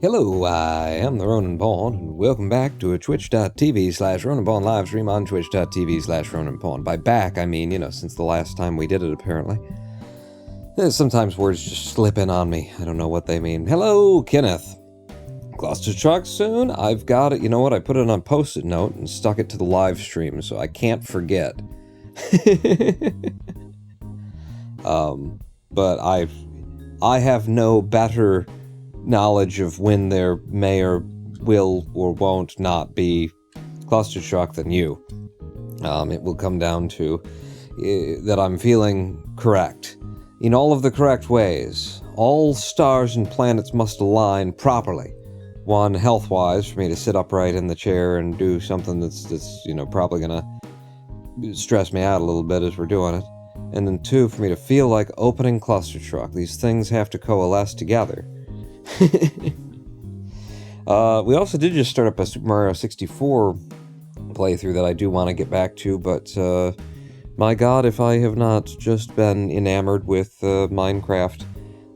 Hello, I am the Ronan Pawn, and welcome back to a twitch.tv/Ronan Pawn live stream on twitch.tv/Ronan Pawn. By back, I mean, since the last time we did it, apparently. Sometimes words just slip in on me. I don't know what they mean. Hello, Kenneth. Cluster truck soon? I've got it. You know what? I put it on a post-it note and stuck it to the live stream, so I can't forget. But I have no better knowledge of when there may or will or won't not be cluster shock than you. It will come down to that I'm feeling correct in all of the correct ways. All stars and planets must align properly. One, health-wise, for me to sit upright in the chair and do something that's probably gonna stress me out a little bit as we're doing it. And then two, for me to feel like opening cluster truck. These things have to coalesce together. We also did just start up a Super Mario 64 playthrough that I do want to get back to, but my god, if I have not just been enamored with Minecraft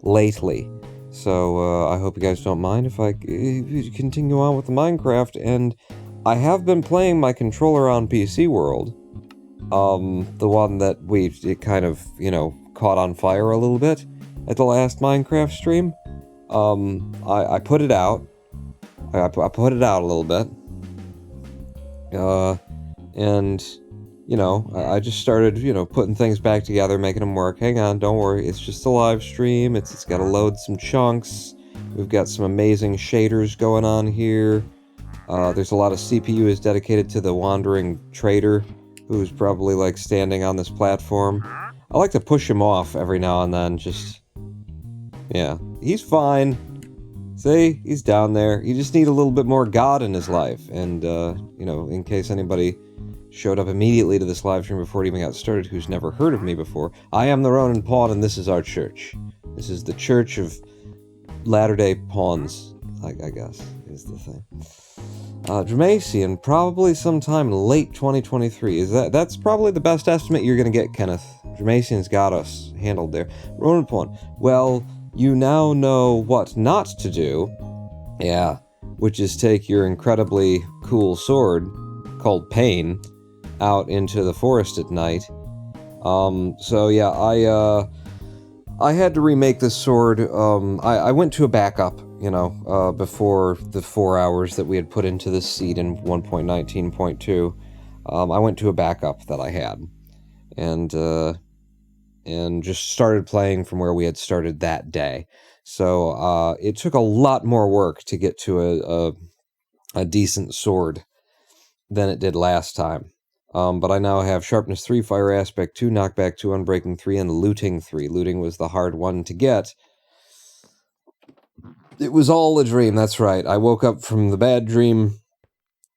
lately. So I hope you guys don't mind if I continue on with the Minecraft, and I have been playing my controller on PC World, the one that it kind of, caught on fire a little bit at the last Minecraft stream. I put it out. I put it out a little bit. And, I just started, putting things back together, making them work. Hang on, don't worry, it's just a live stream. It's got to load some chunks. We've got some amazing shaders going on here. There's a lot of CPU is dedicated to the wandering trader, who's probably, standing on this platform. I like to push him off every now and then, yeah, he's fine. See, he's down there. You just need a little bit more God in his life. And, in case anybody showed up immediately to this live stream before it even got started who's never heard of me before, I am the Ronan Pawn, and this is our church. This is the Church of Latter-day Pawns, I guess, is the thing. Dramacian, probably sometime late 2023. That's probably the best estimate you're gonna get, Kenneth. Dramacian's got us handled there. Ronan Pawn, well, you now know what not to do. Yeah, which is take your incredibly cool sword, called Pain, out into the forest at night. So yeah, I had to remake this sword. I went to a backup, before the 4 hours that we had put into this seed in 1.19.2. I went to a backup that I had, and just started playing from where we had started that day. So it took a lot more work to get to a decent sword than it did last time. But I now have Sharpness 3, Fire Aspect 2, Knockback 2, Unbreaking 3, and Looting 3. Looting was the hard one to get. It was all a dream, that's right. I woke up from the bad dream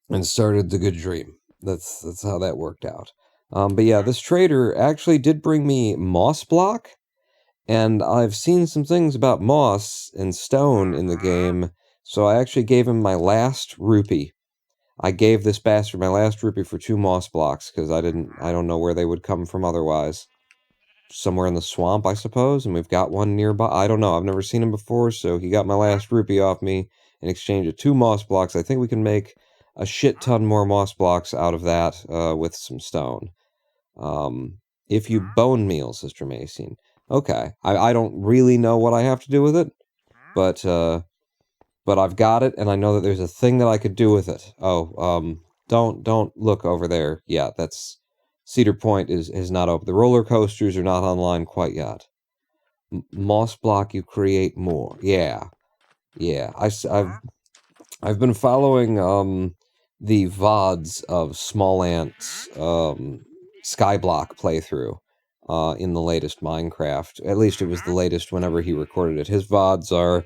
and started the good dream. That's how that worked out. But yeah, this trader actually did bring me moss block, and I've seen some things about moss and stone in the game, so I actually gave him my last rupee. I gave this bastard my last rupee for 2 moss blocks, because I don't know where they would come from otherwise. Somewhere in the swamp, I suppose, and we've got one nearby. I don't know, I've never seen him before, so he got my last rupee off me in exchange of 2 moss blocks. I think we can make a shit ton more moss blocks out of that with some stone. If you bone meal, Sister Mason. Okay, I don't really know what I have to do with it, but I've got it, and I know that there's a thing that I could do with it. Oh, don't look over there yet. That's Cedar Point is not open. The roller coasters are not online quite yet. Moss block, you create more. Yeah. I've been following the VODs of Small Ant's Skyblock playthrough in the latest Minecraft. At least it was the latest whenever he recorded it. His VODs are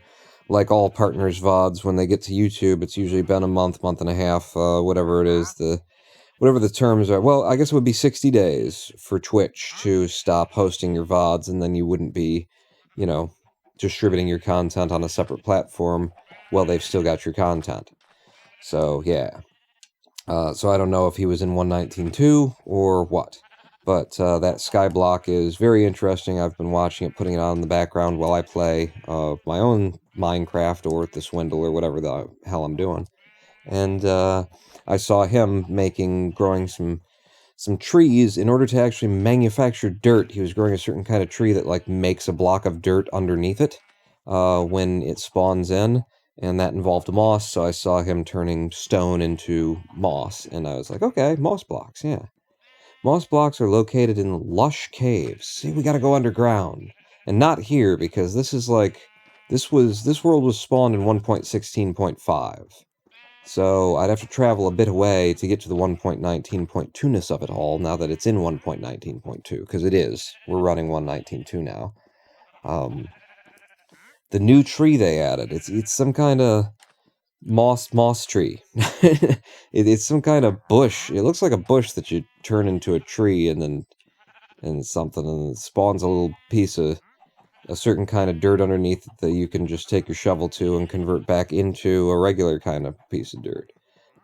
like all partners' VODs. When they get to YouTube, it's usually been a month and a half, whatever it is, whatever the terms are. Well, I guess it would be 60 days for Twitch to stop hosting your VODs, and then you wouldn't be, distributing your content on a separate platform while they've still got your content. So, yeah. So I don't know if he was in 119.2 or what. But that Skyblock is very interesting. I've been watching it, putting it on in the background while I play my own Minecraft or at the Swindle or whatever the hell I'm doing. And I saw him growing some trees in order to actually manufacture dirt. He was growing a certain kind of tree that like makes a block of dirt underneath it when it spawns in, and that involved moss. So I saw him turning stone into moss, and I was like, okay, moss blocks, yeah. Moss blocks are located in lush caves. See, we gotta go underground. And not here, because this world was spawned in 1.16.5. So I'd have to travel a bit away to get to the 1.19.2-ness of it all, now that it's in 1.19.2, because it is. We're running 1.19.2 now. The new tree they added, it's some kind of moss tree. It's some kind of bush. It looks like a bush that you turn into a tree and it spawns a little piece of a certain kind of dirt underneath it that you can just take your shovel to and convert back into a regular kind of piece of dirt.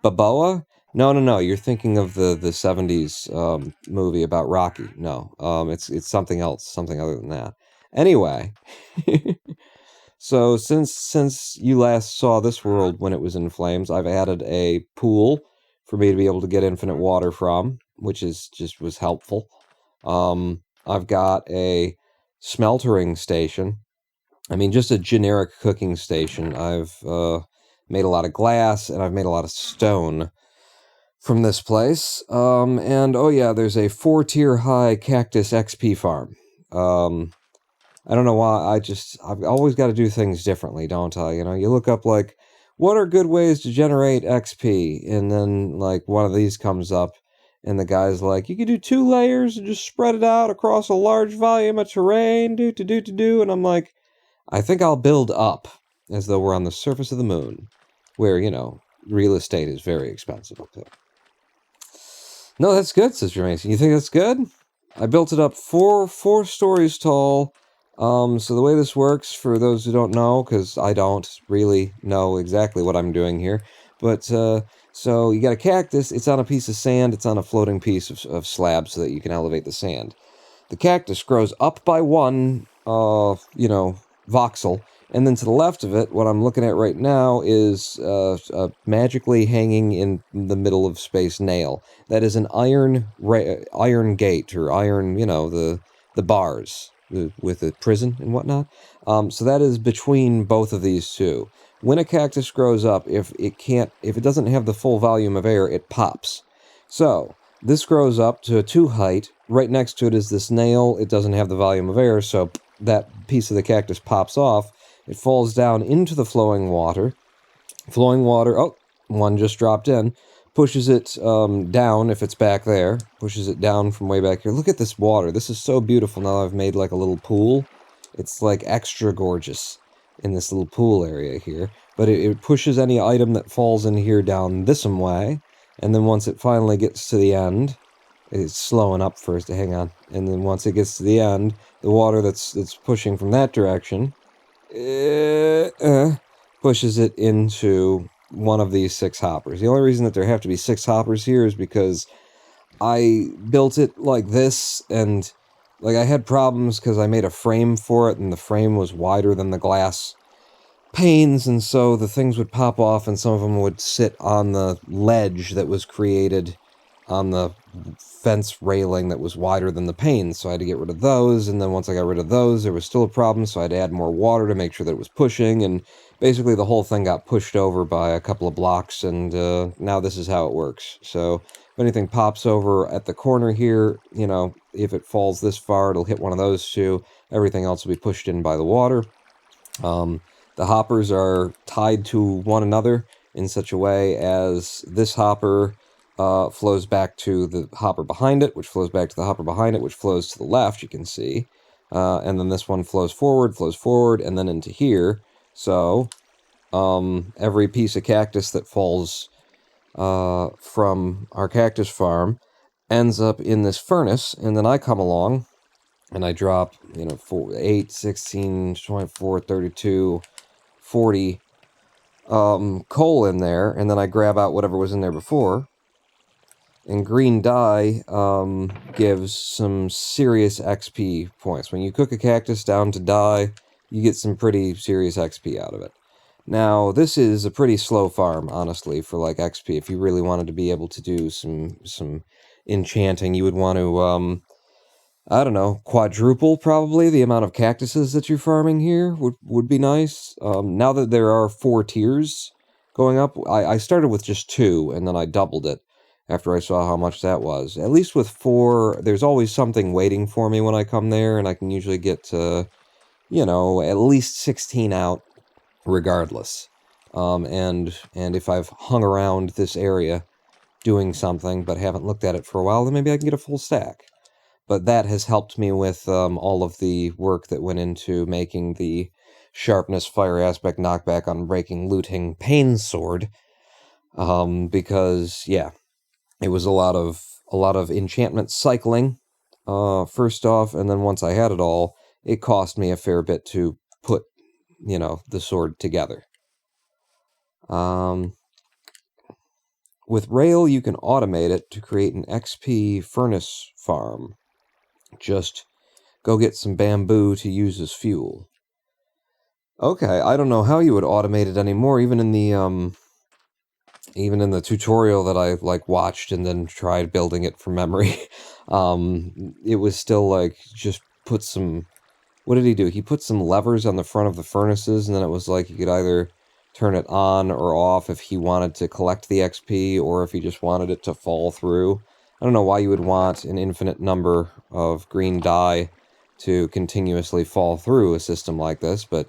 Baboa? No. You're thinking of the 70s movie about Rocky. No, it's something else, something other than that. Anyway, so since you last saw this world when it was in flames, I've added a pool for me to be able to get infinite water from, which was helpful. I've got a smeltering station. I mean, just a generic cooking station. I've made a lot of glass, and I've made a lot of stone from this place. And oh yeah, there's a 4-tier high cactus XP farm. I don't know why, I've always got to do things differently, don't I? You know, you look up, like, what are good ways to generate XP? And then, like, one of these comes up, and the guy's like, you could do 2 layers and just spread it out across a large volume of terrain, and I'm like, I think I'll build up, as though we're on the surface of the moon, where, you know, real estate is very expensive up there. No, that's good, Sister Mason. You think that's good? I built it up four stories tall. So the way this works, for those who don't know, because I don't really know exactly what I'm doing here, but, so you got a cactus, it's on a piece of sand, it's on a floating piece of slab so that you can elevate the sand. The cactus grows up by 1, voxel, and then to the left of it, what I'm looking at right now is a magically hanging in the middle of space nail. That is an iron gate, or iron, the bars with the prison and whatnot. So that is between both of these two. When a cactus grows up, if it doesn't have the full volume of air, it pops. So this grows up to a 2 height. Right next to it is this nail. It doesn't have the volume of air, so that piece of the cactus pops off. It falls down into the flowing water. Oh, one just dropped in. Pushes it down, if it's back there. Pushes it down from way back here. Look at this water. This is so beautiful. Now I've made like a little pool. It's like extra gorgeous in this little pool area here. But it pushes any item that falls in here down this way. And then once it finally gets to the end, it's slowing up first. Hang on. And then once it gets to the end, the water that's pushing from that direction pushes it into one of these 6 hoppers. The only reason that there have to be 6 hoppers here is because I built it like this, and like I had problems because I made a frame for it, and the frame was wider than the glass panes, and so the things would pop off, and some of them would sit on the ledge that was created on the fence railing that was wider than the panes, so I had to get rid of those, and then once I got rid of those, there was still a problem, so I had to add more water to make sure that it was pushing, and basically the whole thing got pushed over by a couple of blocks, and now this is how it works. So if anything pops over at the corner here, if it falls this far, it'll hit one of those 2. Everything else will be pushed in by the water. The hoppers are tied to one another in such a way as this hopper flows back to the hopper behind it, which flows back to the hopper behind it, which flows to the left, you can see. And then this one flows forward, and then into here. So, every piece of cactus that falls from our cactus farm ends up in this furnace, and then I come along, and I drop, 8, 16, 24, 32, 40 coal in there, and then I grab out whatever was in there before. And green dye gives some serious XP points. When you cook a cactus down to dye, you get some pretty serious XP out of it. Now, this is a pretty slow farm, honestly, for like XP. If you really wanted to be able to do some enchanting, you would want to I don't know, quadruple probably the amount of cactuses that you're farming here would be nice. Now that there are 4 tiers going up, I started with just 2, and then I doubled it after I saw how much that was. At least with 4, there's always something waiting for me when I come there, and I can usually get, you know, at least 16 out regardless. And if I've hung around this area doing something but haven't looked at it for a while, then maybe I can get a full stack. But that has helped me with all of the work that went into making the sharpness, fire aspect, knockback, unbreaking, looting, pain sword. Because yeah, it was a lot of enchantment cycling. First off, and then once I had it all, it cost me a fair bit to put, you know, the sword together. With Rail, you can automate it to create an XP furnace farm. Just go get some bamboo to use as fuel. Okay, I don't know how you would automate it anymore, even in the tutorial that I like watched and then tried building it from memory. It was still like just put some. What did he do? He put some levers on the front of the furnaces, and then it was like you could either turn it on or off if he wanted to collect the XP or if he just wanted it to fall through. I don't know why you would want an infinite number of green dye to continuously fall through a system like this, but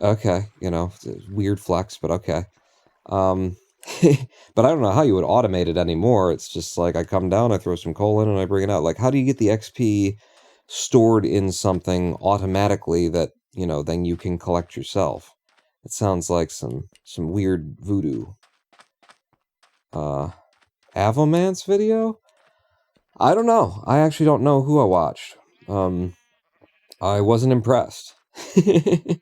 okay, you know, it's a weird flex, but okay. But I don't know how you would automate it anymore. It's just like I come down, I throw some coal in, and I bring it out. Like, how do you get the XP stored in something automatically that, you know, then you can collect yourself? It sounds like some weird voodoo. Avomance video? I don't know. I actually don't know who I watched. I wasn't impressed. I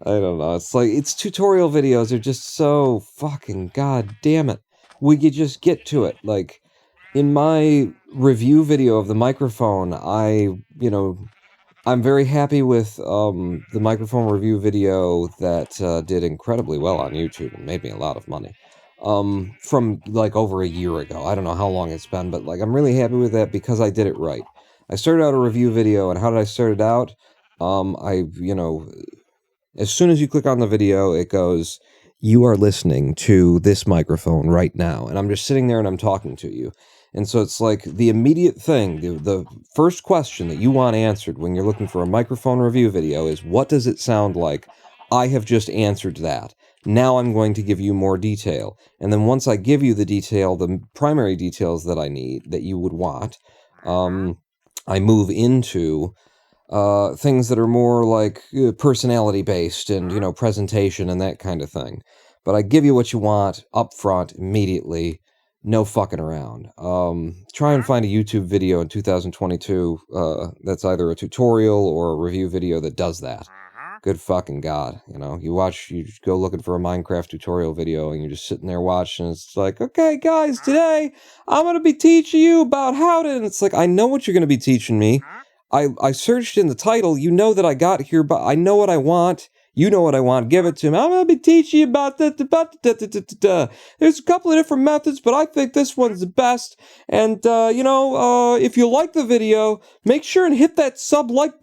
don't know. It's like, it's tutorial videos are just so fucking god damn it. We could just get to it. Like, in my review video of the microphone, I'm very happy with the microphone review video that did incredibly well on YouTube and made me a lot of money. From like over a year ago. I don't know how long it's been, but like I'm really happy with that because I did it right. I started out a review video, and how did I start it out? As soon as you click on the video, it goes, "You are listening to this microphone right now," and I'm just sitting there and I'm talking to you. And so it's like the immediate thing, the first question that you want answered when you're looking for a microphone review video is, what does it sound like? I have just answered that. Now I'm going to give you more detail. And then once I give you the detail, the primary details that I need, that you would want, I move into things that are more like personality based and, you know, presentation and that kind of thing. But I give you what you want up front immediately. No fucking around. Try and find a YouTube video in 2022 that's either a tutorial or a review video that does that. Good fucking god, you know, you go looking for a Minecraft tutorial video and you're just sitting there watching, and it's like, okay guys, today I'm gonna be teaching you about how to, and it's like, I know what you're gonna be teaching me. I searched in the title, you know that I got here, but I know what I want. You know what I want, give it to me. I'm going to be teaching you about that. There's a couple of different methods, but I think this one's the best. And, if you like the video, make sure and hit that sub-like.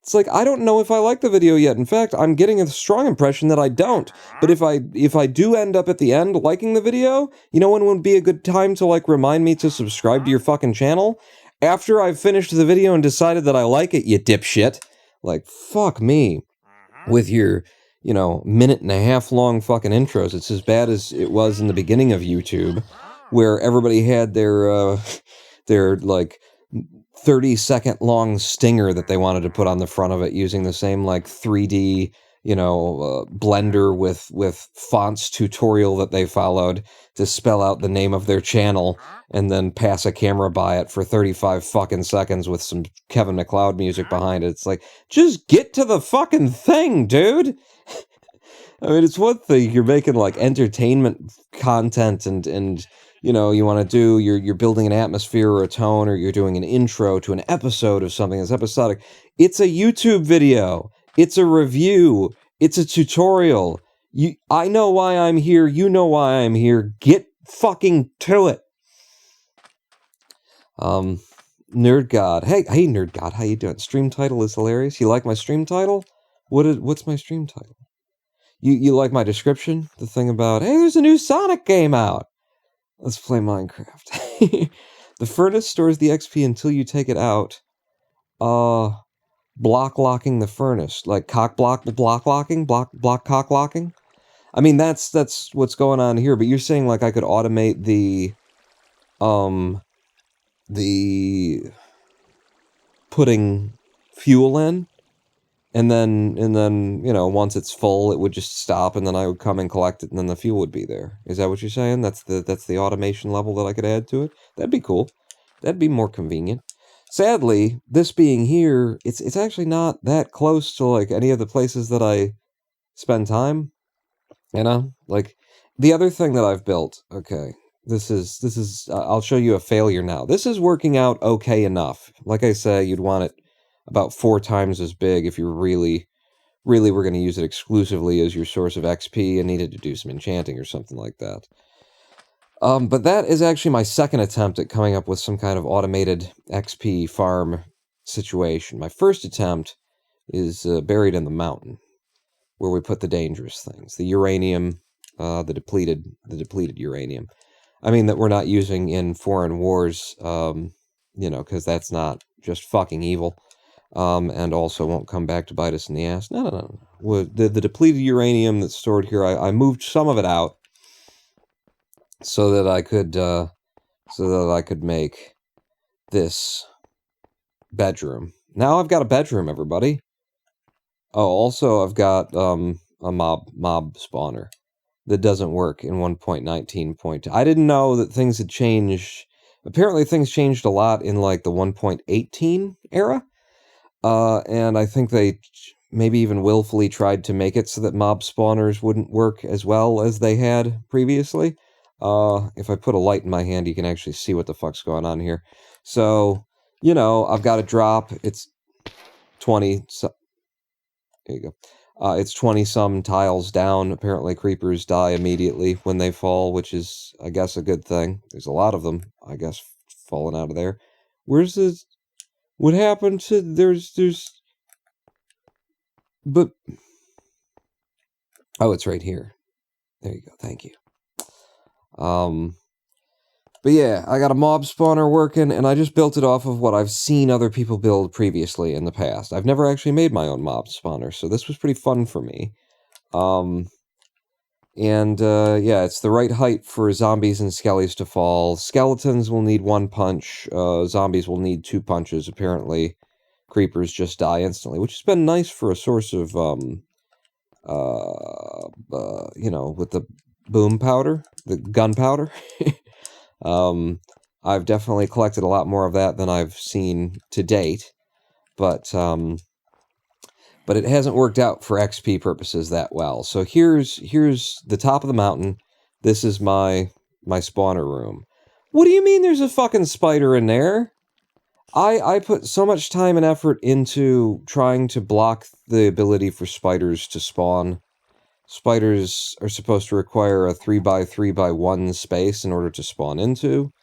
It's like, I don't know if I like the video yet. In fact, I'm getting a strong impression that I don't. But if I do end up at the end liking the video, you know when would be a good time to, like, remind me to subscribe to your fucking channel? After I've finished the video and decided that I like it, you dipshit. Like, fuck me. With your, minute and a half long fucking intros. It's as bad as it was in the beginning of YouTube, where everybody had their like, 30-second long stinger that they wanted to put on the front of it using the same, like, 3D, Blender with fonts tutorial that they followed to spell out the name of their channel and then pass a camera by it for 35 fucking seconds with some Kevin MacLeod music behind it. It's like, just get to the fucking thing, dude! I mean, it's one thing, you're making, like, entertainment content and you know, you want to do, you're building an atmosphere or a tone, or you're doing an intro to an episode of something that's episodic. It's a YouTube video. It's a review. It's a tutorial. I know why I'm here. You know why I'm here. Get fucking to it. Nerd God. Hey, Nerd God. How you doing? Stream title is hilarious. You like my stream title? What's my stream title? You like my description? The thing about, hey, there's a new Sonic game out. Let's play Minecraft. The furnace stores the XP until you take it out. Block locking the furnace. Like block locking? Block cock locking? I mean, that's what's going on here, but you're saying like I could automate the putting fuel in, and then, you know, once it's full, it would just stop, and then I would come and collect it, and then the fuel would be there. Is that what you're saying? That's the automation level that I could add to it? That'd be cool. That'd be more convenient. Sadly, this being here, it's actually not that close to, like, any of the places that I spend time. You know? Like, the other thing that I've built, okay, this is I'll show you a failure now. This is working out okay enough. Like I say, you'd want it about 4 times as big if you really were going to use it exclusively as your source of XP and needed to do some enchanting or something like that. But that is actually my second attempt at coming up with some kind of automated XP farm situation. My first attempt is buried in the mountain, where we put the dangerous things, the uranium, the depleted uranium. I mean, that we're not using in foreign wars, you know, because that's not just fucking evil, and also won't come back to bite us in the ass. No. The depleted uranium that's stored here, I moved some of it out so that I could make this bedroom. Now I've got a bedroom, everybody. Oh, also I've got a mob spawner that doesn't work in 1.19.2. I didn't know that things had changed. Apparently things changed a lot in like the 1.18 era. And I think they maybe even willfully tried to make it so that mob spawners wouldn't work as well as they had previously. If I put a light in my hand, you can actually see what the fuck's going on here. So, you know, I've got a drop. It's 20... There you go. It's 20-some tiles down. Apparently creepers die immediately when they fall, which is, I guess, a good thing. There's a lot of them, I guess, falling out of there. Where's this? What happened to... But... Oh, it's right here. There you go. Thank you. But yeah, I got a mob spawner working, and I just built it off of what I've seen other people build previously in the past. I've never actually made my own mob spawner, so this was pretty fun for me. Yeah, it's the right height for zombies and skellies to fall. Skeletons will need 1 punch, zombies will need 2 punches. Apparently, creepers just die instantly, which has been nice for a source of, you know, with the boom powder, the gunpowder. I've definitely collected a lot more of that than I've seen to date, but it hasn't worked out for XP purposes that well. So here's the top of the mountain. This is my spawner room. What do you mean there's a fucking spider in there? I put so much time and effort into trying to block the ability for spiders to spawn. Spiders are supposed to require a 3x3x1 space in order to spawn into.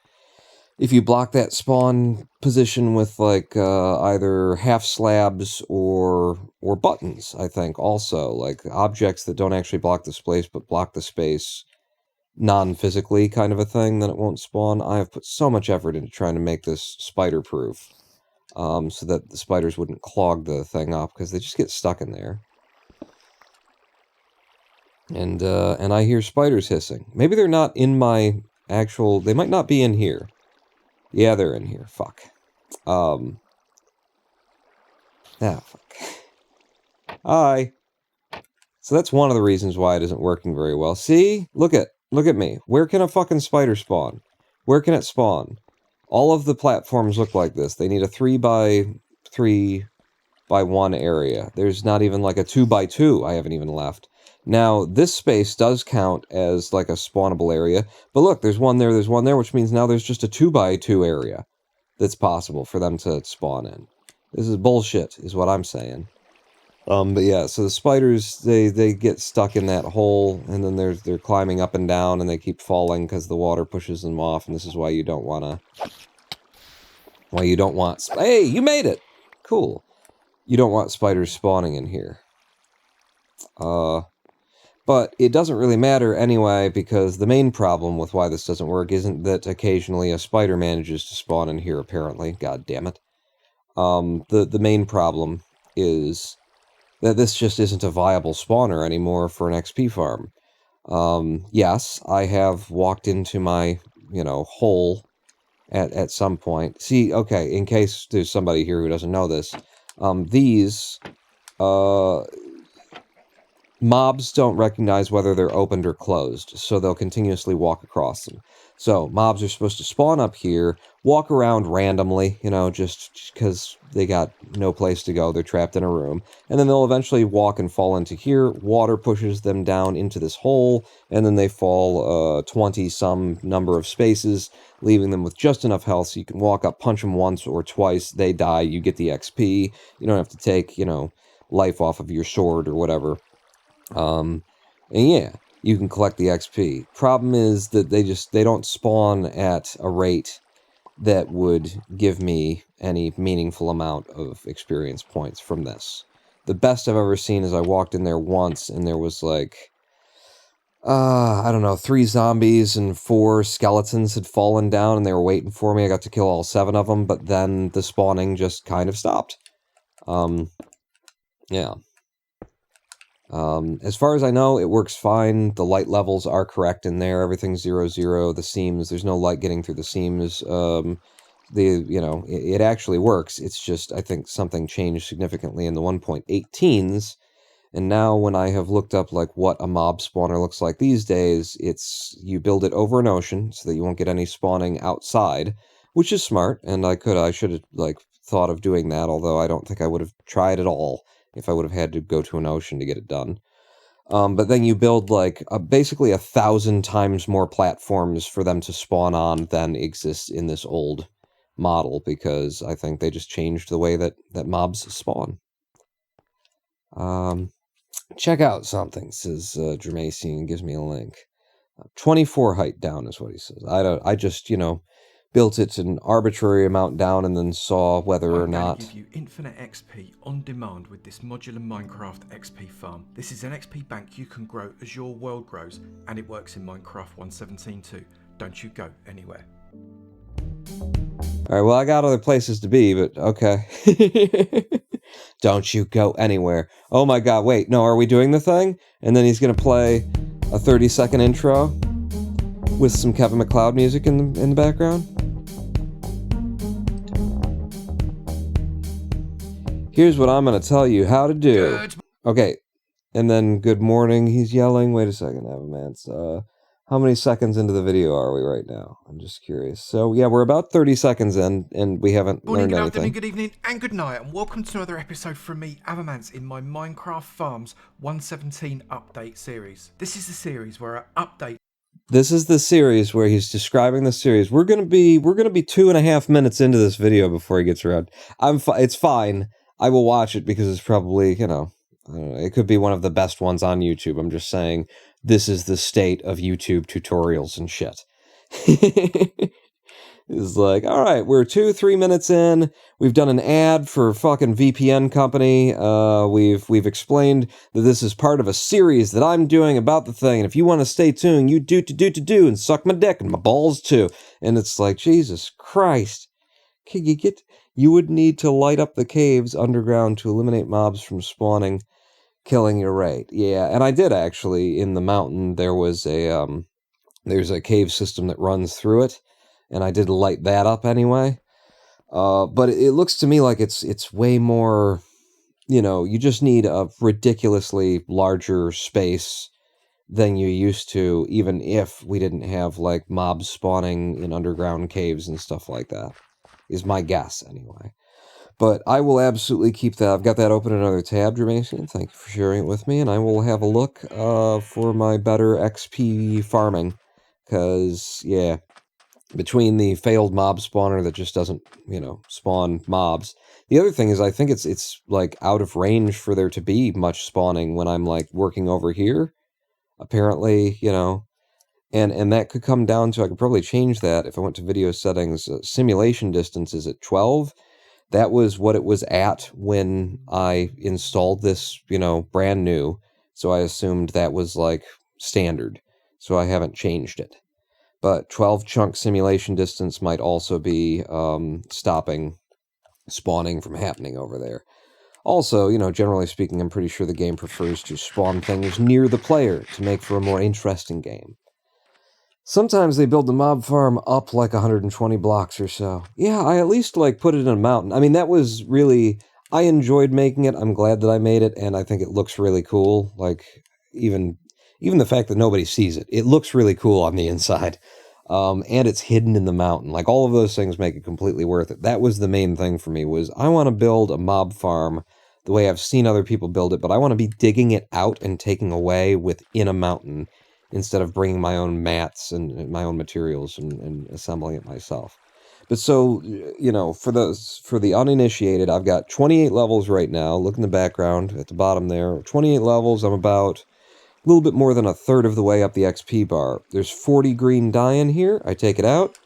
If you block that spawn position with, like, either half slabs or buttons, I think, also, like, objects that don't actually block the space, but block the space non-physically kind of a thing, then it won't spawn. I have put so much effort into trying to make this spider-proof, so that the spiders wouldn't clog the thing up, because they just get stuck in there. And I hear spiders hissing. Maybe they're not in my actual... They might not be in here. Yeah, they're in here. Fuck. Fuck. Hi. So that's one of the reasons why it isn't working very well. See? Look at me. Where can a fucking spider spawn? Where can it spawn? All of the platforms look like this. They need a 3x3x1 area. There's not even like a 2x2 I haven't even left. Now, this space does count as like a spawnable area, but look, there's one there, which means now there's just a 2x2 area that's possible for them to spawn in. This is bullshit, is what I'm saying. But yeah, so the spiders, they get stuck in that hole, and then they're climbing up and down, and they keep falling because the water pushes them off, and this is why you don't want hey, you made it! Cool. You don't want spiders spawning in here. But it doesn't really matter anyway, because the main problem with why this doesn't work isn't that occasionally a spider manages to spawn in here, apparently. God damn it. The main problem is that this just isn't a viable spawner anymore for an XP farm. Yes, I have walked into my, hole at some point. See, okay, in case there's somebody here who doesn't know this, these, mobs don't recognize whether they're opened or closed, so they'll continuously walk across them. So, mobs are supposed to spawn up here, walk around randomly, just because they got no place to go, they're trapped in a room, and then they'll eventually walk and fall into here, water pushes them down into this hole, and then they fall 20-some number of spaces, leaving them with just enough health so you can walk up, punch them once or twice, they die, you get the XP, you don't have to take, life off of your sword or whatever. And yeah, you can collect the XP. Problem is that they don't spawn at a rate that would give me any meaningful amount of experience points from this. The best I've ever seen is I walked in there once and there was like, I don't know, 3 zombies and 4 skeletons had fallen down and they were waiting for me. I got to kill all 7 of them, but then the spawning just kind of stopped. Yeah. As far as I know, it works fine. The light levels are correct in there. Everything's 0, the seams, there's no light getting through the seams. It actually works. It's just, I think something changed significantly in the 1.18s. And now when I have looked up like what a mob spawner looks like these days, it's you build it over an ocean so that you won't get any spawning outside, which is smart. And I should have like thought of doing that, although I don't think I would have tried at all if I would have had to go to an ocean to get it done. But then you build like basically 1,000 times more platforms for them to spawn on than exists in this old model, because I think they just changed the way that mobs spawn. Check out something, says Jermacian, gives me a link. 24 height down is what he says. I just, built it an arbitrary amount down and then saw whether or not... I'm going to give you infinite XP on demand with this modular Minecraft XP farm. This is an XP bank you can grow as your world grows, and it works in Minecraft 1.17 too. Don't you go anywhere. Alright, well, I got other places to be, but okay. Don't you go anywhere. Oh my god, wait, no, are we doing the thing? And then he's gonna play a 30-second intro with some Kevin MacLeod music in the background? Here's what I'm gonna tell you how to do. Okay, and then good morning, he's yelling. Wait a second, Avamance. How many seconds into the video are we right now? I'm just curious. So, yeah, we're about 30 seconds in, and we haven't learned anything. Good afternoon, good evening, and good night, and welcome to another episode from me, Avamance, in my Minecraft Farms 1.17 update series. This is the series where I update. This is the series where he's describing the series. We're gonna be 2.5 minutes into this video before he gets around. It's fine. I will watch it because it's probably, I don't know, it could be one of the best ones on YouTube. I'm just saying, this is the state of YouTube tutorials and shit. It's like, all right, we're 2-3 minutes in. We've done an ad for a fucking VPN company. We've explained that this is part of a series that I'm doing about the thing. And if you want to stay tuned, you do and suck my dick and my balls too. And it's like, Jesus Christ. Can you get... You would need to light up the caves underground to eliminate mobs from spawning, killing your rate. Yeah, and I did actually. In the mountain, there's a cave system that runs through it, and I did light that up anyway. But it looks to me like it's way more, you just need a ridiculously larger space than you used to, even if we didn't have like mobs spawning in underground caves and stuff like that. Is my guess, anyway. But I will absolutely keep that. I've got that open in another tab, Jermacian. Thank you for sharing it with me. And I will have a look for my better XP farming. Because, yeah, between the failed mob spawner that just doesn't, spawn mobs. The other thing is I think it's like out of range for there to be much spawning when I'm like working over here. Apparently, and that could come down to, I could probably change that if I went to video settings. Simulation distance is at 12. That was what it was at when I installed this, brand new. So I assumed that was like standard. So I haven't changed it. But 12 chunk simulation distance might also be stopping spawning from happening over there. Also, generally speaking, I'm pretty sure the game prefers to spawn things near the player to make for a more interesting game. Sometimes they build the mob farm up like 120 blocks or so. Yeah, I at least put it in a mountain. I mean, that was really, I enjoyed making it. I'm glad that I made it, and I think it looks really cool. Like even the fact that nobody sees it, it looks really cool on the inside. And it's hidden in the mountain. Like all of those things make it completely worth it. That was the main thing for me, was I want to build a mob farm the way I've seen other people build it, but I want to be digging it out and taking away within a mountain, instead of bringing my own mats and my own materials and assembling it myself. But so, for the uninitiated, I've got 28 levels right now. Look in the background at the bottom there. 28 levels. I'm about a little bit more than a third of the way up the XP bar. There's 40 green dye in here. I take it out.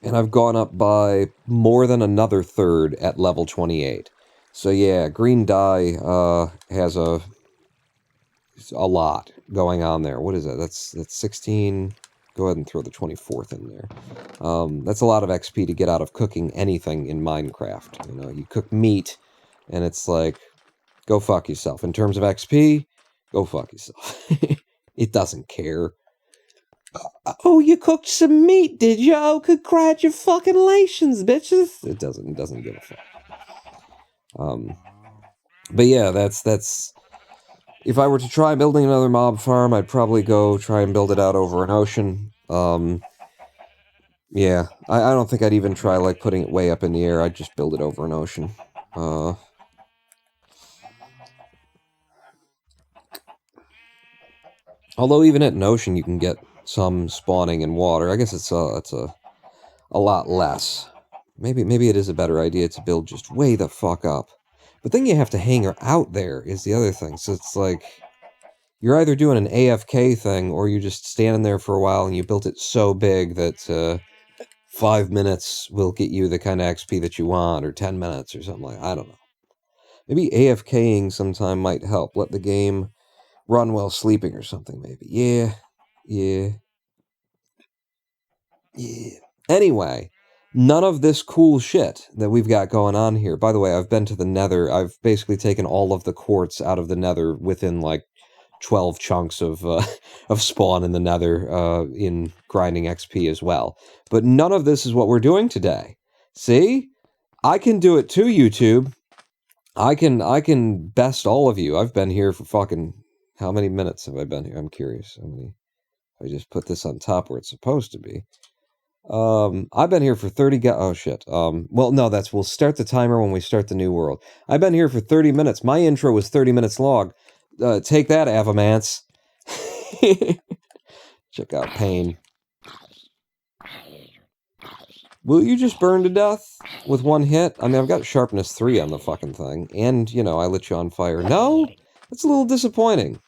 And I've gone up by more than another third at level 28. So yeah, green dye has a lot going on there. What is it? That's 16. Go ahead and throw the 24th in there. That's a lot of XP to get out of cooking anything in Minecraft. You cook meat, and it's like, go fuck yourself. In terms of XP, go fuck yourself. It doesn't care. Oh, you cooked some meat, did you? Oh, congratulations, bitches. It doesn't give a fuck. But yeah, that's. If I were to try building another mob farm, I'd probably go try and build it out over an ocean. Yeah, I don't think I'd even try, putting it way up in the air. I'd just build it over an ocean. Although even at an ocean, you can get some spawning in water. I guess it's a lot less. Maybe it is a better idea to build just way the fuck up. But then you have to hang her out there, is the other thing. So it's like, you're either doing an AFK thing, or you're just standing there for a while and you built it so big that 5 minutes will get you the kind of XP that you want, or 10 minutes or something like that. I don't know. Maybe AFKing sometime might help. Let the game run while sleeping or something, maybe. Yeah. Anyway, none of this cool shit that we've got going on here. By the way, I've been to the Nether. I've basically taken all of the quartz out of the Nether within 12 chunks of spawn in the Nether in grinding XP as well. But none of this is what we're doing today. See? I can do it too, YouTube. I can best all of you. I've been here for fucking... How many minutes have I been here? I'm curious. How many... I just put this on top where it's supposed to be. I've been here for 30... Oh, shit. Well, no, we'll start the timer when we start the new world. I've been here for 30 minutes. My intro was 30 minutes long. Take that, Avamance. Check out Pain. Will you just burn to death with one hit? I mean, I've got sharpness 3 on the fucking thing. And, I lit you on fire. No? That's a little disappointing.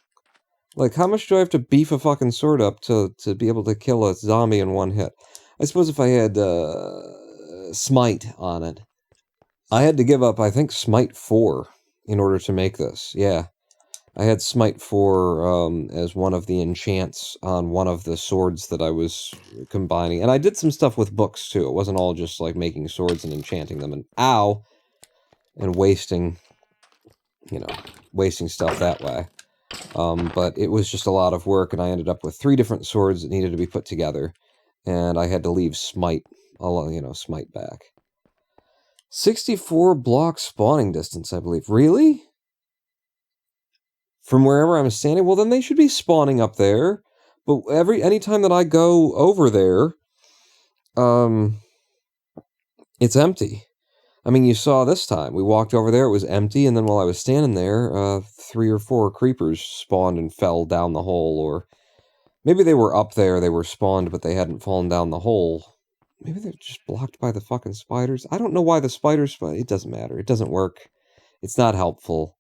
How much do I have to beef a fucking sword up to be able to kill a zombie in one hit? I suppose if I had Smite on it. I had to give up, I think, Smite 4 in order to make this. Yeah. I had Smite 4 as one of the enchants on one of the swords that I was combining. And I did some stuff with books, too. It wasn't all just, making swords and enchanting them. And ow! And wasting stuff that way. But it was just a lot of work, and I ended up with 3 different swords that needed to be put together. And I had to leave Smite, Smite back. 64 block spawning distance, I believe. Really? From wherever I'm standing? Well, then they should be spawning up there. But anytime that I go over there, it's empty. I mean, you saw this time. We walked over there, it was empty, and then while I was standing there, 3 or 4 creepers spawned and fell down the hole, or maybe they were up there, they were spawned, but they hadn't fallen down the hole. Maybe they're just blocked by the fucking spiders. I don't know why the spiders... It doesn't matter. It doesn't work. It's not helpful.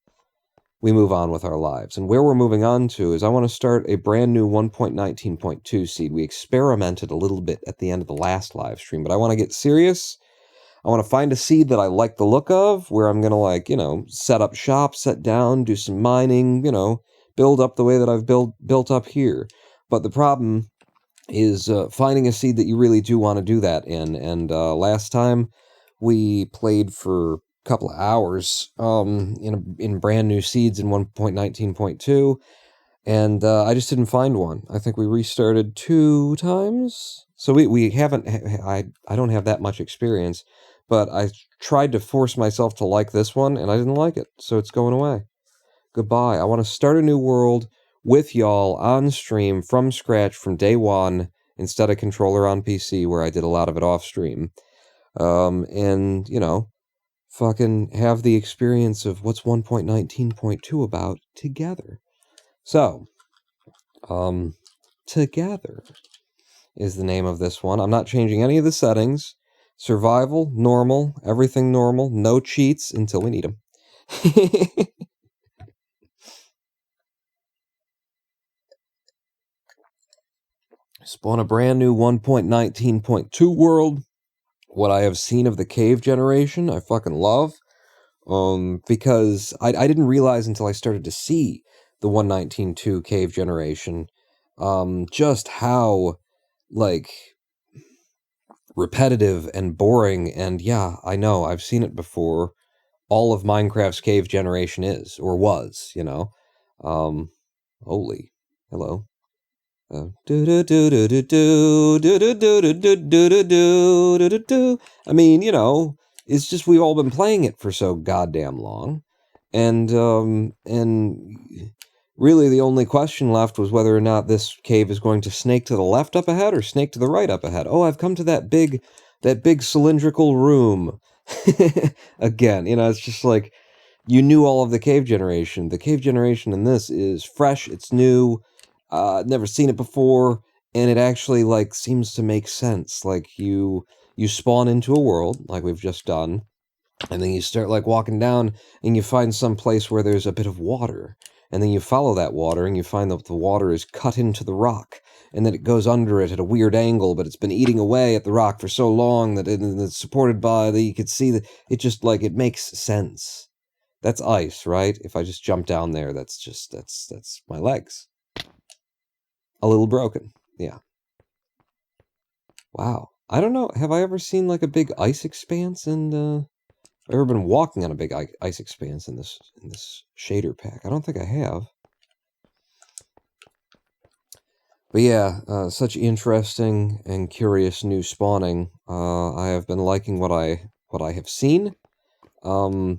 We move on with our lives. And where we're moving on to is I want to start a brand new 1.19.2 seed. We experimented a little bit at the end of the last live stream, but I want to get serious. I want to find a seed that I like the look of, where I'm going to, like, set up shop, set down, do some mining, build up the way that I've built up here. But the problem is finding a seed that you really do want to do that in. And last time we played for a couple of hours in brand new seeds in 1.19.2, and I just didn't find one. I think we restarted 2 times. So we haven't... I don't have that much experience, but I tried to force myself to like this one, and I didn't like it, so it's going away. Goodbye. I want to start a new world with y'all on stream from scratch from day one, instead of controller on PC, where I did a lot of it off stream. And, fucking have the experience of what's 1.19.2 about together. So, Together is the name of this one. I'm not changing any of the settings. Survival, normal, everything normal, no cheats until we need them. Spawn a brand new 1.19.2 world. What I have seen of the cave generation, I fucking love. Because I didn't realize until I started to see the 1.19.2 cave generation, just how, like, repetitive and boring, and yeah, I know, I've seen it before, all of Minecraft's cave generation is, or was, holy, hello. I mean, it's just we've all been playing it for so goddamn long, and really the only question left was whether or not this cave is going to snake to the left up ahead or snake to the right up ahead. Oh, I've come to that big cylindrical room again. It's just like, you knew all of the cave generation. The cave generation in this is fresh, it's new. Never seen it before, and it actually, like, seems to make sense. Like, you spawn into a world, like we've just done, and then you start, like, walking down, and you find some place where there's a bit of water, and then you follow that water, and you find that the water is cut into the rock, and then it goes under it at a weird angle, but it's been eating away at the rock for so long that it's supported by you could see that it just, like, it makes sense. That's ice, right? If I just jump down there, that's my legs. A little broken, yeah. Wow. I don't know, have I ever seen, like, a big ice expanse, and, I've ever been walking on a big ice expanse in this shader pack? I don't think I have. But yeah, such interesting and curious new spawning. I have been liking what I have seen. I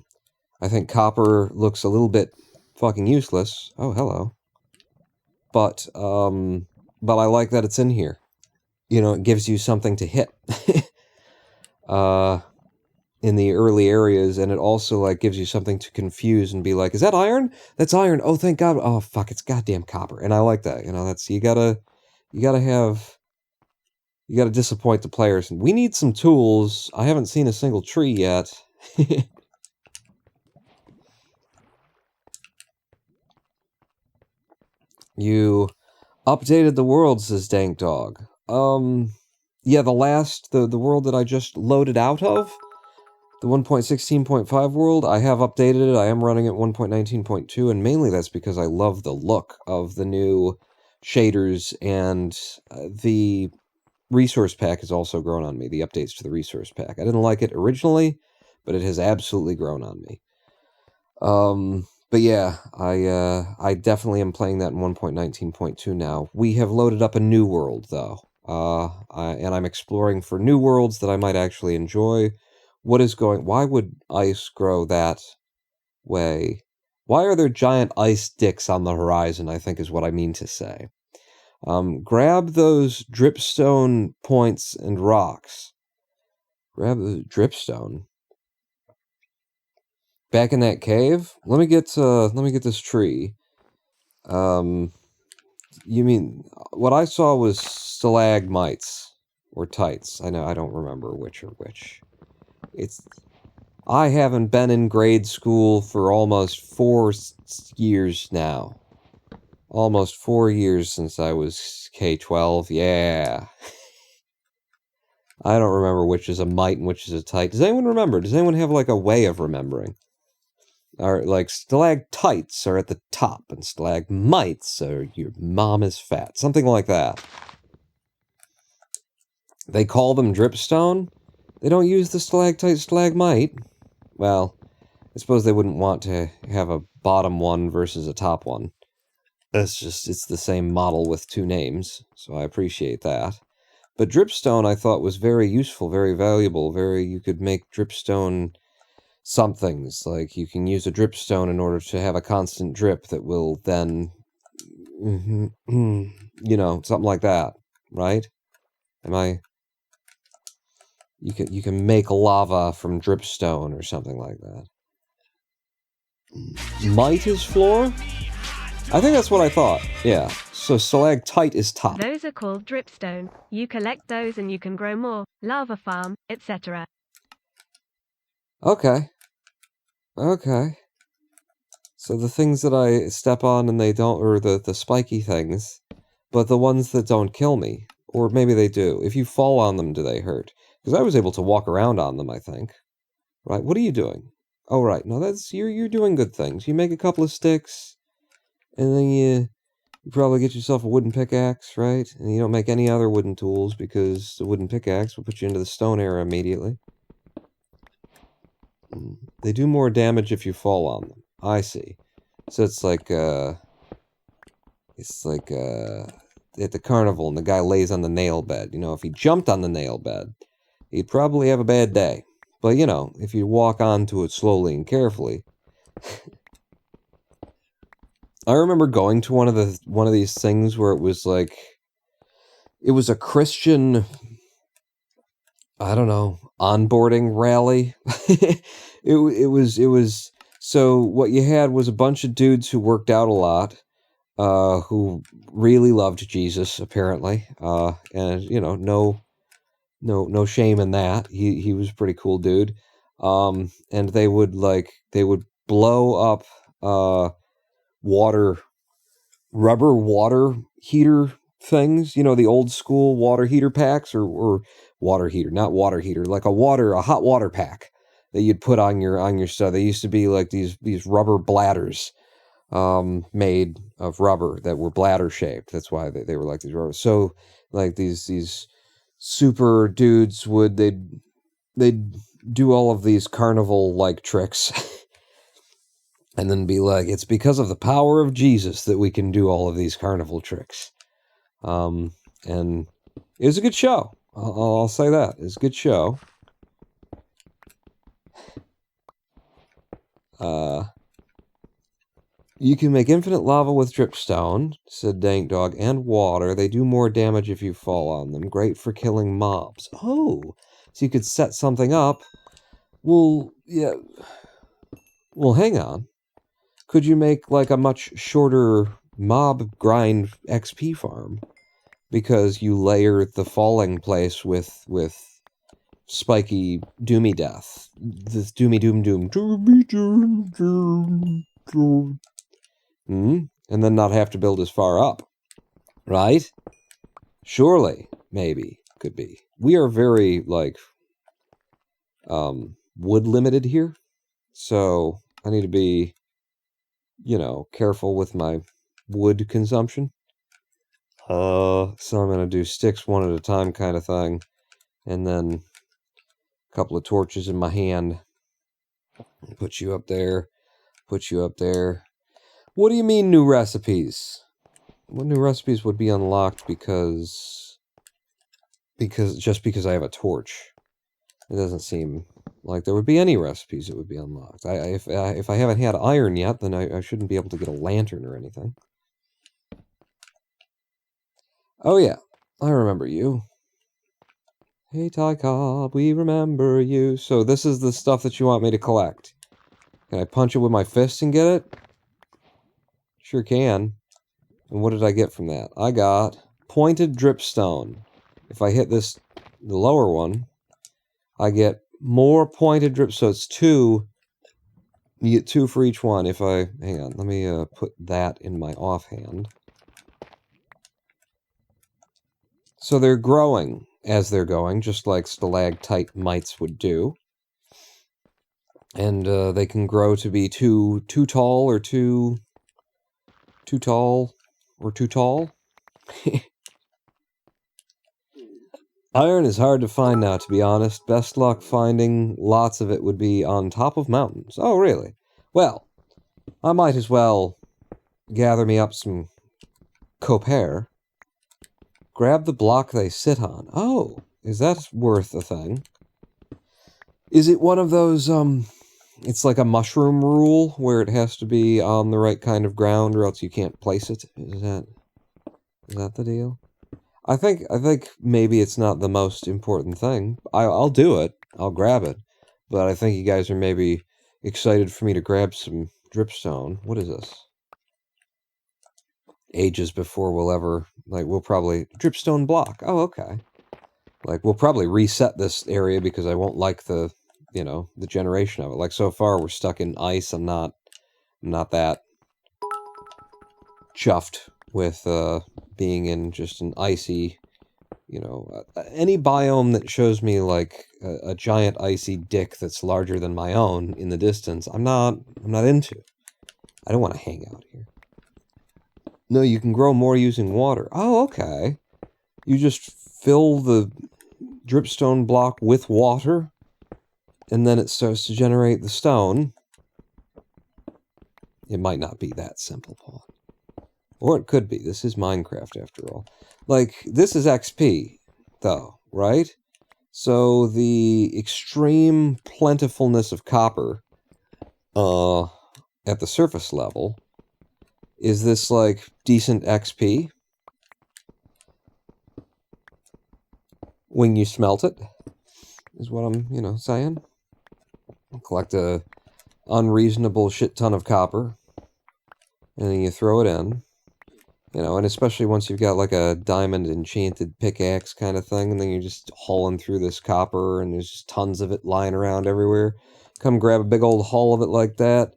think copper looks a little bit fucking useless. Oh, hello. But I like that it's in here. It gives you something to hit in the early areas, and it also, like, gives you something to confuse and be like, is that iron? That's iron. Oh, thank God. Oh, fuck, it's goddamn copper. And I like that. That's, you gotta disappoint the players. We need some tools. I haven't seen a single tree yet. You updated the world, says Dank Dog. Yeah, the world that I just loaded out of, the 1.16.5 world, I have updated it. I am running at 1.19.2, and mainly that's because I love the look of the new shaders, and the resource pack has also grown on me, the updates to the resource pack. I didn't like it originally, but it has absolutely grown on me. But yeah, I definitely am playing that in 1.19.2 now. We have loaded up a new world, though. And I'm exploring for new worlds that I might actually enjoy. Why would ice grow that way? Why are there giant ice dicks on the horizon, I think is what I mean to say. Grab those dripstone points and rocks. Grab the dripstone. Back in that cave? Let me get this tree. You mean what I saw was stalagmites or tights. I don't remember which are which. I haven't been in grade school for almost 4 years now. Almost 4 years since I was K-12. Yeah. I don't remember which is a mite and which is a tight. Does anyone remember? Does anyone have like a way of remembering? Or like stalactites are at the top and stalagmites are your mom is fat. Something like that. They call them dripstone. They don't use the stalactite stalagmite. Well, I suppose they wouldn't want to have a bottom one versus a top one. It's the same model with 2 names, so I appreciate that. But dripstone I thought was very useful, very valuable, you could make dripstone somethings, like you can use a dripstone in order to have a constant drip that will then, you know, something like that, right? You can make lava from dripstone or something like that. Mite is floor? I think that's what I thought, yeah. So stalactite is top. Those are called dripstone. You collect those and you can grow more, lava farm, etc. Okay. Okay. So the things that I step on and they don't, or the spiky things, but the ones that don't kill me, or maybe they do. If you fall on them, do they hurt? Because I was able to walk around on them, I think. Right, what are you doing? Oh, right, no, you're doing good things. You make a couple of sticks, and then you probably get yourself a wooden pickaxe, right? And you don't make any other wooden tools, because the wooden pickaxe will put you into the stone era immediately. They do more damage if you fall on them. I see. So it's like at the carnival and the guy lays on the nail bed. You know, if he jumped on the nail bed, he'd probably have a bad day. But, you know, if you walk onto it slowly and carefully. I remember going to one of these things where it was like, it was a Christian, I don't know, onboarding rally. it was, so what you had was a bunch of dudes who worked out a lot, who really loved Jesus, apparently, and, you know, no shame in that. He was a pretty cool dude. And they would blow up, rubber water heater things, you know, the old school water heater packs, or water heater, not water heater, like a hot water pack that you'd put on your stuff. They used to be like these rubber bladders, made of rubber that were bladder shaped. That's why they were like these rubber. So like these super dudes they'd do all of these carnival like tricks and then be like, it's because of the power of Jesus that we can do all of these carnival tricks. And it was a good show. I'll say that. It was a good show. You can make infinite lava with dripstone, said Dank Dog, and water. They do more damage if you fall on them. Great for killing mobs. Oh, so you could set something up. Well, yeah. Well, hang on. Could you make like a much shorter mob grind XP farm? Because you layer the falling place with spiky doomy death. This doomy doom doom. Doomy doom doom doom. And then not have to build as far up. Right? Surely. Maybe. Could be. We are very, like, wood limited here. So, I need to be, you know, careful with my wood consumption. So I'm going to do sticks one at a time kind of thing. And then a couple of torches in my hand. Put you up there. Put you up there. What do you mean new recipes? What new recipes would be unlocked because I have a torch? It doesn't seem like there would be any recipes that would be unlocked. If I haven't had iron yet, then I shouldn't be able to get a lantern or anything. Oh yeah, I remember you. Hey Ty Cobb, we remember you. So this is the stuff that you want me to collect. Can I punch it with my fist and get it? Sure can. And what did I get from that? I got pointed dripstone. If I hit the lower one, I get more pointed drip. So it's 2. You get 2 for each one. If I... Hang on. Let me put that in my offhand. So they're growing as they're going, just like stalactite mites would do. And they can grow to be too tall or too tall or too tall. Iron is hard to find now, to be honest. Best luck finding lots of it would be on top of mountains. Oh, really? Well, I might as well gather me up some copper. Grab the block they sit on. Oh, is that worth a thing? Is it one of those, it's like a mushroom rule, where it has to be on the right kind of ground, or else you can't place it? Is that the deal? I think maybe it's not the most important thing. I'll do it. I'll grab it. But I think you guys are maybe excited for me to grab some dripstone. What is this? Ages before we'll ever... Like, we'll probably... Dripstone block. Oh, okay. Like, we'll probably reset this area because I won't like the, you know, the generation of it. Like, so far we're stuck in ice. I'm not that chuffed with being in just an icy, you know, any biome that shows me like a giant icy dick that's larger than my own in the distance. I'm not into. I don't want to hang out here. No, you can grow more using water. Oh, okay. You just fill the dripstone block with water, and then it starts to generate the stone. It might not be that simple, Paul. Or it could be. This is Minecraft, after all. Like, this is XP, though, right? So the extreme plentifulness of copper at the surface level, is this, like, decent XP? When you smelt it, is what I'm, you know, saying. Collect a unreasonable shit ton of copper, and then you throw it in. You know, and especially once you've got like a diamond enchanted pickaxe kind of thing, and then you're just hauling through this copper, and there's just tons of it lying around everywhere. Come grab a big old haul of it like that,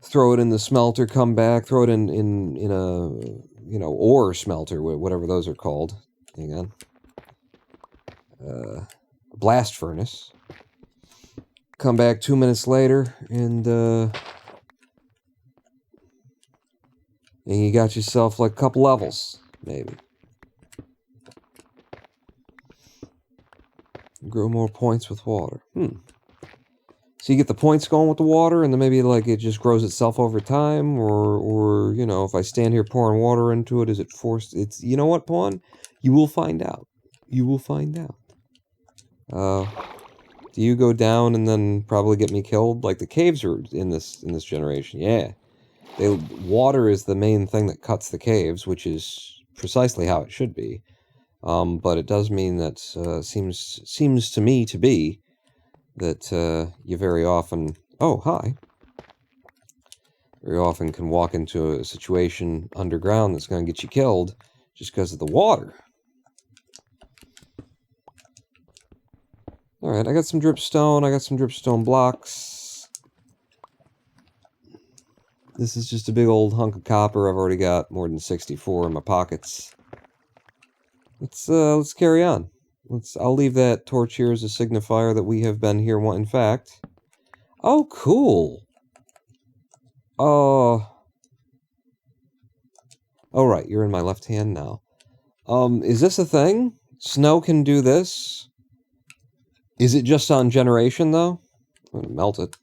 throw it in the smelter, come back, throw it in a, you know, ore smelter, whatever those are called. Hang on. Blast furnace. Come back 2 minutes later, and you got yourself like a couple levels, maybe. Grow more points with water. So you get the points going with the water, and then maybe like it just grows itself over time, or you know, if I stand here pouring water into it, is it forced? It's, you know what, Pawn? You will find out. You will find out. Do you go down and then probably get me killed? Like the caves are in this generation, yeah. Water is the main thing that cuts the caves, which is precisely how it should be. But it does mean that seems to me to be that you very often... Oh, hi. Very often can walk into a situation underground that's going to get you killed just because of the water. Alright, I got some dripstone. I got some dripstone blocks. This is just a big old hunk of copper. I've already got more than 64 in my pockets. Let's carry on. I'll leave that torch here as a signifier that we have been here, in fact. Oh, cool. Oh, right, you're in my left hand now. Is this a thing? Snow can do this? Is it just on generation, though? I'm gonna melt it.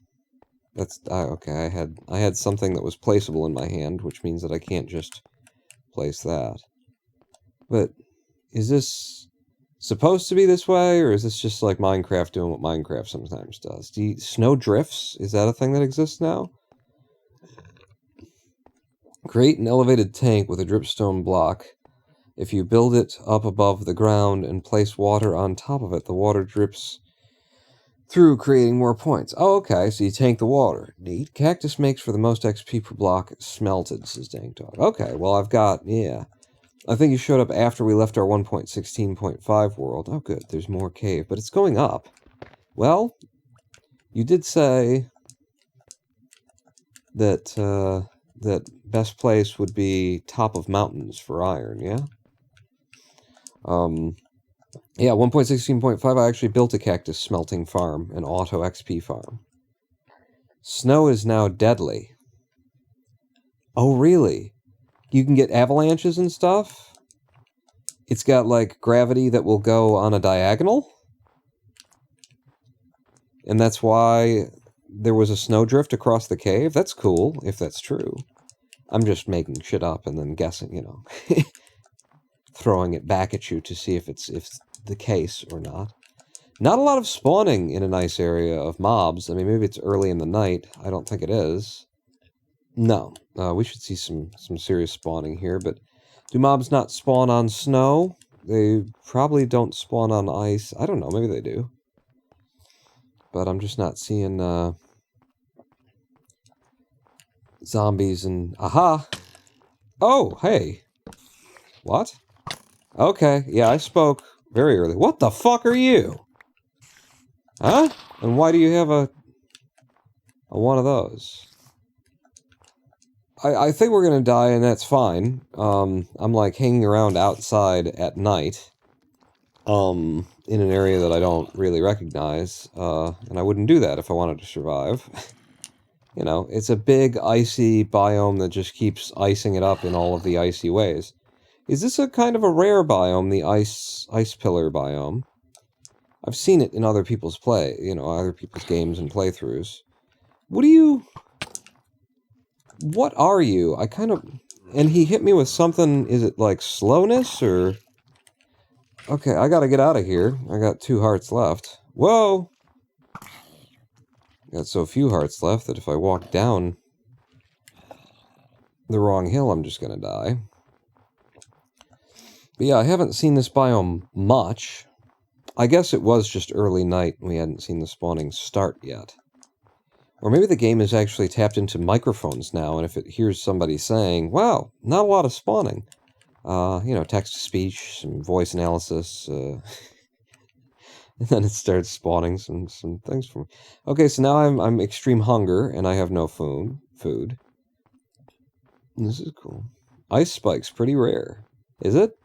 That's okay. I had something that was placeable in my hand, which means that I can't just place that. But is this supposed to be this way, or is this just like Minecraft doing what Minecraft sometimes does? Snow drifts? Is that a thing that exists now? Create an elevated tank with a dripstone block. If you build it up above the ground and place water on top of it, the water drips through creating more points. Oh, okay, so you tank the water. Neat. Cactus makes for the most XP per block smelted, says Dank Dog. Okay, well, I've got, yeah. I think you showed up after we left our 1.16.5 world. Oh, good, there's more cave, but it's going up. Well, you did say that, that best place would be top of mountains for iron, yeah? Yeah, 1.16.5, I actually built a cactus smelting farm, an auto XP farm. Snow is now deadly. Oh, really? You can get avalanches and stuff? It's got, like, gravity that will go on a diagonal? And that's why there was a snowdrift across the cave? That's cool, if that's true. I'm just making shit up and then guessing, you know. Throwing it back at you to see if it's the case or not. Not a lot of spawning in a nice area of mobs. I mean, maybe it's early in the night. I don't think it is. No. We should see some serious spawning here, but do mobs not spawn on snow? They probably don't spawn on ice. I don't know, maybe they do. But I'm just not seeing, zombies and... Aha! Oh, hey! What? Okay, yeah, I spoke very early. What the fuck are you? Huh? And why do you have a one of those? I think we're gonna die, and that's fine. I'm like hanging around outside at night, in an area that I don't really recognize, and I wouldn't do that if I wanted to survive. You know, it's a big icy biome that just keeps icing it up in all of the icy ways. Is this a kind of a rare biome, the ice pillar biome? I've seen it in other people's other people's games and playthroughs. What are you? I kind of... And he hit me with something, is it like slowness, or... Okay, I gotta get out of here. I got 2 hearts left. Whoa! Got so few hearts left that if I walk down the wrong hill, I'm just gonna die. But yeah, I haven't seen this biome much. I guess it was just early night and we hadn't seen the spawning start yet. Or maybe the game is actually tapped into microphones now, and if it hears somebody saying, wow, not a lot of spawning. Text-to-speech, some voice analysis, and then it starts spawning some things for me. Okay, so now I'm extreme hunger, and I have no food. This is cool. Ice spike's pretty rare. Is it?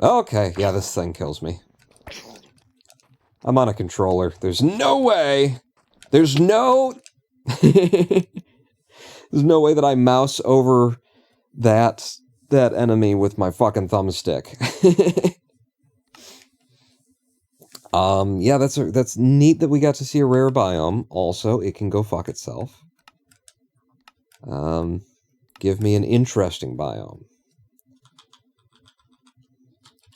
Okay, yeah, this thing kills me. I'm on a controller. There's no way! There's no... There's no way that I mouse over that enemy with my fucking thumbstick. Yeah, that's neat that we got to see a rare biome. Also, it can go fuck itself. Give me an interesting biome.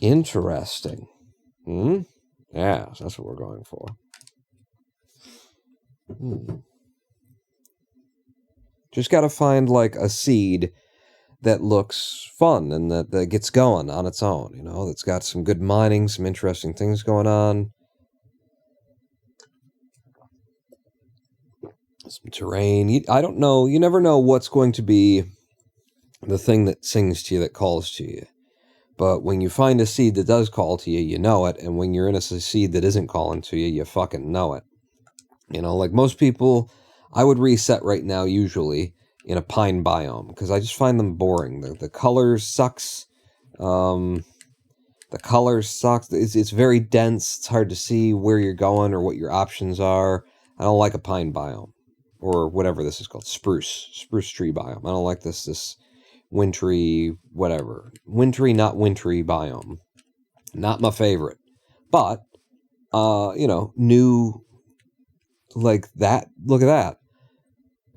Interesting. Yeah, that's what we're going for. Just gotta find, like, a seed that looks fun and that gets going on its own, you know, that's got some good mining, some interesting things going on. Some terrain. I don't know, you never know what's going to be the thing that sings to you, that calls to you. But when you find a seed that does call to you, you know it, and when you're in a seed that isn't calling to you, you fucking know it. You know, like most people, I would reset right now, usually, in a pine biome, because I just find them boring. The colors sucks. The colors sucks. It's very dense. It's hard to see where you're going or what your options are. I don't like a pine biome, or whatever this is called, spruce tree biome. I don't like this wintry, whatever. Wintry, not wintry biome. Not my favorite. But, new, like that, look at that.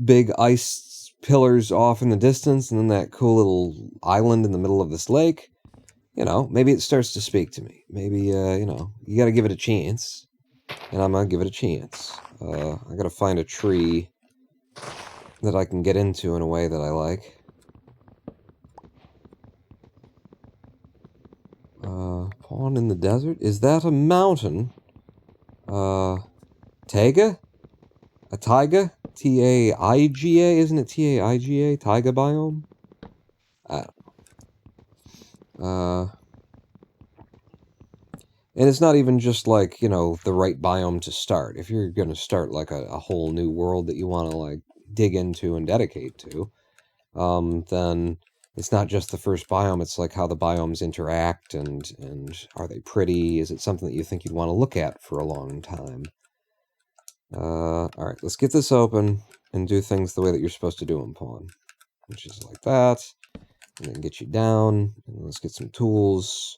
Big ice pillars off in the distance, and then that cool little island in the middle of this lake. You know, maybe it starts to speak to me. Maybe, you gotta give it a chance. And I'm gonna give it a chance. I gotta find a tree that I can get into in a way that I like. Pawn in the desert? Is that a mountain? Taiga? A taiga? T-A-I-G-A? Isn't it T-A-I-G-A? Taiga biome? I don't know. And it's not even just like, you know, the right biome to start. If you're going to start like a whole new world that you want to like dig into and dedicate to, then it's not just the first biome. It's like how the biomes interact and are they pretty? Is it something that you think you'd want to look at for a long time? All right, let's get this open and do things the way that you're supposed to do them, Pawn. Which is like that. And then get you down. And let's get some tools.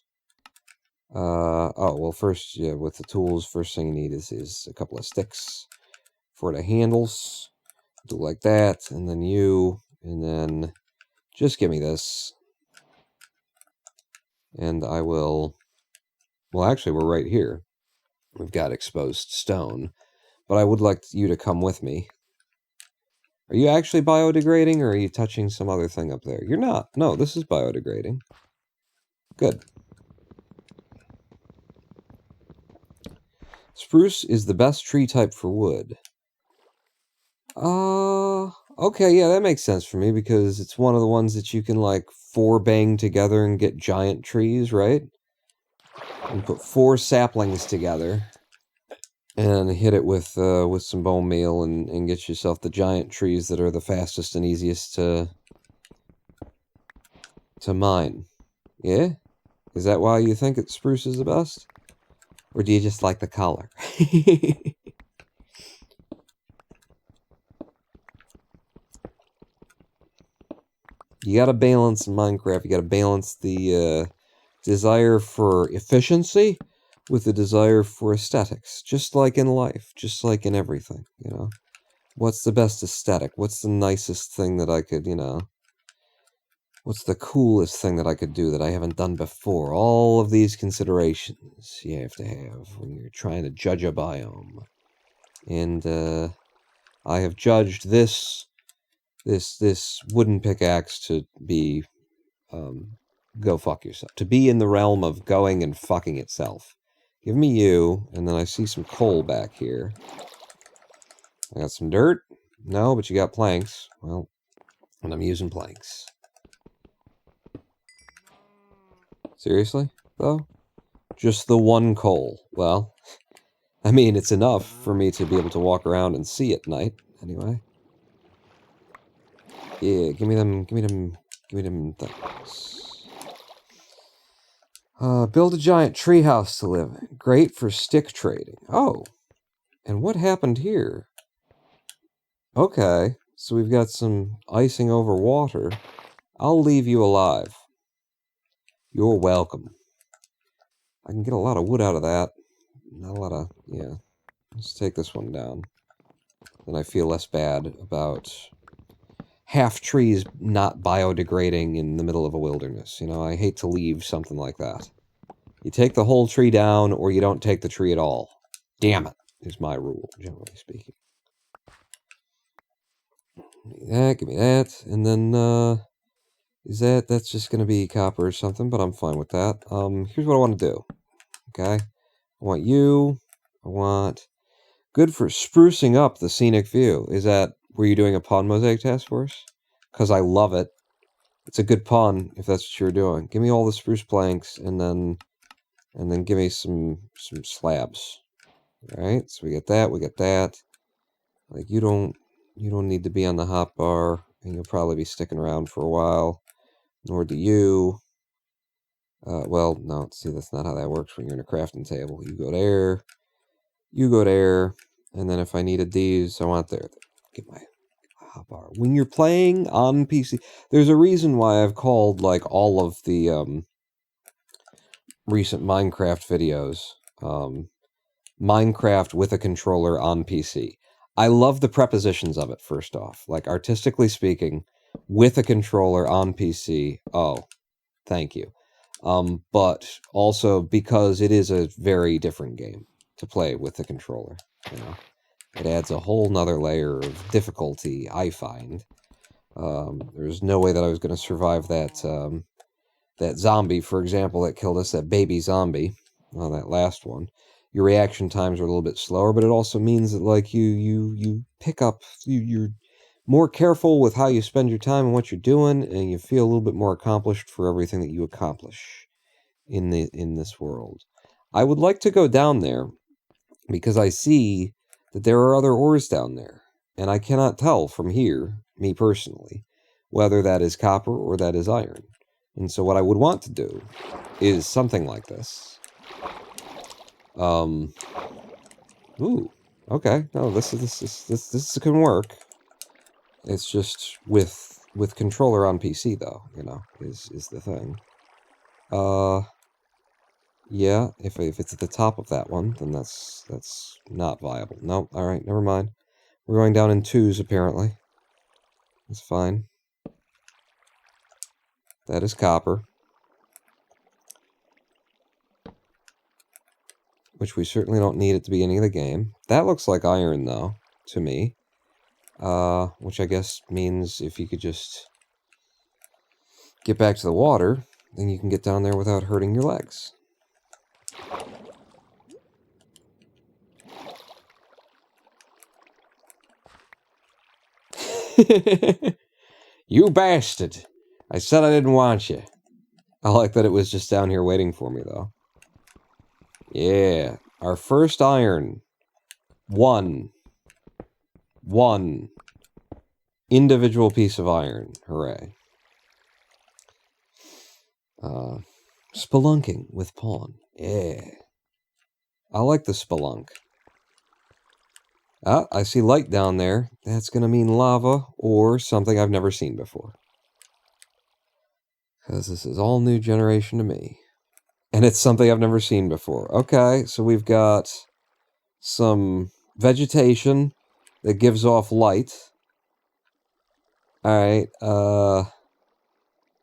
Oh, well, first, yeah, with the tools, first thing you need is a couple of sticks for the handles. Do like that, and then you, and then just give me this. And I will, well, actually, we're right here. We've got exposed stone, but I would like you to come with me. Are you actually biodegrading, or are you touching some other thing up there? You're not. No, this is biodegrading. Good. Spruce is the best tree type for wood. Okay, yeah, that makes sense for me, because it's one of the ones that you can, like, 4-bang together and get giant trees, right? And put 4 saplings together and hit it with some bone meal and get yourself the giant trees that are the fastest and easiest to mine. Yeah? Is that why you think spruce is the best? Or do you just like the color? You gotta balance in Minecraft. You gotta balance the desire for efficiency with the desire for aesthetics. Just like in life. Just like in everything, you know? What's the best aesthetic? What's the nicest thing that I could, you know... What's the coolest thing that I could do that I haven't done before? All of these considerations you have to have when you're trying to judge a biome. And, I have judged this wooden pickaxe to be, go fuck yourself. To be in the realm of going and fucking itself. Give me you, and then I see some coal back here. I got some dirt? No, but you got planks. Well, and I'm using planks. Seriously, though? Just the one coal. Well, I mean, it's enough for me to be able to walk around and see at night, anyway. Yeah, give me them things. Build a giant treehouse to live in. Great for stick trading. Oh, and what happened here? Okay, so we've got some icing over water. I'll leave you alive. You're welcome. I can get a lot of wood out of that. Not a lot of... yeah. Let's take this one down. Then I feel less bad about half trees not biodegrading in the middle of a wilderness. You know, I hate to leave something like that. You take the whole tree down, or you don't take the tree at all. Damn it, is my rule, generally speaking. Give me that, and then, that's just gonna be copper or something, but I'm fine with that. Here's what I want to do, okay? I want you, good for sprucing up the scenic view. Were you doing a pawn mosaic task force? Because I love it. It's a good pawn, if that's what you're doing. Give me all the spruce planks, and then give me some slabs. Alright, so we get that. Like, you don't need to be on the hotbar, and you'll probably be sticking around for a while. Nor do you. Well, no, see, that's not how that works when you're in a crafting table. You go there, and then if I needed these, I want there. Get my hotbar. When you're playing on PC, there's a reason why I've called, like, all of the, recent Minecraft videos, Minecraft with a controller on PC. I love the prepositions of it, first off. Like, artistically speaking, with a controller on PC, oh, thank you. But also because it is a very different game to play with the controller, you know. It adds a whole nother layer of difficulty, I find. There's no way that I was going to survive that, that zombie, for example, that killed us, that baby zombie, that last one. your reaction times are a little bit slower, but it also means that like you pick up, you're more careful with how you spend your time and what you're doing, and you feel a little bit more accomplished for everything that you accomplish in this world. I would like to go down there because I see that there are other ores down there, and I cannot tell from here, me personally, whether that is copper or that is iron. And so what I would want to do is something like this. Ooh, okay. No, this can work. It's just with controller on PC though, you know, is the thing. Yeah, if it's at the top of that one, then that's not viable. Nope, alright, never mind. We're going down in 2s, apparently. That's fine. That is copper. Which we certainly don't need at the beginning of the game. That looks like iron, though, to me. Which I guess means if you could just get back to the water, then you can get down there without hurting your legs. You bastard! I said I didn't want you. I like that it was just down here waiting for me, though. Yeah. Our first iron. One individual piece of iron. Hooray. Spelunking with Pawn. Yeah. I like the spelunk. Ah, I see light down there. That's gonna mean lava or something I've never seen before. Because this is all new generation to me. And it's something I've never seen before. Okay, so we've got some vegetation that gives off light. Alright,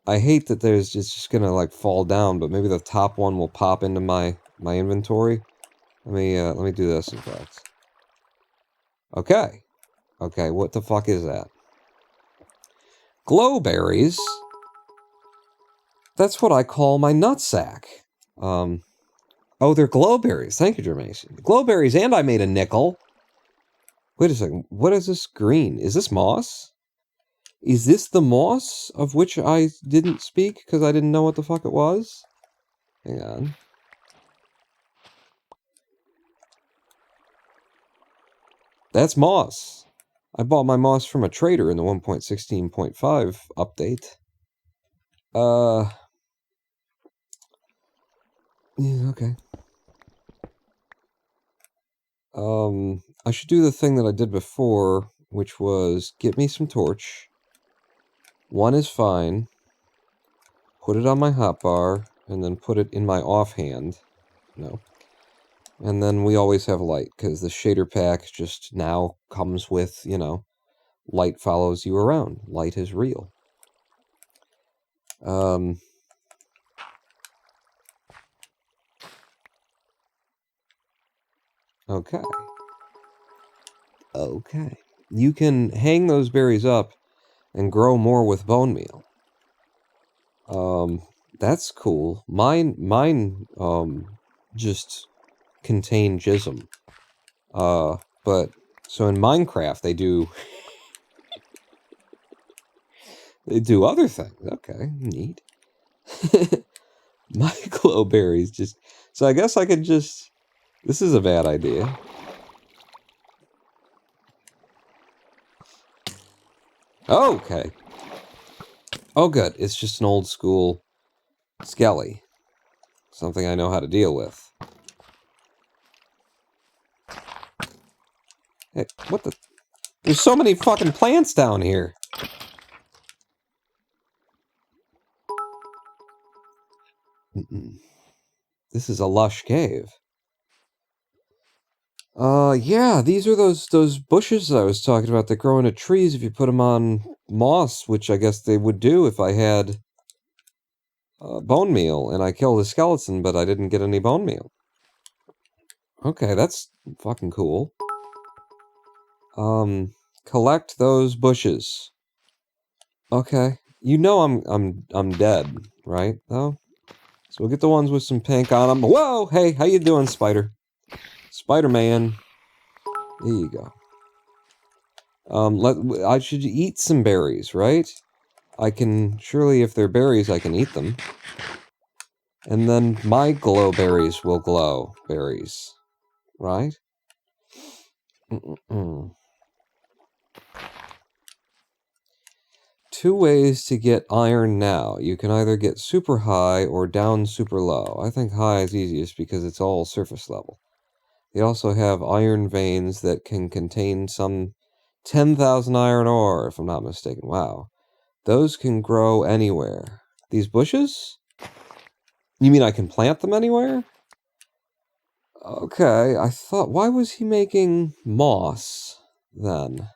I hate that it's just gonna, like, fall down, but maybe the top one will pop into my inventory. Let me do this, in fact. Okay. Okay, what the fuck is that? Glowberries? That's what I call my nutsack. Oh, they're glowberries. Thank you, Jermaine. Glowberries, and I made a nickel. Wait a second. What is this green? Is this moss? Is this the moss of which I didn't speak because I didn't know what the fuck it was? Hang on. That's moss. I bought my moss from a trader in the 1.16.5 update. Yeah, okay. I should do the thing that I did before, which was get me some torch. 1 is fine. Put it on my hotbar, and then put it in my offhand. No. And then we always have light, because the shader pack just now comes with, you know, light follows you around. Light is real. Okay. Okay. You can hang those berries up and grow more with bone meal. That's cool. Mine, just contain jism. But, so in Minecraft, they do... they do other things. Okay, neat. My glowberries just... So I guess I could just... This is a bad idea. Okay. Oh, good. It's just an old school skelly. Something I know how to deal with. Hey, what the... There's so many fucking plants down here. This is a lush cave. Yeah, these are those bushes that I was talking about that grow into trees if you put them on moss, which I guess they would do if I had bone meal, and I killed a skeleton, but I didn't get any bone meal. Okay, that's fucking cool. Collect those bushes. Okay. You know I'm dead, right? Though? So we'll get the ones with some pink on them. Whoa! Hey, how you doing, spider? Spider-Man. There you go. I should eat some berries, right? I can, surely if they're berries, I can eat them. And then my glow berries will glow berries, right? Two ways to get iron now. You can either get super high or down super low. I think high is easiest because it's all surface level. They also have iron veins that can contain some 10,000 iron ore, if I'm not mistaken. Wow. Those can grow anywhere. These bushes? You mean I can plant them anywhere? Okay, I thought... Why was he making moss, then?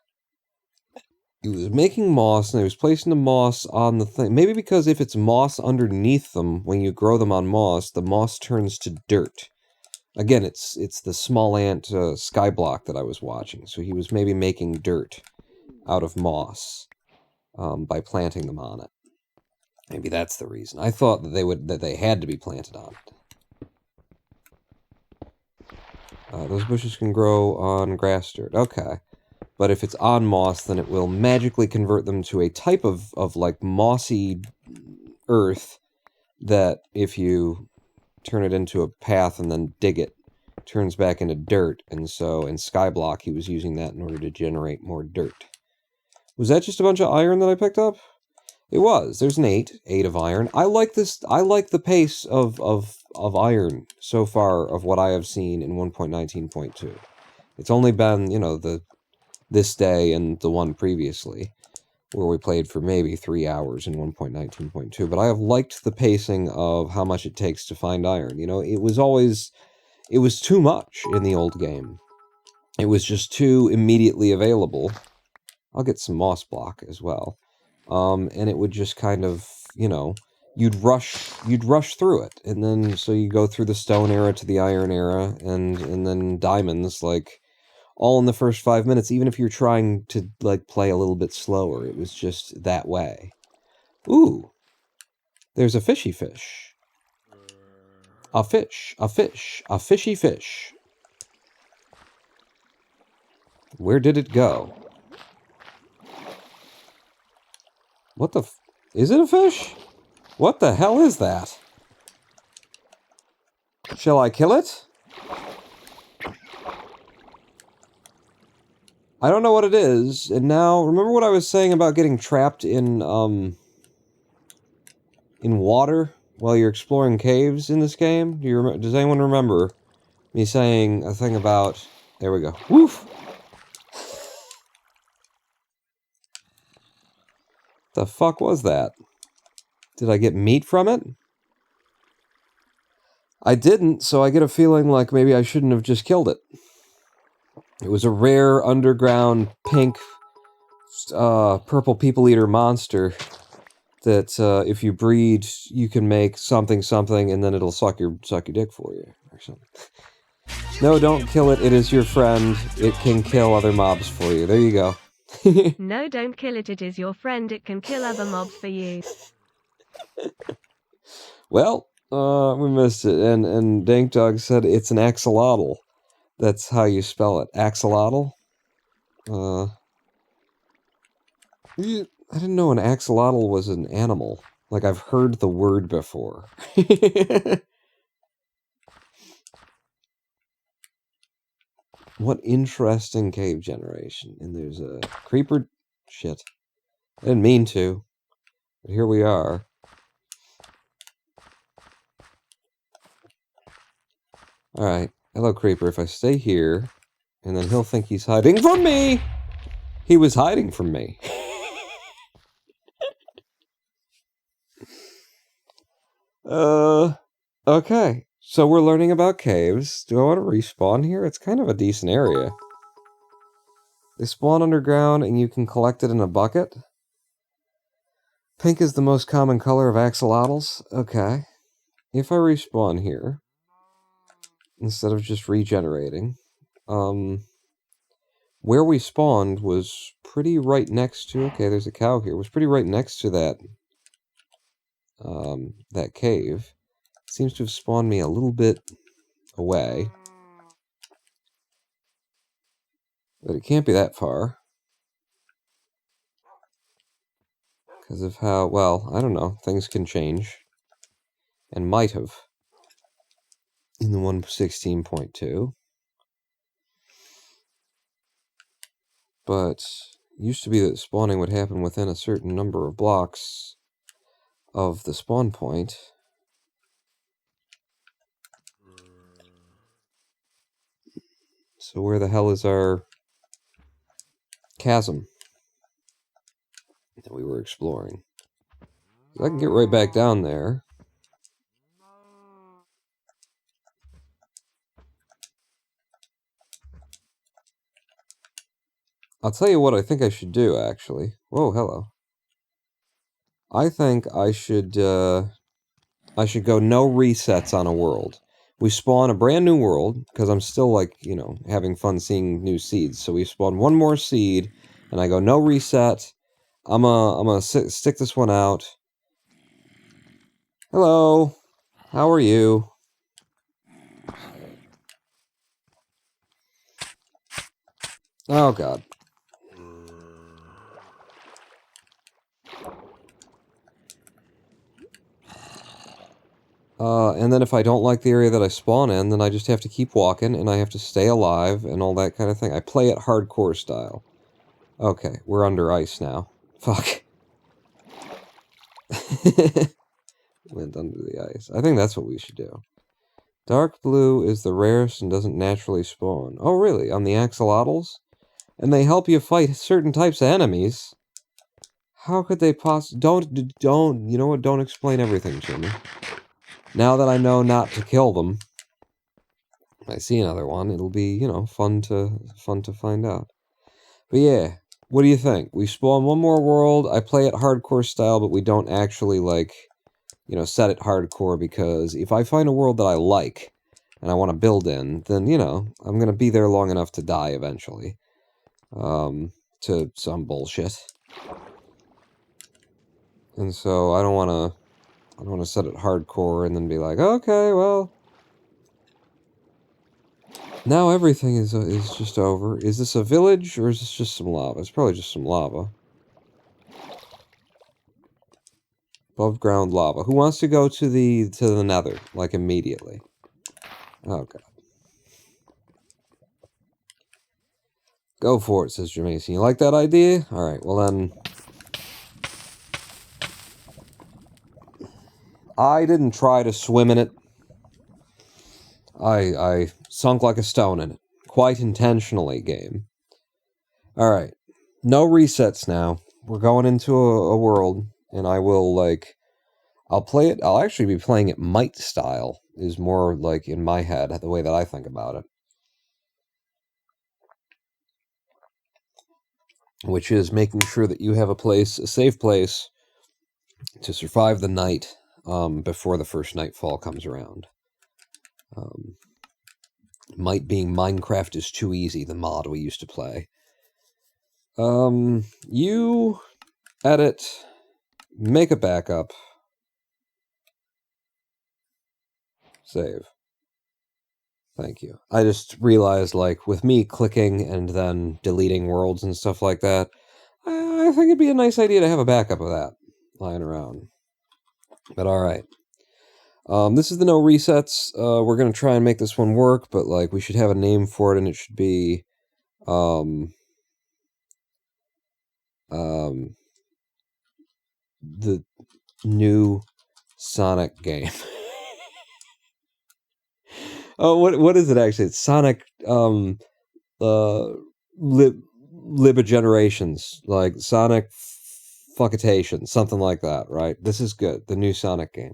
He was making moss, and he was placing the moss on the thing. Maybe because if it's moss underneath them, when you grow them on moss, the moss turns to dirt. Again, it's the small ant skyblock that I was watching. So he was maybe making dirt out of moss by planting them on it. Maybe that's the reason. I thought that they had to be planted on it. Those bushes can grow on grass dirt. Okay. But if it's on moss, then it will magically convert them to a type of like mossy earth that if you turn it into a path and then dig it, turns back into dirt. And so in Skyblock, he was using that in order to generate more dirt. Was that just a bunch of iron that I picked up? It was. There's an 8 of iron. I like this. I like the pace of iron so far of what I have seen in 1.19.2. It's only been, you know, this day and the one previously, where we played for maybe 3 hours in 1.19.2, but I have liked the pacing of how much it takes to find iron. You know, it was too much in the old game. It was just too immediately available. I'll get some moss block as well. And it would just kind of, you know, you'd rush through it, and then so you go through the stone era to the iron era, and then diamonds, like, all in the first 5 minutes, even if you're trying to, like, play a little bit slower. It was just that way. Ooh. There's a fishy fish. A fish. A fish. A fishy fish. Where did it go? What the is it a fish? What the hell is that? Shall I kill it? I don't know what it is, and now, remember what I was saying about getting trapped in water while you're exploring caves in this game? Does anyone remember me saying a thing about... There we go. Woof! The fuck was that? Did I get meat from it? I didn't, so I get a feeling like maybe I shouldn't have just killed it. It was a rare underground pink purple people eater monster that if you breed, you can make something and then it'll suck your dick for you or something. No, don't kill it. It is your friend. It can kill other mobs for you. There you go. No, don't kill it. It is your friend. It can kill other mobs for you. Well, we missed it. And Dank Dog said it's an axolotl. That's how you spell it. Axolotl? I didn't know an axolotl was an animal. Like, I've heard the word before. What interesting cave generation. And there's a creeper... Shit. I didn't mean to. But here we are. Alright. Hello, creeper. If I stay here, and then he'll think he's hiding from me! He was hiding from me. Okay. So we're learning about caves. Do I want to respawn here? It's kind of a decent area. They spawn underground, and you can collect it in a bucket. Pink is the most common color of axolotls. Okay. If I respawn here, instead of just regenerating, where we spawned was pretty right next to... Okay, there's a cow here. It was pretty right next to that cave. It seems to have spawned me a little bit away. But it can't be that far. Because of how, well, I don't know, things can change. And might have. In the 116.2. But it used to be that spawning would happen within a certain number of blocks of the spawn point. So where the hell is our chasm that we were exploring? I can get right back down there. I'll tell you what I think I should do, actually. Whoa, hello. I think I should go no resets on a world. We spawn a brand new world, because I'm still, like, you know, having fun seeing new seeds. So we spawn one more seed, and I go no reset. I'm gonna stick this one out. Hello. How are you? Oh, God. And then if I don't like the area that I spawn in, then I just have to keep walking, and I have to stay alive, and all that kind of thing. I play it hardcore style. Okay, we're under ice now. Fuck. Went under the ice. I think that's what we should do. Dark blue is the rarest and doesn't naturally spawn. Oh, really? On the axolotls? And they help you fight certain types of enemies? How could they don't, you know what? Don't explain everything to me. Now that I know not to kill them, if I see another one, it'll be, you know, fun to find out. But yeah, what do you think? We spawn one more world, I play it hardcore style, but we don't actually, like, you know, set it hardcore, because if I find a world that I like, and I want to build in, then, you know, I'm going to be there long enough to die eventually. To some bullshit. And so I don't want to set it hardcore and then be like, okay, well, now everything is just over. Is this a village, or is this just some lava? It's probably just some lava. Above ground lava. Who wants to go to the nether, like, immediately? Oh, God. Go for it, says Jermaine. You like that idea? Alright, well then... I didn't try to swim in it. I sunk like a stone in it. Quite intentionally, game. Alright. No resets now. We're going into a world, and I will, like... I'll actually be playing it Might style, is more, like, in my head, the way that I think about it. Which is making sure that you have a safe place, to survive the night, before the first nightfall comes around. Might being Minecraft is Too Easy, the mod we used to play. You edit, make a backup, save. Thank you. I just realized, like, with me clicking and then deleting worlds and stuff like that, I think it'd be a nice idea to have a backup of that lying around. But alright. This is the no resets. We're going to try and make this one work, but, like, we should have a name for it, and it should be, the new Sonic game. Oh, what is it actually? It's Sonic, Libagenerations, like Sonic Fuckitation, something like that, right? This is good. The new Sonic game.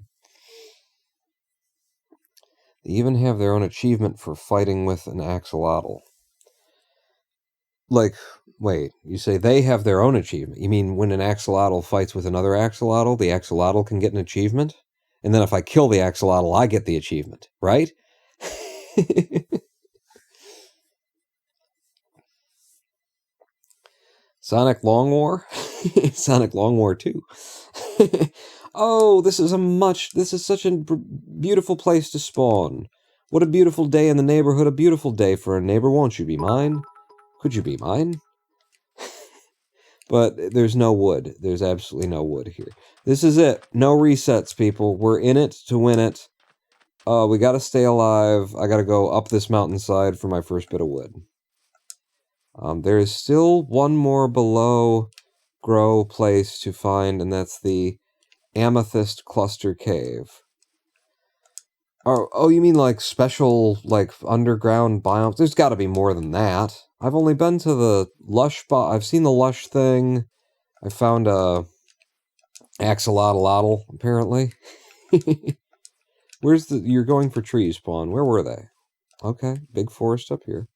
They even have their own achievement for fighting with an axolotl. Like, wait, you say they have their own achievement? You mean when an axolotl fights with another axolotl, the axolotl can get an achievement? And then if I kill the axolotl, I get the achievement, right? Sonic Long War? Sonic Long War 2. Oh, this is such a beautiful place to spawn. What a beautiful day in the neighborhood. A beautiful day for a neighbor, won't you be mine? Could you be mine? But there's no wood. There's absolutely no wood here. This is it. No resets, people. We're in it to win it. We gotta stay alive. I gotta go up this mountainside for my first bit of wood. There is still one more below grow place to find, and that's the Amethyst Cluster Cave. Oh, you mean like special, like, underground biomes? There's gotta be more than that. I've only been to the lush I've seen the lush thing. I found a axolotl, apparently. Where's the... You're going for trees, Pawn. Where were they? Okay, big forest up here.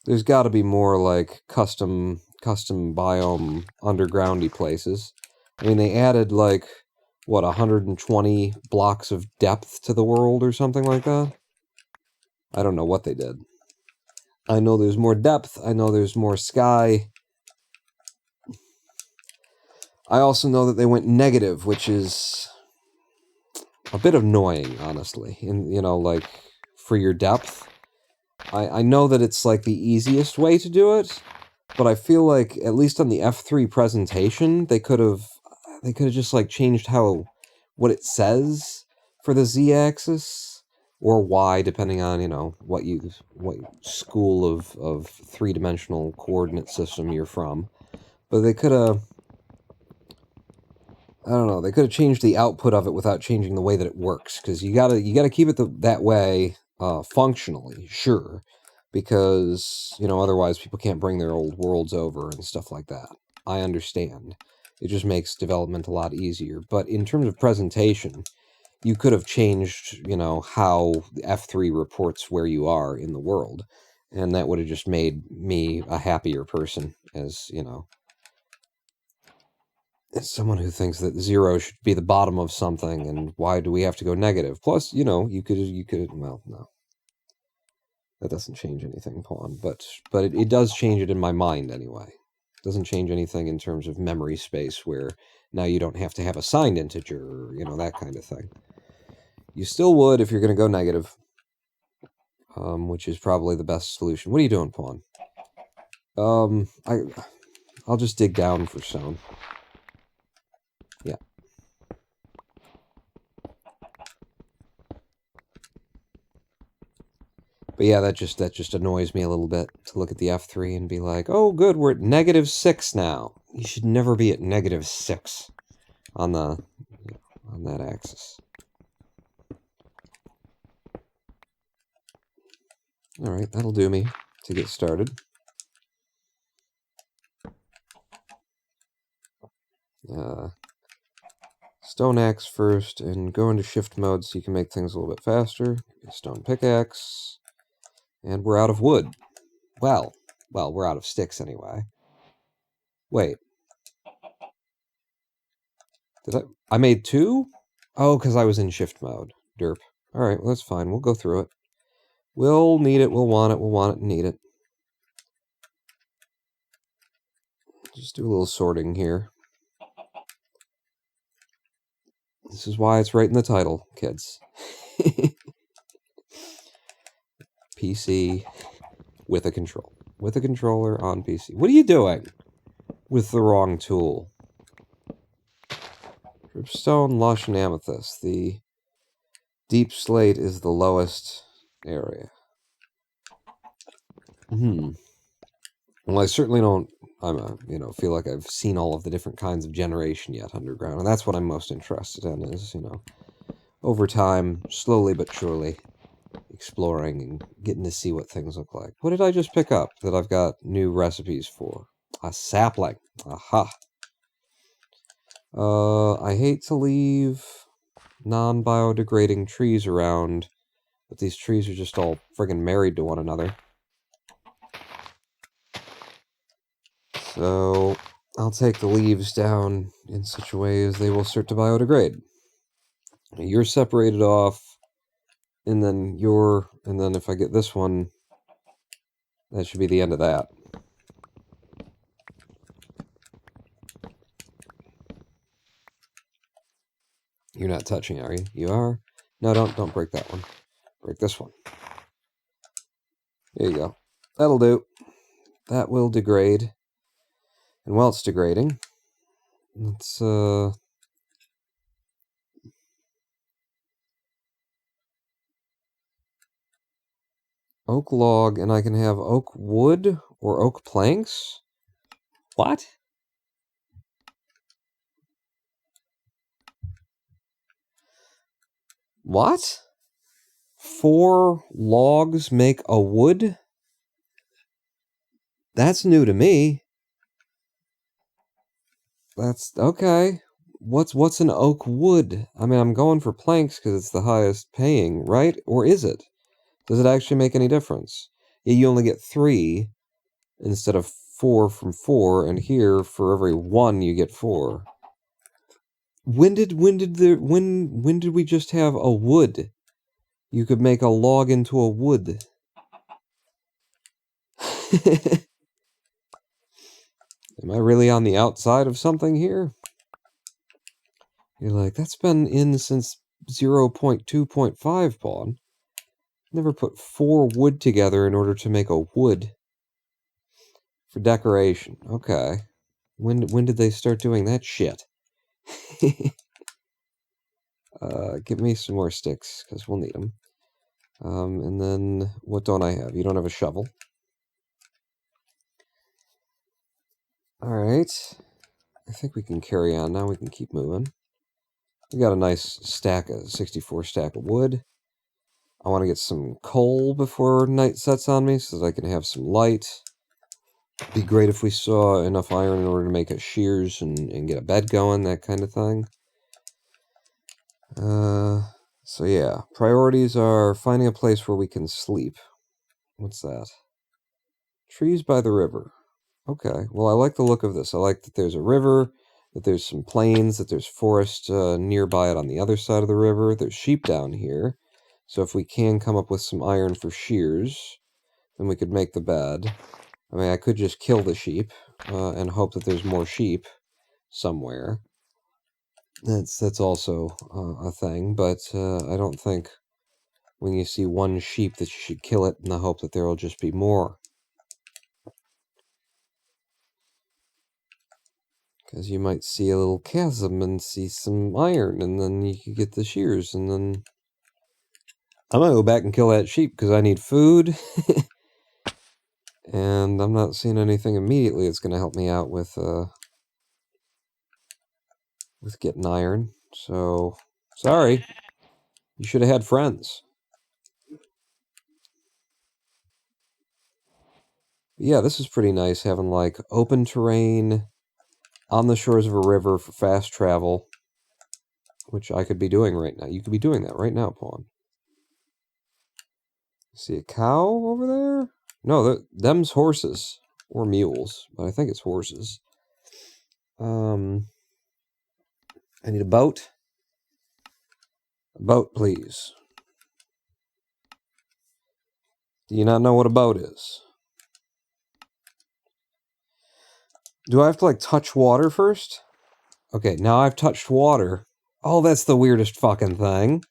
There's gotta be more, like, custom biome undergroundy places. I mean, they added, like, what, 120 blocks of depth to the world or something like that? I don't know what they did. I know there's more depth. I know there's more sky. I also know that they went negative, which is a bit annoying, honestly. And, you know, like, for your depth. I know that it's, like, the easiest way to do it, but I feel like, at least on the F3 presentation, they could have just, like, changed what it says for the Z-axis, or Y, depending on, you know, what school of three-dimensional coordinate system you're from. But they could have... I don't know, they could have changed the output of it without changing the way that it works, because you gotta keep it that way, functionally, sure, because, you know, otherwise people can't bring their old worlds over and stuff like that. I understand. It just makes development a lot easier. But in terms of presentation, you could have changed, you know, how F3 reports where you are in the world, and that would have just made me a happier person, as, you know, as someone who thinks that 0 should be the bottom of something, and why do we have to go negative? Plus, you know, you could, well, no. That doesn't change anything, Pawn, but it does change it in my mind, anyway. It doesn't change anything in terms of memory space, where now you don't have to have a signed integer, or, you know, that kind of thing. You still would if you're going to go negative, which is probably the best solution. What are you doing, Pawn? I'll just dig down for stone. Yeah. But yeah, that just annoys me a little bit to look at the F3 and be like, oh, good, we're at -6 now. You should never be at -6 on that axis. Alright, that'll do me to get started. Stone axe first, and go into shift mode so you can make things a little bit faster. Stone pickaxe. And we're out of wood. Well, we're out of sticks anyway. Wait. I made 2? Oh, because I was in shift mode. Derp. Alright, well, that's fine. We'll go through it. We'll need it, we'll want it and need it. Just do a little sorting here. This is why it's right in the title, kids. PC with a control. With a controller on PC. What are you doing? With the wrong tool. Dripstone, lush, and amethyst. The deep slate is the lowest area. Well, I certainly don't, feel like I've seen all of the different kinds of generation yet underground, and that's what I'm most interested in, is, over time, slowly but surely, exploring and getting to see what things look like. What did I just pick up that I've got new recipes for? A sapling. Aha. I hate to leave non-biodegrading trees around, but these trees are just all friggin' married to one another. So I'll take the leaves down in such a way as they will start to biodegrade. You're separated off, and then if I get this one, that should be the end of that. You're not touching, are you? You are? No, don't break that one. Break this one. There you go. That'll do. That will degrade. And while it's degrading, let's, oak log, and I can have oak wood or oak planks? What? What? 4 logs make a wood? That's new to me. That's okay. What's an oak wood? I mean, I'm going for planks because it's the highest paying, right? Or is it? Does it actually make any difference? Yeah, you only get 3 instead of 4 from 4, and here for every 1 you get 4. When did we just have a wood? You could make a log into a wood. Am I really on the outside of something here? You're like, that's been in since 0.2.5, Pawn. Never put 4 wood together in order to make a wood. For decoration. Okay. When did they start doing that shit? Give me some more sticks, because we'll need them. And then, what don't I have? You don't have a shovel. Alright. I think we can carry on now. We can keep moving. We got a nice stack of 64 stack of wood. I want to get some coal before night sets on me so that I can have some light. Be great if we saw enough iron in order to make a shears and get a bed going, that kind of thing. So yeah, priorities are finding a place where we can sleep. What's that? Trees by the river. Okay, well I like the look of this. I like that there's a river, that there's some plains, that there's forest nearby it on the other side of the river. There's sheep down here. So if we can come up with some iron for shears, then we could make the bed. I mean, I could just kill the sheep and hope that there's more sheep somewhere. That's also a thing, but I don't think when you see one sheep that you should kill it in the hope that there will just be more. Because you might see a little chasm and see some iron, and then you could get the shears, and then I'm gonna go back and kill that sheep because I need food. And I'm not seeing anything immediately that's gonna help me out with getting iron. So sorry. You should have had friends. But yeah, this is pretty nice having like open terrain on the shores of a river for fast travel, which I could be doing right now. You could be doing that right now, Pawn. See a cow over there? No, them's horses. Or mules, but I think it's horses. I need a boat. A boat, please. Do you not know what a boat is? Do I have to, like, touch water first? Okay, now I've touched water. Oh, that's the weirdest fucking thing.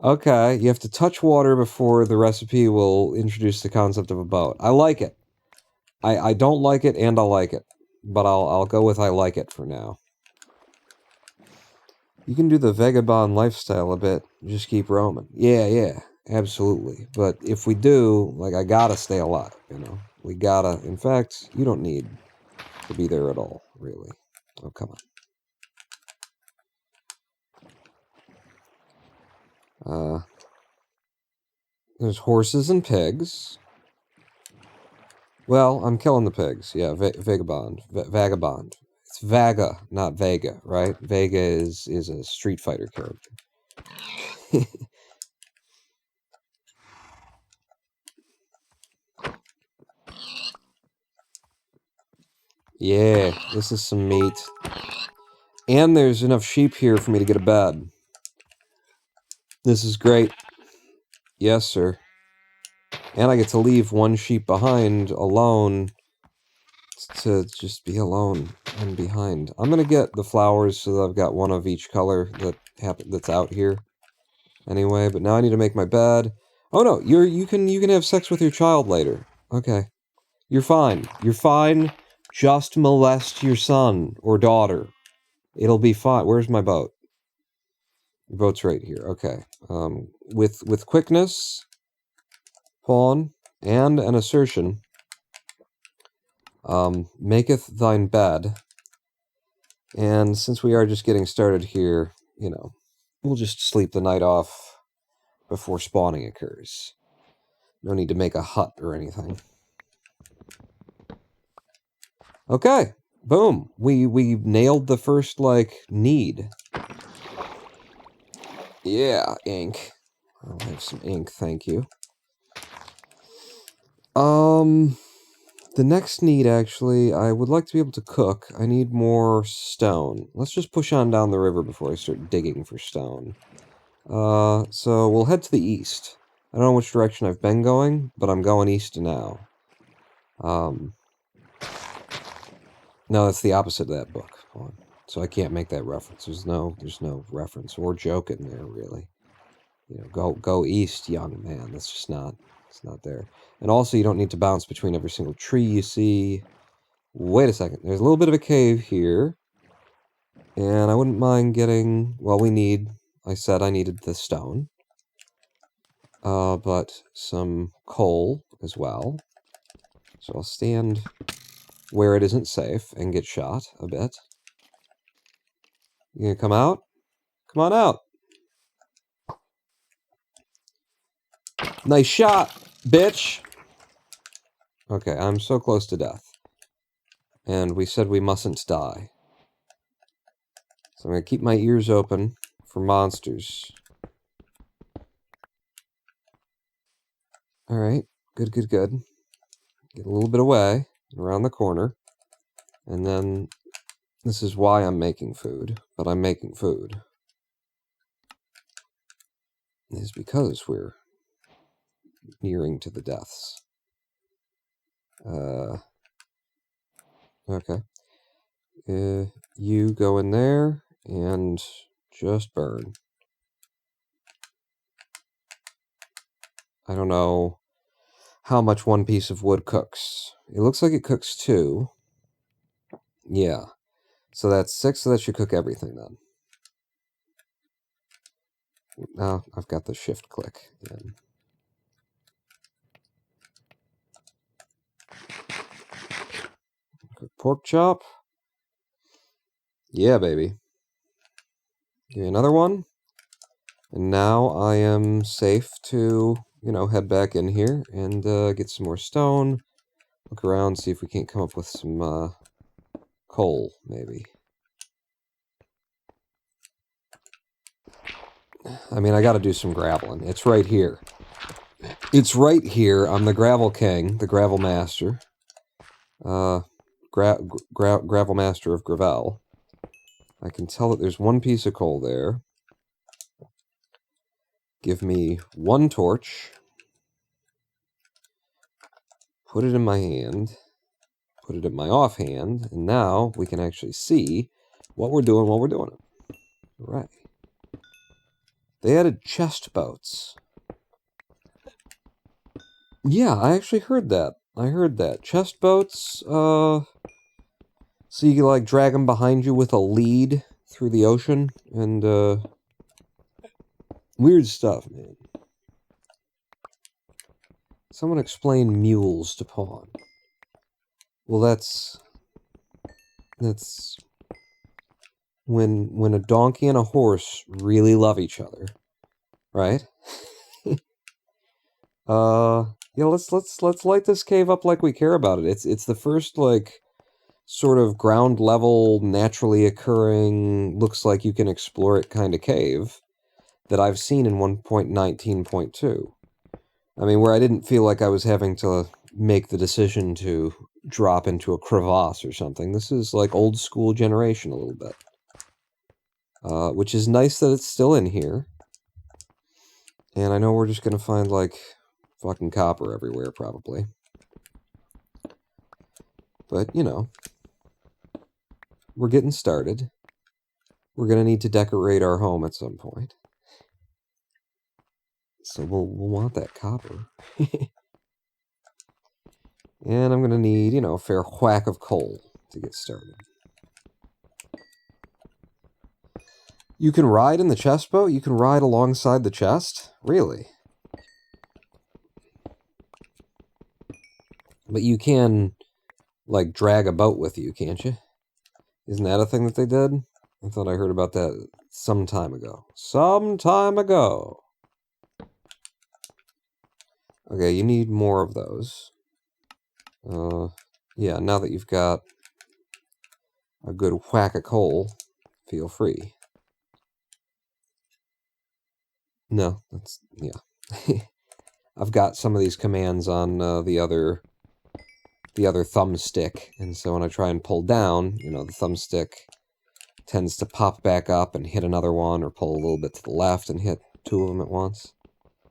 Okay, you have to touch water before the recipe will introduce the concept of a boat. I like it. I don't like it, and I like it. But I'll go with I like it for now. You can do the vagabond lifestyle a bit. Just keep roaming. Yeah, absolutely. But if we do, like, I gotta stay alive, you know? We gotta... In fact, you don't need to be there at all, really. Oh, come on. There's horses and pigs. Well, I'm killing the pigs. Yeah, vagabond. Vagabond. It's Vaga, not Vega, right? Vega is a Street Fighter character. Yeah, this is some meat. And there's enough sheep here for me to get a bed. This is great. Yes, sir. And I get to leave one sheep behind alone to just be alone and behind. I'm gonna get the flowers so that I've got one of each color that's out here. Anyway, but now I need to make my bed. Oh no, you can have sex with your child later. Okay. You're fine. You're fine. Just molest your son or daughter. It'll be fine. Where's my boat? Your boat's right here. Okay. With quickness, pawn, and an assertion, maketh thine bed. And since we are just getting started here, you know, we'll just sleep the night off before spawning occurs. No need to make a hut or anything. Okay, boom. We nailed the first, like, need. Yeah, ink. I'll have some ink, thank you. The next need, actually, I would like to be able to cook. I need more stone. Let's just push on down the river before I start digging for stone. So we'll head to the east. I don't know which direction I've been going, but I'm going east now. No, that's the opposite of that book. So I can't make that reference. There's no reference or joke in there, really. You know, go east, young man. That's just not, it's not there. And also, you don't need to bounce between every single tree you see. Wait a second. There's a little bit of a cave here. And I wouldn't mind getting, well, I said I needed the stone. But some coal as well. So I'll stand where it isn't safe and get shot a bit. You gonna come out? Come on out. Nice shot, bitch! Okay, I'm so close to death. And we said we mustn't die. So I'm gonna keep my ears open for monsters. Alright, good. Get a little bit away, around the corner. And then, this is why I'm making food, but I'm making food. It is because we're nearing to the deaths. Okay. You go in there and just burn. I don't know how much one piece of wood cooks. It looks like it cooks 2. Yeah. So that's 6, so that should cook everything then. Now I've got the shift click in. Cook pork chop. Yeah, baby. Give me another one. And now I am safe to, you know, head back in here and get some more stone. Look around, see if we can't come up with some coal, maybe. I mean, I gotta do some graveling. It's right here. It's right here. I'm the Gravel King, the Gravel Master. Gravel Master of Gravel. I can tell that there's one piece of coal there. Give me 1 torch. Put it in my hand. Put it in my offhand. And now we can actually see what we're doing while we're doing it. Right. They added chest boats. Yeah, I actually heard that. I heard that. Chest boats, so you can, like, drag them behind you with a lead through the ocean, and, weird stuff, man. Someone explain mules to Pawn. Well, that's when a donkey and a horse really love each other, right? Yeah, let's light this cave up like we care about it. It's the first, like, sort of ground level, naturally occurring, looks like you can explore it kind of cave that I've seen in 1.19.2. I mean, where I didn't feel like I was having to make the decision to drop into a crevasse or something. This is like old school generation a little bit. Which is nice that it's still in here. And I know we're just gonna find, like, fucking copper everywhere, probably. But, you know, we're getting started. We're gonna need to decorate our home at some point. So we'll want that copper. And I'm going to need, you know, a fair whack of coal to get started. You can ride in the chest boat? You can ride alongside the chest? Really? But you can, like, drag a boat with you, can't you? Isn't that a thing that they did? I thought I heard about that some time ago. Some time ago! Okay, you need more of those. Yeah, now that you've got a good whack of coal, feel free. No, that's... yeah. I've got some of these commands on the other thumbstick, and so when I try and pull down, you know, the thumbstick tends to pop back up and hit another one, or pull a little bit to the left and hit two of them at once.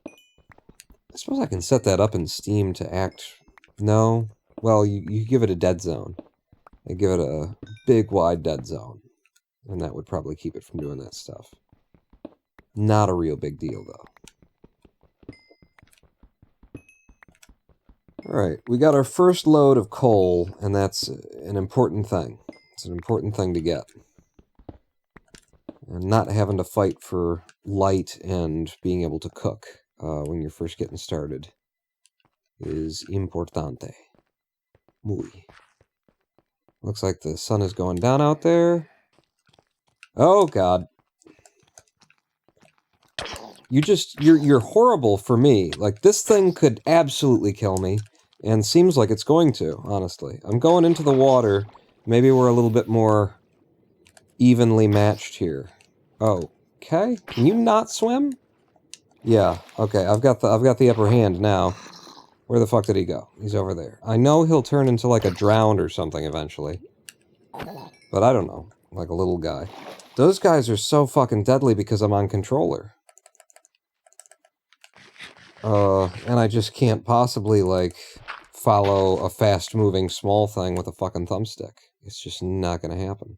I suppose I can set that up in Steam to act... No? Well, you give it a dead zone. I give it a big, wide dead zone. And that would probably keep it from doing that stuff. Not a real big deal, though. Alright, we got our first load of coal, and that's an important thing. It's an important thing to get. And not having to fight for light and being able to cook when you're first getting started is importante. Muy. Looks like the sun is going down out there. Oh, God. You're horrible for me. Like, this thing could absolutely kill me, and seems like it's going to, honestly. I'm going into the water. Maybe we're a little bit more evenly matched here. Oh, okay. Can you not swim? Yeah, okay. I've got the upper hand now. Where the fuck did he go? He's over there. I know he'll turn into like a drowned or something eventually. But I don't know. Like a little guy. Those guys are so fucking deadly because I'm on controller. And I just can't possibly, like, follow a fast-moving small thing with a fucking thumbstick. It's just not gonna happen.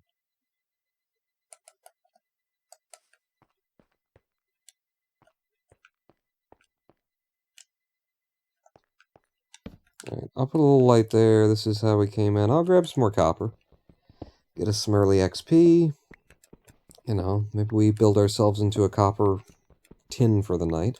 Alright, I'll put a little light there. This is how we came in. I'll grab some more copper. Get us some early XP. You know, maybe we build ourselves into a copper tin for the night.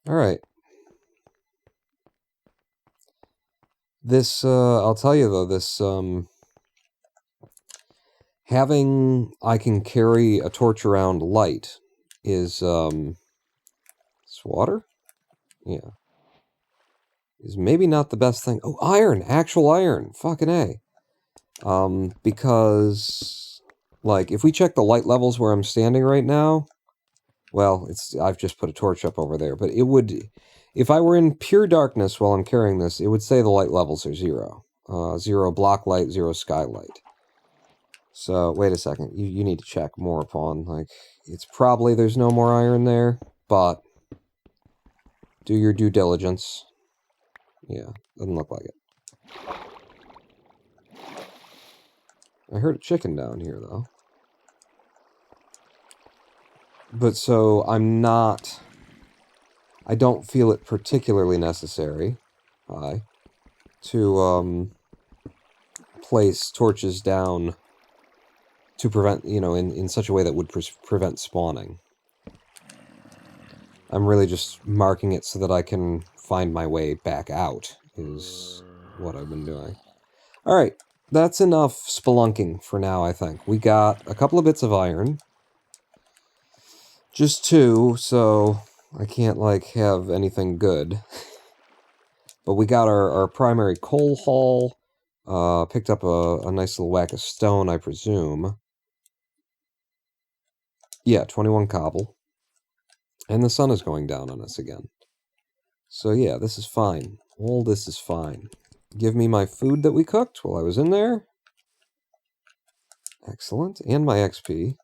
Alright. This, I'll tell you though, this, having I can carry a torch around light is, it's water? Yeah. Is maybe not the best thing. Oh, iron! Actual iron! Fucking A. Because, like, if we check the light levels where I'm standing right now, well, I've just put a torch up over there, but it would, if I were in pure darkness while I'm carrying this, it would say the light levels are 0. 0 block light, 0 skylight. So, wait a second, you need to check more upon, like, it's probably there's no more iron there, but do your due diligence. Yeah, doesn't look like it. I heard a chicken down here, though. But so, I don't feel it particularly necessary, to, place torches down to prevent, you know, in such a way that would prevent spawning. I'm really just marking it so that I can find my way back out, is what I've been doing. Alright, that's enough spelunking for now, I think. We got a couple of bits of iron. Just 2, so I can't, like, have anything good. But we got our primary coal haul. Picked up a nice little whack of stone, I presume. Yeah, 21 cobble. And the sun is going down on us again. So yeah, this is fine. All this is fine. Give me my food that we cooked while I was in there. Excellent. And my XP.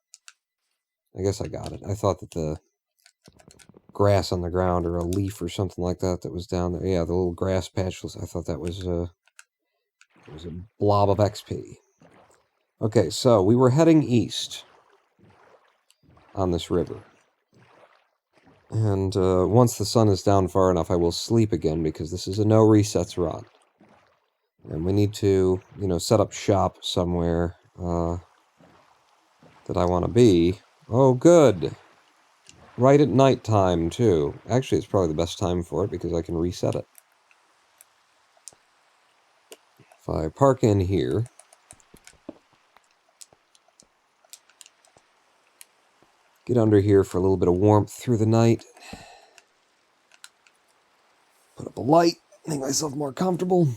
I guess I got it. I thought that the grass on the ground or a leaf or something like that that was down there. Yeah, the little grass patch was, I thought that was a blob of XP. Okay, so we were heading east. on this river. And once the sun is down far enough, I will sleep again, because this is a no resets run. And we need to, set up shop somewhere that I want to be. Oh, good. Right at night time, too. Actually, it's probably the best time for it, because I can reset it. If I park in here, get under here for a little bit of warmth through the night, put up a light, make myself more comfortable,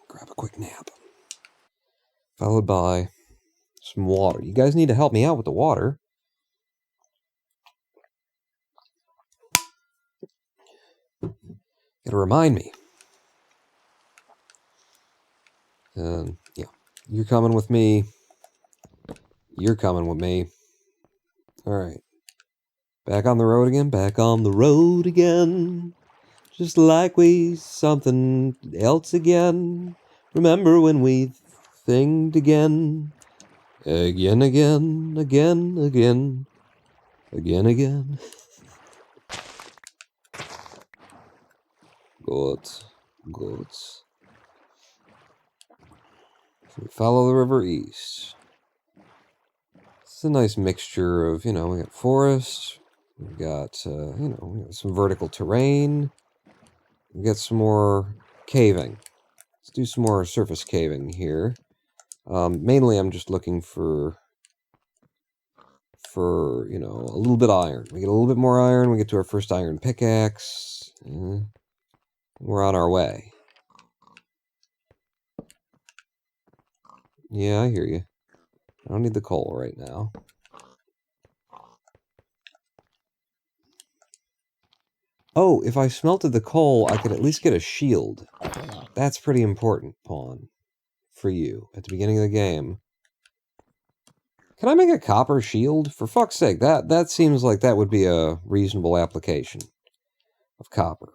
grab a quick nap. Followed by some water. You guys need to help me out with the water. Gotta remind me. Yeah. You're coming with me. You're coming with me. Alright. Back on the road again. Back on the road again. Just like we something else again. Remember when we thinged again. Again, again, again, again. Again, again. Good. Good. So we follow the river east. It's a nice mixture of, we got forest, we got, we got some vertical terrain, we got some more caving. Let's do some more surface caving here. Mainly I'm just looking for, a little bit of iron. We get a little bit more iron, we get to our first iron pickaxe. We're on our way. Yeah, I hear you. I don't need the coal right now. Oh, if I smelted the coal, I could at least get a shield. That's pretty important, Pawn, for you at the beginning of the game. Can I make a copper shield? For fuck's sake, that seems like that would be a reasonable application of copper.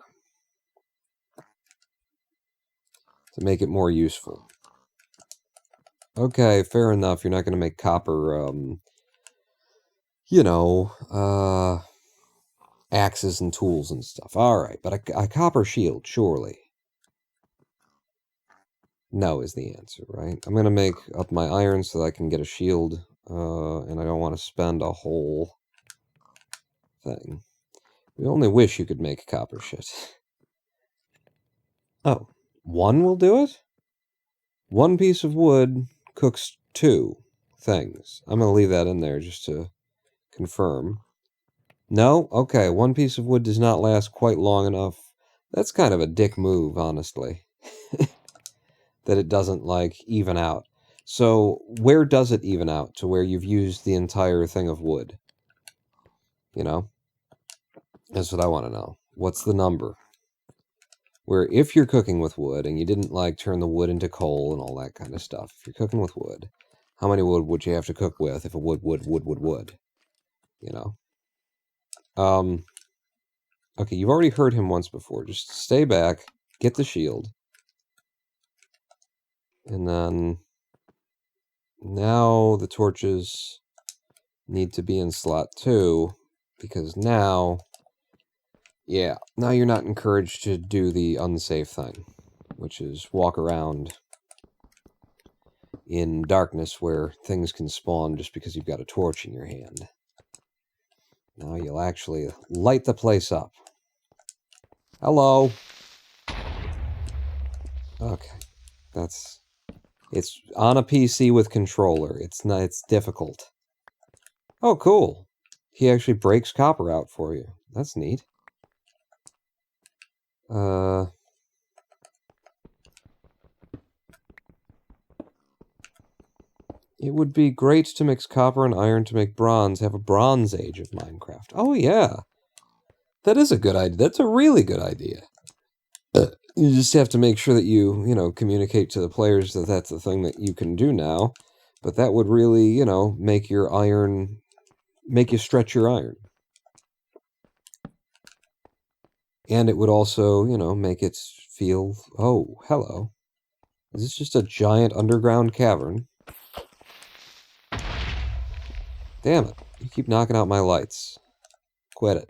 To make it more useful. Okay, fair enough. You're not going to make copper, axes and tools and stuff. Alright, but a copper shield, surely. No is the answer, right? I'm going to make up my iron so that I can get a shield, and I don't want to spend a whole thing. We only wish you could make copper shit. Oh, one will do it? One piece of wood cooks 2 things. I'm going to leave that in there just to confirm. No? Okay, 1 piece of wood does not last quite long enough. That's kind of a dick move, honestly. That it doesn't, even out. So, where does it even out to where you've used the entire thing of wood? That's what I want to know. What's the number? Where if you're cooking with wood, and you didn't, turn the wood into coal and all that kind of stuff, if you're cooking with wood, how many wood would you have to cook with if a wood? Okay, you've already heard him once before. Just stay back, get the shield. And then now the torches need to be in slot 2, because now you're not encouraged to do the unsafe thing, which is walk around in darkness where things can spawn just because you've got a torch in your hand. Now you'll actually light the place up. Hello. Okay. It's on a PC with controller. It's difficult. Oh, cool. He actually breaks copper out for you. That's neat. It would be great to mix copper and iron to make bronze, have a Bronze Age of Minecraft. Oh, yeah. That is a good idea. That's a really good idea. You just have to make sure that you communicate to the players that that's the thing that you can do now. But that would really, make you stretch your iron. And it would also, make it feel, oh, hello. Is this just a giant underground cavern? Damn it. You keep knocking out my lights. Quit it.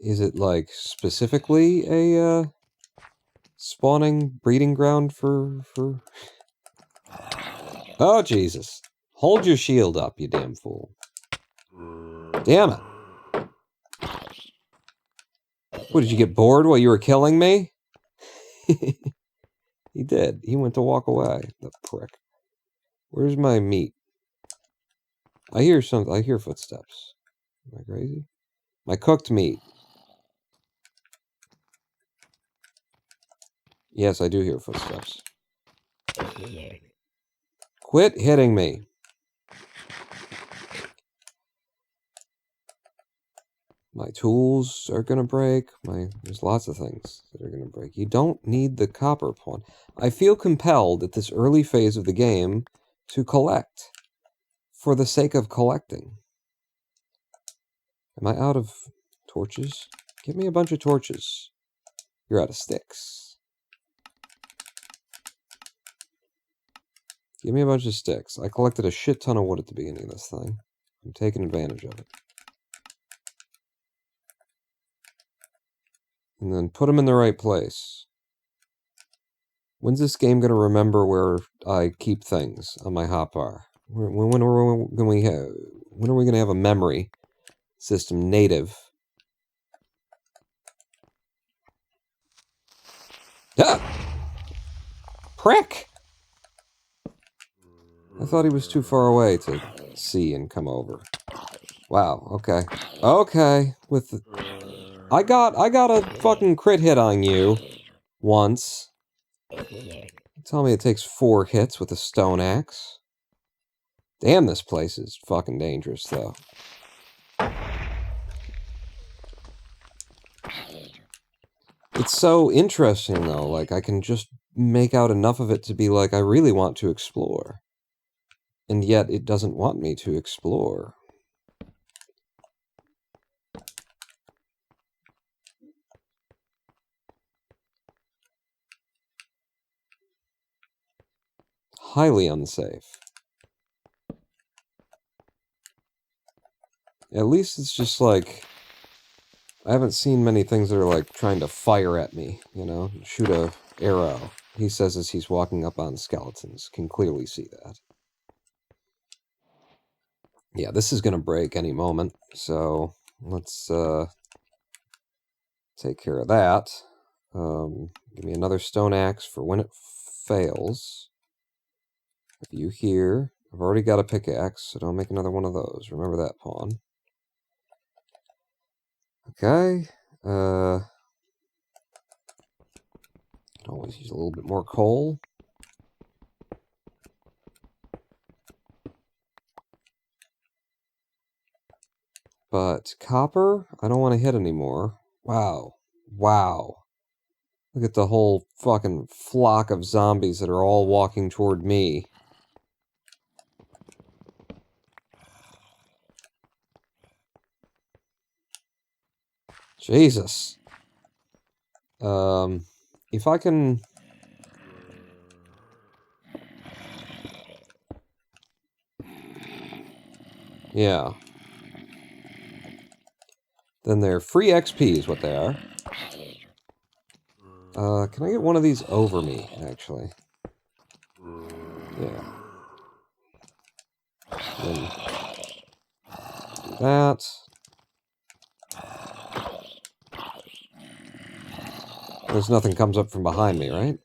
Is it, like, specifically a, spawning breeding ground for... Oh, Jesus. Hold your shield up, you damn fool. Damn it. What, did you get bored while you were killing me? He did. He went to walk away. The prick. Where's my meat? I hear footsteps. Am I crazy? My cooked meat. Yes, I do hear footsteps. Quit hitting me. My tools are gonna break. There's lots of things that are gonna break. You don't need the copper pawn. I feel compelled at this early phase of the game to collect. For the sake of collecting. Am I out of torches? Give me a bunch of torches. You're out of sticks. Give me a bunch of sticks. I collected a shit ton of wood at the beginning of this thing. I'm taking advantage of it. And then put them in the right place. When's this game going to remember where I keep things on my hotbar? When are we going to have a memory system native? Ah! Prick! I thought he was too far away to see and come over. Wow, okay. Okay, with the... I got a fucking crit hit on you once. Tell me it takes 4 hits with a stone axe. Damn, this place is fucking dangerous, though. It's so interesting, though. Like, I can just make out enough of it to be like, I really want to explore. And yet, it doesn't want me to explore. Highly unsafe. At least it's just like... I haven't seen many things that are like trying to fire at me, you know? Shoot a arrow. He says as he's walking up on skeletons. Can clearly see that. Yeah, this is gonna break any moment, so let's take care of that. Give me another stone axe for when it fails. Have you here? I've already got a pickaxe, so don't make another one of those. Remember that, pawn. Okay. Can always use a little bit more coal. But copper, I don't want to hit anymore. Wow. Wow. Look at the whole fucking flock of zombies that are all walking toward me. Jesus. If I can... Yeah. Then they're free XP is what they are. Can I get one of these over me, actually? Yeah. Then do that. There's nothing comes up from behind me, right?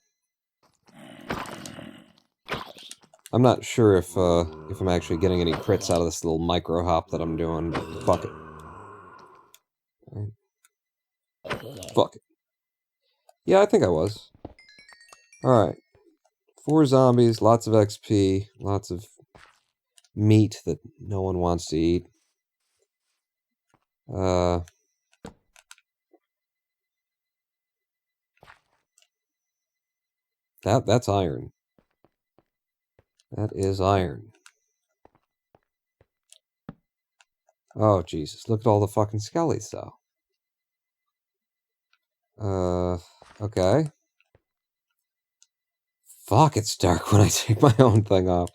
I'm not sure if I'm actually getting any crits out of this little micro hop that I'm doing, but fuck it. Right. Fuck it. Yeah, I think I was. Alright. 4 zombies, lots of XP, lots of meat that no one wants to eat. That's iron. That is iron. Oh, Jesus. Look at all the fucking skellies, though. Okay. Fuck, it's dark when I take my own thing off.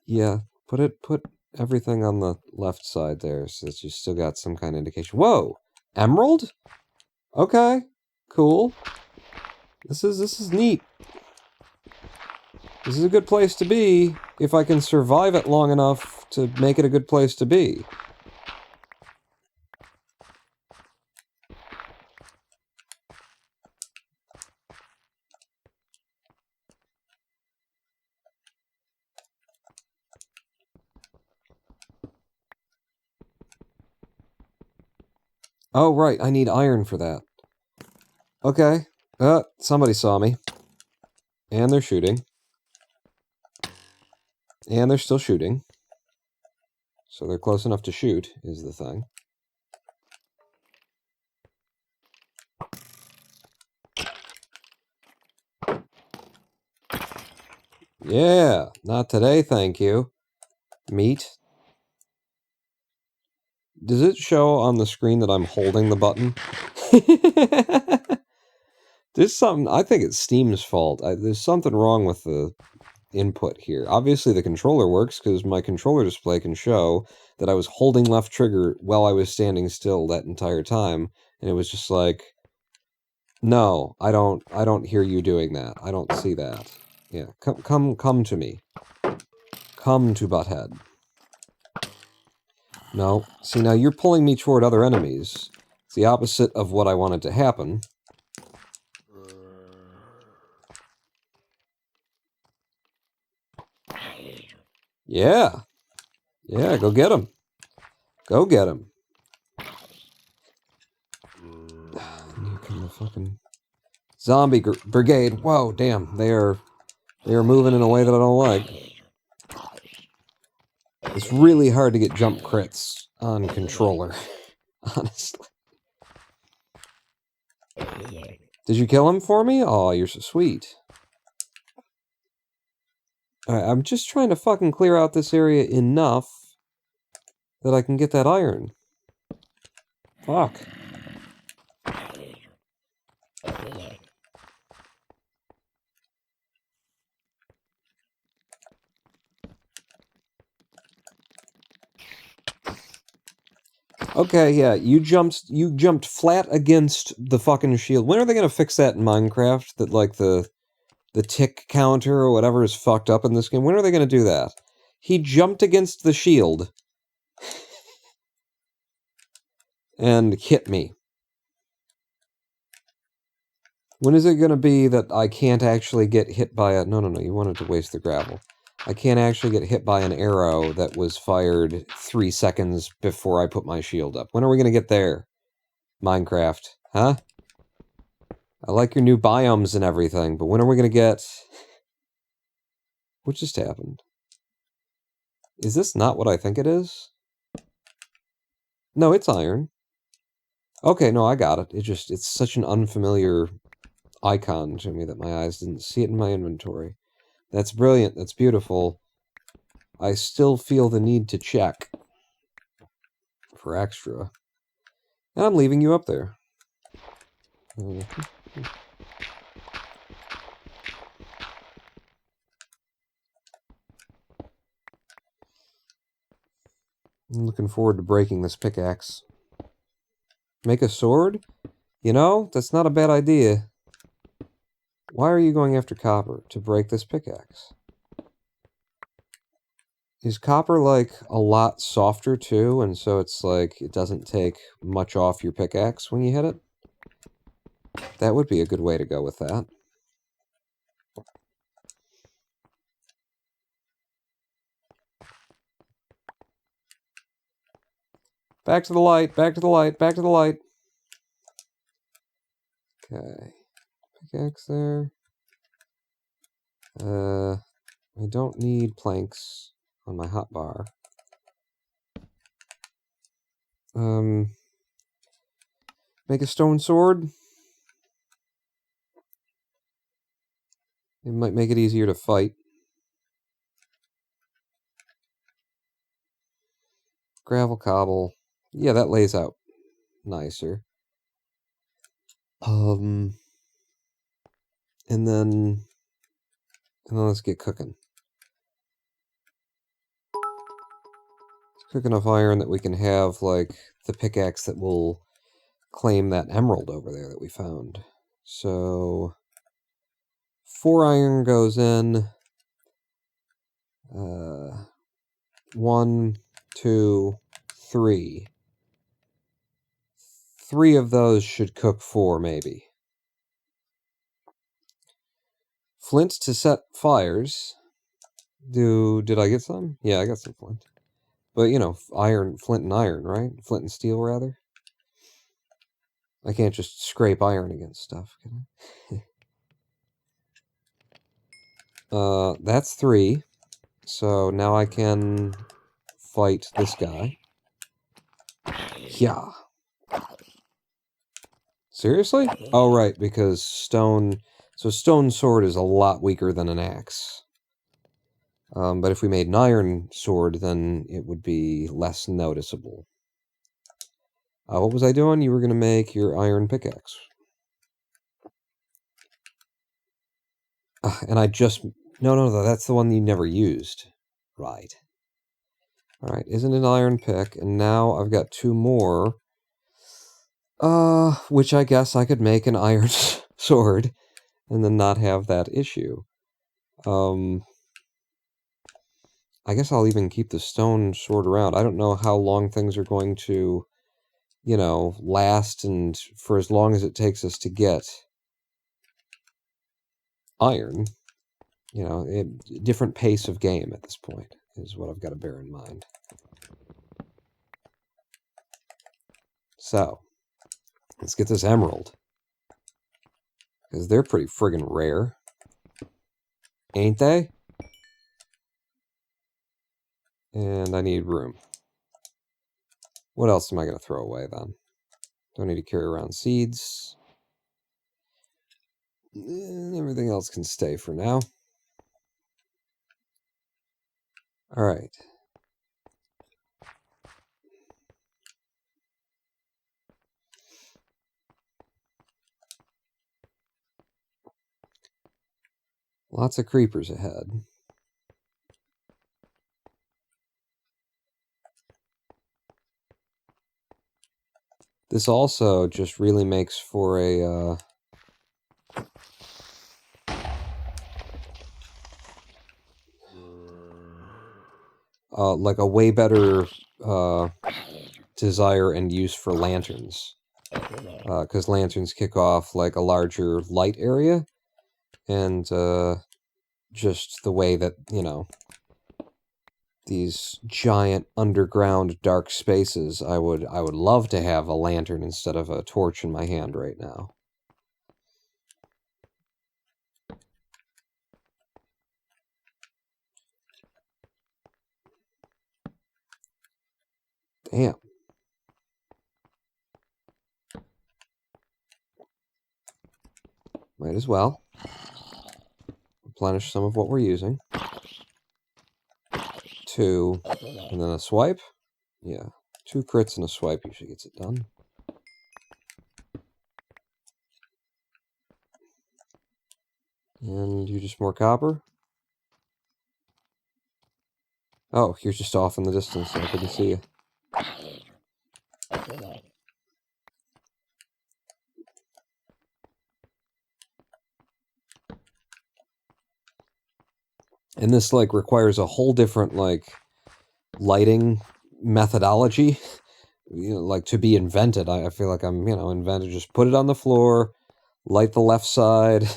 Yeah, put everything on the left side there so that you still got some kind of indication. Whoa! Emerald? Okay. Cool. This is neat. This is a good place to be if I can survive it long enough to make it a good place to be. Oh, right, I need iron for that. Okay. Somebody saw me. And they're shooting. And they're still shooting. So they're close enough to shoot, is the thing. Yeah, not today, thank you. Meat. Does it show on the screen that I'm holding the button? There's something, I think it's Steam's fault. There's something wrong with the input here. Obviously the controller works because my controller display can show that I was holding left trigger while I was standing still that entire time, and it was just like, no, I don't hear you doing that. I don't see that. Yeah, come to me. Come to Butthead. No, see now you're pulling me toward other enemies. It's the opposite of what I wanted to happen. Yeah. Yeah, go get him. Go get him. Here come the fucking zombie brigade. Whoa, damn. They are moving in a way that I don't like. It's really hard to get jump crits on controller. Honestly. Did you kill him for me? Oh, you're so sweet. Alright, I'm just trying to fucking clear out this area enough that I can get that iron. Fuck. Okay, yeah, you jumped flat against the fucking shield. When are they gonna fix that in Minecraft? That, like, the tick counter or whatever is fucked up in this game? When are they gonna do that? He jumped against the shield and hit me. When is it gonna be that I can't actually get hit by a... No, you wanted to waste the gravel. I can't actually get hit by an arrow that was fired 3 seconds before I put my shield up. When are we gonna get there? Minecraft, huh? I like your new biomes and everything, but when are we gonna get... What just happened? Is this not what I think it is? No, it's iron. Okay, no, I got it. It's such an unfamiliar icon to me that my eyes didn't see it in my inventory. That's brilliant. That's beautiful. I still feel the need to check for extra. And I'm leaving you up there. I'm looking forward to breaking this pickaxe. Make a sword? You know, that's not a bad idea. Why are you going after copper? To break this pickaxe? Is copper, like, a lot softer, too, and so it's, like, it doesn't take much off your pickaxe when you hit it? That would be a good way to go with that. Back to the light, back to the light, back to the light. Okay. Pickaxe there. I don't need planks on my hotbar. Make a stone sword. It might make it easier to fight. Gravel cobble. Yeah, that lays out nicer. And then let's get cooking. cook enough iron that we can have, like, the pickaxe that will claim that emerald over there that we found. So 4 iron goes in. 1, 2, 3. 3 of those should cook 4, maybe. Flint to set fires. Did I get some? Yeah, I got some flint. But, you know, flint and iron, right? Flint and steel, rather. I can't just scrape iron against stuff, can I? That's 3. So now I can fight this guy. Yeah. Seriously? Oh, right, because stone... So stone sword is a lot weaker than an axe. But if we made an iron sword, then it would be less noticeable. What was I doing? You were going to make your iron pickaxe. And I just... No, that's the one you never used. Right. Alright, isn't an iron pick, and now I've got 2 more. Which I guess I could make an iron sword, and then not have that issue. I guess I'll even keep the stone sword around. I don't know how long things are going to, you know, last, and for as long as it takes us to get iron. You know, different pace of game at this point is what I've got to bear in mind. So, let's get this emerald. Because they're pretty friggin' rare. Ain't they? And I need room. What else am I going to throw away, then? Don't need to carry around seeds. And everything else can stay for now. Alright. Lots of creepers ahead. This also just really makes for a, like a way better, desire and use for lanterns. Because lanterns kick off, like, a larger light area. And, just the way that, you know, these giant underground dark spaces, I would love to have a lantern instead of a torch in my hand right now. Damn. Might as well replenish some of what we're using. 2, and then a swipe. Yeah, 2 crits and a swipe usually gets it done. And you just more copper? Oh, you're just off in the distance, so I couldn't see you. And this, like, requires a whole different, like, lighting methodology, you know, like, to be invented. I feel like I'm, you know, invented. Just put it on the floor, light the left side.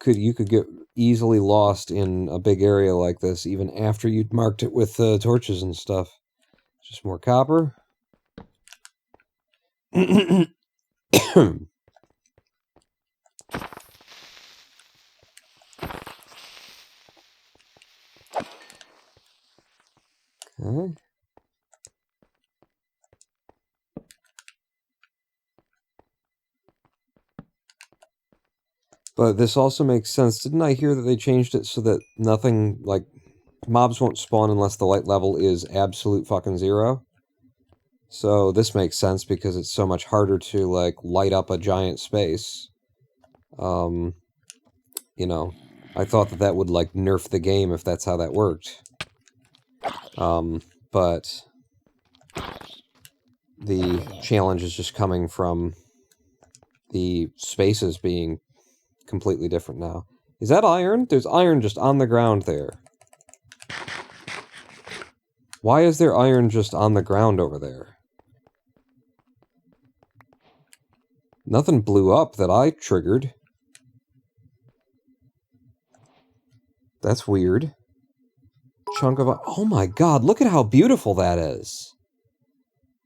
You could get easily lost in a big area like this, even after you'd marked it with torches and stuff. Just more copper. Okay. But this also makes sense. Didn't I hear that they changed it so that nothing, like, mobs won't spawn unless the light level is absolute fucking 0? So this makes sense because it's so much harder to, like, light up a giant space. You know, I thought that would, like, nerf the game if that's how that worked. But the challenge is just coming from the spaces being completely different now. Is that iron? There's iron just on the ground there. Why is there iron just on the ground over there? Nothing blew up that I triggered. That's weird. Chunk of... Oh my god, look at how beautiful that is.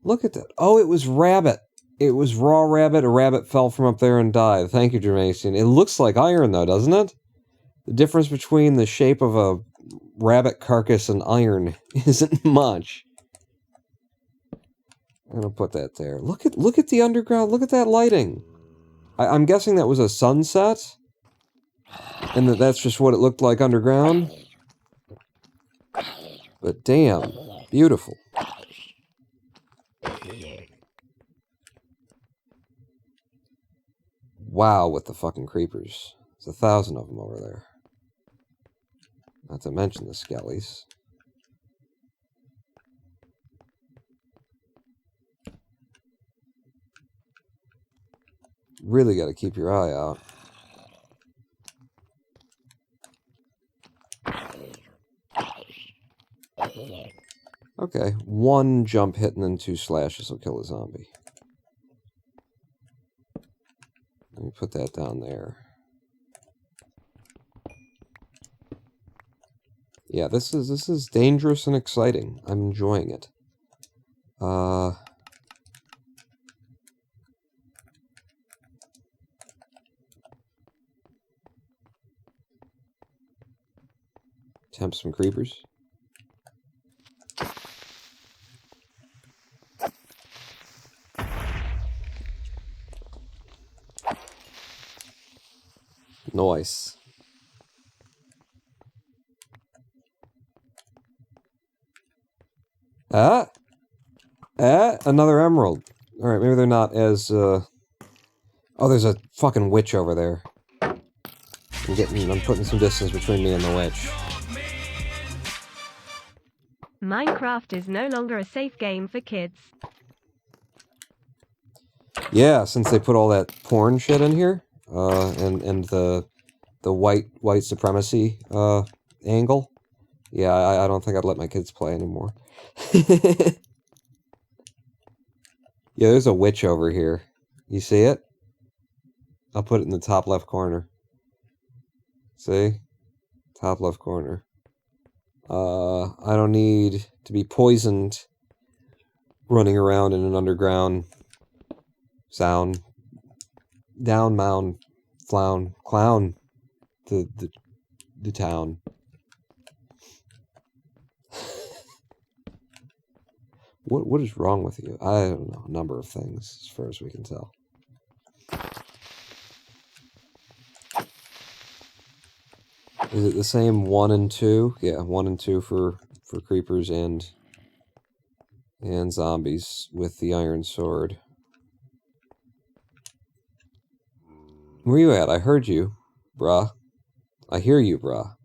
Look at that. Oh, it was rabbit. It was raw rabbit. A rabbit fell from up there and died. Thank you, Jermacian. It looks like iron, though, doesn't it? The difference between the shape of a rabbit carcass and iron isn't much. I'm gonna put that there. Look at the underground. Look at that lighting. I'm guessing that was a sunset, and that's just what it looked like underground. But damn, beautiful. Wow, with the fucking creepers. There's 1,000 of them over there. Not to mention the skellies. Really got to keep your eye out. Okay, 1 jump hit and then 2 slashes will kill a zombie. Let me put that down there. Yeah, this is dangerous and exciting. I'm enjoying it. Tempt some creepers. Nice. Another emerald. Alright, maybe they're not as, Oh, there's a fucking witch over there. I'm putting some distance between me and the witch. Minecraft is no longer a safe game for kids. Yeah, since they put all that porn shit in here, and the white supremacy, angle. Yeah, I don't think I'd let my kids play anymore. Yeah, there's a witch over here. You see it? I'll put it in the top left corner. See? Top left corner. I don't need to be poisoned running around in an underground sound. Down mound clown the town. What is wrong with you? I don't know. A number of things, as far as we can tell. Is it the same 1 and 2? Yeah, 1 and 2 for creepers and zombies with the iron sword. Where you at? I heard you, bruh. I hear you, bruh.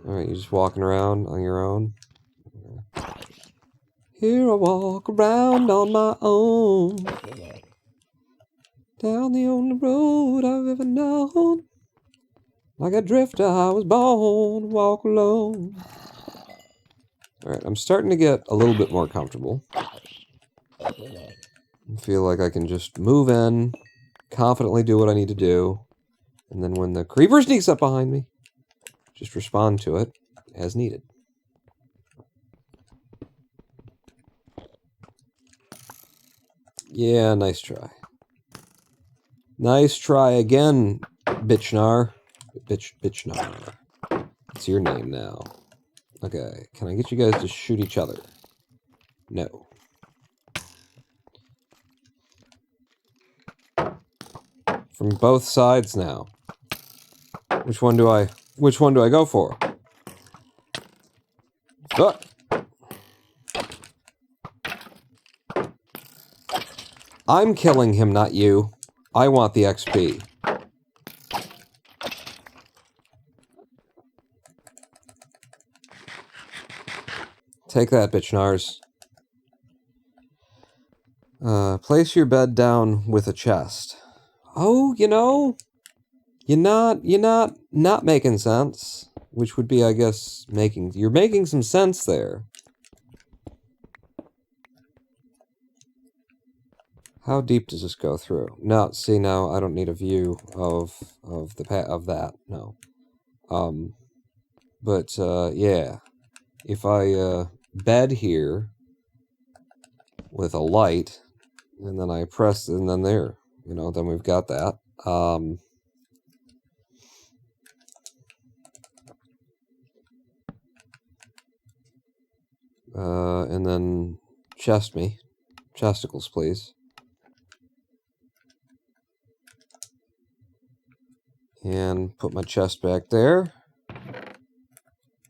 Alright, you're just walking around on your own? Here I walk around on my own. Down the only road I've ever known. Like a drifter I was born to walk alone. Alright, I'm starting to get a little bit more comfortable. I feel like I can just move in, confidently do what I need to do, and then when the creeper sneaks up behind me, just respond to it as needed. Yeah, nice try. Nice try again, Bitchnar. Bitchnar. It's your name now. Okay, can I get you guys to shoot each other? No. From both sides now. Which one do I go for? Fuck. I'm killing him, not you. I want the XP. Take that, bitch nars. Place your bed down with a chest. Oh, you know, you're not making sense. Which would be, I guess, you're making some sense there. How deep does this go through? No, see, now I don't need a view of that. No. But yeah, if I bed here with a light, and then I press, and then there, you know, then we've got that. And then chesticles, please. And put my chest back there.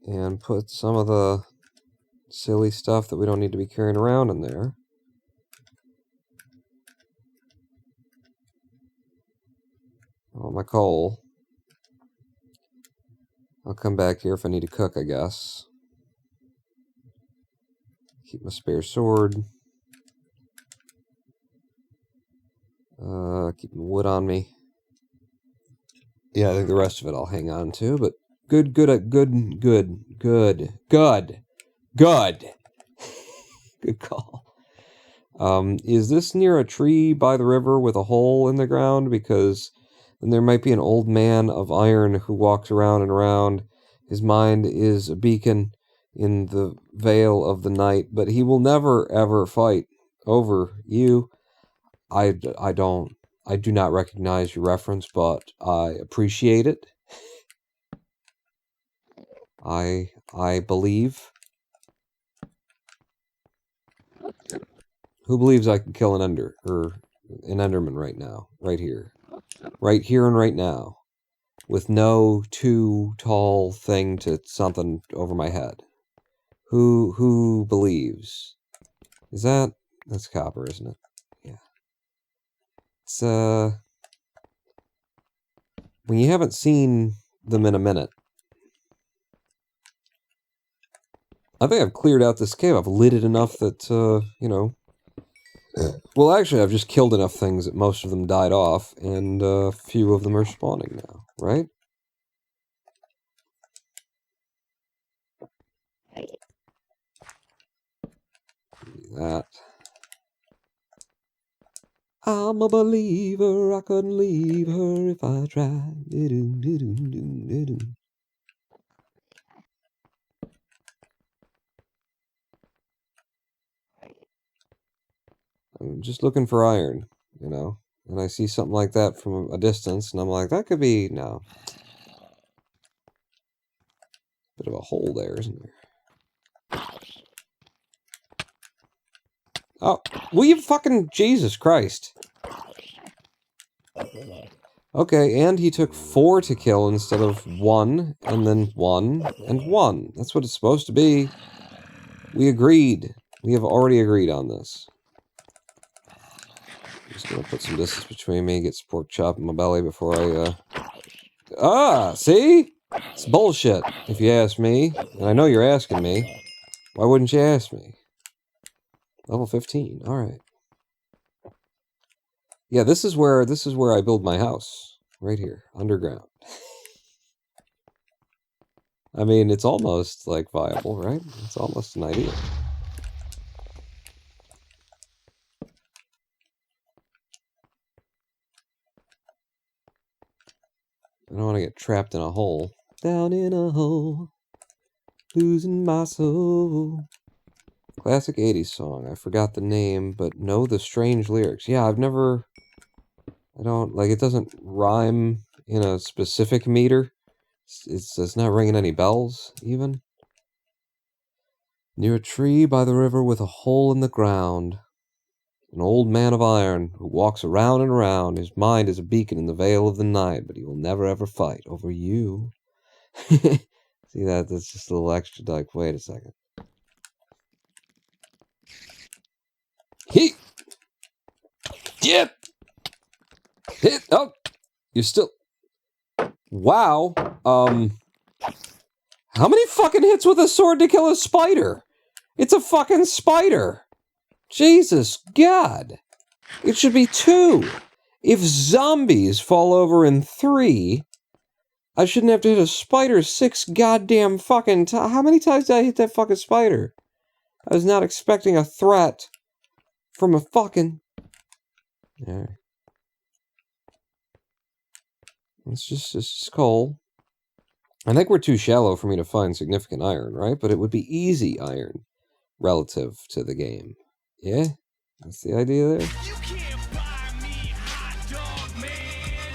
And put some of the silly stuff that we don't need to be carrying around in there. Oh, my coal. I'll come back here if I need to cook, I guess. Keep my spare sword. Keep the wood on me. Yeah, I think the rest of it I'll hang on to, but good. Good call. Is this near a tree by the river with a hole in the ground? Because then there might be an old man of iron who walks around and around. His mind is a beacon in the veil of the night, but he will never, ever fight over you. I do not recognize your reference, but I appreciate it. I believe. Who believes I can kill an Enderman right now? Right here. Right here and right now. With no too tall thing to something over my head. Who believes? That's copper, isn't it? Yeah. It's, when you haven't seen them in a minute. I think I've cleared out this cave. I've lit it enough that, you know... Well, actually, I've just killed enough things that most of them died off, and a few of them are spawning now, right? That. I'm a believer, I couldn't leave her if I tried. I'm just looking for iron, you know? And I see something like that from a distance, and I'm like, that could be... No. Bit of a hole there, isn't there? Oh, will you fucking... Jesus Christ. Okay, and he took 4 to kill instead of 1, and then 1, and 1. That's what it's supposed to be. We agreed. We have already agreed on this. I'm just gonna put some distance between me, get some pork chop in my belly before I, see? It's bullshit, if you ask me. And I know you're asking me. Why wouldn't you ask me? Level 15, alright. Yeah, this is where I build my house. Right here, underground. I mean, it's almost, like, viable, right? It's almost an idea. I don't want to get trapped in a hole. Down in a hole, losing my soul. Classic 80s song. I forgot the name, but know the strange lyrics. Yeah, I don't, like, it doesn't rhyme in a specific meter. It's not ringing any bells, even. Near a tree by the river with a hole in the ground. An old man of iron who walks around and around. His mind is a beacon in the veil of the night, but he will never ever fight over you. See that? That's just a little extra, like, wait a second. He! Yep! Hit! Oh! You're still... Wow. How many fucking hits with a sword to kill a spider? It's a fucking spider! Jesus God! It should be 2. If zombies fall over in 3, I shouldn't have to hit a spider 6 goddamn fucking times. How many times did I hit that fucking spider? I was not expecting a threat from a fucking... Alright. It's just coal. I think we're too shallow for me to find significant iron, right? But it would be easy iron relative to the game. Yeah? That's the idea there?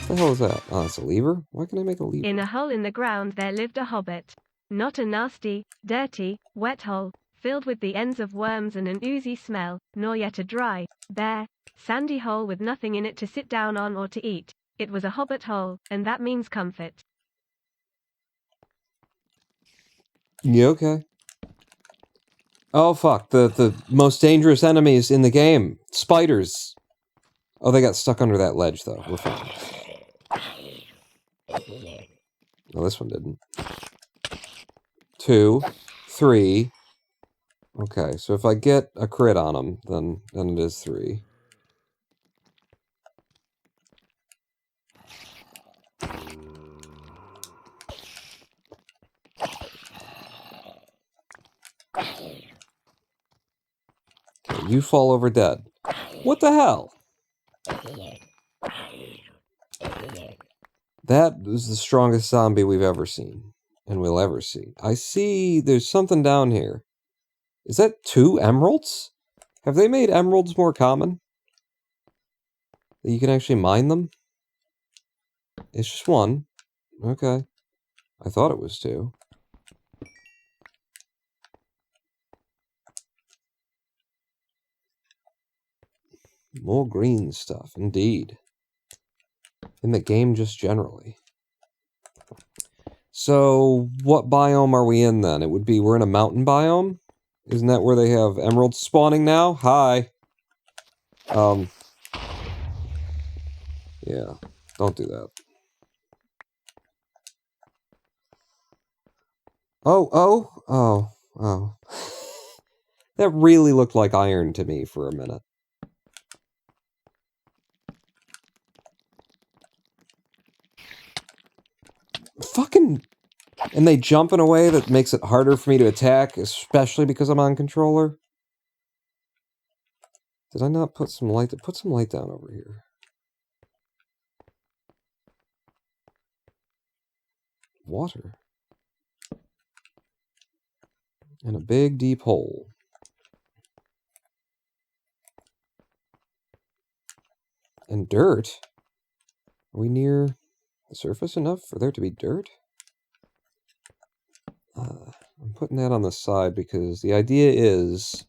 What the hell is that? Oh, it's a lever? Why can I make a lever? In a hole in the ground there lived a hobbit. Not a nasty, dirty, wet hole, filled with the ends of worms and an oozy smell, nor yet a dry, bare, sandy hole with nothing in it to sit down on or to eat. It was a hobbit hole, and that means comfort. Yeah, okay. Oh, fuck. The most dangerous enemies in the game. Spiders. Oh, they got stuck under that ledge, though. We're fine. No, this one didn't. 2, 3. Okay, so if I get a crit on them, then it is 3. Okay, you fall over dead. What the hell? That is the strongest zombie we've ever seen. And we'll ever see. I see there's something down here. Is that 2 emeralds? Have they made emeralds more common? That you can actually mine them? It's just 1. Okay. I thought it was 2. More green stuff, indeed. In the game just generally. So, what biome are we in then? It would be, we're in a mountain biome? Isn't that where they have emeralds spawning now? Hi. Yeah, don't do that. Oh. That really looked like iron to me for a minute. Fucking... And they jump in a way that makes it harder for me to attack, especially because I'm on controller. Did I not put some light... Put some light down over here. Water. And a big, deep hole. And dirt? Are we near the surface enough for there to be dirt? I'm putting that on the side because the idea is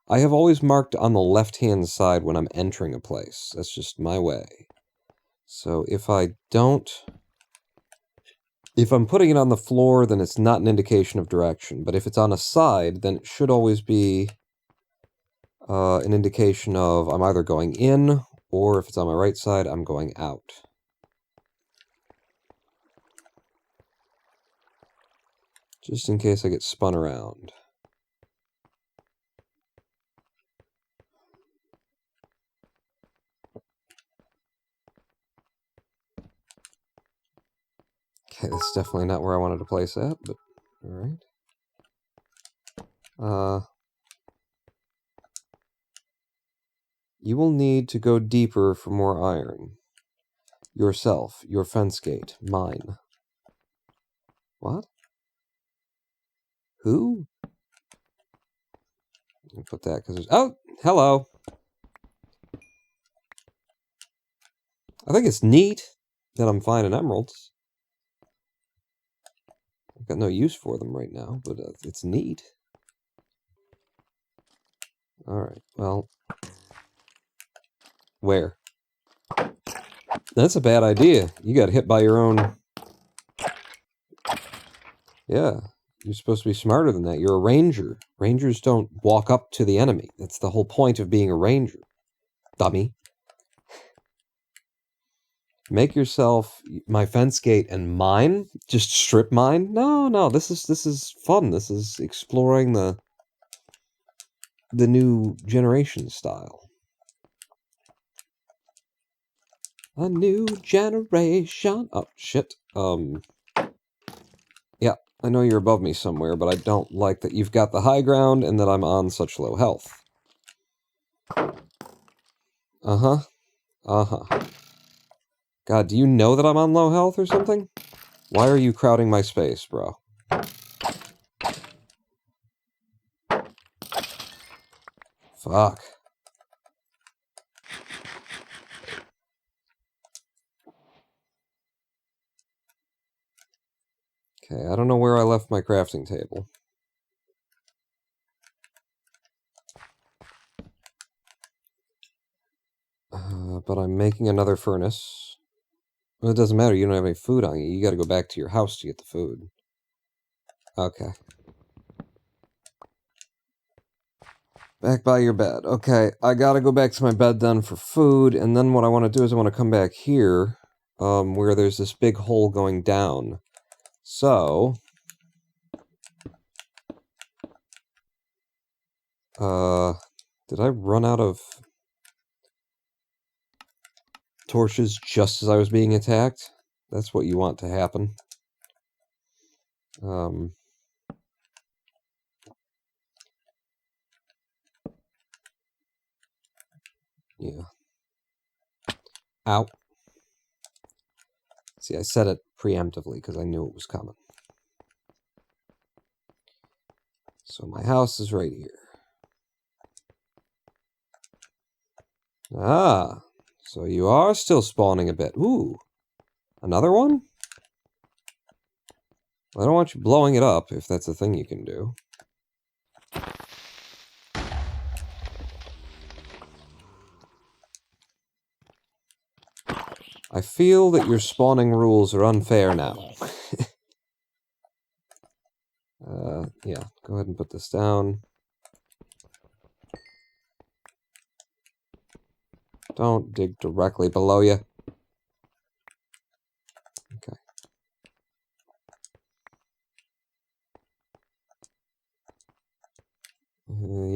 I have always marked on the left-hand side when I'm entering a place. That's just my way. So if I don't... If I'm putting it on the floor, then it's not an indication of direction. But if it's on a side, then it should always be an indication of I'm either going in, or if it's on my right side, I'm going out. Just in case I get spun around. Okay, that's definitely not where I wanted to place that, but alright. You will need to go deeper for more iron. Yourself, your fence gate, mine. What? Who? I'll put that because there's... Oh! Hello! I think it's neat that I'm finding emeralds. I've got no use for them right now, but it's neat. Alright, well... Where? That's a bad idea. You got hit by your own... Yeah. You're supposed to be smarter than that. You're a ranger. Rangers don't walk up to the enemy. That's the whole point of being a ranger. Dummy. Make yourself my fence gate and mine? Just strip mine? No, this is fun. This is exploring the the new generation style. A new generation. Oh, shit. Yeah, I know you're above me somewhere, but I don't like that you've got the high ground and that I'm on such low health. Uh-huh. Uh-huh. God, do you know that I'm on low health or something? Why are you crowding my space, bro? Fuck. Okay, I don't know where I left my crafting table. But I'm making another furnace. Well, it doesn't matter, you don't have any food on you. You gotta go back to your house to get the food. Okay. Back by your bed. Okay, I gotta go back to my bed then for food, and then what I want to do is I want to come back here, where there's this big hole going down. So... did I run out of torches just as I was being attacked? That's what you want to happen. Yeah. Ow. See, I said it preemptively because I knew it was coming. So my house is right here. Ah, so you are still spawning a bit. Ooh, another one? I don't want you blowing it up, if that's a thing you can do. I feel that your spawning rules are unfair now. Yeah, go ahead and put this down. Don't dig directly below you. Okay.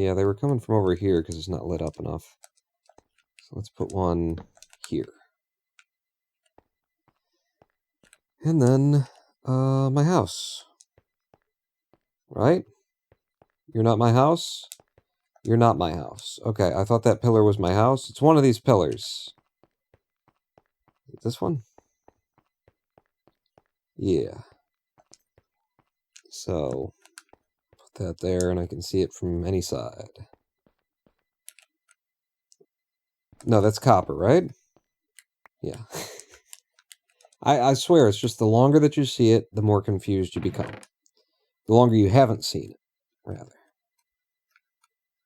Yeah, they were coming from over here because it's not lit up enough. So let's put one here. And then, my house. Right? You're not my house? You're not my house. Okay, I thought that pillar was my house. It's one of these pillars. Is it this one? Yeah. So, put that there and I can see it from any side. No, that's copper, right? Yeah. I swear, it's just the longer that you see it, the more confused you become. The longer you haven't seen it, rather.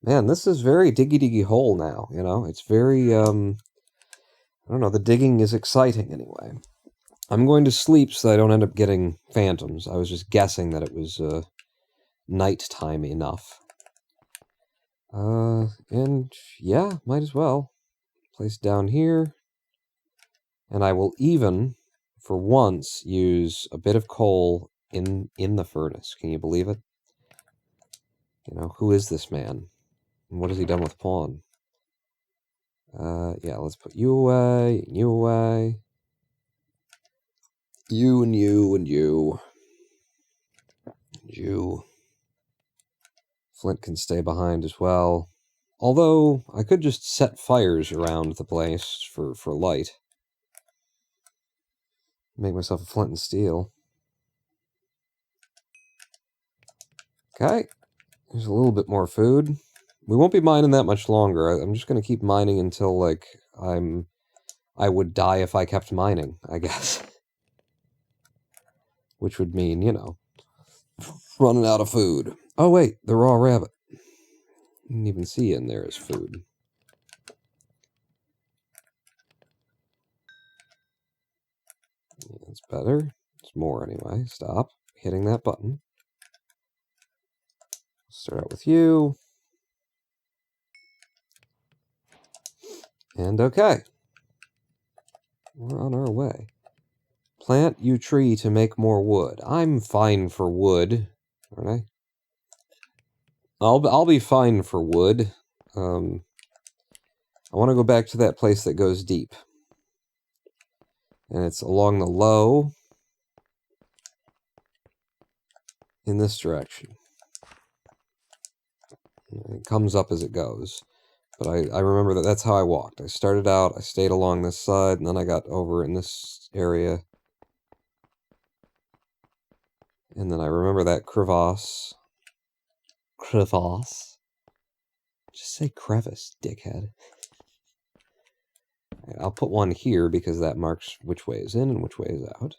Man, this is very diggy hole now, you know? It's very, I don't know, the digging is exciting anyway. I'm going to sleep so I don't end up getting phantoms. I was just guessing that it was, nighttime enough. And yeah, might as well. Place down here. And I will even, for once, use a bit of coal in the furnace. Can you believe it? You know, who is this man? And what has he done with Pawn? Yeah, let's put you away, and you away. You and you and you. And you. Flint can stay behind as well. Although, I could just set fires around the place for light. Make myself a flint and steel. Okay. There's a little bit more food. We won't be mining that much longer. I'm just going to keep mining until, like, I would die if I kept mining, I guess. Which would mean, you know, running out of food. Oh, wait, the raw rabbit. Didn't even see in there as food. Yeah, that's better. It's more anyway. Stop hitting that button. Start out with you. And okay. We're on our way. Plant you tree to make more wood. I'm fine for wood, aren't I? I'll be fine for wood. I want to go back to that place that goes deep. And it's along the low in this direction. It comes up as it goes. But I remember that that's how I walked. I started out, I stayed along this side, and then I got over in this area. And then I remember that crevasse. Crevasse? Just say crevice, dickhead. I'll put one here because that marks which way is in and which way is out.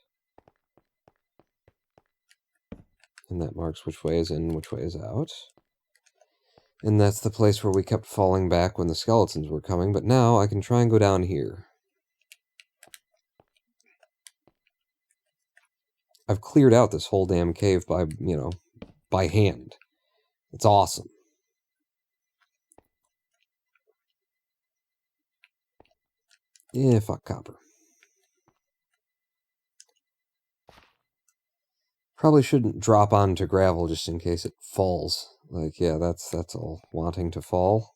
And that marks which way is in and which way is out. And that's the place where we kept falling back when the skeletons were coming, but now I can try and go down here. I've cleared out this whole damn cave by, you know, by hand. It's awesome. Yeah, fuck copper. Probably shouldn't drop onto gravel just in case it falls. Like, yeah, that's all wanting to fall.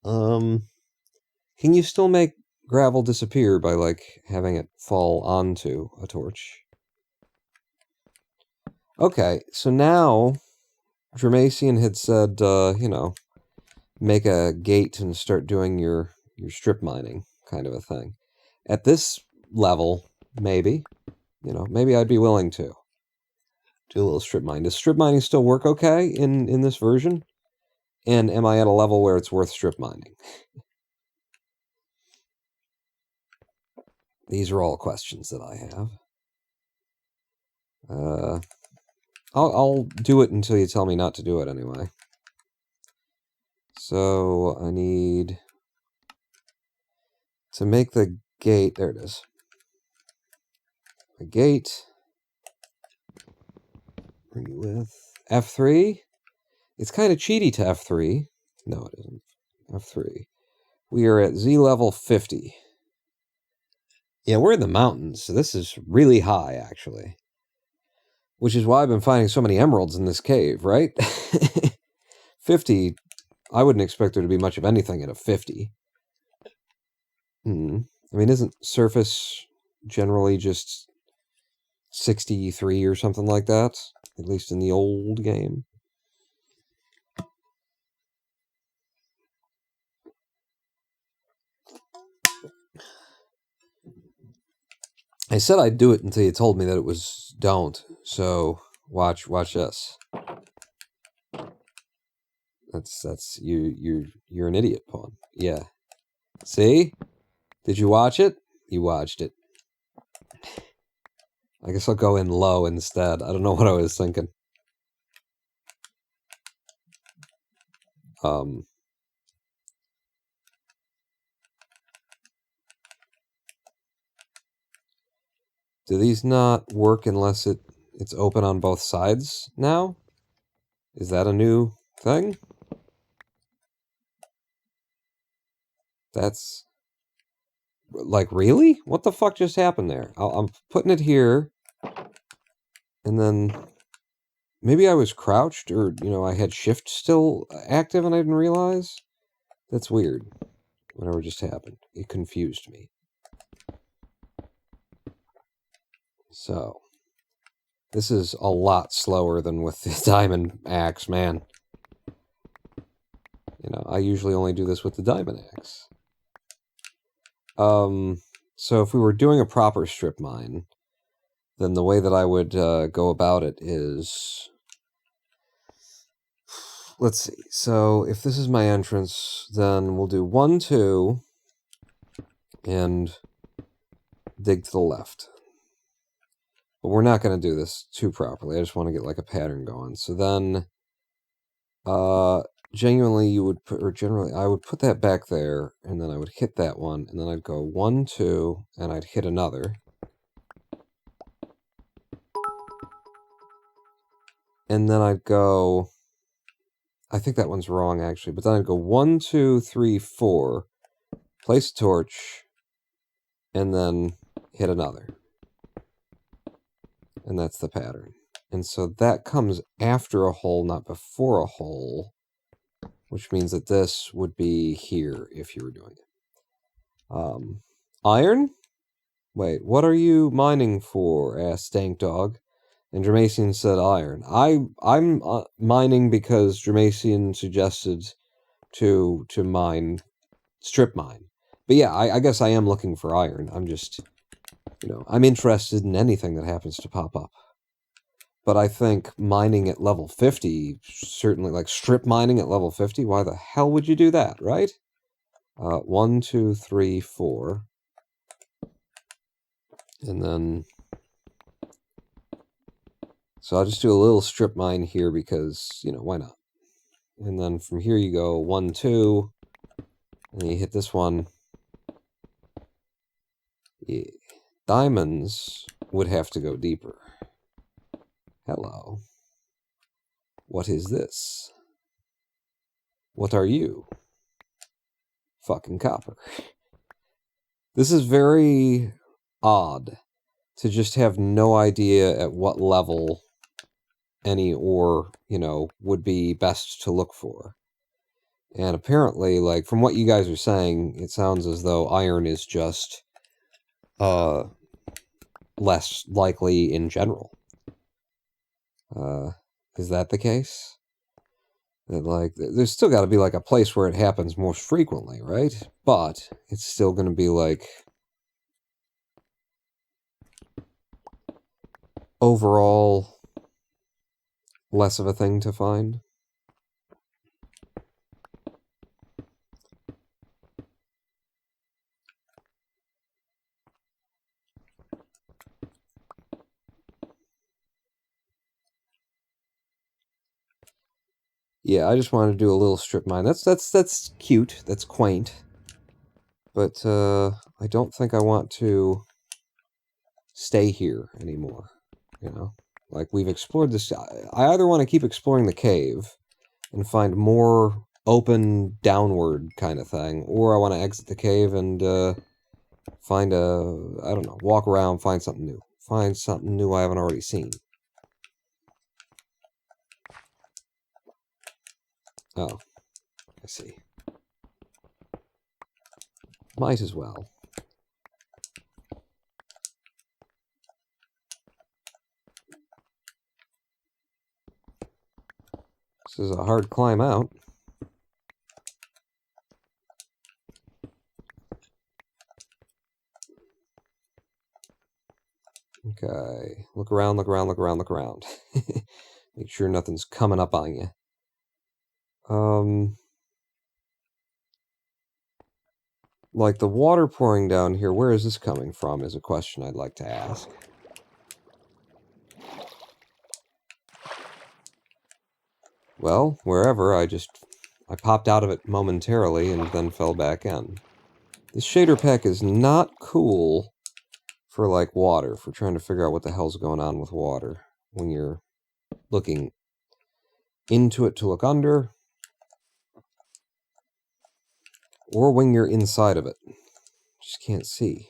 Can you still make gravel disappear by, like, having it fall onto a torch? Okay, so now Dramacian had said, you know, make a gate and start doing your strip mining kind of a thing. At this level, maybe. You know, maybe I'd be willing to do a little strip mine. Does strip mining still work okay in this version? And am I at a level where it's worth strip mining? These are all questions that I have. I'll do it until you tell me not to do it anyway. So I need to make the gate. There it is. A gate. Bring it with F3. It's kind of cheaty to F3. No, it isn't. F3. We are at Z level 50. Yeah, we're in the mountains, so this is really high, actually. Which is why I've been finding so many emeralds in this cave, right? 50, I wouldn't expect there to be much of anything at a 50. I mean, isn't surface generally just 63 or something like that? At least in the old game. I said I'd do it until you told me that it was don't. So watch this. That's you're an idiot, Pawn. Yeah. See? Did you watch it? You watched it. I guess I'll go in low instead. I don't know what I was thinking. Do these not work unless it's open on both sides now? Is that a new thing? That's... Like, really? What the fuck just happened there? I'm putting it here. And then... Maybe I was crouched, or, you know, I had shift still active and I didn't realize? That's weird. Whatever just happened. It confused me. So, this is a lot slower than with the diamond axe, man. You know, I usually only do this with the diamond axe. So if we were doing a proper strip mine, then the way that I would go about it is... Let's see. So if this is my entrance, then we'll do 1, 2, and dig to the left. But we're not going to do this too properly. I just want to get like a pattern going. So then, genuinely you would put, or generally I would put that back there, and then I would hit that one, and then I'd go 1, 2, and I'd hit another. And then I'd go, I think that one's wrong actually, but then I'd go 1, 2, 3, 4, place a torch, and then hit another. And that's the pattern. And so that comes after a hole, not before a hole, which means that this would be here if you were doing it. Iron? Wait, what are you mining for? Asked Stank Dog. And Germasian said iron. I'm mining because Germasian suggested to mine, strip mine. But yeah, I guess I am looking for iron. I'm just, I'm interested in anything that happens to pop up. But I think mining at level 50, certainly, like strip mining at level 50, why the hell would you do that, right? 1, 2, 3, 4. And then... So I'll just do a little strip mine here because, why not? And then from here you go 1, 2, and then you hit this one. Yeah. Diamonds would have to go deeper. Hello. What is this? What are you? Fucking copper. This is very odd to just have no idea at what level any ore, would be best to look for. And apparently, like, from what you guys are saying, it sounds as though iron is just less likely in general. Is that the case? That, like, there's still got to be, like, a place where it happens most frequently, right? But it's still going to be, like, overall less of a thing to find. Yeah, I just wanted to do a little strip mine. That's cute. That's quaint. But I don't think I want to stay here anymore. Like, we've explored this. I either want to keep exploring the cave and find more open downward kind of thing, or I want to exit the cave and find I don't know, walk around, find something new. Find something new I haven't already seen. Oh, I see. Might as well. This is a hard climb out. Okay, look around, look around, look around, look around. Make sure nothing's coming up on you. Like, the water pouring down here, where is this coming from is a question I'd like to ask. Well, wherever, I popped out of it momentarily and then fell back in. This shader pack is not cool for, like, water, for trying to figure out what the hell's going on with water when you're looking into it to look under, or when you're inside of it. Just can't see.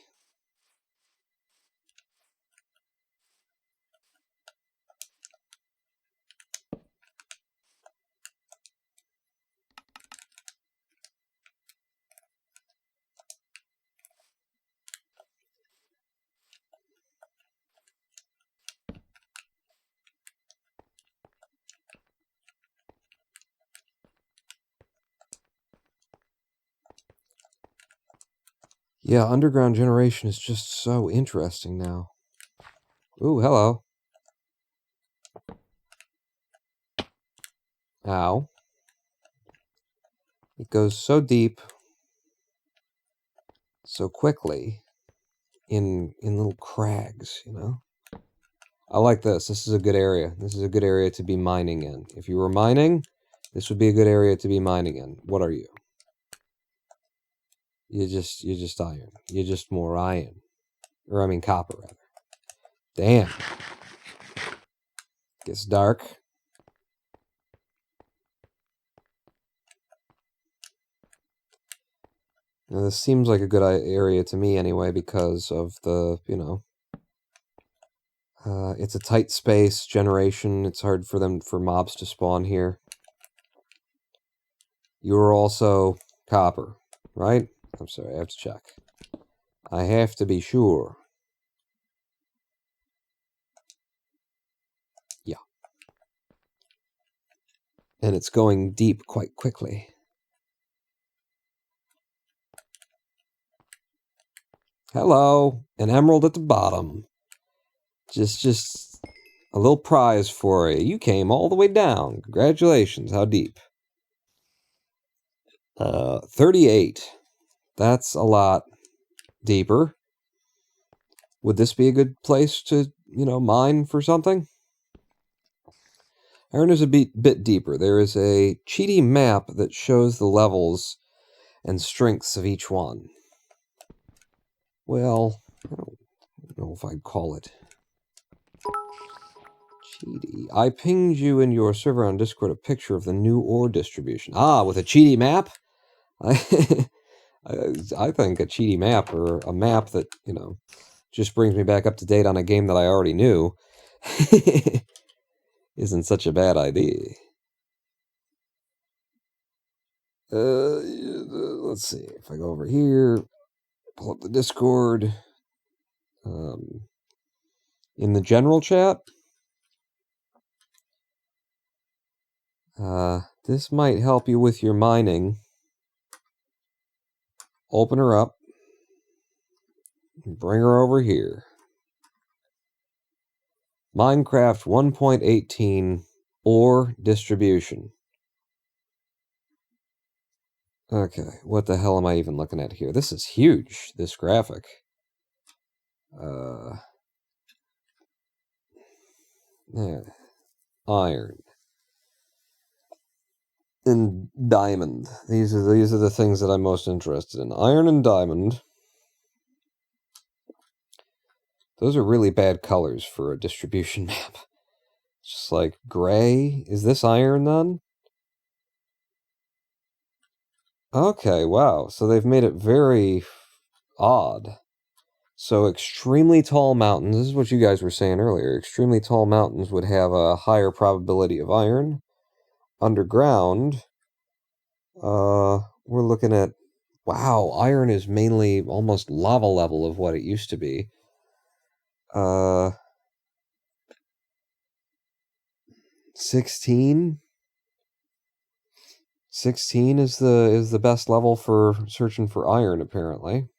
Yeah, underground generation is just so interesting now. Ooh, hello. Ow. It goes so deep, so quickly, in little crags, I like this. This is a good area. This is a good area to be mining in. If you were mining, this would be a good area to be mining in. What are you? You're just iron. You're just more iron. Or, I mean, copper, rather. Damn. Gets dark. Now, this seems like a good area to me anyway because of the, It's a tight space generation. It's hard for mobs to spawn here. You're also copper, right? I'm sorry, I have to check. I have to be sure. Yeah. And it's going deep quite quickly. Hello, an emerald at the bottom. Just a little prize for you. You came all the way down. Congratulations. How deep? 38. That's a lot deeper. Would this be a good place to, mine for something? Iron is a bit deeper. There is a cheaty map that shows the levels and strengths of each one. Well, I don't know if I'd call it cheaty. I pinged you in your server on Discord a picture of the new ore distribution. Ah, with a cheaty map? I think a cheaty map, or a map that, just brings me back up to date on a game that I already knew, isn't such a bad idea. Let's see. If I go over here, pull up the Discord, in the general chat, this might help you with your mining. Open her up. Bring her over here. Minecraft 1.18 ore distribution. Okay, what the hell am I even looking at here? This is huge, this graphic. Yeah. Iron. And diamond. These are the things that I'm most interested in. Iron and diamond. Those are really bad colors for a distribution map. Just like gray. Is this iron then? Okay, wow. So they've made it very odd. So extremely tall mountains, this is what you guys were saying earlier, extremely tall mountains would have a higher probability of iron. Underground, we're looking at, wow, iron is mainly almost lava level of what it used to be. 16? 16 is the best level for searching for iron, apparently.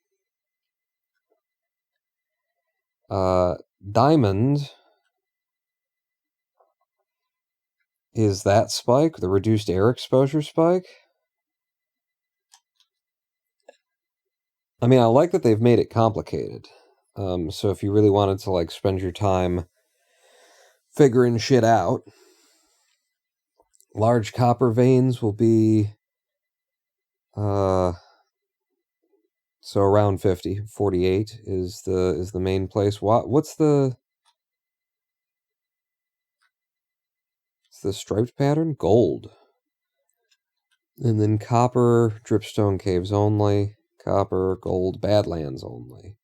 Diamond is that spike, the reduced air exposure spike. I mean, I like that they've made it complicated. So if you really wanted to, like, spend your time figuring shit out, large copper veins will be, so around 50, 48 is the main place. What's the striped pattern? Gold. And then copper, dripstone caves only. Copper, gold, badlands only.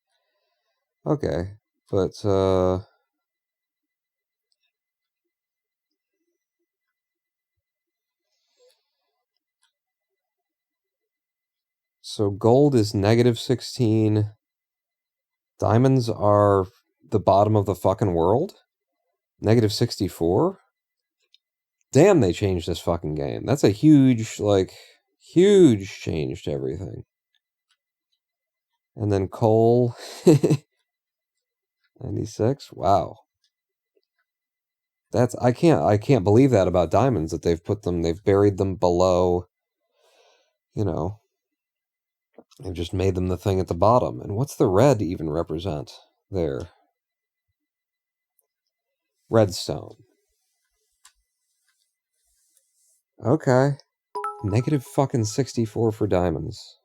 Okay, but, so gold is -16. Diamonds are the bottom of the fucking world? -64? Damn, they changed this fucking game. That's a huge, huge change to everything. And then coal, 96. Wow. I can't believe that about diamonds, that they've buried them below, they've just made them the thing at the bottom. And what's the red even represent there? Redstone. Okay. -64 for diamonds.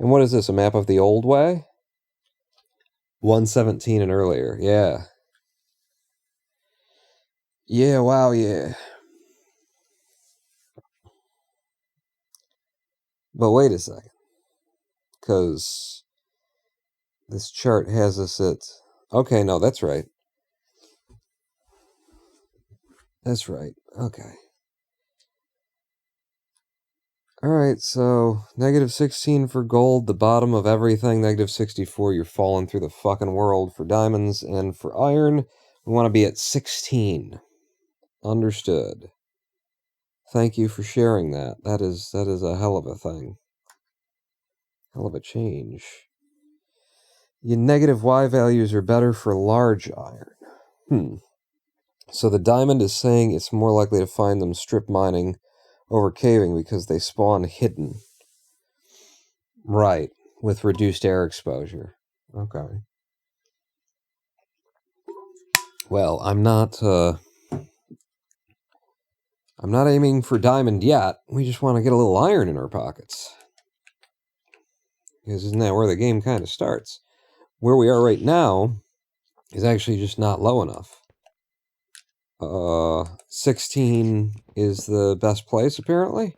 And what is this, a map of the old way? 117 and earlier, yeah. Yeah, wow, yeah. But wait a second. because this chart has us at... Okay, no, that's right. That's right. Okay. Alright, so negative 16 for gold, the bottom of everything, negative 64, you're falling through the fucking world for diamonds, and for iron, we want to be at 16. Understood. Thank you for sharing that. That is a hell of a thing. Hell of a change. Your negative Y values are better for large iron. So the diamond is saying it's more likely to find them strip mining over caving because they spawn hidden. Right, with reduced air exposure. Okay. Well, I'm not aiming for diamond yet. We just want to get a little iron in our pockets. Because isn't that where the game kind of starts? Where we are right now is actually just not low enough. 16 is the best place, apparently.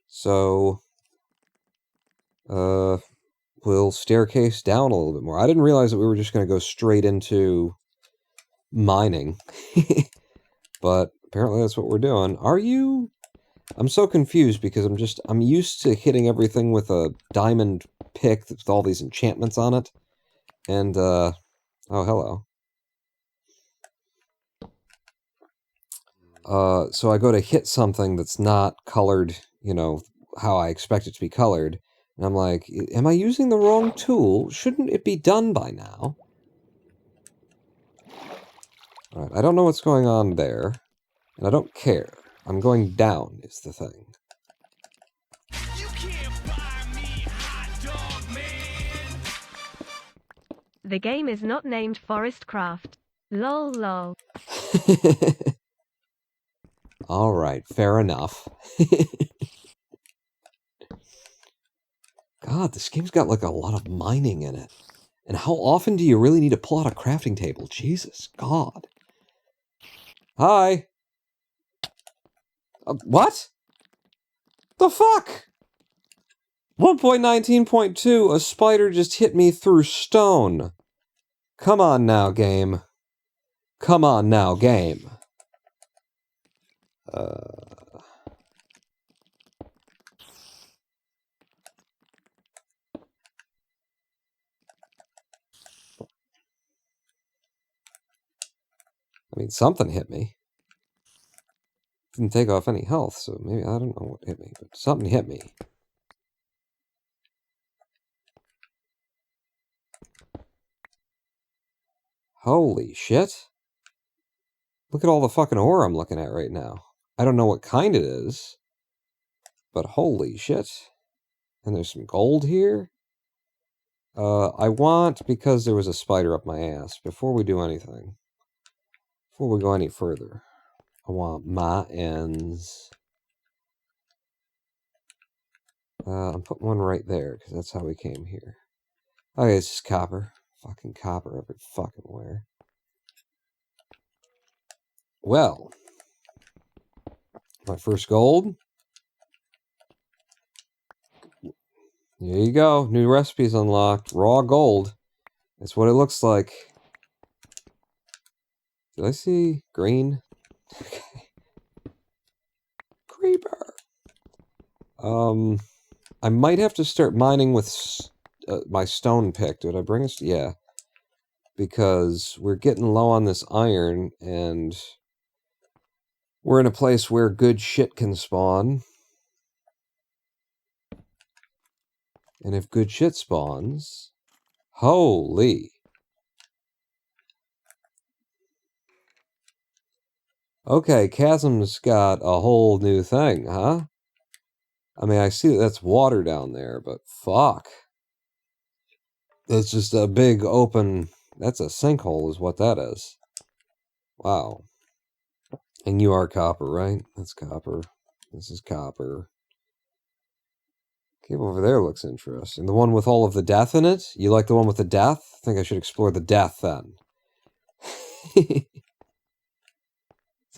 So, we'll staircase down a little bit more. I didn't realize that we were just going to go straight into mining. But apparently that's what we're doing. Are you... I'm so confused because I'm used to hitting everything with a diamond pick with all these enchantments on it. And, oh, hello. So I go to hit something that's not colored, you know, how I expect it to be colored. And I'm like, am I using the wrong tool? Shouldn't it be done by now? Alright, I don't know what's going on there. And I don't care. I'm going down is the thing. You can't buy me, hot dog man. The game is not named Forest Craft. Lol lol. Alright, fair enough. God, this game's got like a lot of mining in it. And how often do you really need to pull out a crafting table? Jesus, God. Hi! What? The fuck? 1.19.2, a spider just hit me through stone. Come on now, game. Come on now, game. I mean, something hit me. Didn't take off any health, so maybe, I don't know what hit me, but something hit me. Holy shit. Look at all the fucking ore I'm looking at right now. I don't know what kind it is, but holy shit. And there's some gold here. I want, because there was a spider up my ass, before we do anything, before we go any further, I want my ends. I'm putting one right there, because that's how we came here. Okay, it's just copper. Fucking copper every fucking where. Well, my first gold. There you go. New recipes unlocked. Raw gold. That's what it looks like. Did I see green? Okay. Creeper. I might have to start mining with my stone pick. Did I bring us? Yeah. Because we're getting low on this iron, and we're in a place where good shit can spawn. And if good shit spawns... Holy... Okay, Chasm's got a whole new thing, huh? I mean, I see that that's water down there, but fuck. That's just a big open... That's a sinkhole is what that is. Wow. And you are copper, right? That's copper. This is copper. Cave over there looks interesting. The one with all of the death in it? You like the one with the death? I think I should explore the death then.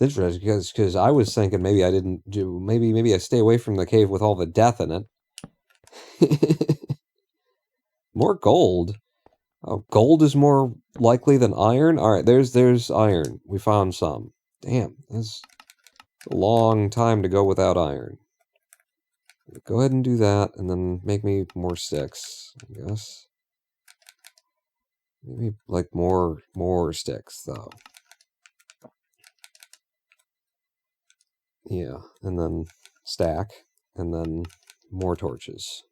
It's interesting because I was thinking maybe I didn't do... Maybe I stay away from the cave with all the death in it. More gold? Oh, gold is more likely than iron? Alright, there's iron. We found some. Damn, that's a long time to go without iron. Go ahead and do that, and then make me more sticks, I guess. Maybe, like, more sticks, though. Yeah, and then stack, and then more torches.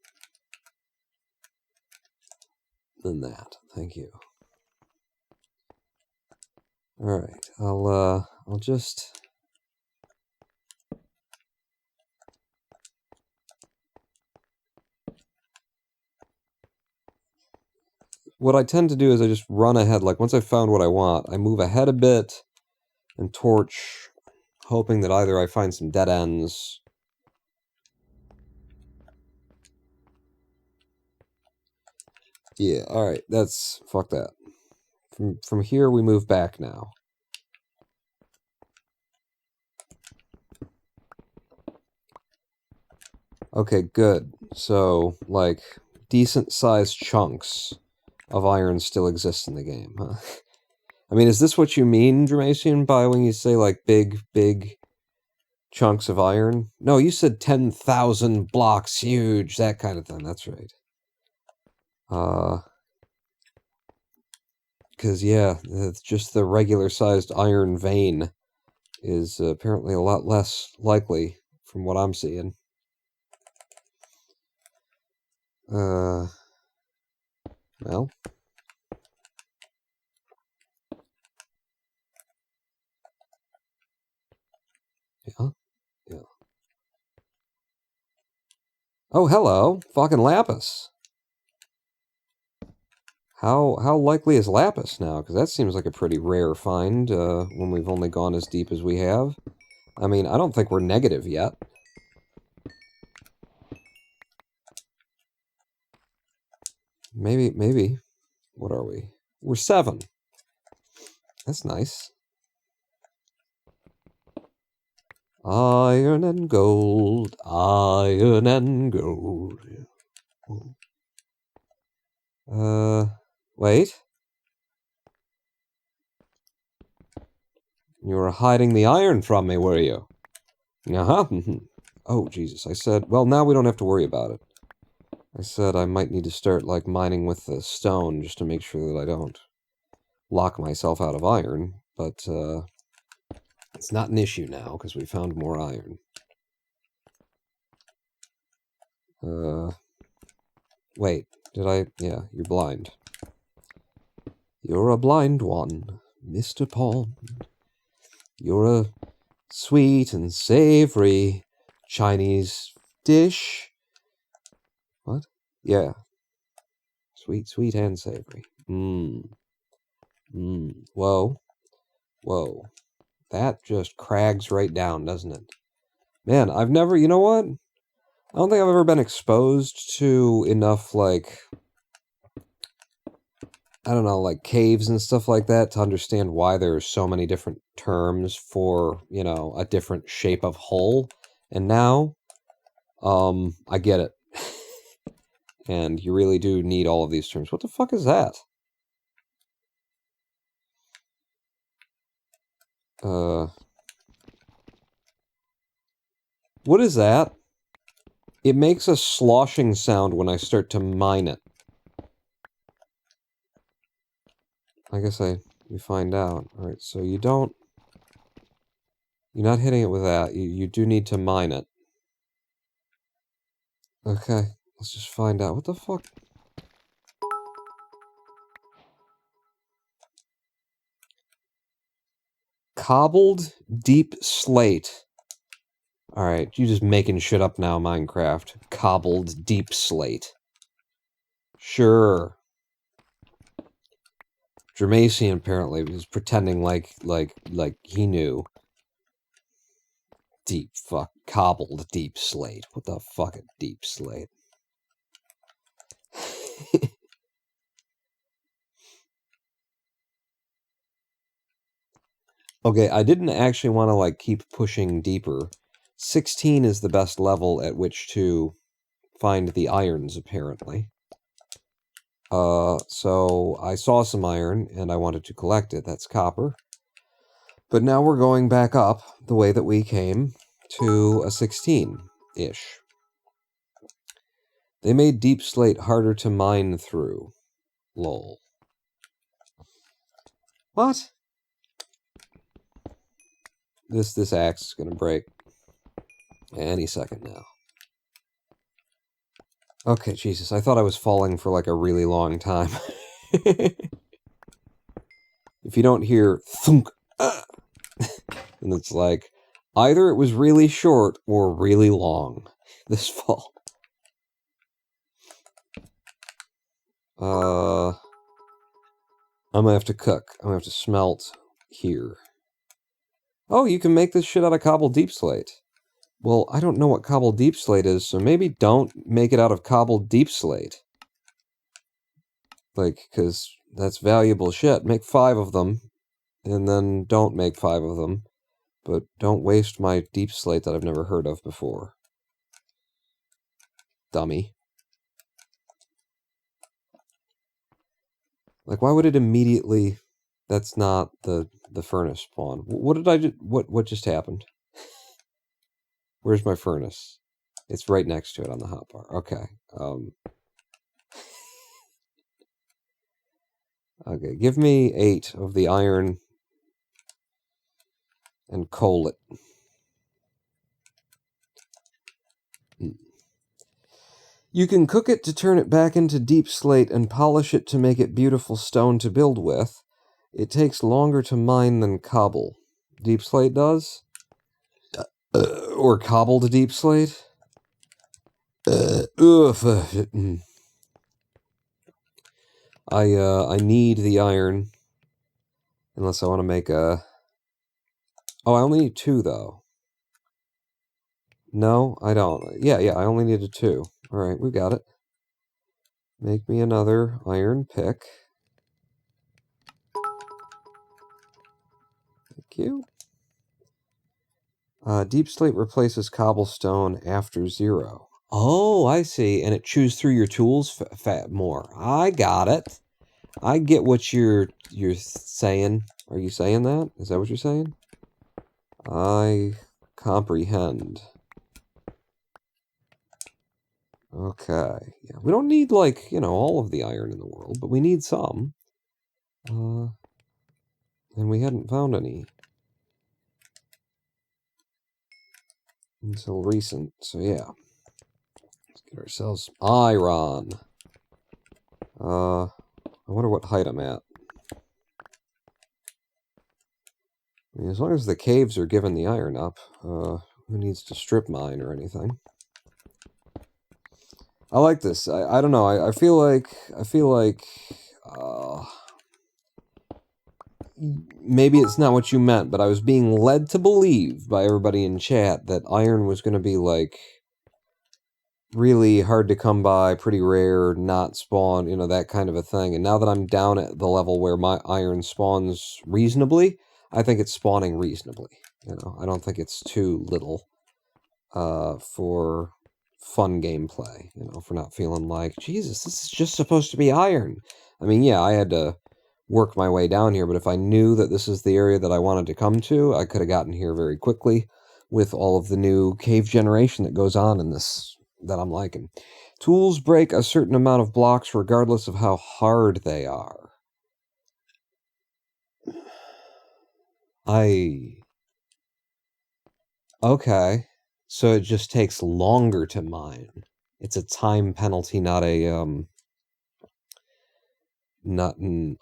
Than that, thank you. Alright, I'll just... What I tend to do is I just run ahead, like once I've found what I want, I move ahead a bit and torch, hoping that either I find some dead ends. Yeah, alright, that's... fuck that. From here we move back now. Okay, good. So, like, decent-sized chunks of iron still exist in the game, huh? I mean, is this what you mean, Dramacian, by when you say, like, big chunks of iron? No, you said 10,000 blocks, huge, that kind of thing, that's right. Because, yeah, just the regular-sized iron vein is apparently a lot less likely from what I'm seeing. Well. Yeah. Oh, hello! Fucking Lapis! How likely is Lapis now? Because that seems like a pretty rare find, when we've only gone as deep as we have. I mean, I don't think we're negative yet. Maybe. What are we? We're 7. That's nice. Iron and gold, iron and gold. Wait. You were hiding the iron from me, were you? Uh-huh. Oh, Jesus. I said, well, now we don't have to worry about it. I said I might need to start, like, mining with the stone just to make sure that I don't lock myself out of iron, but, it's not an issue now, because we found more iron. Wait, did I... Yeah, you're blind. You're a blind one, Mr. Pond. You're a sweet and savory Chinese dish. What? Yeah. Sweet and savory. Whoa. That just crags right down, doesn't it? Man, I've never... You know what? I don't think I've ever been exposed to enough, like... I don't know, like caves and stuff like that to understand why there are so many different terms for, you know, a different shape of hull. And now, I get it. And you really do need all of these terms. What the fuck is that? What is that? It makes a sloshing sound when I start to mine it. I guess we find out. Alright, so you don't... You're not hitting it with that. You do need to mine it. Okay, let's just find out. What the fuck? Cobbled deep slate. Alright, you just making shit up now, Minecraft. Cobbled deep slate. Sure. Dramacian apparently was pretending like he knew. Cobbled deep slate. What the fuck, a deep slate? Okay, I didn't actually want to, like, keep pushing deeper. 16 is the best level at which to find the irons, apparently. So I saw some iron, and I wanted to collect it. That's copper. But now we're going back up the way that we came to a 16-ish. They made deep slate harder to mine through. Lol. What? This axe is gonna break any second now. Okay, Jesus, I thought I was falling for like a really long time. If you don't hear thunk, and it's like, either it was really short or really long, this fall. I'm gonna have to cook. I'm gonna have to smelt here. Oh, you can make this shit out of cobbled deep slate. Well, I don't know what cobbled deep slate is, so maybe don't make it out of cobbled deep slate. Like, because that's valuable shit. Make 5 of them, and then don't make 5 of them. But don't waste my deep slate that I've never heard of before. Dummy. Like, why would it immediately... That's not the furnace spawn. What did I do? What just happened? Where's my furnace? It's right next to it on the hotbar. Okay. Okay, give me 8 of the iron and coal it. You can cook it to turn it back into deep slate and polish it to make it beautiful stone to build with. It takes longer to mine than cobble. Deep slate does? Or cobble to deep slate? I need the iron. Unless I want to make a... Oh, I only need 2, though. No, I don't. Yeah, I only needed 2. Alright, we got it. Make me another iron pick. Thank you. Deep slate replaces cobblestone after 0. Oh, I see. And it chews through your tools more. I got it. I get what you're saying. Are you saying that? Is that what you're saying? I comprehend. Okay. Yeah, we don't need, like, all of the iron in the world, but we need some. And we hadn't found any until recent, so yeah. Let's get ourselves iron. I wonder what height I'm at. I mean, as long as the caves are giving the iron up, who needs to strip mine or anything? I like this. I don't know. I feel like maybe it's not what you meant, but I was being led to believe by everybody in chat that iron was going to be like really hard to come by, pretty rare, not spawn, that kind of a thing. And now that I'm down at the level where my iron spawns reasonably, I think it's spawning reasonably. I don't think it's too little for fun gameplay, for not feeling like, Jesus, this is just supposed to be iron. I mean, yeah, I had to work my way down here, but if I knew that this is the area that I wanted to come to, I could have gotten here very quickly with all of the new cave generation that goes on in this that I'm liking. Tools break a certain amount of blocks regardless of how hard they are. Okay. So it just takes longer to mine. It's a time penalty, not an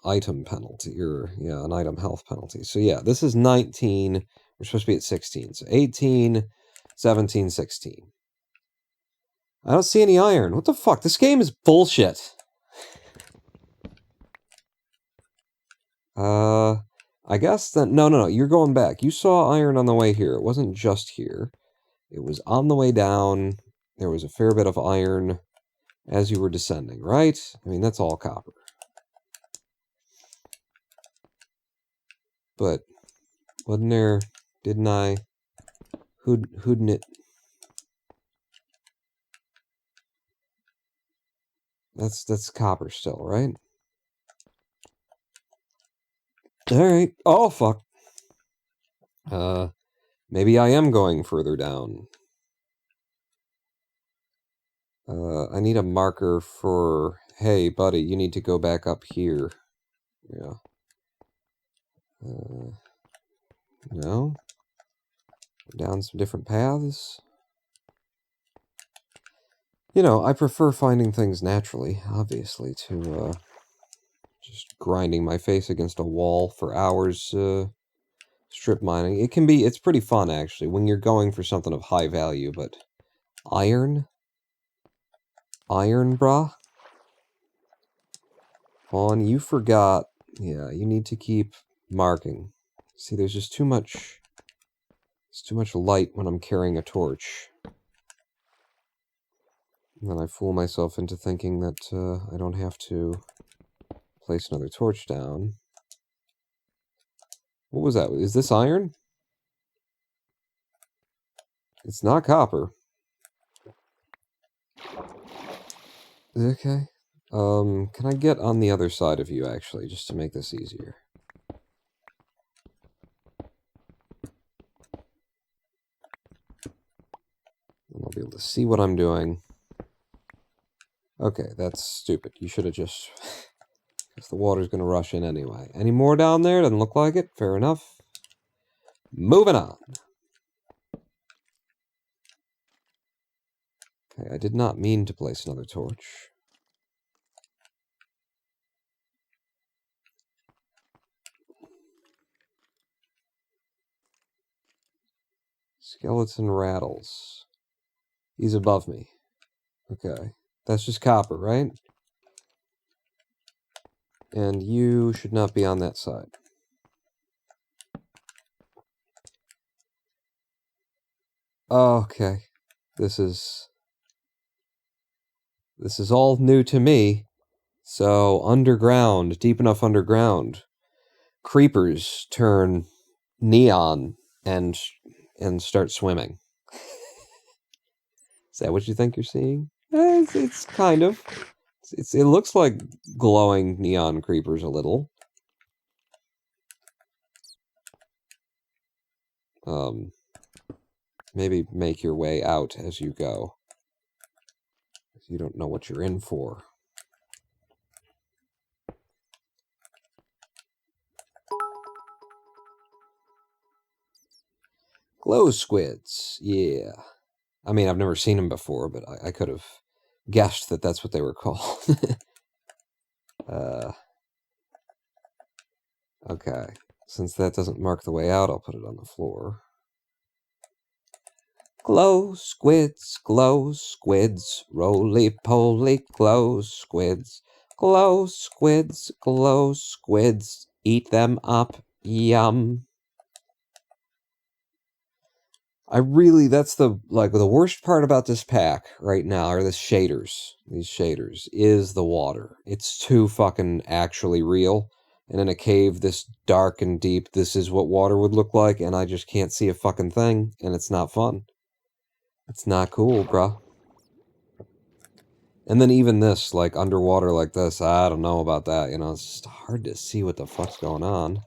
item penalty, or, an item health penalty. So yeah, this is 19. We're supposed to be at 16. So 18, 17, 16. I don't see any iron. What the fuck? This game is bullshit. I guess that... No. You're going back. You saw iron on the way here. It wasn't just here. It was on the way down. There was a fair bit of iron as you were descending, right? I mean, that's all copper. But wasn't there... Didn't I... Who'dn't it... That's copper still, right? Alright. Oh, fuck. Maybe I am going further down. I need a marker for, hey, buddy, you need to go back up here. Yeah. No? Down some different paths? You know, I prefer finding things naturally, obviously, to, just grinding my face against a wall for hours, strip mining. It's pretty fun, actually, when you're going for something of high value, but... Iron? Iron, brah? Vaughn, you forgot. Yeah, you need to keep marking. See, there's just too much... It's too much light when I'm carrying a torch. And then I fool myself into thinking that I don't have to place another torch down. What was that? Is this iron? It's not copper. Okay. Can I get on the other side of you, actually, just to make this easier? And I'll be able to see what I'm doing. Okay, that's stupid. You should have just... Because the water's going to rush in anyway. Any more down there? Doesn't look like it. Fair enough. Moving on. Okay, I did not mean to place another torch. Skeleton rattles. He's above me. Okay. That's just copper, right? And you should not be on that side. Okay. This is all new to me. So, underground, deep enough underground, creepers turn neon and start swimming. Is that what you think you're seeing? It's kind of. It looks like glowing neon creepers a little. Maybe make your way out as you go. You don't know what you're in for. Glow squids, yeah. I mean, I've never seen them before, but I could have guessed that that's what they were called. Okay. Since that doesn't mark the way out, I'll put it on the floor. Glow squids, roly-poly glow squids. Glow squids, eat them up, yum. That's the worst part about this pack right now, are these shaders, is the water. It's too fucking actually real. And in a cave this dark and deep, this is what water would look like, and I just can't see a fucking thing, and it's not fun. It's not cool, bruh. And then even this, like, underwater like this, I don't know about that, you know, it's just hard to see what the fuck's going on.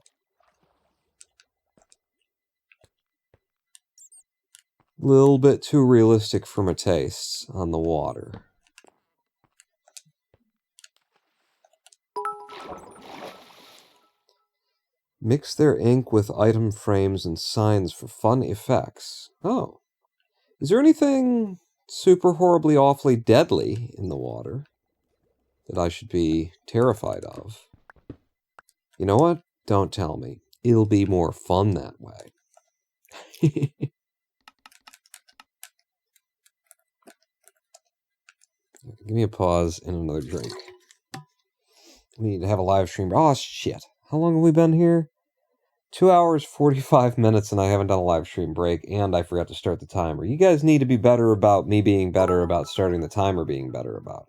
Little bit too realistic for my tastes on the water. Mix their ink with item frames and signs for fun effects. Oh. Is there anything super horribly awfully deadly in the water that I should be terrified of? You know what? Don't tell me. It'll be more fun that way. Give me a pause and another drink. We need to have a live stream. Oh, shit. How long have we been here? 2 hours, 45 minutes, and I haven't done a live stream break, and I forgot to start the timer. You guys need to be better about me being better about starting the timer being better about.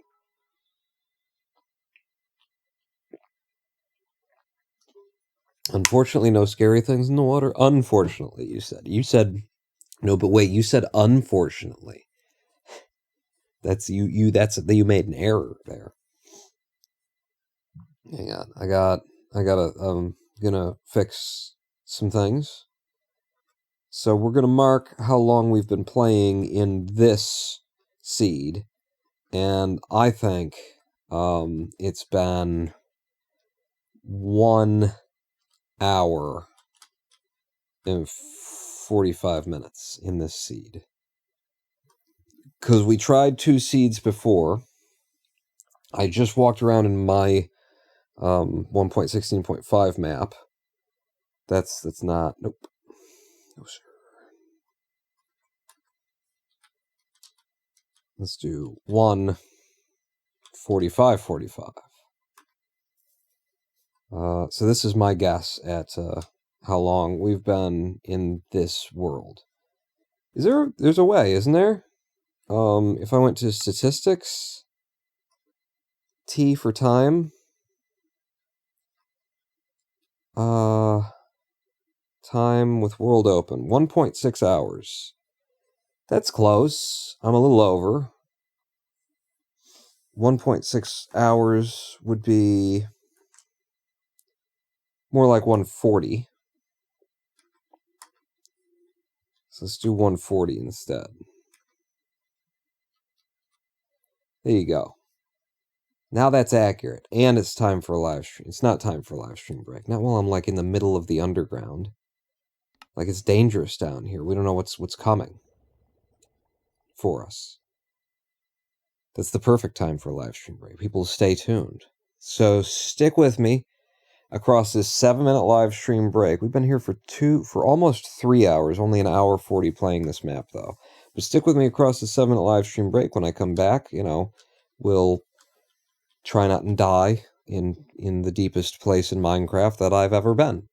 Unfortunately, no scary things in the water. Unfortunately, you said. You said... No, but wait, you said unfortunately. That's you made an error there. Hang on. I'm gonna fix some things. So we're gonna mark how long we've been playing in this seed. And I think it's been 1 hour and 45 minutes in this seed. Because we tried 2 seeds before. I just walked around in my 1.16.5 map. That's not... Nope. No, sir. Let's do 1:45:45. So this is my guess at how long we've been in this world. There's a way, isn't there? If I went to statistics, T for time, time with world open, 1.6 hours. That's close. I'm a little over. 1.6 hours would be more like 140. So let's do 140 instead. There you go. Now that's accurate. And it's time for a live stream. It's not time for a live stream break. Not while I'm like in the middle of the underground. Like it's dangerous down here. We don't know what's coming for us. That's the perfect time for a live stream break. People stay tuned. So stick with me across this 7-minute live stream break. We've been here for almost 3 hours, only an hour 40 playing this map though. But stick with me across the 7-minute live stream break. When I come back, we'll try not and die in the deepest place in Minecraft that I've ever been.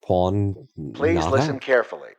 Pawn. Please listen carefully.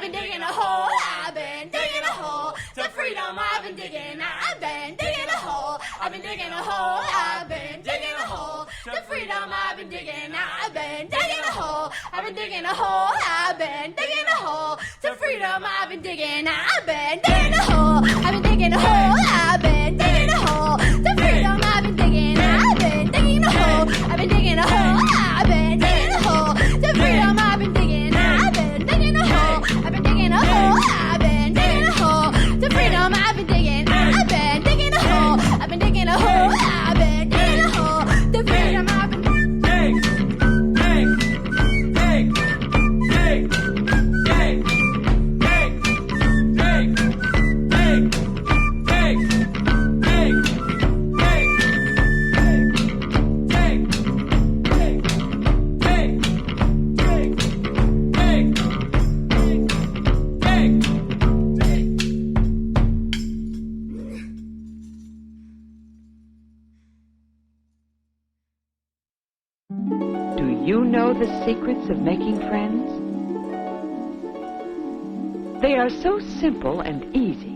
been digging a hole. I've been digging a hole to freedom. I've been digging. I've been digging a hole. I've been digging a hole. I've been digging a hole to freedom. I've been digging. I've been digging a hole. I've been digging a hole. I've been digging a hole to freedom. I've been digging. I've been digging a hole. I've been digging a hole. I've been digging a hole to freedom. I've been digging. I've been digging a hole. I've been digging a hole. I've been digging a hole to freedom. I've been digging. I've been digging a hole. I've been digging a hole. I've been digging a hole to freedom. I've been digging. I've been digging a hole. I've been digging a hole. I've been digging a hole to freedom. I've been Do you know the secrets of making friends? They are so simple and easy.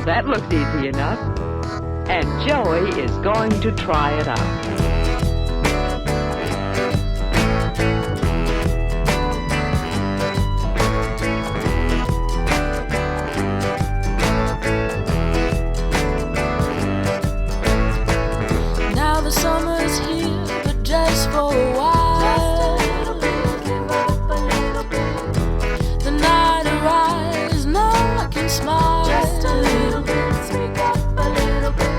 That looks easy enough. And Joey is going to try it out. Summer's here, but just for a while. The night arrives, now I can smile. Just a little bit, speak up a little bit.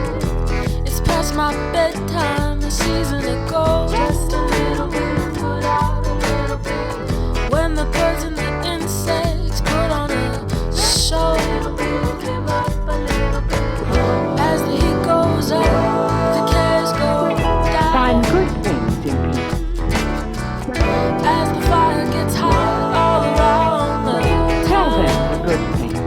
It's past my bedtime, a season ago. Just a little bit, put out a little bit. When the birds and the insects put on a show. Give up a little bit. As the heat goes up, find good things in people. As the fire gets hot all around the Tell them the good things.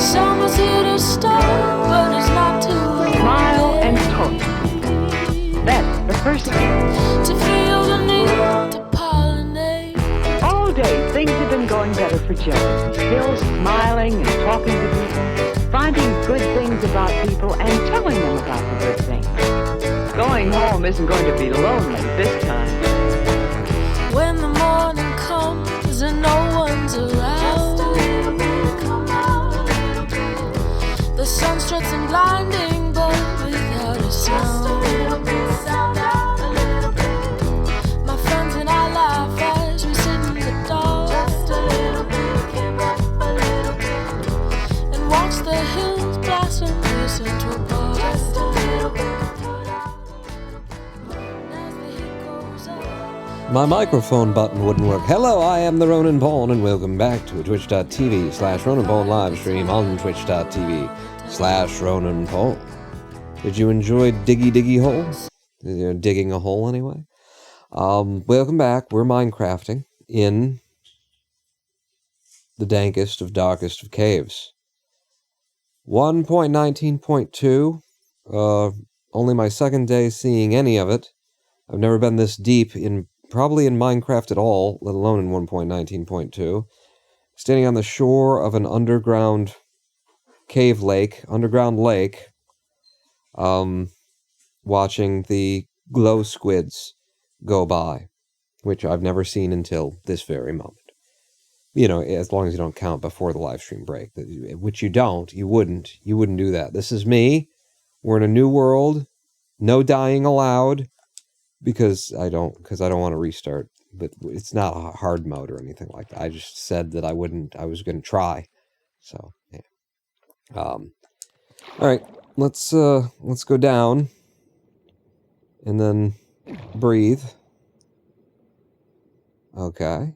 Summer's here to stay, but it's not too late. Smile and talk to people. That's the first thing. To feel the need to pollinate. All day, things have been going better for Joe. Still smiling and talking to people, finding good things about people and telling them about the good things. Going home isn't going to be lonely this time. When the morning comes and no one's around, the sun struts in blinding, but without a sound. My friends and I laugh as we sit in the dark and watch the hills blossom near Central Park. My microphone button wouldn't work. Hello, I am the Ronan Paul, and welcome back to twitch.tv/Ronan Paul live stream on twitch.tv/Ronan Paul. Did you enjoy Diggy Hole? You're digging a hole anyway? Welcome back. We're Minecrafting in the dankest of darkest of caves. 1.19.2. Only my second day seeing any of it. I've never been this deep probably in Minecraft at all, let alone in 1.19.2. Standing on the shore of an underground lake, watching the glow squids go by, which I've never seen until this very moment. You know, as long as you don't count before the live stream break, which you wouldn't do that. This is me. We're in a new world. No dying allowed. Because I don't want to restart, but it's not a hard mode or anything like that. I just said that I was going to try. So, yeah. All right, let's go down and then breathe. Okay.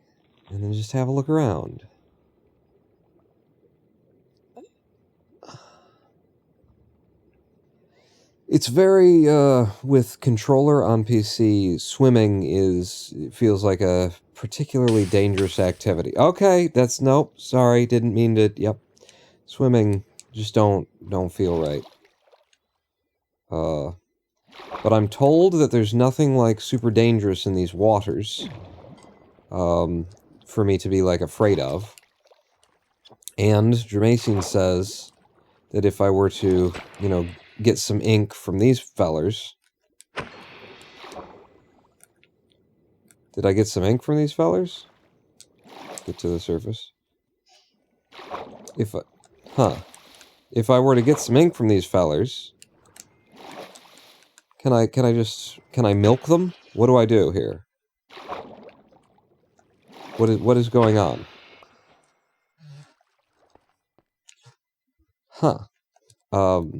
And then just have a look around. It's very, with controller on PC, swimming feels like a particularly dangerous activity. Okay, nope, sorry, didn't mean to, yep. Swimming just don't feel right. But I'm told that there's nothing, like, super dangerous in these waters, for me to be, like, afraid of. And Jermacine says that if I were to, you know, get some ink from these fellers... Did I get some ink from these fellers? Get to the surface. If I were to get some ink from these fellers... Can I milk them? What do I do here? What is going on? Huh. Oh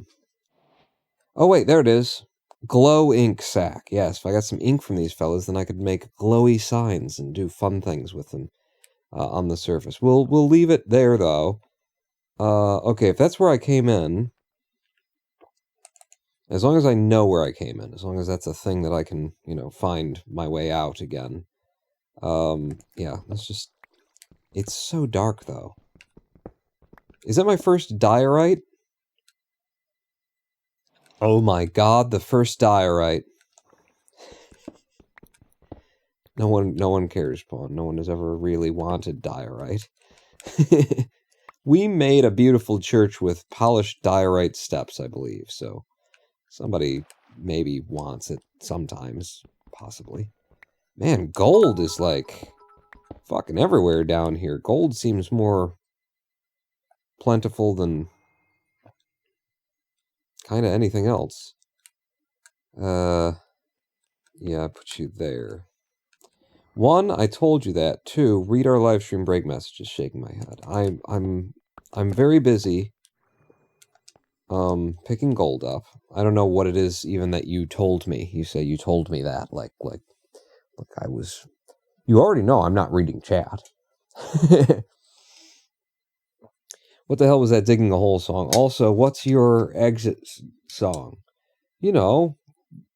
wait, there it is. Glow ink sack. Yes, if I got some ink from these fellas, then I could make glowy signs and do fun things with them on the surface. We'll leave it there though. Okay, if that's where I came in, as long as I know where I came in, as long as that's a thing that I can, you know, find my way out again. Yeah, let's just... It's so dark though. Is that my first diorite? Oh my god, the first diorite. No one cares, Pawn. No one has ever really wanted diorite. We made a beautiful church with polished diorite steps, I believe, so somebody maybe wants it sometimes, possibly. Man, gold is like fucking everywhere down here. Gold seems more plentiful than kind of anything else. Yeah, I put you there. 1, I told you that. 2, read our live stream break messages. Shaking my head. I'm very busy picking gold up. I don't know what it is even that you told me. You say you told me that like I was... You already know I'm not reading chat. What the hell was that digging a hole song? Also, what's your exit song? You know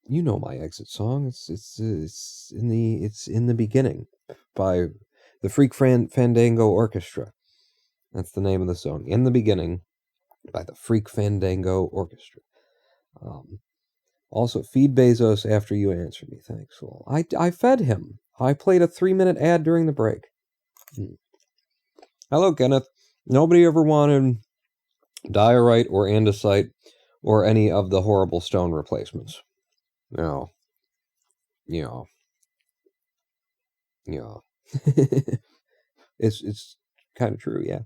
my exit song. It's in the beginning by the Freak Fandango Orchestra. That's the name of the song. In the Beginning by the Freak Fandango Orchestra. Also, feed Bezos after you answer me. Thanks. Well, I fed him. I played a 3-minute ad during the break. Hello, Kenneth. Nobody ever wanted diorite or andesite or any of the horrible stone replacements. No. Yeah. It's kind of true, yeah.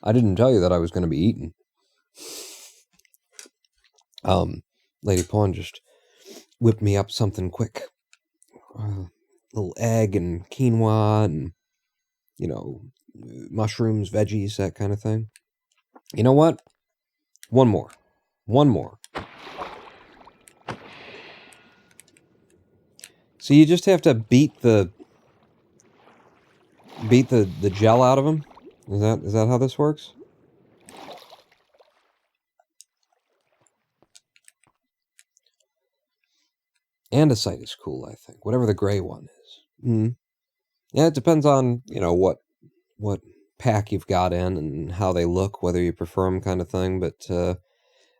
I didn't tell you that I was going to be eating. Lady Pawn just whipped me up something quick. Little egg and quinoa and, you know, mushrooms, veggies, that kind of thing. You know what? One more. So you just have to beat the gel out of them? Is that how this works? Andesite is cool, I think. Whatever the gray one is. Yeah, it depends on, you know, what pack you've got in and how they look, whether you prefer them kind of thing, but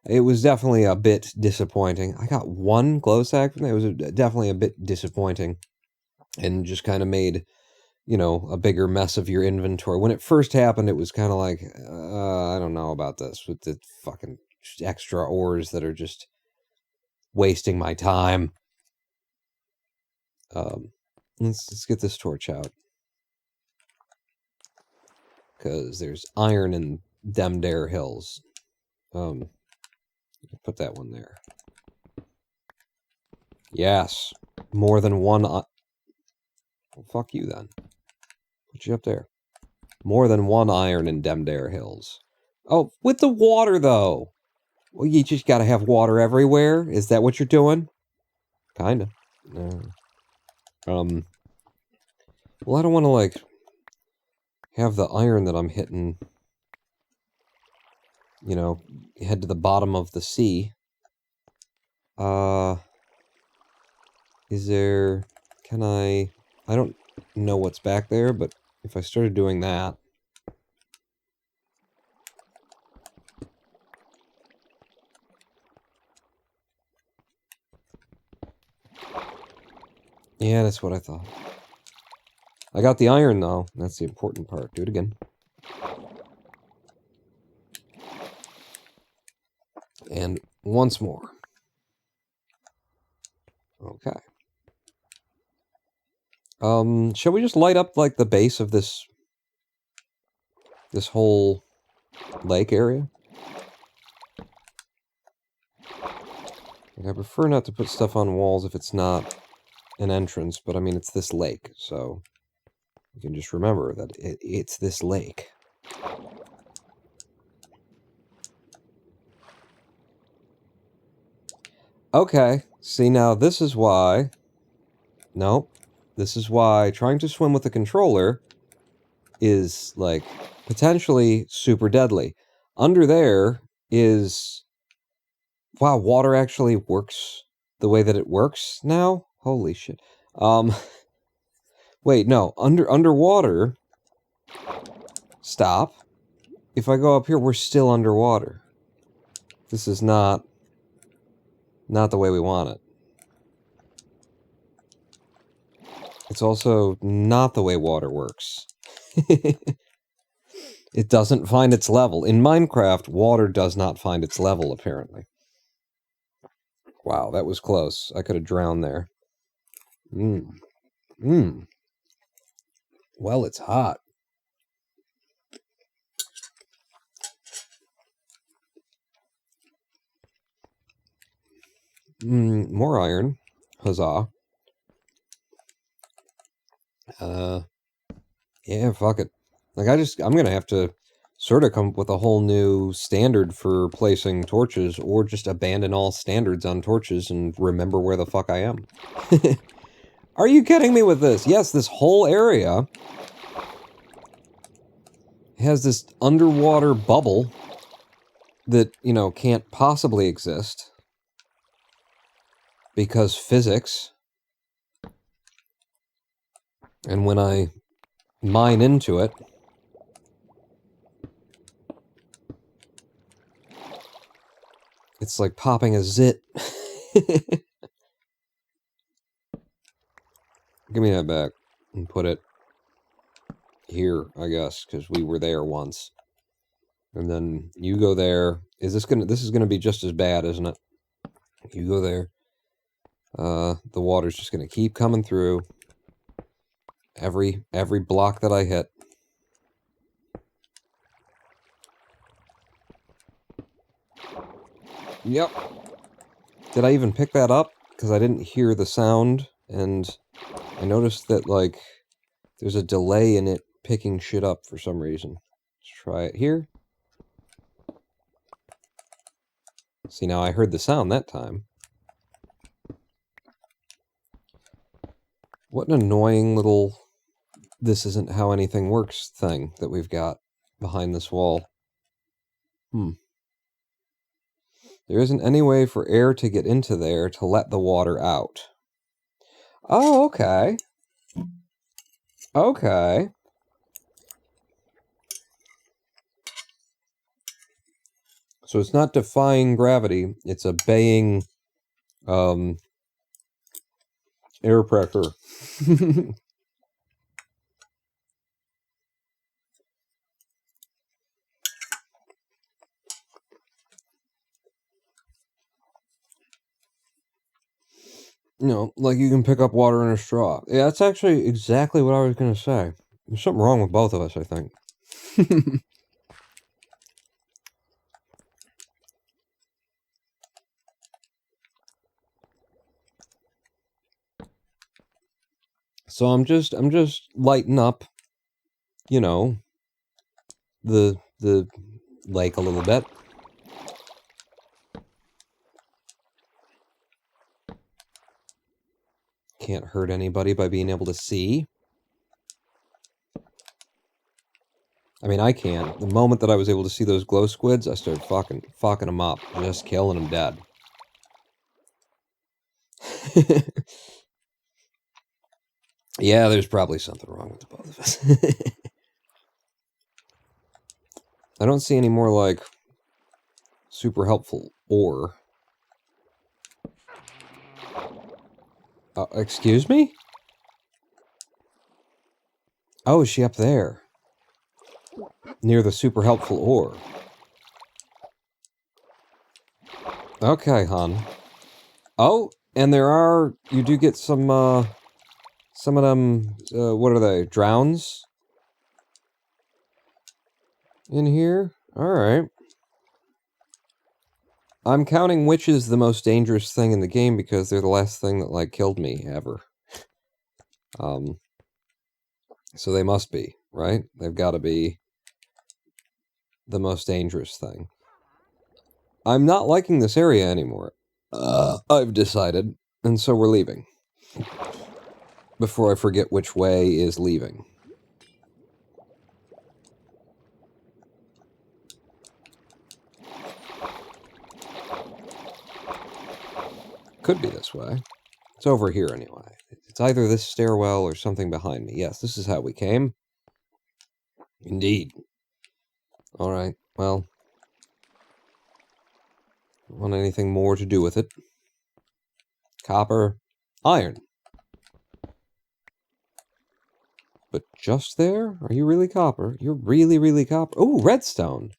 it was definitely a bit disappointing. I got one glow sack from there. It was definitely a bit disappointing and just kind of made, you know, a bigger mess of your inventory. When it first happened, it was kind of like, I don't know about this with the fucking extra ores that are just wasting my time. Let's get this torch out. Because there's iron in Demdare Hills. Put that one there. Yes. More than one... Well, fuck you then. Put you up there. More than one iron in Demdare Hills. Oh, with the water, though. Well, you just gotta have water everywhere? Is that what you're doing? Kinda. Well, I don't want to, like, have the iron that I'm hitting, you know, head to the bottom of the sea. Is there... Can I don't know what's back there, but if I started doing that... Yeah, that's what I thought. I got the iron, though. That's the important part. Do it again. And once more. Okay. Shall we just light up, like, the base of this whole lake area? Like, I prefer not to put stuff on walls if it's not an entrance, but I mean, it's this lake, so you can just remember that it's this lake. Okay, see, now this is why... Nope. This is why trying to swim with a controller is, like, potentially super deadly. Under there is... Wow, water actually works the way that it works now? Holy shit. Wait, no. Underwater... Stop. If I go up here, we're still underwater. This is not the way we want it. It's also not the way water works. It doesn't find its level. In Minecraft, water does not find its level, apparently. Wow, that was close. I could have drowned there. Well, it's hot. More iron. Huzzah. Yeah, fuck it. Like, I'm gonna have to sort of come up with a whole new standard for placing torches, or just abandon all standards on torches and remember where the fuck I am. Are you kidding me with this? Yes, this whole area has this underwater bubble that, you know, can't possibly exist. Because physics. And when I mine into it, it's like popping a zit. Give me that back and put it here, I guess, because we were there once. And then you go there. This is gonna be just as bad, isn't it? You go there. The water's just gonna keep coming through. Every block that I hit. Yep. Did I even pick that up? Because I didn't hear the sound, and I noticed that, like, there's a delay in it picking shit up for some reason. Let's try it here. See, now I heard the sound that time. What an annoying little this isn't how anything works thing that we've got behind this wall. There isn't any way for air to get into there to let the water out. Oh, okay. Okay. So it's not defying gravity, it's obeying air pressure. You know, like you can pick up water in a straw. Yeah, that's actually exactly what I was going to say. There's something wrong with both of us, I think. So I'm just lighting up, you know, the lake a little bit. Can't hurt anybody by being able to see. I mean, I can. The moment that I was able to see those glow squids, I started fucking them up, just killing them dead. Yeah, there's probably something wrong with the both of us. I don't see any more, like, super helpful ore. Excuse me? Oh, is she up there? Near the super helpful ore. Okay, hon. Oh, and you do get some of them, what are they, drowns? In here? Alright. I'm counting witches the most dangerous thing in the game because they're the last thing that, like, killed me, ever. So they must be, right? They've got to be the most dangerous thing. I'm not liking this area anymore. I've decided, and so we're leaving. Before I forget which way is leaving. Could be this way. It's over here anyway. It's either this stairwell or something behind me. Yes, this is how we came. Indeed. Alright, well. Don't want anything more to do with it. Copper. Iron. But just there? Are you really copper? You're really, really copper. Oh, redstone.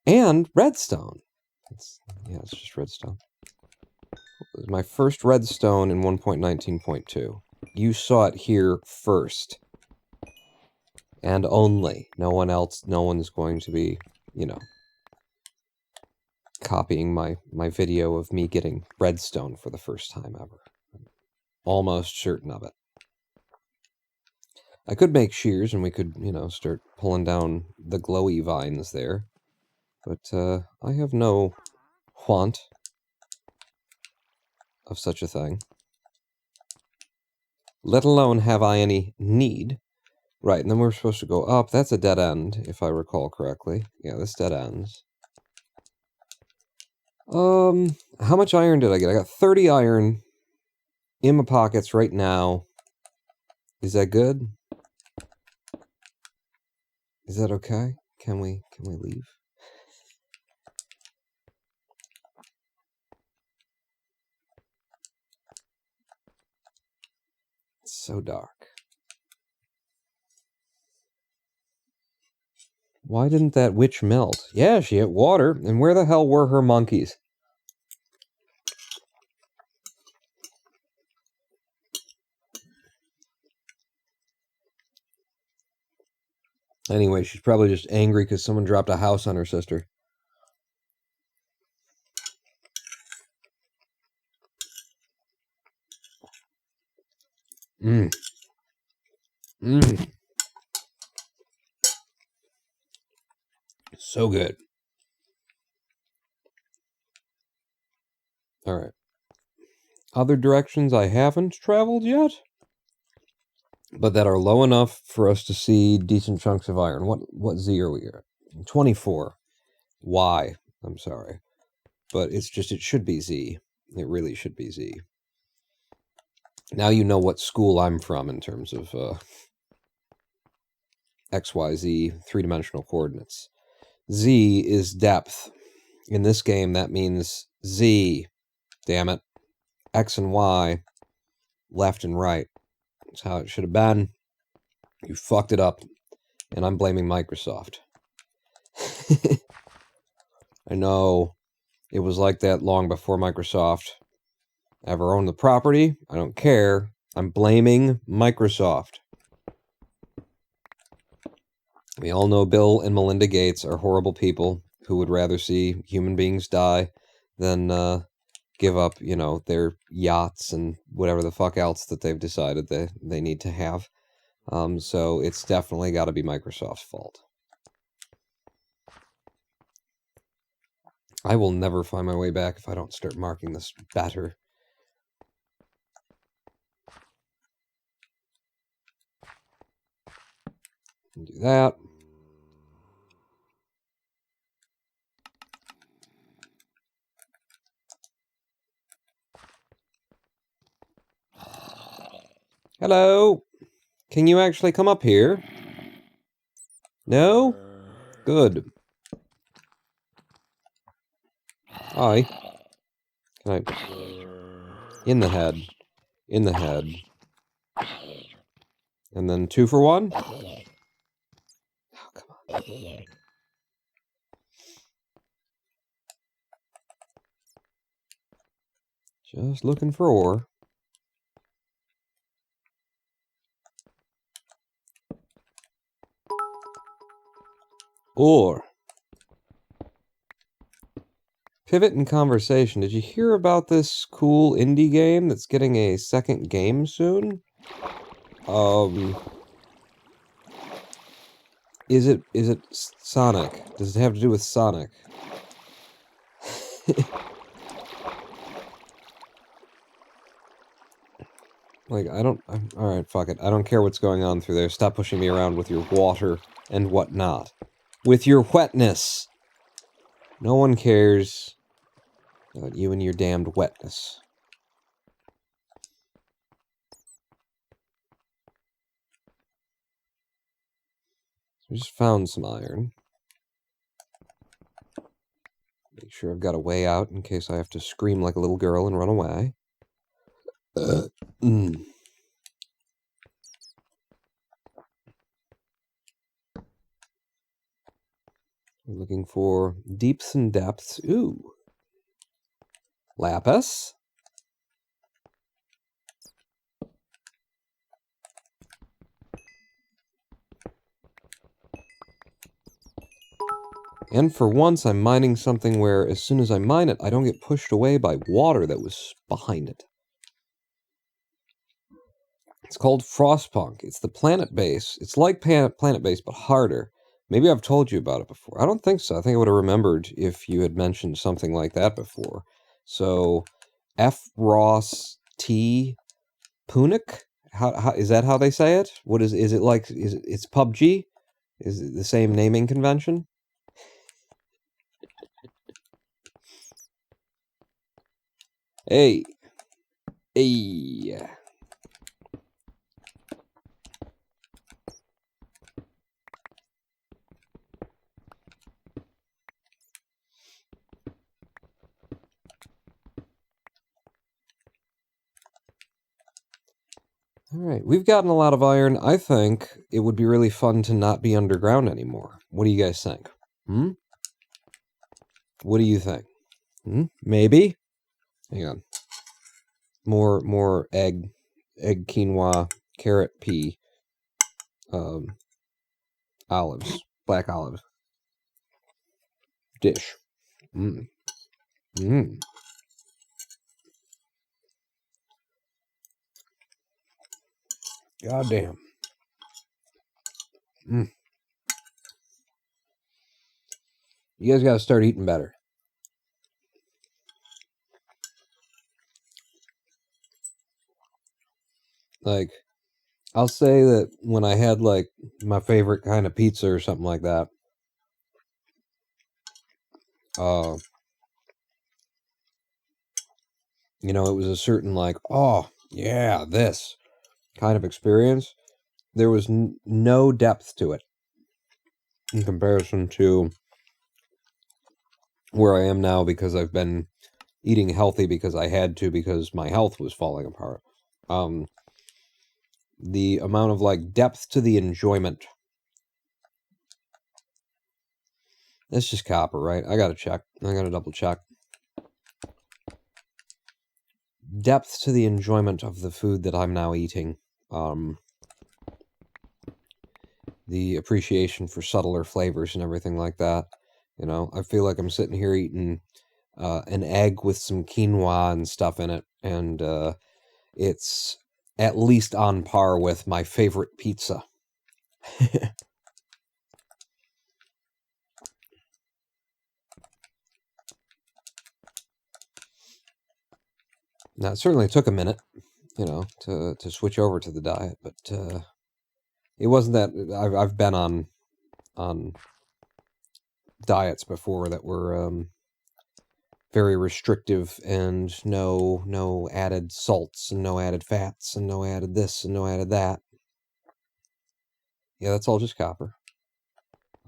And redstone. Yeah, it's just redstone. It was my first redstone in 1.19.2. You saw it here first. And only. No one else, no one's going to be, you know, copying my video of me getting redstone for the first time ever. I'm almost certain of it. I could make shears and we could, you know, start pulling down the glowy vines there. But I have no want of such a thing. Let alone have I any need. Right, and then we're supposed to go up. That's a dead end, if I recall correctly. Yeah, this dead ends. How much iron did I get? I got 30 iron in my pockets right now. Is that good? Is that okay? Can we leave? It's so dark. Why didn't that witch melt? Yeah, she hit water. And where the hell were her monkeys? Anyway, she's probably just angry because someone dropped a house on her sister. Mmm. Mmm. So good. Alright. Other directions I haven't traveled yet, but that are low enough for us to see decent chunks of iron. What Z are we at? 24. Y. I'm sorry. But it's just, it should be Z. It really should be Z. Now you know what school I'm from in terms of XYZ three-dimensional coordinates. Z is depth. In this game, that means Z. Damn it. X and Y, left and right. That's how it should have been. You fucked it up, and I'm blaming Microsoft. I know it was like that long before Microsoft ever owned the property. I don't care. I'm blaming Microsoft. We all know Bill and Melinda Gates are horrible people who would rather see human beings die than give up, you know, their yachts and whatever the fuck else that they've decided they need to have. So it's definitely got to be Microsoft's fault. I will never find my way back if I don't start marking this better. Do that. Hello. Can you actually come up here? No? Good. Hi. Can I... In the head. In the head. And then 2 for 1? Oh, come on. Just looking for ore. Ore. Pivot and conversation. Did you hear about this cool indie game that's getting a second game soon? Is it Sonic? Does it have to do with Sonic? Like, alright, fuck it. I don't care what's going on through there. Stop pushing me around with your water and whatnot. With your wetness! No one cares about you and your damned wetness. I just found some iron. Make sure I've got a way out in case I have to scream like a little girl and run away. We're looking for deeps and depths. Ooh. Lapis. And for once, I'm mining something where as soon as I mine it, I don't get pushed away by water that was behind it. It's called Frostpunk. It's the Planet Base. It's like Planet Base, but harder. Maybe I've told you about it before. I don't think so. I think I would have remembered if you had mentioned something like that before. So, F. Ross T. Punic? How is that how they say it? What is it like? It's PUBG? Is it the same naming convention? Hey. Hey. Alright, we've gotten a lot of iron. I think it would be really fun to not be underground anymore. What do you guys think? What do you think? Maybe? Hang on. More egg quinoa, carrot, pea, olives, black olives. Dish. God damn. You guys gotta start eating better. Like, I'll say that when I had, like, my favorite kind of pizza or something like that, you know, it was a certain, like, oh, yeah, this kind of experience. There was no depth to it in comparison to where I am now, because I've been eating healthy because I had to, because my health was falling apart. The amount of, like, depth to the enjoyment. It's just copper, right? I gotta check. I gotta double check. Depth to the enjoyment of the food that I'm now eating. The appreciation for subtler flavors and everything like that. You know, I feel like I'm sitting here eating an egg with some quinoa and stuff in it, and it's at least on par with my favorite pizza. Now, it certainly took a minute, you know, to switch over to the diet, but it wasn't that... I've been on diets before that were very restrictive, and no added salts, and no added fats, and no added this, and no added that. Yeah, that's all just copper.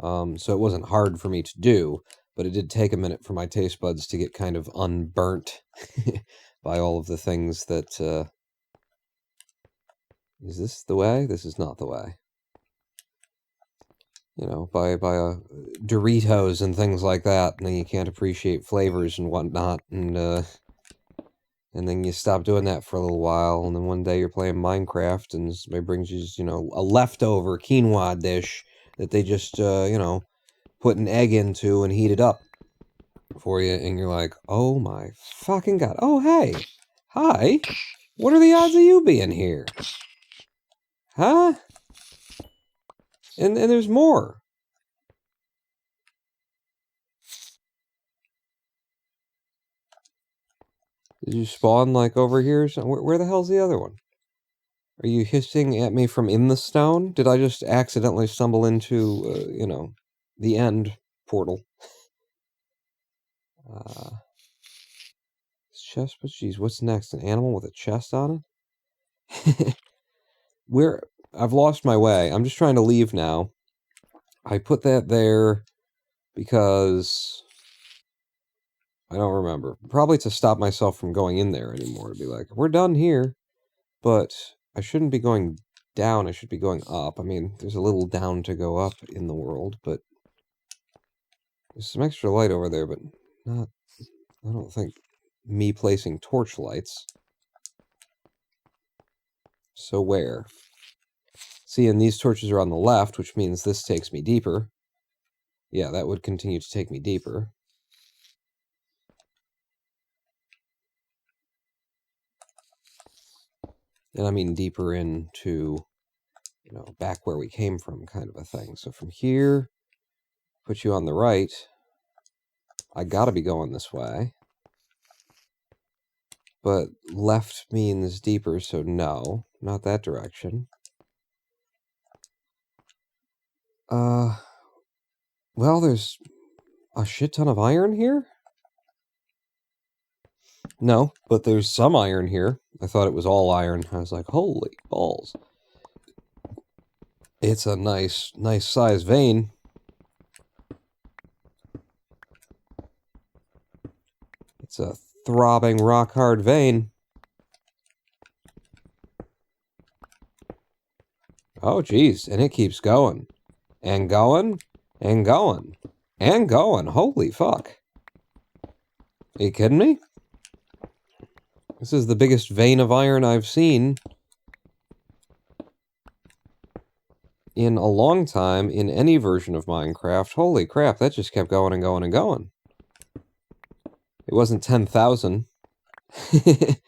So it wasn't hard for me to do, but it did take a minute for my taste buds to get kind of unburnt by all of the things that, is this the way? This is not the way. You know, by Doritos and things like that, and then you can't appreciate flavors and whatnot, and then you stop doing that for a little while, and then one day you're playing Minecraft, and somebody brings you, you know, a leftover quinoa dish that they just, you know, put an egg into and heat it up for you, and you're like, oh my fucking god, oh hey, hi, what are the odds of you being here? Huh? And there's more. Did you spawn, like, over here? Where the hell's the other one? Are you hissing at me from in the stone? Did I just accidentally stumble into, you know, the end portal? Chest, but geez, what's next? An animal with a chest on it? I've lost my way. I'm just trying to leave now. I put that there because I don't remember. Probably to stop myself from going in there anymore. To be like, we're done here. But I shouldn't be going down. I should be going up. I mean, there's a little down to go up in the world, but there's some extra light over there, but not, I don't think, me placing torch lights. So where? See, and these torches are on the left, which means this takes me deeper. Yeah, that would continue to take me deeper. And I mean deeper into, you know, back where we came from kind of a thing. So from here, put you on the right. I gotta be going this way. But left means deeper, so no, not that direction. Well, there's a shit ton of iron here? No, but there's some iron here. I thought it was all iron. I was like, holy balls. It's a nice size vein. It's a throbbing rock hard vein. Oh, geez, and it keeps going. And going, and going, and going. Holy fuck. Are you kidding me? This is the biggest vein of iron I've seen in a long time in any version of Minecraft. Holy crap, that just kept going and going and going. It wasn't 10,000. Like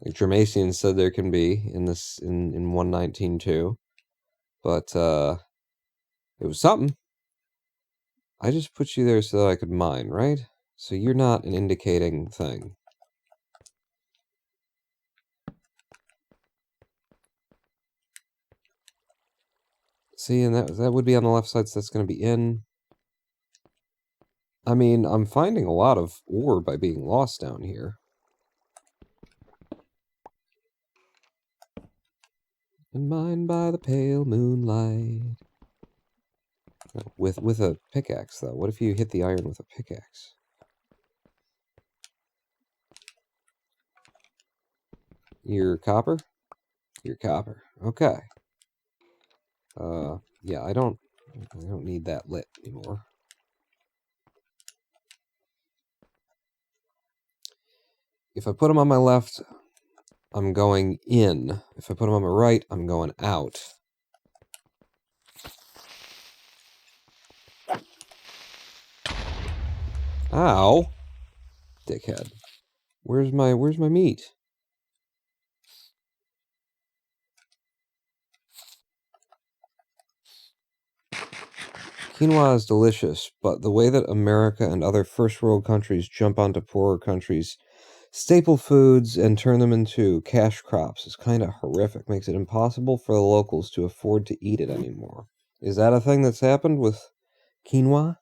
Germasian said there can be in this in 119.2. But it was something. I just put you there so that I could mine, right? So you're not an indicating thing. See, and that would be on the left side, so that's going to be in. I mean, I'm finding a lot of ore by being lost down here. And mined by the pale moonlight. With a pickaxe, though. What if you hit the iron with a pickaxe? You're copper? You're copper. Okay. Yeah, I don't need that lit anymore. If I put them on my left, I'm going in. If I put them on my right, I'm going out. Ow! Dickhead. Where's my meat? Quinoa is delicious, but the way that America and other first world countries jump onto poorer countries' staple foods and turn them into cash crops is kind of horrific. Makes it impossible for the locals to afford to eat it anymore. Is that a thing that's happened with quinoa?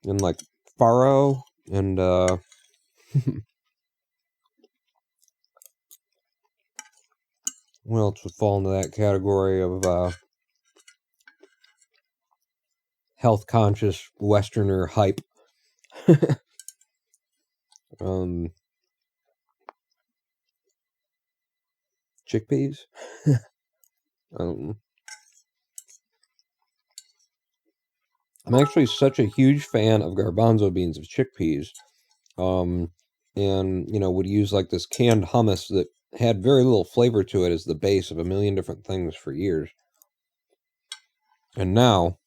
And like farro and what else would fall into that category of health-conscious Westerner hype. Chickpeas? I'm actually such a huge fan of garbanzo beans, of chickpeas. And, you know, would use like this canned hummus that had very little flavor to it as the base of a million different things for years. And now,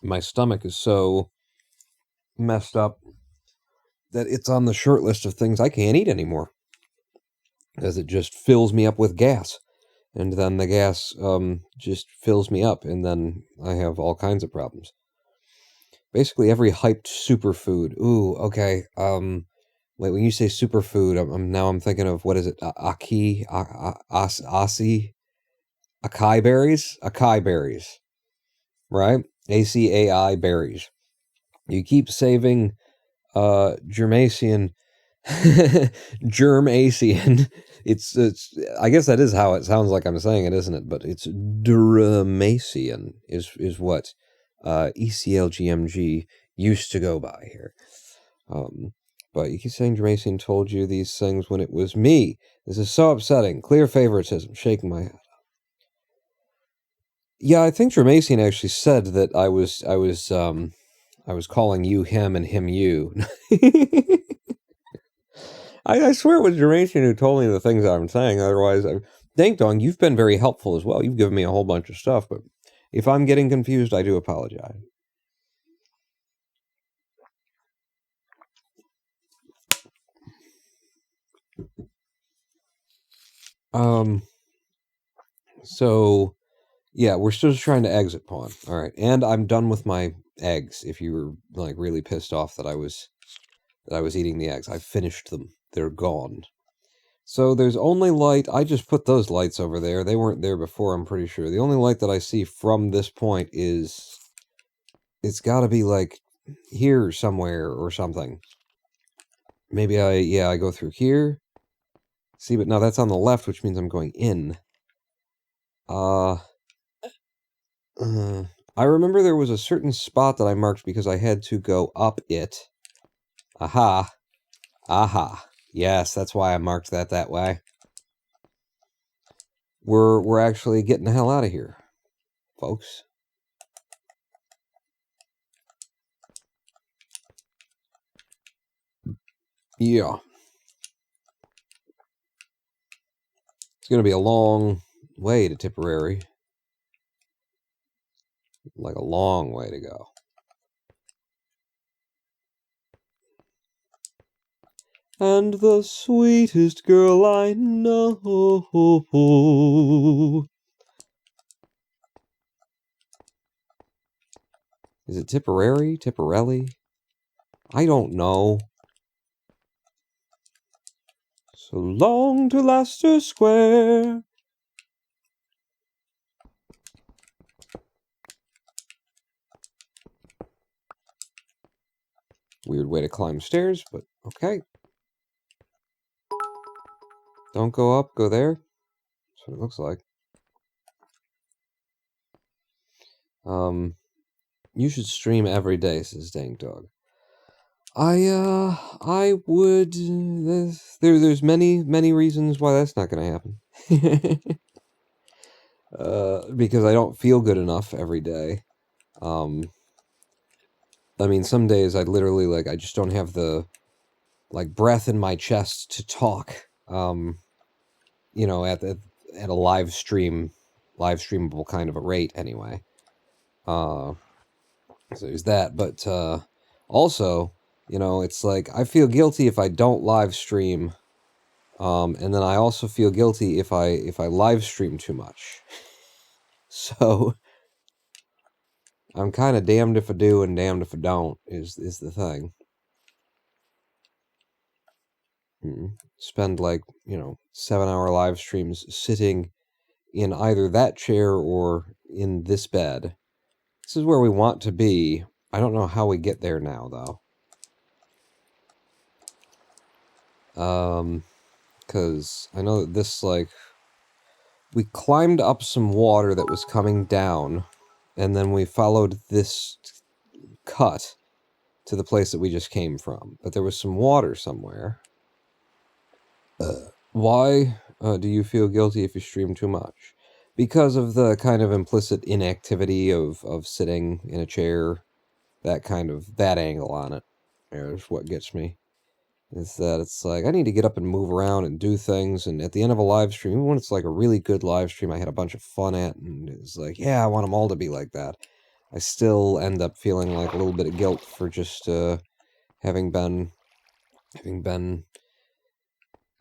my stomach is so messed up that it's on the short list of things I can't eat anymore, as it just fills me up with gas. And then the gas just fills me up, and then I have all kinds of problems. Basically, every hyped superfood. Ooh, okay. Wait, when you say superfood, I'm thinking of, what is it? Acai berries? Acai berries. Right? ACAI berries. You keep saving Germacian. Germacian. It's I guess that is how it sounds like I'm saying it, isn't it? But it's Duramacian is what ECLGMG used to go by here. But you keep saying Germacian told you these things when it was me. This is so upsetting. Clear favoritism. Shaking my head. Yeah, I think Germacian actually said that I was calling you him and him you. I swear it was Germacian who told me the things I'm saying. Otherwise, Dank Dong, you've been very helpful as well. You've given me a whole bunch of stuff, but if I'm getting confused, I do apologize. So, yeah, we're still just trying to exit pawn. All right, and I'm done with my eggs. If you were like really pissed off that I was eating the eggs, I finished them. They're gone. So there's only light. I just put those lights over there. They weren't there before, I'm pretty sure. The only light that I see from this point is, it's got to be like here somewhere or something. Maybe I go through here. See, but no, that's on the left, which means I'm going in. I remember there was a certain spot that I marked because I had to go up it. Aha. Aha. Yes, that's why I marked that way. We're actually getting the hell out of here, folks. Yeah. It's going to be a long way to Tipperary. Like a long way to go. And the sweetest girl I know. Is it Tipperary? Tipperelli? I don't know. So long to Leicester Square. Weird way to climb stairs, but okay. Don't go up, go there. That's what it looks like. You should stream every day, says Dank Dog. I would. There's many reasons why that's not going to happen. Because I don't feel good enough every day. I mean, some days I literally, like, I just don't have the, like, breath in my chest to talk. You know, at a livestreamable kind of a rate, anyway. So there's that, but also, you know, it's like I feel guilty if I don't live stream, and then I also feel guilty if I live stream too much. So I'm kind of damned if I do and damned if I don't is the thing. Spend, like, you know, 7-hour live streams sitting in either that chair or in this bed. This is where we want to be. I don't know how we get there now, though. Because I know that this, like, we climbed up some water that was coming down, and then we followed this cut to the place that we just came from. But there was some water somewhere. Why do you feel guilty if you stream too much? Because of the kind of implicit inactivity of sitting in a chair, that angle on it. Is what gets me. Is that it's like, I need to get up and move around and do things, and at the end of a live stream, even when it's like a really good live stream I had a bunch of fun at, and it's like, yeah, I want them all to be like that, I still end up feeling like a little bit of guilt for just having been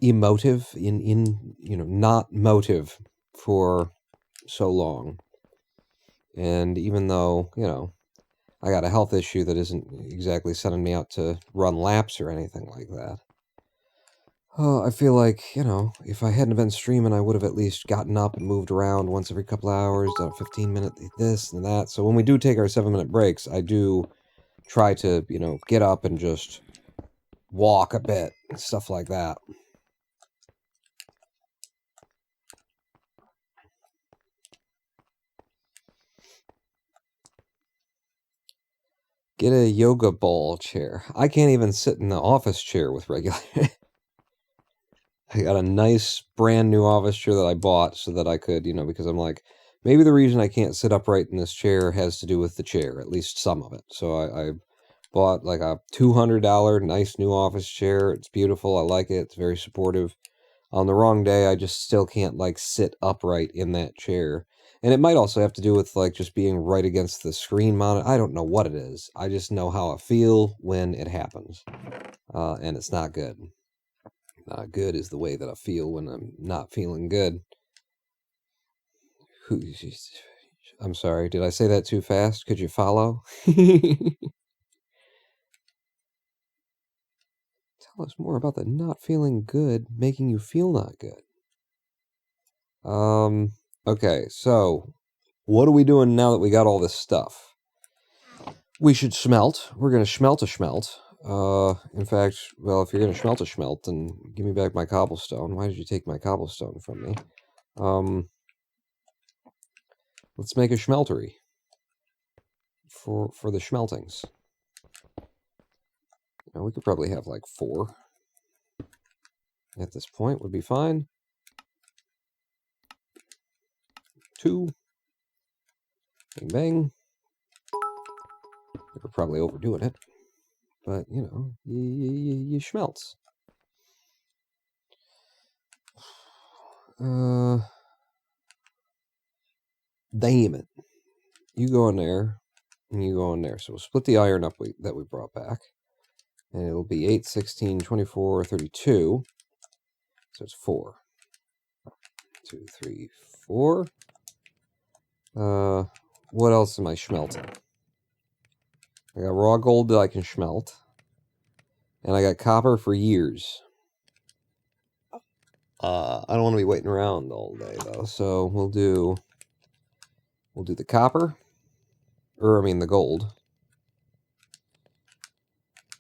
emotive in not motive for so long. And even though, I got a health issue that isn't exactly sending me out to run laps or anything like that. I feel like, if I hadn't been streaming, I would have at least gotten up and moved around once every couple hours, done a 15-minute this and that. So when we do take our 7-minute breaks, I do try to, get up and just walk a bit, stuff like that. Get a yoga ball chair. I can't even sit in the office chair with regular... I got a nice brand new office chair that I bought so that I could, because I'm like, maybe the reason I can't sit upright in this chair has to do with the chair, at least some of it. So I bought like a $200 nice new office chair. It's beautiful. I like it. It's very supportive. On the wrong day, I just still can't like sit upright in that chair. And it might also have to do with like just being right against the screen monitor. I don't know what it is. I just know how I feel when it happens. And it's not good. Not good is the way that I feel when I'm not feeling good. I'm sorry, did I say that too fast? Could you follow? Tell us more about the not feeling good making you feel not good. Okay, so what are we doing now that we got all this stuff? We should smelt. We're going to smelt a smelt. In fact, well, if you're going to smelt a smelt, then give me back my cobblestone. Why did you take my cobblestone from me? Let's make a schmeltery for the schmeltings. Now, we could probably have like 4 at this point would be fine. 2. Bang, bang. We're probably overdoing it. But, you schmelts. Damn it. You go in there, and you go in there. So we'll split the iron up that we brought back. And it'll be 8, 16, 24, 32. So it's 4. 2, 3, 4. What else am I schmelting? I got raw gold that I can schmelt. And I got copper for years. I don't want to be waiting around all day, though. So we'll do the copper. The gold.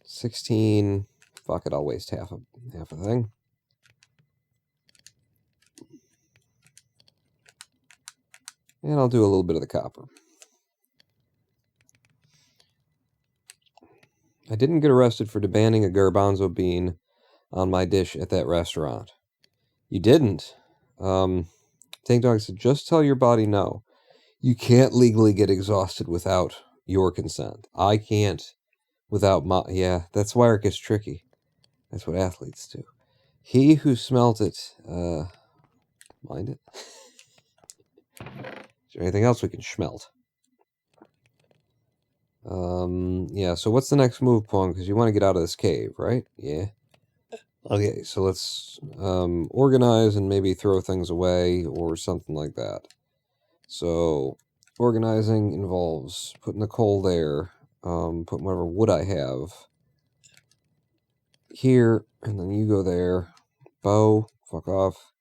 16. Fuck it, I'll waste half a thing. And I'll do a little bit of the copper. I didn't get arrested for demanding a garbanzo bean on my dish at that restaurant. You didn't? Tank Dog said, just tell your body no. You can't legally get exhausted without your consent. I can't without my... Yeah, that's why it gets tricky. That's what athletes do. He who smelt it, mind it? Is there anything else we can smelt? Yeah, so what's the next move, Pong? Because you want to get out of this cave, right? Yeah. Okay, so let's organize and maybe throw things away or something like that. So, organizing involves putting the coal there, putting whatever wood I have here, and then you go there. Bow, fuck off.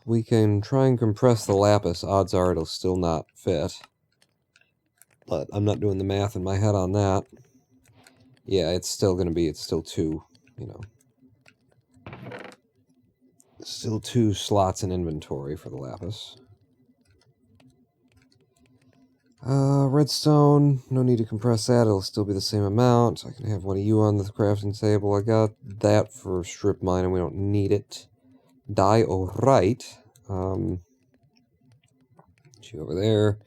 We can try and compress the lapis. Odds are it'll still not fit. But I'm not doing the math in my head on that. Yeah, it's still 2, Still 2 slots in inventory for the lapis. Redstone, no need to compress that, it'll still be the same amount. I can have one of you on the crafting table. I got that for strip mining, we don't need it. Dye, alright. You over there.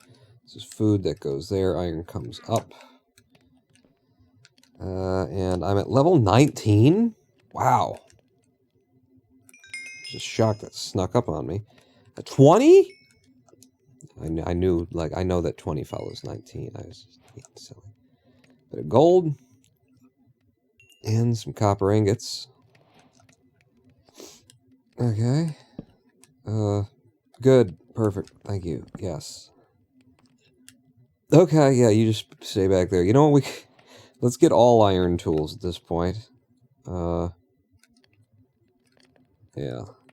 This is food that goes there, iron comes up. And I'm at level 19? Wow. Just shocked that snuck up on me. A 20? I knew, like, I know that 20 follows 19. I was just getting silly. Bit of gold. And some copper ingots. Okay. Good. Perfect. Thank you. Yes. Okay, yeah, you just stay back there. You know what, let's get all iron tools at this point. Yeah,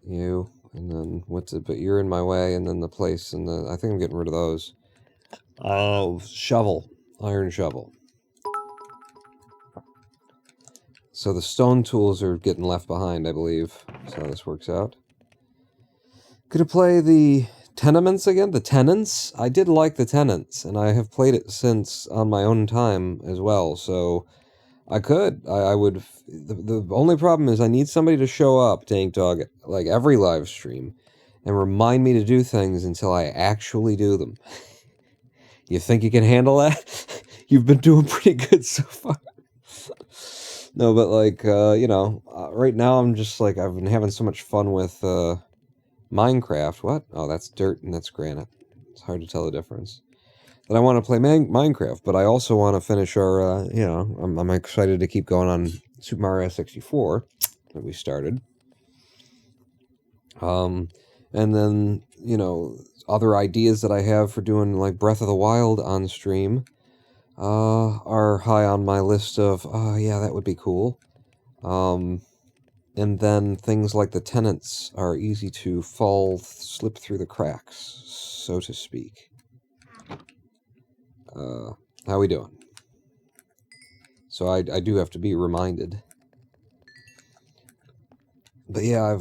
you, and then what's it, but you're in my way, and then the place, and the, I think I'm getting rid of those. Oh, shovel. Iron shovel. So the stone tools are getting left behind, I believe. That's how this works out. Gonna play the Tenements again? The Tenants? I did like the Tenants, and I have played it since on my own time as well, so I could. I would. The only problem is I need somebody to show up, Tank Dog, like every live stream, and remind me to do things until I actually do them. You think you can handle that? You've been doing pretty good so far. No, but like, you know, right now I'm just like, I've been having so much fun with Minecraft. What? Oh, that's dirt and that's granite. It's hard to tell the difference. That I want to play Minecraft, but I also want to finish our, you know, I'm excited to keep going on Super Mario 64 that we started. And then, you know, other ideas that I have for doing, like, Breath of the Wild on stream are high on my list of, yeah, that would be cool. And then things like the Tenants are easy to slip through the cracks, so to speak. How we doing? So I do have to be reminded. But yeah,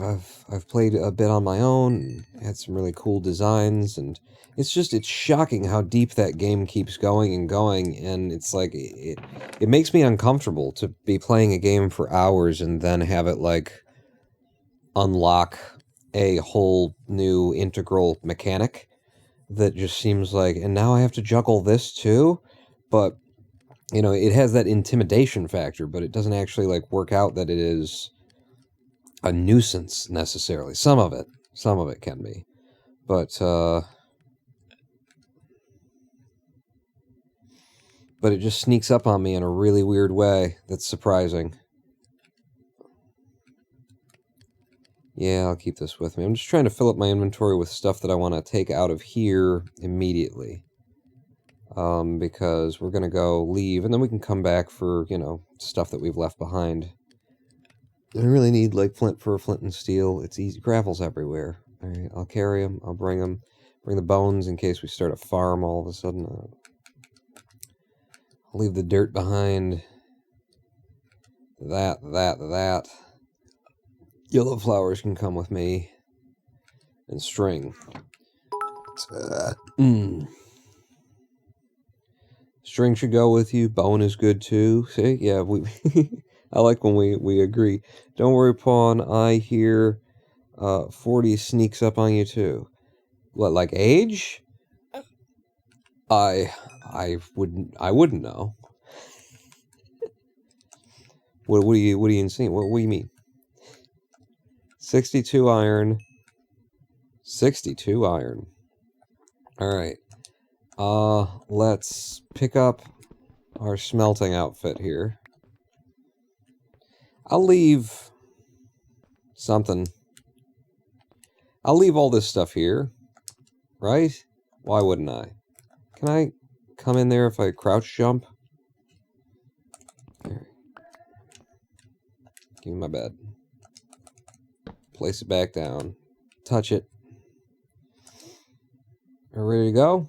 I've played a bit on my own, and had some really cool designs, and it's shocking how deep that game keeps going, and it's like, it makes me uncomfortable to be playing a game for hours and then have it, like, unlock a whole new integral mechanic that just seems like, and now I have to juggle this too? But, you know, it has that intimidation factor, but it doesn't actually, like, work out that it is a nuisance, necessarily. Some of it can be. But it just sneaks up on me in a really weird way that's surprising. Yeah, I'll keep this with me. I'm just trying to fill up my inventory with stuff that I want to take out of here immediately. Because we're going to go leave, and then we can come back for, you know, stuff that we've left behind. I really need, like, flint for flint and steel. It's easy. Gravel's everywhere. Alright, I'll carry them. I'll bring them. Bring the bones in case we start a farm all of a sudden. I'll leave the dirt behind. That. Yellow flowers can come with me. And string. String should go with you. Bone is good too. See? Yeah, I like when we agree. Don't worry, Pawn. I hear 40 sneaks up on you too. What, like age? I wouldn't know. What do you insane? What do you mean? 62 iron. 62 iron. Alright. Let's pick up our smelting outfit here. I'll leave something. I'll leave all this stuff here. Right? Why wouldn't I? Can I come in there if I crouch jump? There. Give me my bed. Place it back down. Touch it. Are we ready to go?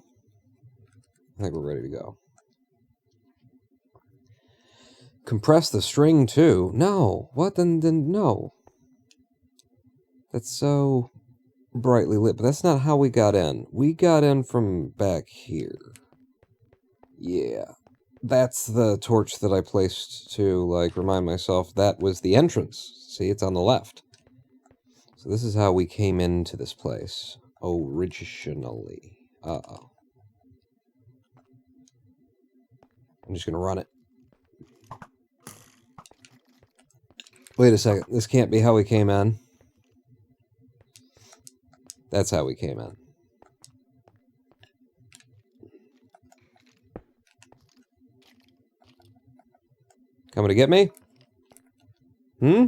I think we're ready to go. Compress the string too. No. What? Then no. That's so brightly lit, but that's not how we got in. We got in from back here. Yeah. That's the torch that I placed to, like, remind myself that was the entrance. See, it's on the left. So this is how we came into this place. Originally. Uh-oh. I'm just gonna run it. Wait a second. This can't be how we came in. That's how we came in. Coming to get me? Hmm?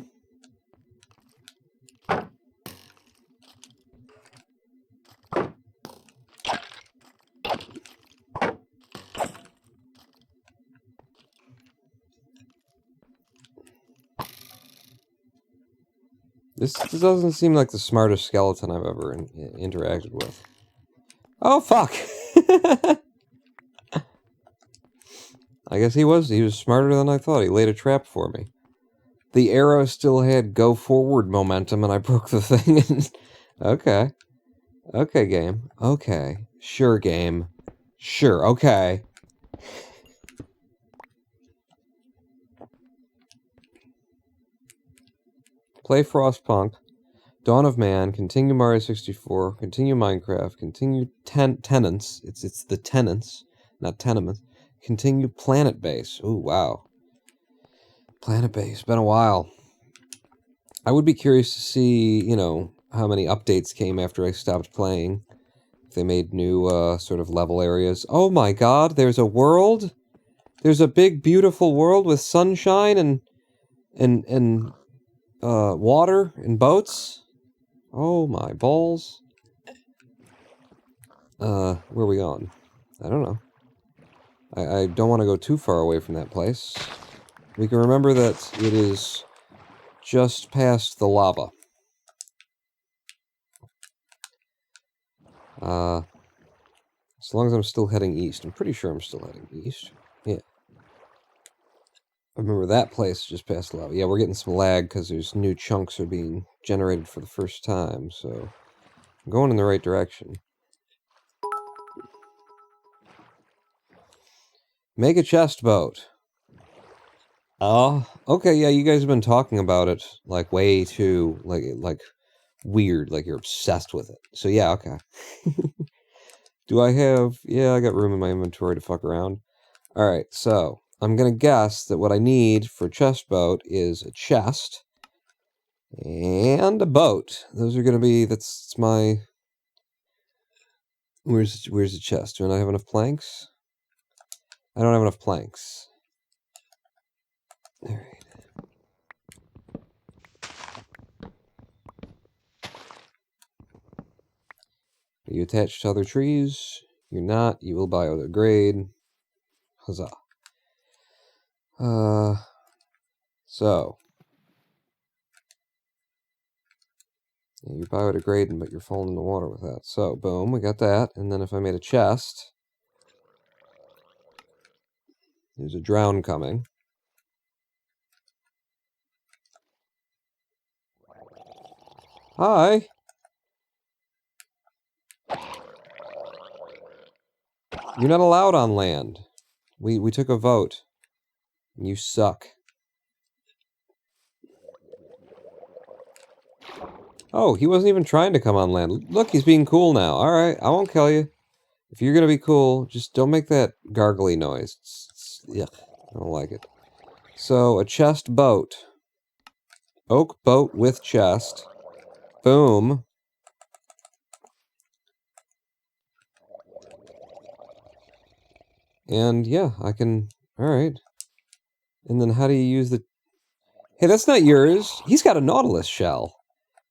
This doesn't seem like the smartest skeleton I've ever interacted with. Oh, fuck! I guess he was smarter than I thought. He laid a trap for me. The arrow still had go forward momentum, and I broke the thing. Okay. Okay, game. Okay. Sure, game. Sure, okay. Play Frostpunk. Dawn of Man. Continue Mario 64. Continue Minecraft. Continue Tenants. It's the Tenants, not Tenements. Continue Planet Base. Ooh, wow. Planet Base. Been a while. I would be curious to see, you know, how many updates came after I stopped playing. If they made new, sort of level areas. Oh my god, there's a world? There's a big, beautiful world with sunshine and water and boats? Oh my balls. Where are we going? I don't know. I don't want to go too far away from that place. We can remember that it is just past the lava. As long as I'm still heading east. I'm pretty sure I'm still heading east. Yeah. I remember that place just past the lava. Yeah, we're getting some lag because there's new chunks are being generated for the first time, so I'm going in the right direction. Make a chest boat. Oh, okay, yeah, you guys have been talking about it, like, way too, like, weird, like you're obsessed with it. So, yeah, okay. Do I have... Yeah, I got room in my inventory to fuck around. Alright, so, I'm gonna guess that what I need for chest boat is a chest and a boat. Those are gonna be... That's my... Where's the chest? Do I have enough planks? I don't have enough planks. Alright. Are you attached to other trees? You're not. You will biodegrade. Huzzah. So. Yeah, you're biodegrading, but you're falling in the water with that. So, boom, we got that. And then if I made a chest, there's a drown coming. Hi! You're not allowed on land. We took a vote. You suck. Oh, he wasn't even trying to come on land. Look, he's being cool now. Alright, I won't kill you. If you're gonna be cool, just don't make that gargly noise. Yuck, I don't like it. So, a chest boat. Oak boat with chest. Boom. And yeah, I can... Alright. And then how do you use the... Hey, that's not yours. He's got a Nautilus shell.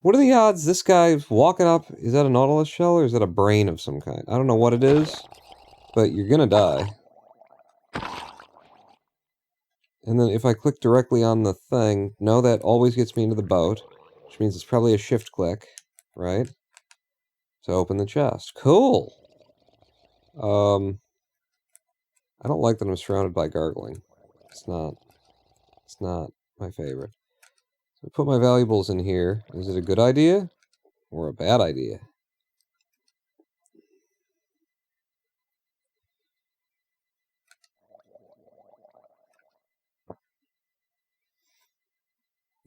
What are the odds this guy's walking up... Is that a Nautilus shell or is that a brain of some kind? I don't know what it is, but you're gonna die. And then if I click directly on the thing... No, that always gets me into the boat. Which means it's probably a shift click, right? To open the chest. Cool! I don't like that I'm surrounded by gargling. It's not my favorite. So I put my valuables in here. Is it a good idea? Or a bad idea?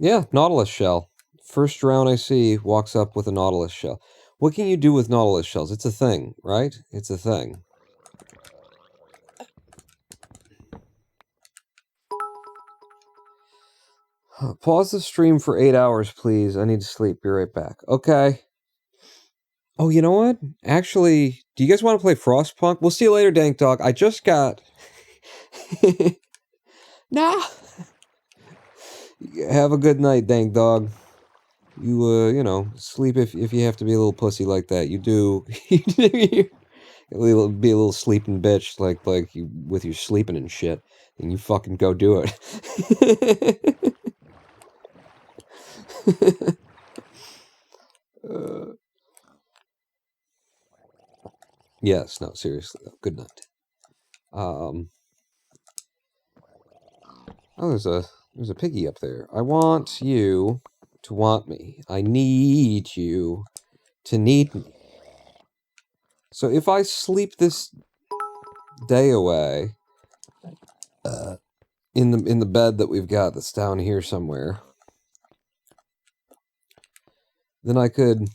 Yeah, Nautilus shell. First drown I see walks up with a Nautilus shell. What can you do with Nautilus shells? It's a thing, right? It's a thing. Pause the stream for 8 hours, please. I need to sleep. Be right back. Okay. Oh, you know what? Actually, do you guys want to play Frostpunk? We'll see you later, Dank Dog. I just got... Nah. Have a good night, Dank Dog. You, you know, sleep if you have to be a little pussy like that. You do. Be a little sleeping bitch like you with your sleeping and shit. And you fucking go do it. Yes, no, seriously though. Good night. Oh, there's a piggy up there. I want you to want me. I need you to need me. So if I sleep this day away in the bed that we've got that's down here somewhere, then I could,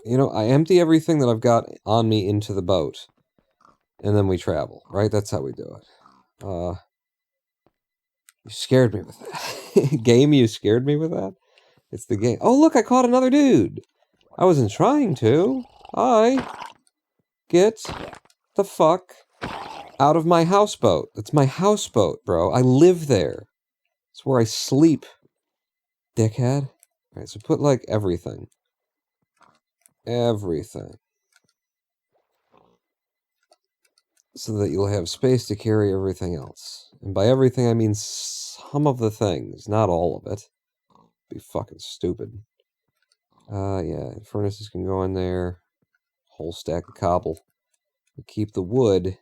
you know, I empty everything that I've got on me into the boat, and then we travel, right? That's how we do it. You scared me with that. Game, you scared me with that? It's the game. Oh, look, I caught another dude. I wasn't trying to. Get the fuck out of my houseboat. That's my houseboat, bro. I live there. It's where I sleep. Dickhead. Alright, so put, like, everything. Everything. So that you'll have space to carry everything else. And by everything, I mean some of the things, not all of it. Be fucking stupid. Yeah, furnaces can go in there. Whole stack of cobble. We'll keep the wood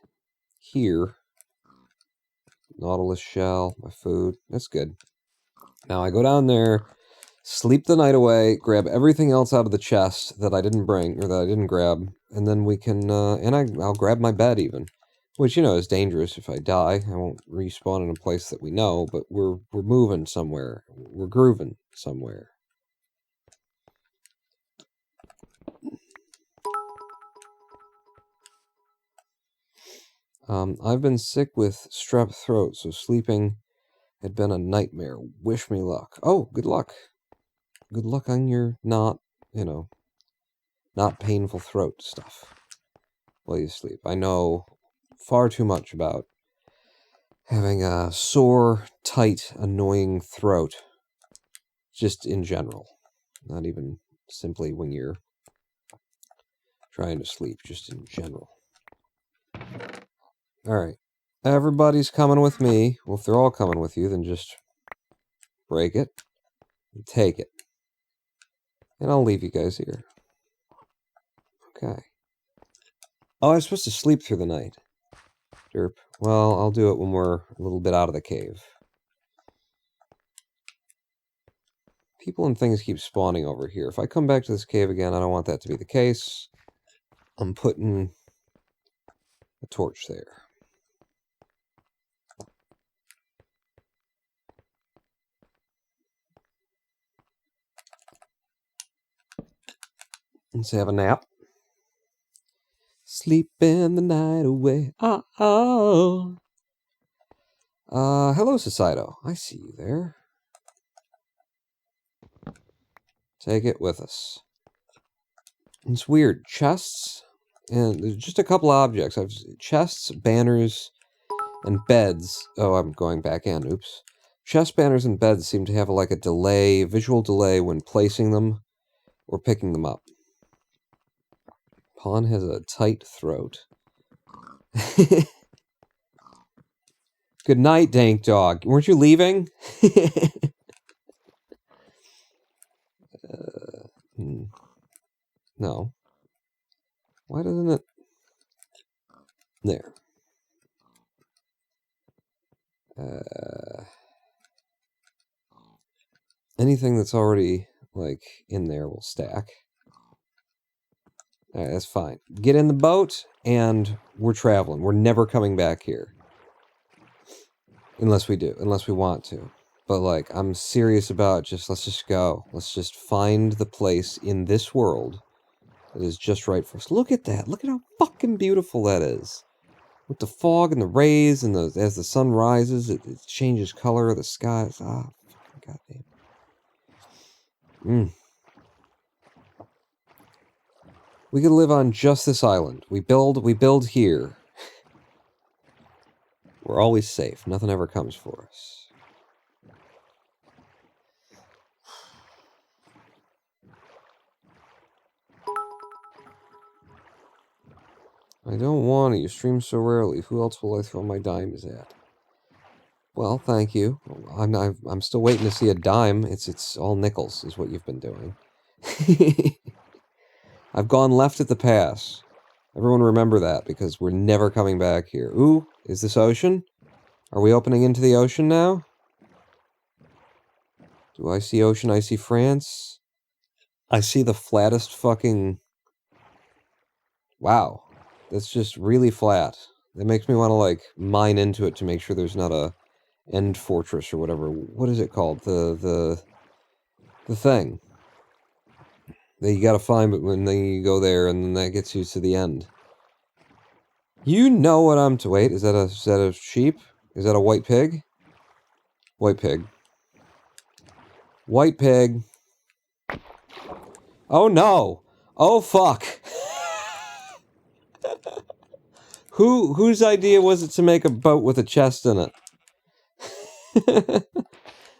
here. Nautilus shell, my food. That's good. Now I go down there, sleep the night away, grab everything else out of the chest that I didn't bring, or that I didn't grab, and then we can, I'll grab my bed even. Which, you know, is dangerous if I die. I won't respawn in a place that we know, but we're moving somewhere. We're grooving somewhere. I've been sick with strep throat, so sleeping had been a nightmare. Wish me luck. Oh, good luck. Good luck on your not painful throat stuff while you sleep. I know far too much about having a sore, tight, annoying throat. Just in general. Not even simply when you're trying to sleep, just in general. Alright. Everybody's coming with me. Well, if they're all coming with you, then just break it and take it. And I'll leave you guys here. Okay. Oh, I was supposed to sleep through the night. Derp. Well, I'll do it when we're a little bit out of the cave. People and things keep spawning over here. If I come back to this cave again, I don't want that to be the case. I'm putting a torch there. Let's have a nap. Sleeping the night away. Oh. Hello, Societo. I see you there. Take it with us. It's weird. Chests, and there's just a couple objects. I've chests, banners, and beds. Oh, I'm going back in. Oops. Chest, banners, and beds seem to have like a delay, visual delay when placing them or picking them up. Pawn has a tight throat. Good night, Dank Dog. Weren't you leaving? No. Why doesn't it... There. Anything that's already, like, in there will stack. Alright, that's fine. Get in the boat, and we're traveling. We're never coming back here. Unless we do. Unless we want to. But, like, I'm serious about let's just go. Let's just find the place in this world that is just right for us. Look at that. Look at how fucking beautiful that is. With the fog and the rays and as the sun rises, it changes color of the skies. Ah, fucking goddamn. We could live on just this island. We build here. We're always safe. Nothing ever comes for us. I don't want to. You stream so rarely. Who else will I throw my dimes at? Well, thank you. I'm still waiting to see a dime. It's all nickels, is what you've been doing. I've gone left at the pass. Everyone remember that, because we're never coming back here. Ooh, is this ocean? Are we opening into the ocean now? Do I see ocean? I see France. I see the flattest fucking... Wow. That's just really flat. That makes me want to, like, mine into it to make sure there's not a end fortress or whatever. What is it called? The thing that you gotta find, but when then you go there, and then that gets you to the end. You know what I'm to... Wait, is that a sheep? Is that a white pig? White pig. White pig. Oh no! Oh fuck! Whose idea was it to make a boat with a chest in it?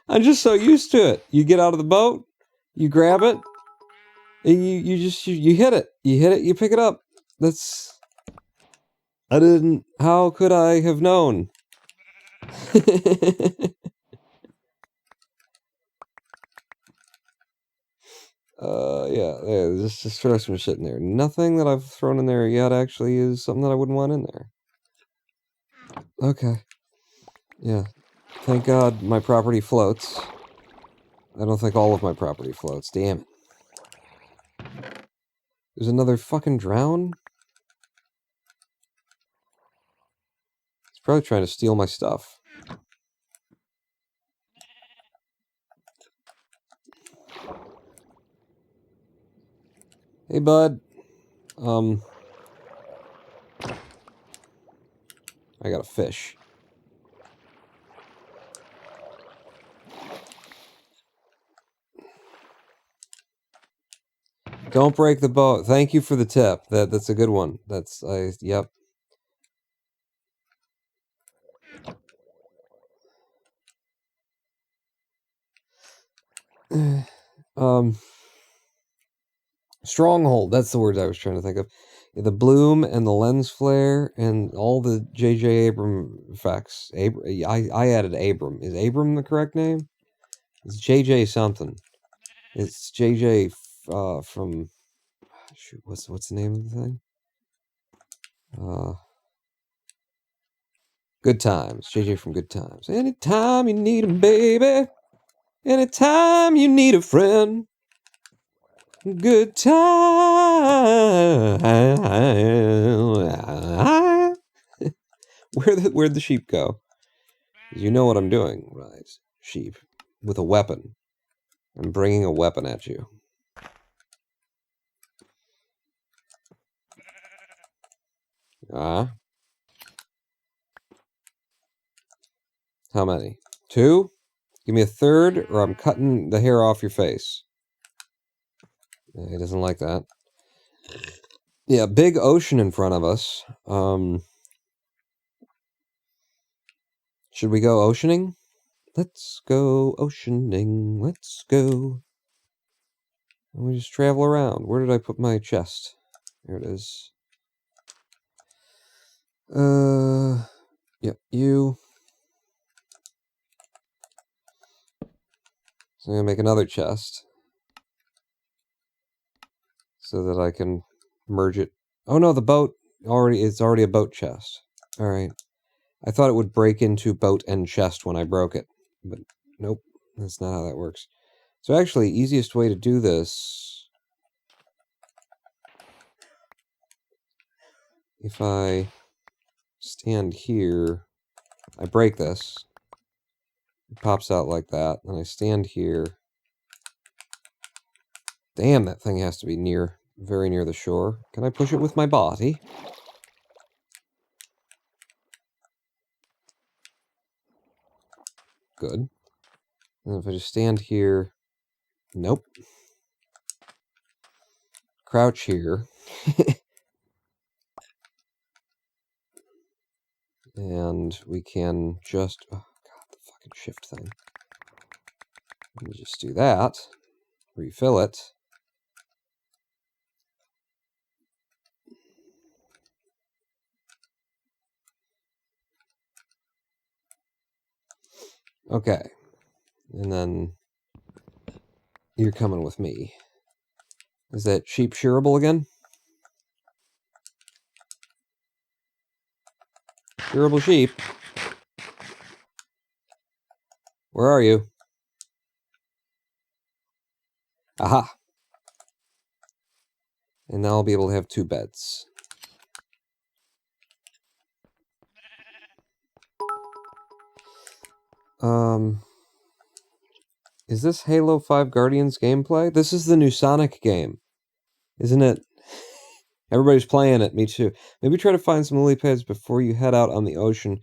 I'm just so used to it. You get out of the boat, you grab it, and you hit it. You hit it, you pick it up. That's... I didn't... How could I have known? Yeah, just throw some shit in there. Nothing that I've thrown in there yet actually is something that I wouldn't want in there. Okay. Yeah. Thank God my property floats. I don't think all of my property floats. Damn it. There's another fucking drown? He's probably trying to steal my stuff. Hey, bud. I got a fish. Don't break the boat. Thank you for the tip. That's a good one. Yep. Stronghold. That's the words I was trying to think of. The bloom and the lens flare and all the J.J. Abrams effects. I added Abram. Is Abram the correct name? It's J.J. something. It's J.J. From... Shoot, what's the name of the thing? Good Times. J.J. from Good Times. Anytime you need 'em, baby. Anytime you need a friend. Good time. Where'd the sheep go? You know what I'm doing, right? Sheep. With a weapon. I'm bringing a weapon at you. How many? 2? Give me a third, or I'm cutting the hair off your face. Yeah, he doesn't like that. Yeah, big ocean in front of us. Should we go oceaning? Let's go oceaning. Let's go. And we just travel around. Where did I put my chest? There it is. Yep, you. So I'm gonna make another chest. So that I can merge it. Oh no, the boat it's already a boat chest. Alright. I thought it would break into boat and chest when I broke it. But nope, that's not how that works. So actually, easiest way to do this... If I stand here, I break this. It pops out like that, and I stand here. Damn, that thing has to be near, very near the shore. Can I push it with my body? Good. And if I just stand here... Nope. Crouch here. And we can just... Oh, God, the fucking shift thing. Let me just do that. Refill it. Okay. And then... You're coming with me. Is that sheep shearable again? Shearable sheep. Where are you? Aha! And now I'll be able to have 2 beds. Is this Halo 5 Guardians gameplay? This is the new Sonic game, isn't it? Everybody's playing it, me too. Maybe try to find some lily pads before you head out on the ocean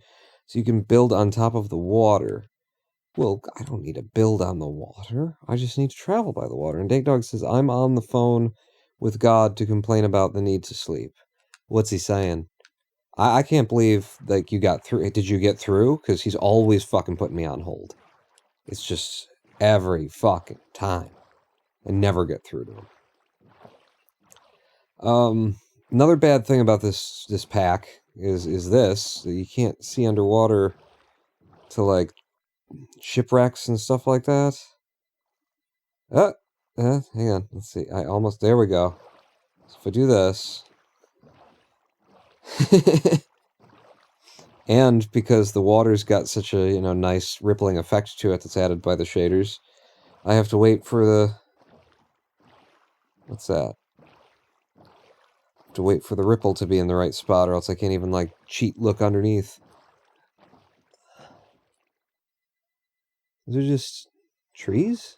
so you can build on top of the water. Well, I don't need to build on the water. I just need to travel by the water. And Dog says, I'm on the phone with God to complain about the need to sleep. What's he saying? I can't believe, like, you got through. Did you get through? Because he's always fucking putting me on hold. It's just every fucking time. I never get through to him. Another bad thing about this pack is this. You can't see underwater to, like, shipwrecks and stuff like that. Hang on. Let's see. There we go. So if I do this... And because the water's got such a, nice rippling effect to it that's added by the shaders, I have to wait for the... What's that? I have to wait for the ripple to be in the right spot, or else I can't even, like, cheat look underneath. Those are just... trees?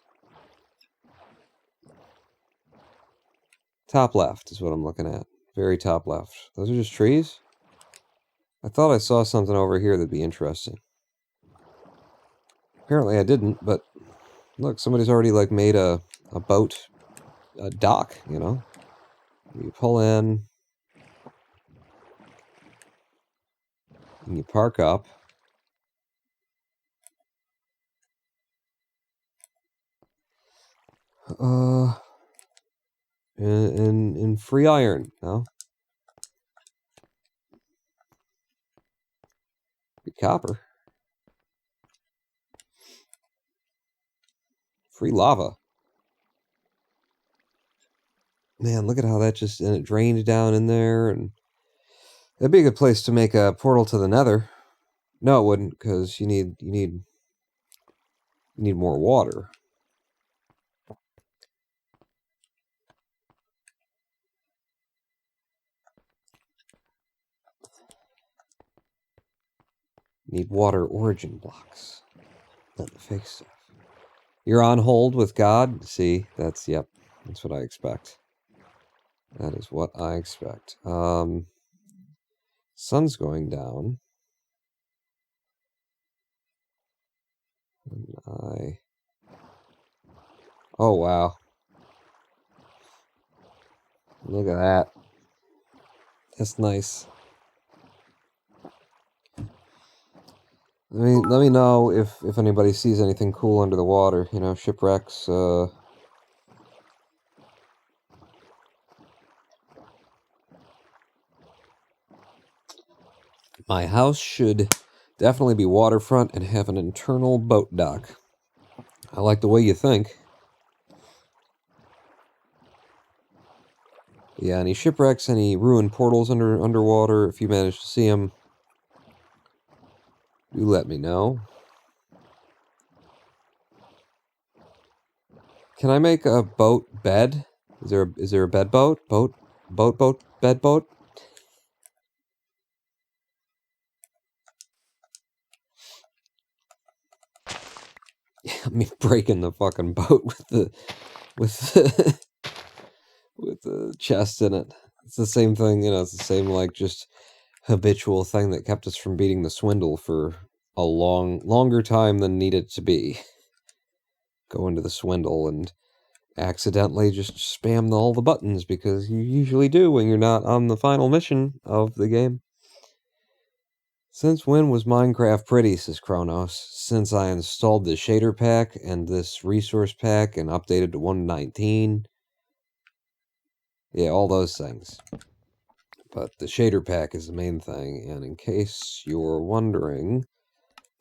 Top left is what I'm looking at. Very top left. Those are just trees? I thought I saw something over here that'd be interesting. Apparently I didn't, but look, somebody's already, like, made a boat, a dock, You pull in, and you park up. In free iron, no? Free copper. Free lava. Man, look at how that just... And it drained down in there, and... That'd be a good place to make a portal to the nether. No, it wouldn't, because you need more water. Need water origin blocks. Not the fake stuff. You're on hold with God? See, that's what I expect. That is what I expect. Sun's going down. And oh, wow. Look at that. That's nice. Let me know if anybody sees anything cool under the water. Shipwrecks, My house should definitely be waterfront and have an internal boat dock. I like the way you think. Yeah, any shipwrecks, any ruined portals underwater, if you manage to see them, do let me know. Can I make a boat bed? Is there a bed boat? Bed boat? me breaking the fucking boat with the with the chest in it. It's the same thing, you know, it's the same, like, just habitual thing that kept us from beating the swindle for a longer time than needed to be. Go into the swindle and accidentally just spam all the buttons, because you usually do when you're not on the final mission of the game. Since when was Minecraft pretty, says Kronos? Since I installed the shader pack and this resource pack and updated to 1.19. Yeah, all those things. But the shader pack is the main thing, and in case you're wondering,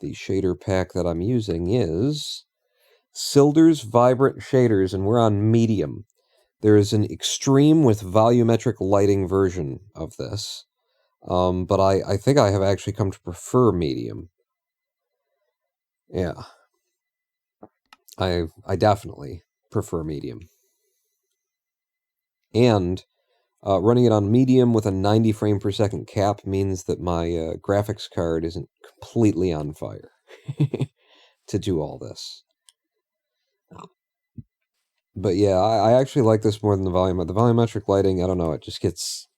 the shader pack that I'm using is Silder's Vibrant Shaders, and we're on medium. There is an extreme with volumetric lighting version of this. But I think I have actually come to prefer medium. Yeah. I definitely prefer medium. And running it on medium with a 90 frame per second cap means that my graphics card isn't completely on fire to do all this. But yeah, I actually like this more than the volume. The volumetric lighting, I don't know, it just gets...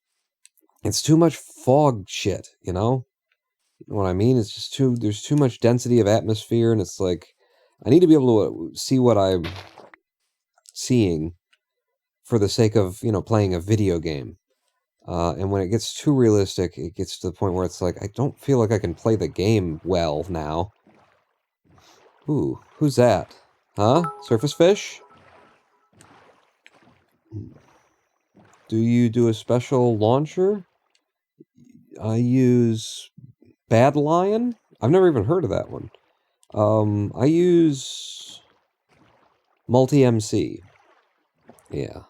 It's too much fog shit, you know? You know what I mean? It's just there's too much density of atmosphere, and it's like, I need to be able to see what I'm seeing for the sake of, you know, playing a video game. And when it gets too realistic, it gets to the point where it's like, I don't feel like I can play the game well now. Ooh, who's that? Huh? Surface fish? Do you do a special launcher? I use Bad Lion? I've never even heard of that one. I use Multi-MC. Yeah.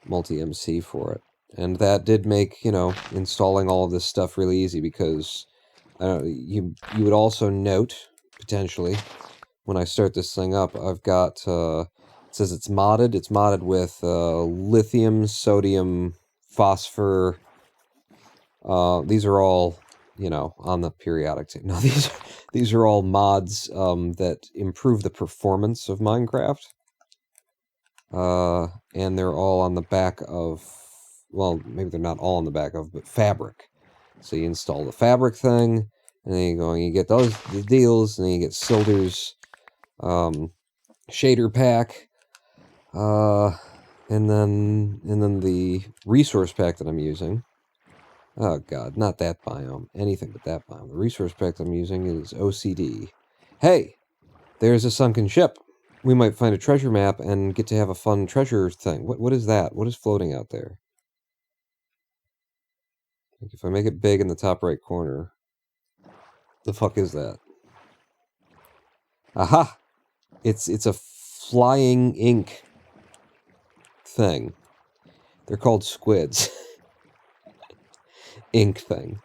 Multi-MC for it. And that did make, you know, installing all of this stuff really easy, because you would also note, potentially, when I start this thing up, I've got, it says it's modded. It's modded with lithium, sodium, phosphor. These are all, you know, on the periodic table. No, these are all mods that improve the performance of Minecraft. And they're all on the back of, well, maybe they're not all on the back of, but Fabric. So you install the Fabric thing, and then you go and you get the deals, and then you get Silder's shader pack, and then the resource pack that I'm using. Oh god, not that biome. Anything but that biome. The resource pack that I'm using is OCD. Hey! There's a sunken ship. We might find a treasure map and get to have a fun treasure thing. What is that? What is floating out there? Like, if I make it big in the top right corner... The fuck is that? Aha! It's a flying ink thing. They're called squids. Ink thing.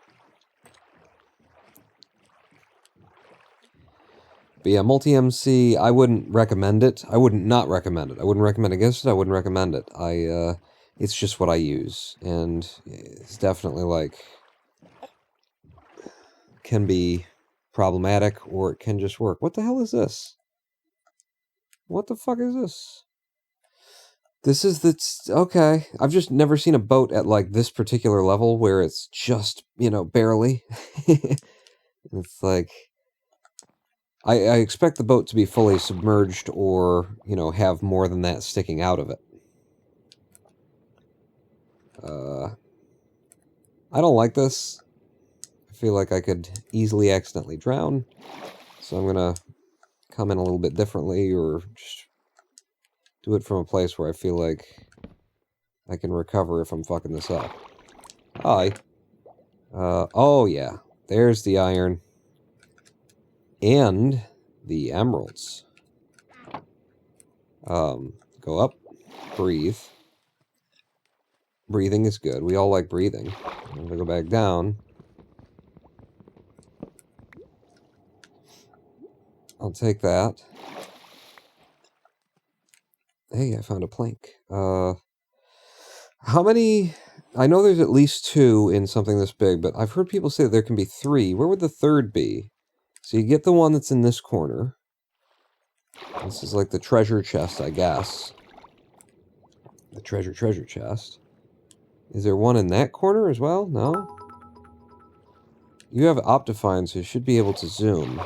But yeah, Multi-MC, I wouldn't recommend it. I wouldn't not recommend it. I wouldn't recommend against it. I wouldn't recommend it. It's just what I use. And it's definitely, like, can be problematic, or it can just work. What the hell is this? What the fuck is this? This is okay. I've just never seen a boat at, like, this particular level where it's just, you know, barely. It's like... I expect the boat to be fully submerged, or, you know, have more than that sticking out of it. I don't like this. I feel like I could easily accidentally drown. So I'm gonna come in a little bit differently, or just do it from a place where I feel like I can recover if I'm fucking this up. Hi. Oh yeah. There's the iron. And the emeralds. Go up. Breathe. Breathing is good. We all like breathing. I'm gonna go back down. I'll take that. Hey, I found a plank. How many... I know there's at least 2 in something this big, but I've heard people say that there can be 3. Where would the third be? So you get the one that's in this corner. This is like the treasure chest, I guess. The treasure chest. Is there one in that corner as well? No? You have Optifine, so you should be able to zoom.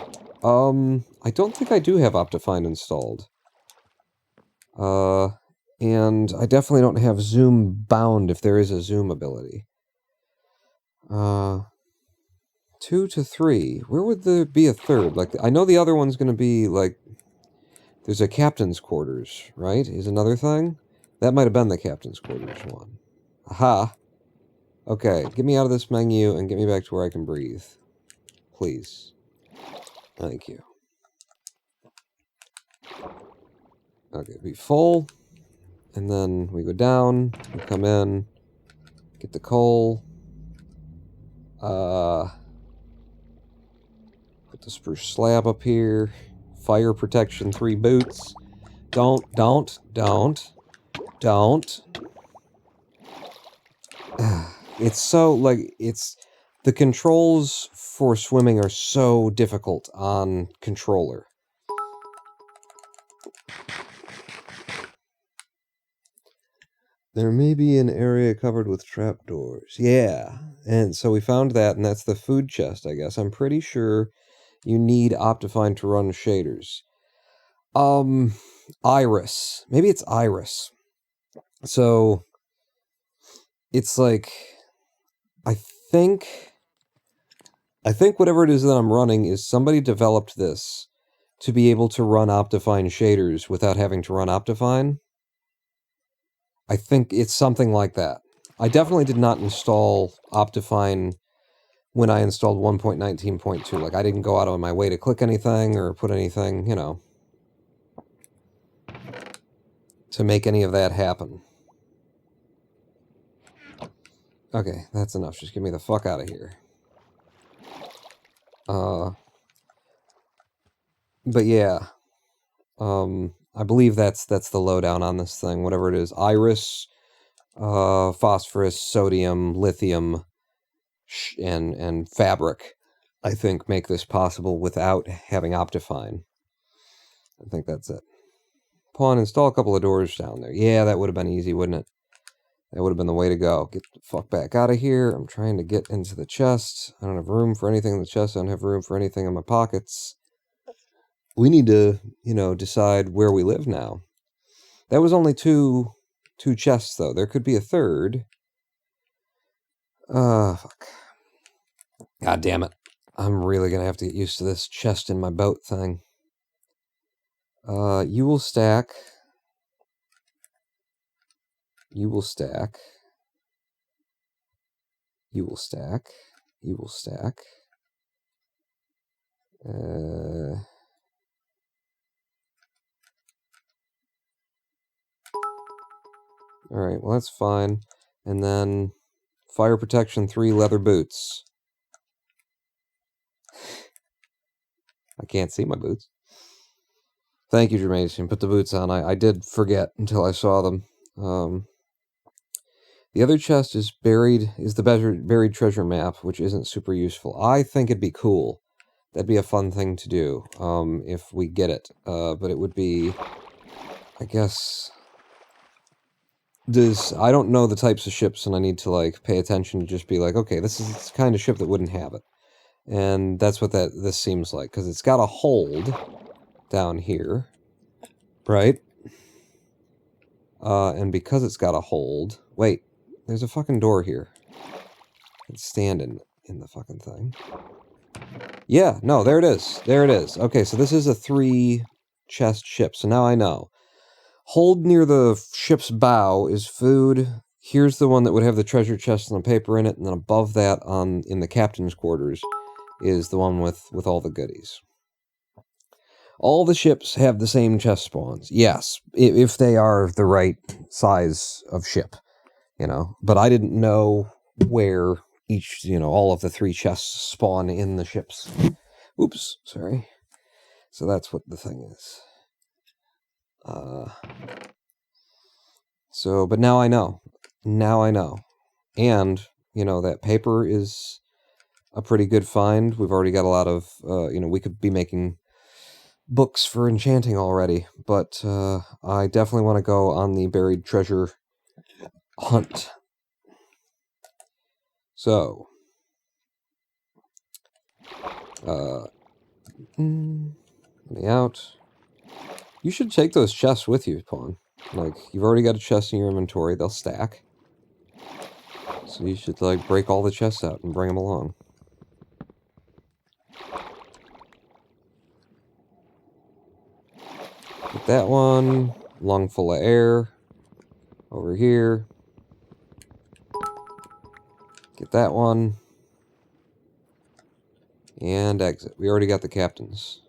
I don't think I do have Optifine installed. And I definitely don't have zoom bound if there is a zoom ability. 2 to 3. Where would there be a third? Like, I know the other one's going to be, like, there's a captain's quarters, right? Is another thing? That might have been the captain's quarters one. Aha. Okay, get me out of this menu and get me back to where I can breathe. Please. Thank you. Okay, be full. And then we go down, we come in, get the coal. Put the spruce slab up here. Fire protection 3 boots. Don't. It's so, like, the controls for swimming are so difficult on controller. There may be an area covered with trapdoors. Yeah, and so we found that, and that's the food chest, I guess. I'm pretty sure you need Optifine to run shaders. Iris. Maybe it's Iris. So, it's like, I think whatever it is that I'm running is somebody developed this to be able to run Optifine shaders without having to run Optifine. I think it's something like that. I definitely did not install Optifine when I installed 1.19.2. Like, I didn't go out of my way to click anything or put anything, you know, to make any of that happen. Okay, that's enough. Just get me the fuck out of here. But yeah. I believe that's the lowdown on this thing, whatever it is. Iris, phosphorus, sodium, lithium, and fabric, I think, make this possible without having Optifine. I think that's it. Pawn, install a couple of doors down there. Yeah, that would have been easy, wouldn't it? That would have been the way to go. Get the fuck back out of here. I'm trying to get into the chest. I don't have room for anything in the chest. I don't have room for anything in my pockets. We need to, you know, decide where we live now. That was only two chests, though. There could be a third. Fuck. God damn it. I'm really gonna have to get used to this chest in my boat thing. You will stack. You will stack. You will stack. You will stack. Alright, well that's fine. And then fire protection 3 leather boots. I can't see my boots. Thank you, Jermasian. Put the boots on. I did forget until I saw them. The other chest is the buried treasure map, which isn't super useful. I think it'd be cool. That'd be a fun thing to do, if we get it. But it would be, I guess... I don't know the types of ships, and I need to, like, pay attention to just be like, okay, this is the kind of ship that wouldn't have it. And that's what this seems like, because it's got a hold down here, right? And because it's got a hold... Wait, there's a fucking door here. It's standing in the fucking thing. Yeah, no, there it is. There it is. Okay, so this is a 3-chest ship, so now I know. Hold near the ship's bow is food. Here's the one that would have the treasure chest and the paper in it, and then above that, in the captain's quarters, is the one with all the goodies. All the ships have the same chest spawns. Yes, if they are the right size of ship, you know. But I didn't know where each, you know, all of the 3 chests spawn in the ships. Oops, sorry. So that's what the thing is. But now I know. Now I know. And, you know, that paper is a pretty good find. We've already got a lot of, you know, we could be making books for enchanting already, but I definitely want to go on the buried treasure hunt. So, let me out. You should take those chests with you, Pawn. Like, you've already got a chest in your inventory, they'll stack. So you should, like, break all the chests out and bring them along. Get that one. Lung full of air. Over here. Get that one. And exit. We already got the captains.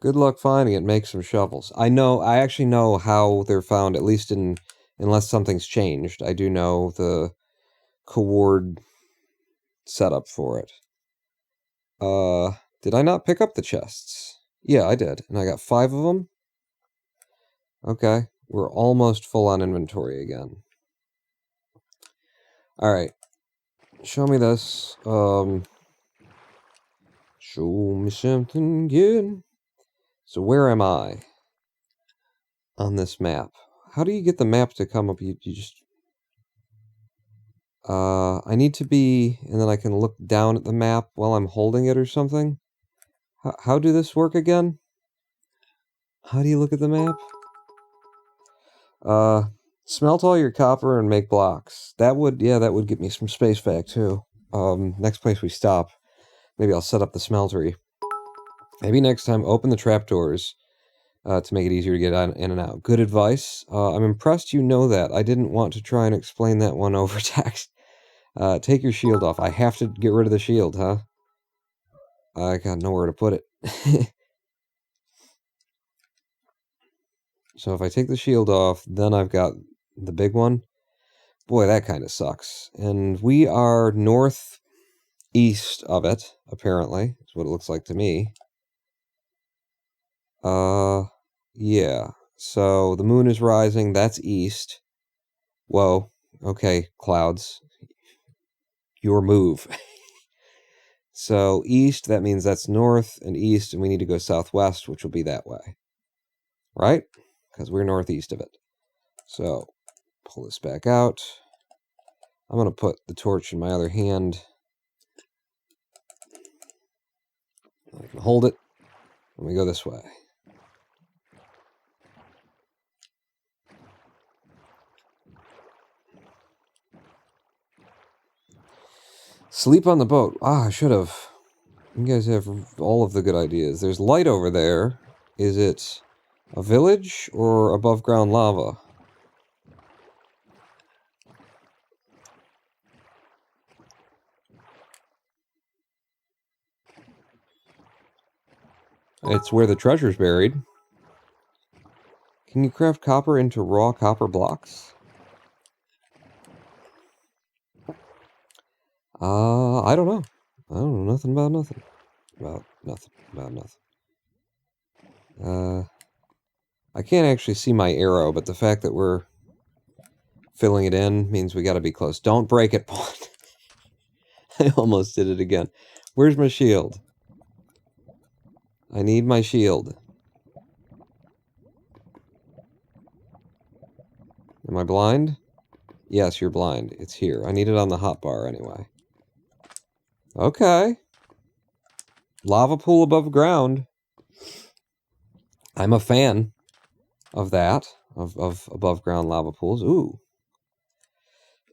Good luck finding it. Make some shovels. I actually know how they're found, at least unless something's changed. I do know the coord setup for it. Did I not pick up the chests? Yeah, I did. And I got 5 of them? Okay. We're almost full on inventory again. Alright. Show me this. Show me something good. So where am I? On this map. How do you get the map to come up? You just... I need to be... And then I can look down at the map while I'm holding it or something? How do this work again? How do you look at the map? Smelt all your copper and make blocks. That would get me some space back too. Next place we stop, maybe I'll set up the smeltery. Maybe next time, open the trapdoors to make it easier to get in and out. Good advice. I'm impressed you know that. I didn't want to try and explain that one over text. Take your shield off. I have to get rid of the shield, huh? I got nowhere to put it. So if I take the shield off, then I've got the big one. Boy, that kind of sucks. And we are northeast of it, apparently. That's what it looks like to me. Yeah. So the moon is rising. That's east. Whoa. Okay, clouds. Your move. So east, that means that's north and east, and we need to go southwest, which will be that way. Right? Because we're northeast of it. So, pull this back out. I'm going to put the torch in my other hand. I can hold it. And we go this way. Sleep on the boat. I should have. You guys have all of the good ideas. There's light over there. Is it a village or above ground lava? It's where the treasure's buried. Can you craft copper into raw copper blocks? I don't know. I don't know nothing about nothing. About nothing. I can't actually see my arrow, but the fact that we're filling it in means we gotta be close. Don't break it, Pawn. I almost did it again. Where's my shield? I need my shield. Am I blind? Yes, you're blind. It's here. I need it on the hotbar anyway. Okay. Lava pool above ground. I'm a fan of that. Of above ground lava pools. Ooh.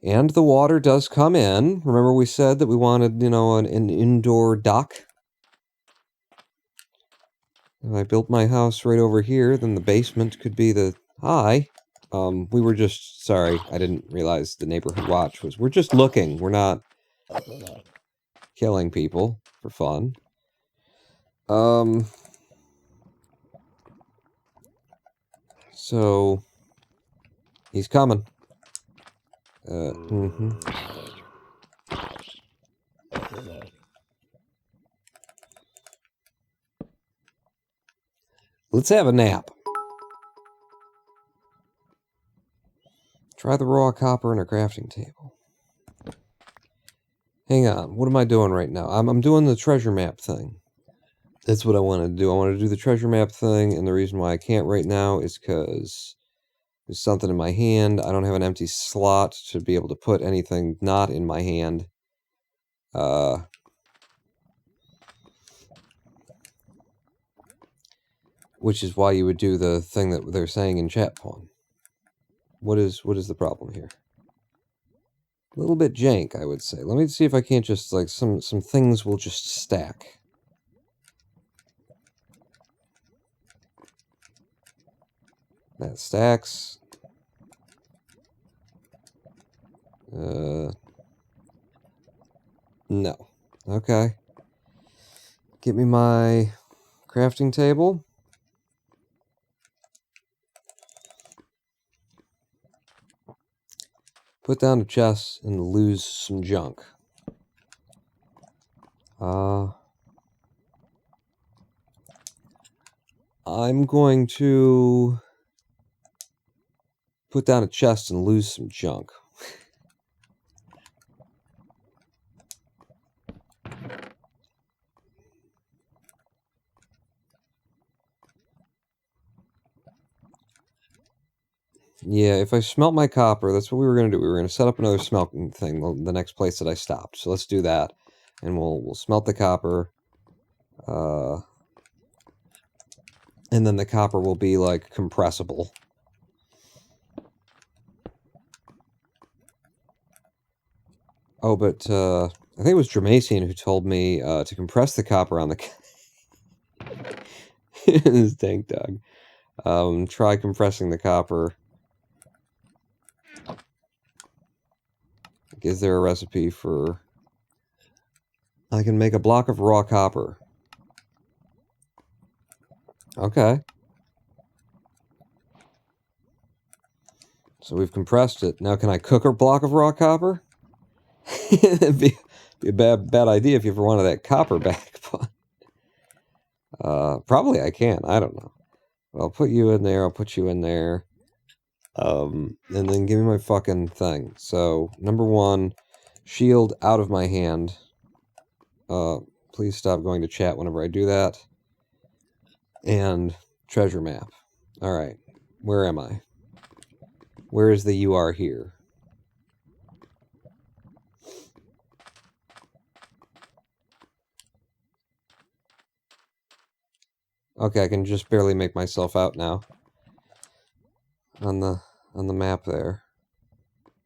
And the water does come in. Remember we said that we wanted, an indoor dock? If I built my house right over here, then the basement could be the... Hi. We were just... Sorry, I didn't realize the neighborhood watch was... We're just looking. We're not killing people for fun. So... He's coming. Let's have a nap. Try the raw copper in a crafting table. Hang on, what am I doing right now? I'm doing the treasure map thing. That's what I want to do. I want to do the treasure map thing, and the reason why I can't right now is because there's something in my hand. I don't have an empty slot to be able to put anything not in my hand. Which is why you would do the thing that they're saying in chat pawn. What is the problem here? A little bit jank, I would say. Let me see if I can't just, like, some things will just stack. That stacks. No. Okay. Get me my crafting table. Put down a chest and lose some junk. I'm going to put down a chest and lose some junk. Yeah, if I smelt my copper, that's what we were going to do. We were going to set up another smelting thing, the next place that I stopped. So let's do that. And we'll smelt the copper. And then the copper will be, like, compressible. Oh, but I think it was Dramasian who told me to compress the copper on the... This tank dog. Try compressing the copper. Is there a recipe for... I can make a block of raw copper. Okay. So we've compressed it. Now can I cook a block of raw copper? It'd be a bad idea if you ever wanted that copper back. But probably I can. I don't know. I'll put you in there. I'll put you in there. And then give me my fucking thing. So, number 1, shield out of my hand. Please stop going to chat whenever I do that. And treasure map. Alright. Where am I? Where is the you are here? Okay, I can just barely make myself out now. On the map there.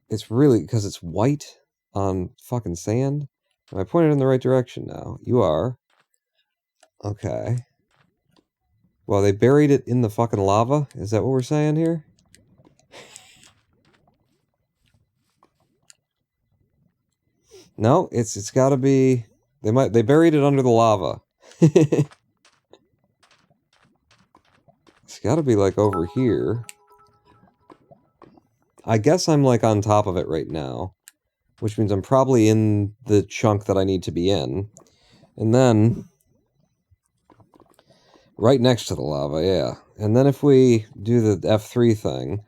It's really, because it's white on fucking sand. Am I pointed in the right direction now? You are. Okay. Well, they buried it in the fucking lava? Is that what we're saying here? No, it's gotta be... They buried it under the lava. It's gotta be, like, over here. I guess I'm, like, on top of it right now. Which means I'm probably in the chunk that I need to be in. And then... right next to the lava, yeah. And then if we do the F3 thing...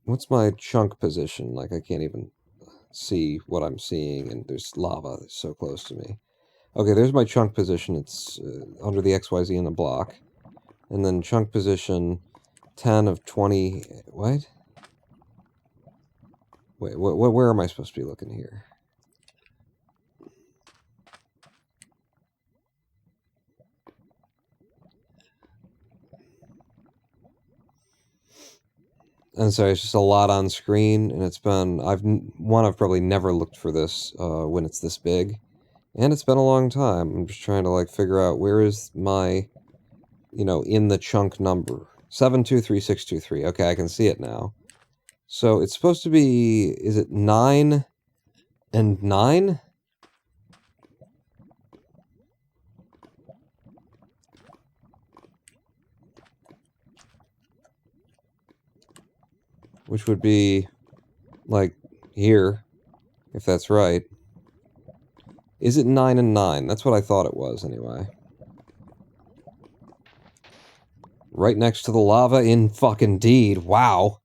what's my chunk position? Like, I can't even see what I'm seeing, and there's lava so close to me. Okay, there's my chunk position. It's under the XYZ in the block. And then chunk position 10 of 20... What? Wait, where am I supposed to be looking here? And sorry, it's just a lot on screen, and it's been... I've probably never looked for this when it's this big. And it's been a long time. I'm just trying to, like, figure out where is my, you know, in the chunk number. 723623. Okay, I can see it now. So it's supposed to be... Is it 9 and 9? Which would be, like, here, if that's right. Is it 9 and 9? That's what I thought it was, anyway. Right next to the lava in fucking deed. Wow.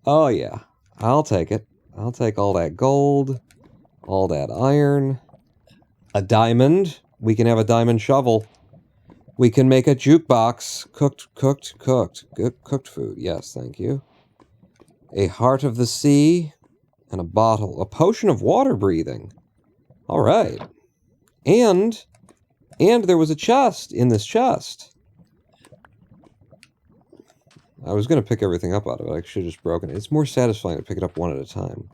Oh, yeah. I'll take it. I'll take all that gold, all that iron, a diamond. We can have a diamond shovel. We can make a jukebox. Cooked food. Yes, thank you. A heart of the sea and a bottle. A potion of water breathing. All right. And there was a chest in this chest. I was going to pick everything up out of it. I should have just broken it. It's more satisfying to pick it up one at a time.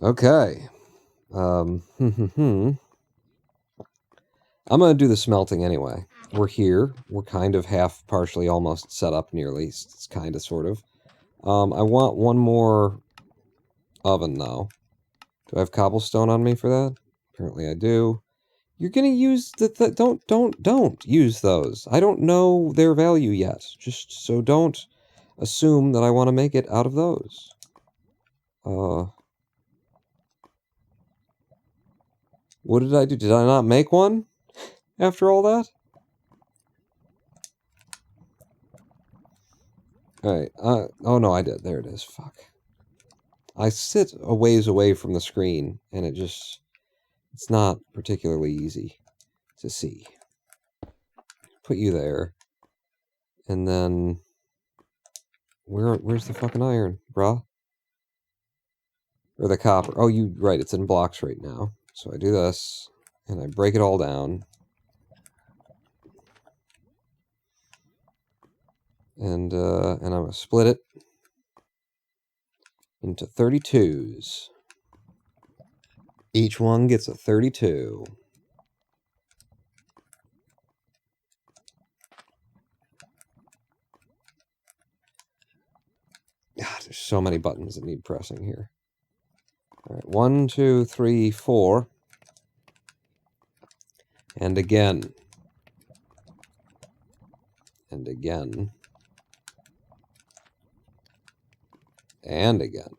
Okay. I'm going to do the smelting anyway. We're here. We're kind of half, partially, almost set up nearly. It's kind of, sort of. I want one more oven, though. Do I have cobblestone on me for that? Apparently I do. You're gonna use don't use those. I don't know their value yet. Just so don't assume that I want to make it out of those. What did I do? Did I not make one after all that? Alright, oh no, I did. There it is. Fuck. I sit a ways away from the screen, and it's not particularly easy to see. Put you there. And then... Where's the fucking iron, bruh? Or the copper. Oh, right, it's in blocks right now. So I do this, and I break it all down. And I'm going to split it into 32s. Each one gets a 32. God, there's so many buttons that need pressing here. All right, 1, 2, 3, 4. And again. And again. And again.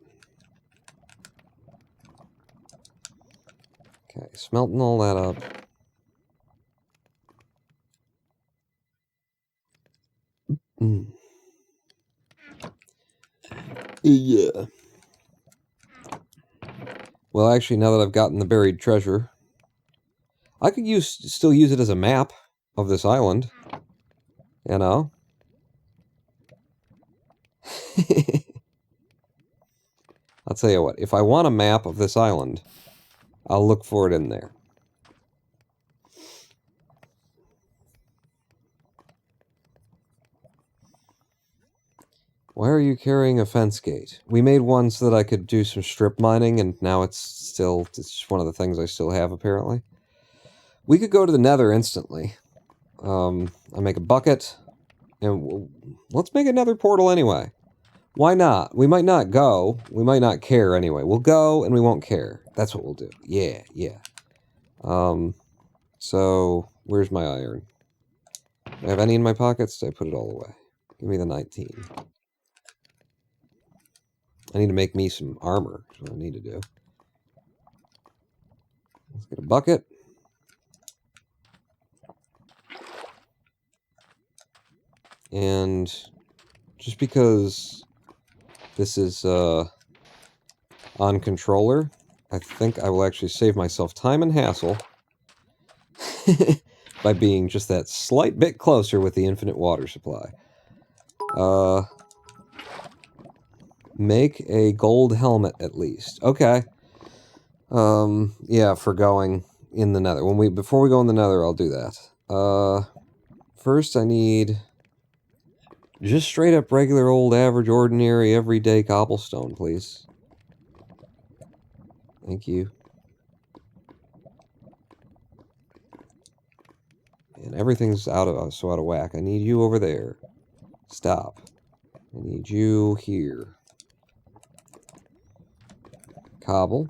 Okay, smelting all that up. Yeah. Well, actually, now that I've gotten the buried treasure, I could still use it as a map of this island. You know? I'll tell you what, if I want a map of this island, I'll look for it in there. Why are you carrying a fence gate? We made one so that I could do some strip mining, and now it's one of the things I still have, apparently. We could go to the Nether instantly. I make a bucket, and let's make a Nether portal anyway. Why not? We might not go. We might not care anyway. We'll go, and we won't care. That's what we'll do. Yeah, yeah. So, where's my iron? Do I have any in my pockets? Did I put it all away? Give me the 19. I need to make me some armor. That's what I need to do. Let's get a bucket. And just because this is on controller, I think I will actually save myself time and hassle by being just that slight bit closer with the infinite water supply. Make a gold helmet at least. Okay. Yeah, for going in the Nether. Before we go in the Nether, I'll do that. First I need just straight up regular old average ordinary everyday cobblestone, please. Thank you. And everything's so out of whack. I need you over there. Stop. I need you here. Cobble.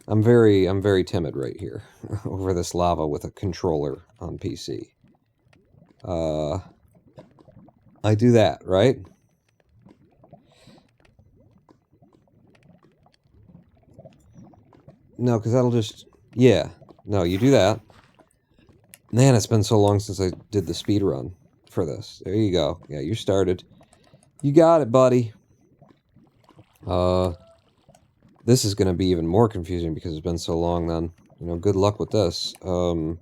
I'm very timid right here over this lava with a controller on PC. I do that, right? No, because that'll just... Yeah. No, you do that. Man, it's been so long since I did the speed run for this. There you go. Yeah, you started. You got it, buddy. This is going to be even more confusing because it's been so long then. You know, good luck with this. In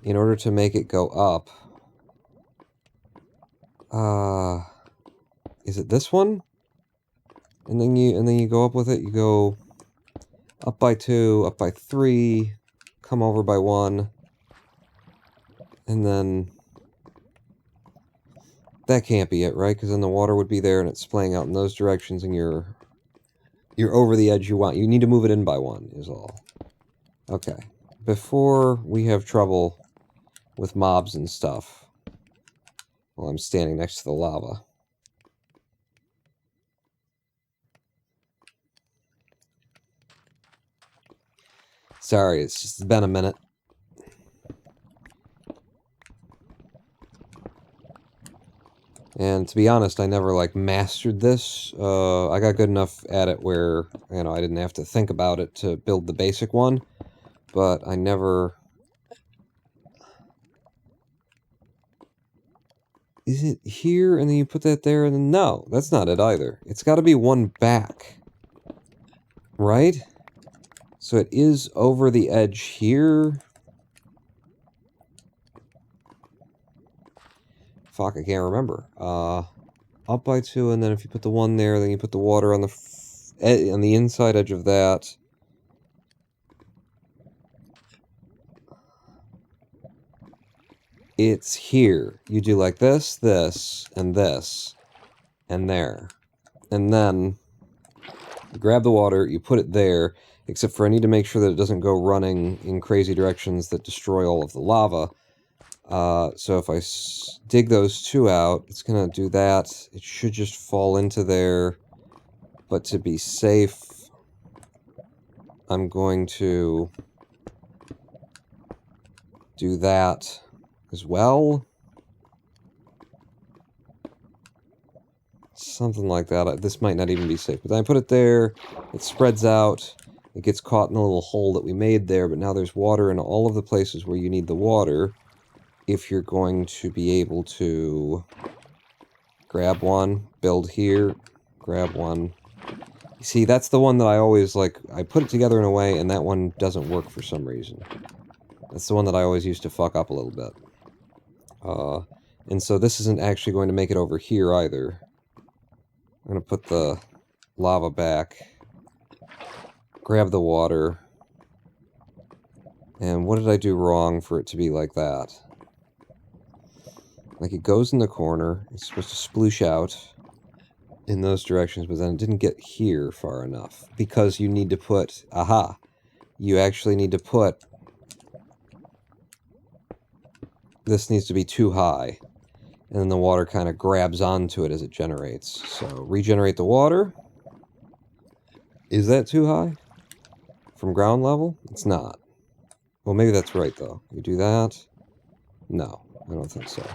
order to make it go up... is it this one? And then you go up with it. You go up by 2, up by 3, come over by 1, and then that can't be it, right? Because then the water would be there and it's splaying out in those directions, and you're over the edge you want. You need to move it in by 1 is all. Okay. Before we have trouble with mobs and stuff, while I'm standing next to the lava. Sorry, it's just been a minute. And to be honest, I never, like, mastered this. I got good enough at it where, you know, I didn't have to think about it to build the basic one. But I never... Is it here, and then you put that there, and then... No, that's not it either. It's got to be one back. Right? So it is over the edge here. Fuck, I can't remember. Up by 2, and then if you put the 1 there, then you put the water on the inside edge of that. It's here. You do like this, this, and there. And then you grab the water, you put it there, except for I need to make sure that it doesn't go running in crazy directions that destroy all of the lava. So if I dig those 2 out, it's going to do that. It should just fall into there. But to be safe, I'm going to do that as well. Something like that. This might not even be safe. But then I put it there, it spreads out, it gets caught in a little hole that we made there, but now there's water in all of the places where you need the water if you're going to be able to grab one, build here, grab one. You see, that's the one that I always, like, I put it together in a way, and that one doesn't work for some reason. That's the one that I always used to fuck up a little bit. And so this isn't actually going to make it over here either. I'm going to put the lava back, grab the water, and what did I do wrong for it to be like that? Like, it goes in the corner, it's supposed to sploosh out in those directions, but then it didn't get here far enough, because you need to put, you actually need to put, this needs to be too high. And then the water kind of grabs onto it as it generates. So, regenerate the water. Is that too high? From ground level? It's not. Well, maybe that's right, though. You do that? No, I don't think so.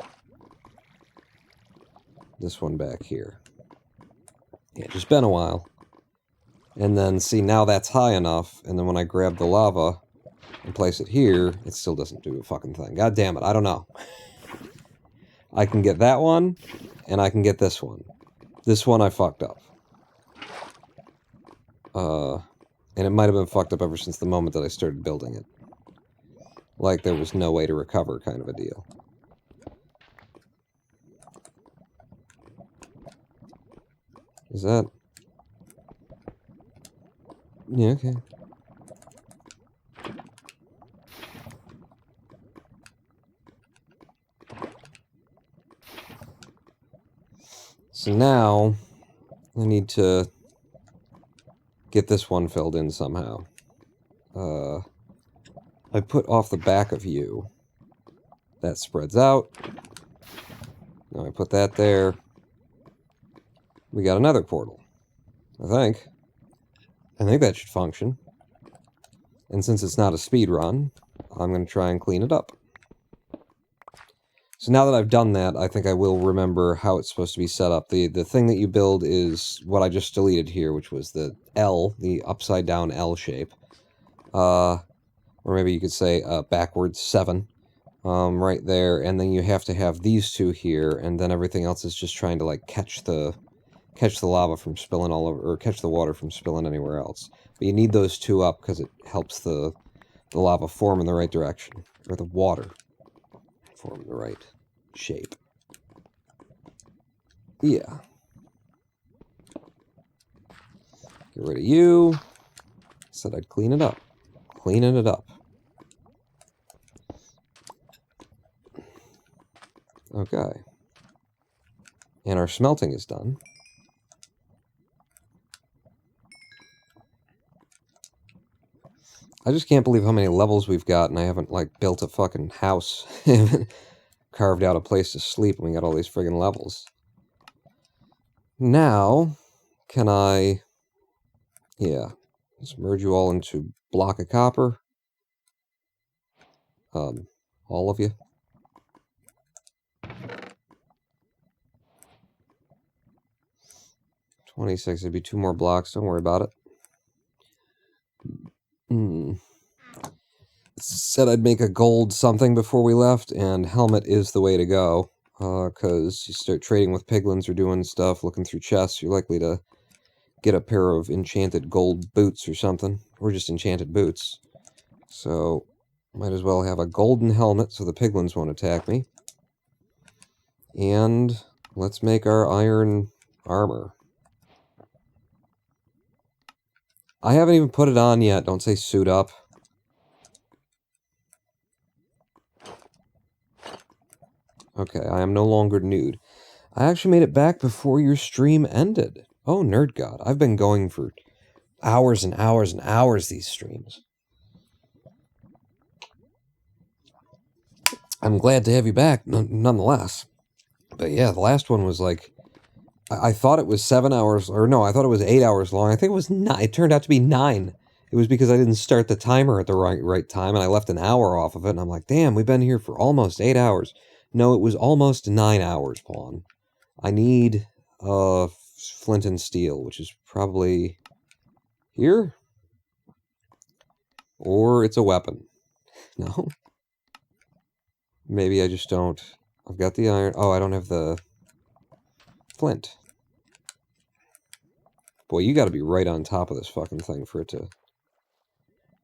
This one back here. Yeah, just been a while. And then, see, now that's high enough, and then when I grab the lava and place it here, it still doesn't do a fucking thing. God damn it, I don't know. I can get that one, and I can get this one. This one I fucked up. And it might have been fucked up ever since the moment that I started building it. Like there was no way to recover kind of a deal. Is that... Yeah, okay. So now, I need to get this one filled in somehow. I put off the back of you. That spreads out. Now I put that there. We got another portal. I think that should function. And since it's not a speed run, I'm going to try and clean it up. So now that I've done that, I think I will remember how it's supposed to be set up. The thing that you build is what I just deleted here, which was the L, the upside down L shape. What or maybe you could say backwards 7, right there, and then you have to have these two here, and then everything else is just trying to like catch the lava from spilling all over, or catch the water from spilling anywhere else. But you need those two up because it helps the lava form in the right direction, or the water form in the right shape. Yeah. Get rid of you. Said I'd clean it up. Cleaning it up. Okay. And our smelting is done. I just can't believe how many levels we've got, and I haven't, like, built a fucking house. Carved out a place to sleep, and we got all these friggin' levels. Now, can I... Yeah. Let's merge you all into block of copper. All of you. $26, it'd be 2 more blocks, don't worry about it. Said I'd make a gold something before we left, and helmet is the way to go. Because you start trading with piglins or doing stuff, looking through chests, you're likely to get a pair of enchanted gold boots or something. Or just enchanted boots. So, might as well have a golden helmet so the piglins won't attack me. And let's make our iron armor. I haven't even put it on yet. Don't say suit up. Okay, I am no longer nude. I actually made it back before your stream ended. Oh, Nerd God. I've been going for hours and hours and hours these streams. I'm glad to have you back, nonetheless. But yeah, the last one was like... I thought it was 7 hours, or no, I thought it was 8 hours long. I think it was 9. It turned out to be 9. It was because I didn't start the timer at the right time, and I left an hour off of it, and I'm like, damn, we've been here for almost 8 hours. No, it was almost 9 hours, Pawn. I need flint and steel, which is probably here? Or it's a weapon. No? Maybe I just don't. I've got the iron. Oh, I don't have the flint. Boy, you gotta be right on top of this fucking thing for it to...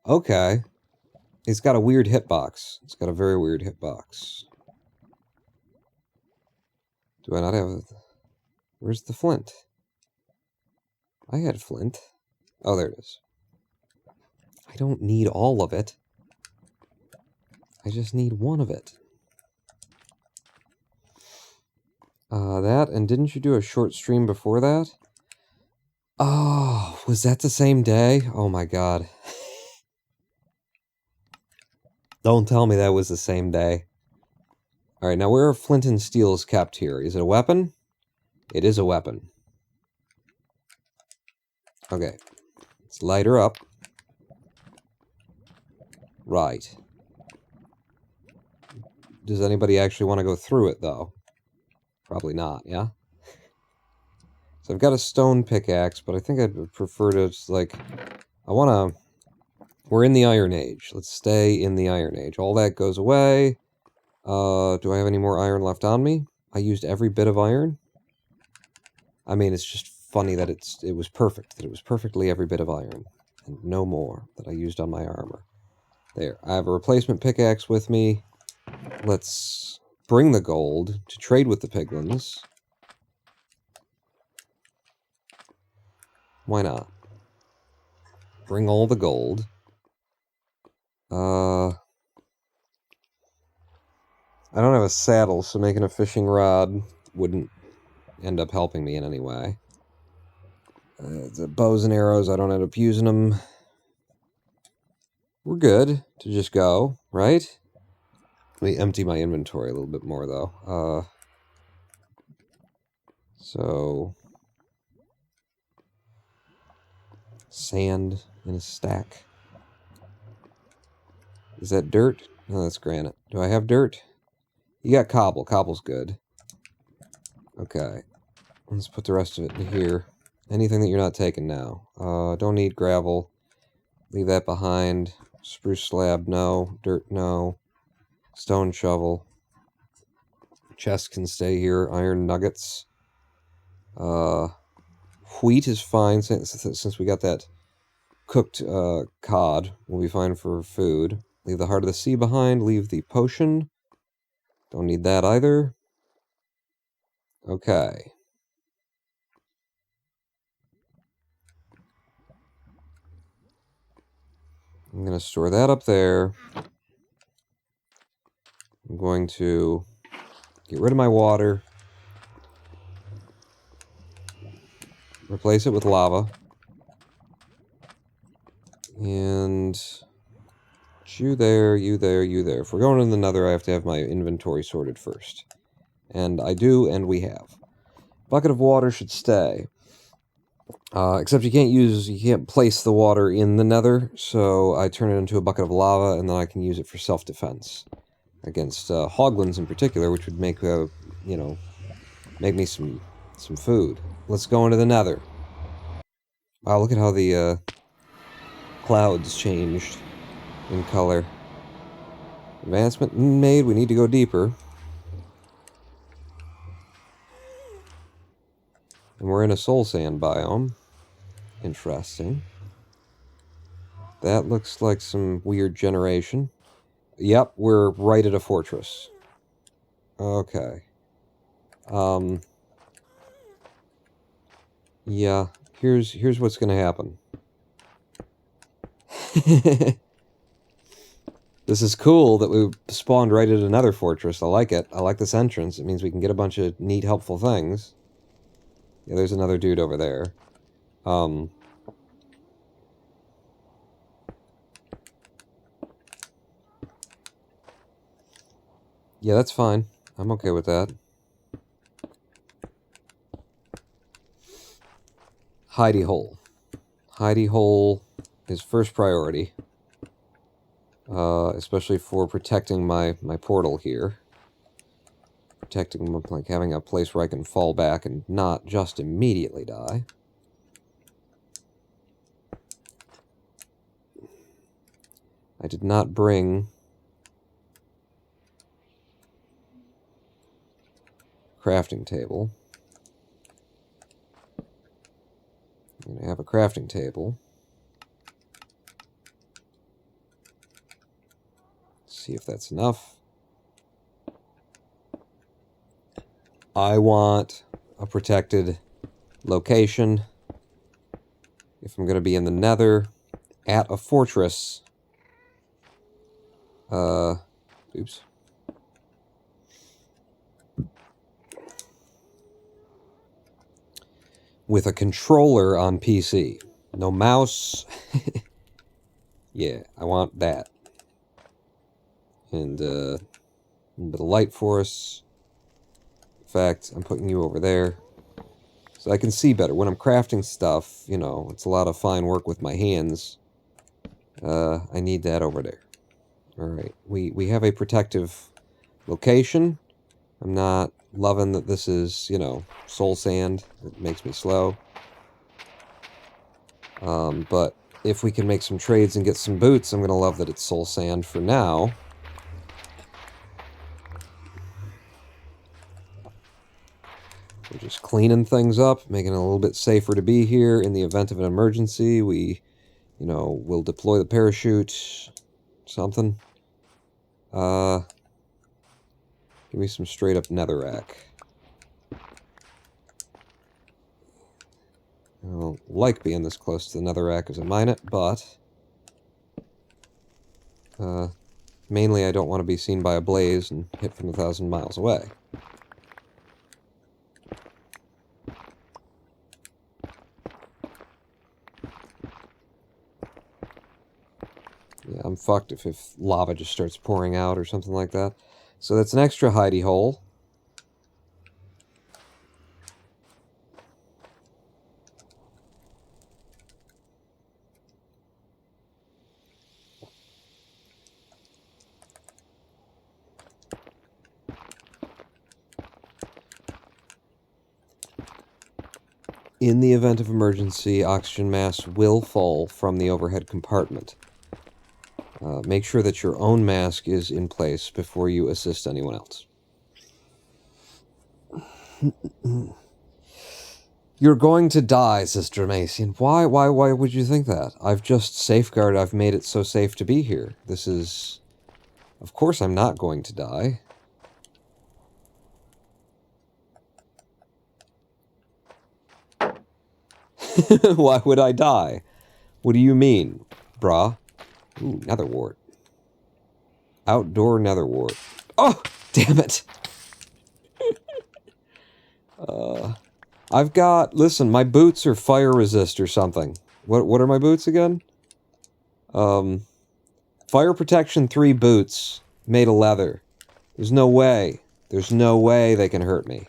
Okay. It's got a weird hitbox. It's got a very weird hitbox. Do I not have... Where's the flint? I had flint. Oh, there it is. I don't need all of it. I just need one of it. That, and didn't you do a short stream before that? Oh, was that the same day? Oh my god. Don't tell me that was the same day. Alright, now where are flint and steels kept here? Is it a weapon? It is a weapon. Okay. Let's light her up. Right. Does anybody actually want to go through it, though? Probably not, yeah? So I've got a stone pickaxe, but I think I'd prefer to, just, like... I want to... We're in the Iron Age. Let's stay in the Iron Age. All that goes away. Do I have any more iron left on me? I used every bit of iron. I mean, it's just funny that it was perfect. That it was perfectly every bit of iron. And no more that I used on my armor. There. I have a replacement pickaxe with me. Let's bring the gold to trade with the piglins. Why not? Bring all the gold. I don't have a saddle, so making a fishing rod wouldn't end up helping me in any way. The bows and arrows, I don't end up using them. We're good to just go, right? Let me empty my inventory a little bit more, though. So... Sand in a stack. Is that dirt? No, that's granite. Do I have dirt? You got cobble. Cobble's good. Okay. Let's put the rest of it in here. Anything that you're not taking now. Don't need gravel. Leave that behind. Spruce slab, no. Dirt, no. Stone shovel. Chest can stay here. Iron nuggets. Wheat is fine since we got that cooked cod. We'll be fine for food. Leave the heart of the sea behind. Leave the potion. Don't need that either. Okay. I'm going to store that up there. I'm going to get rid of my water. Replace it with lava. And you there, you there, you there. If we're going in the nether, I have to have my inventory sorted first. And I do, and we have. Bucket of water should stay. Except you can't place the water in the nether, so I turn it into a bucket of lava, and then I can use it for self-defense. Against hoglins in particular, which would make, make me some food. Let's go into the nether. Wow, look at how the clouds changed in color. Advancement made, we need to go deeper. And we're in a soul sand biome. Interesting. That looks like some weird generation. Yep, we're right at a fortress. Okay. Yeah, here's what's gonna happen. This is cool that we spawned right at another fortress. I like it. I like this entrance. It means we can get a bunch of neat, helpful things. Yeah, there's another dude over there. Yeah, that's fine. I'm okay with that. Hidey hole. Hidey hole is first priority. Especially for protecting my portal here. Protecting, like, having a place where I can fall back and not just immediately die. I did not bring crafting table. I'm gonna have a crafting table. See if that's enough. I want a protected location. If I'm going to be in the nether, at a fortress. Oops. With a controller on PC. No mouse. Yeah, I want that. And, a little bit of light for us. In fact, I'm putting you over there. So I can see better. When I'm crafting stuff, you know, it's a lot of fine work with my hands. I need that over there. Alright, we have a protective location. I'm not loving that this is, you know, soul sand. It makes me slow. But if we can make some trades and get some boots, I'm going to love that it's soul sand for now. We're just cleaning things up, making it a little bit safer to be here. In the event of an emergency, we, you know, will deploy the parachute. Something. Give me some straight up netherrack. I don't like being this close to the netherrack as I mine it, but mainly I don't want to be seen by a blaze and hit from 1,000 miles away. Yeah, I'm fucked if lava just starts pouring out or something like that. So that's an extra hidey hole. In the event of emergency, oxygen mask will fall from the overhead compartment. Make sure that your own mask is in place before you assist anyone else. You're going to die, Sister Mason. Why would you think that? I've just safeguarded, I've made it so safe to be here. This is... Of course I'm not going to die. Why would I die? What do you mean, brah? Ooh, nether wart. Outdoor nether wart. Oh, damn it! I've got... Listen, my boots are fire resist or something. What are my boots again? Fire protection 3 boots made of leather. There's no way. There's no way they can hurt me.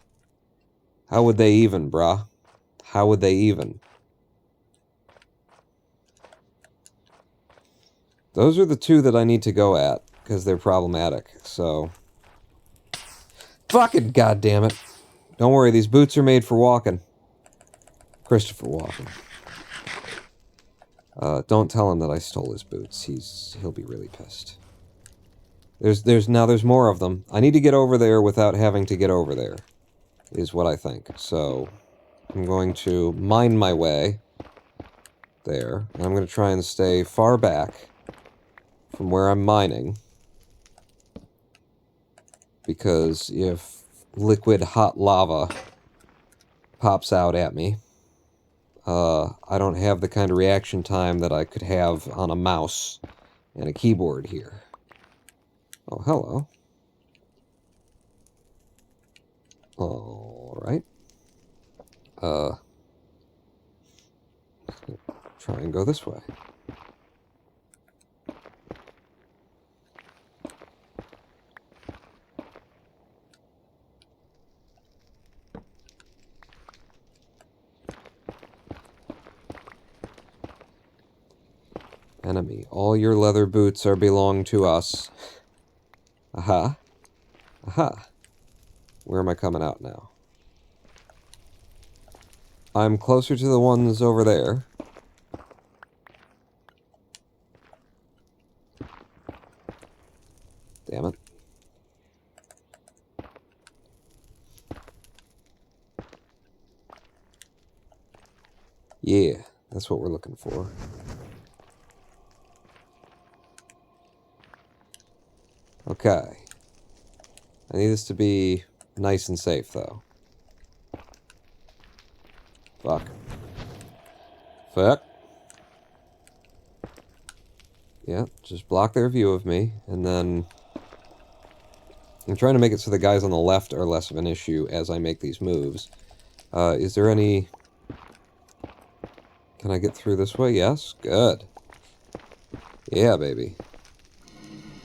How would they even, brah? How would they even? Those are the 2 that I need to go at, because they're problematic, so... Fucking goddammit. Don't worry, these boots are made for walking. Christopher Walken. Don't tell him that I stole his boots. He'll be really pissed. There's more of them. I need to get over there without having to get over there, is what I think. So, I'm going to mine my way there, and I'm going to try and stay far back from where I'm mining, because if liquid hot lava pops out at me, I don't have the kind of reaction time that I could have on a mouse and a keyboard here. Oh, hello. Alright. Try and go this way. Enemy, all your leather boots belong to us. Aha. Aha. Where am I coming out now? I'm closer to the ones over there. Damn it. Yeah, that's what we're looking for. Okay. I need this to be nice and safe, though. Fuck. Fuck. Yeah, just block their view of me, and then... I'm trying to make it so the guys on the left are less of an issue as I make these moves. Is there any... Can I get through this way? Yes? Good. Yeah, baby.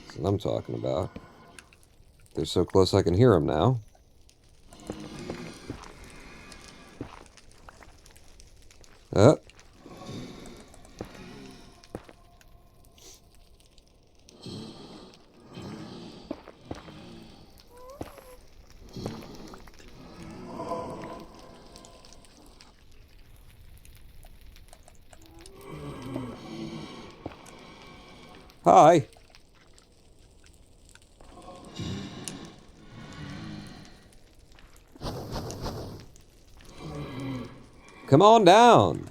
That's what I'm talking about. They're so close I can hear them now. Hi. Come on down.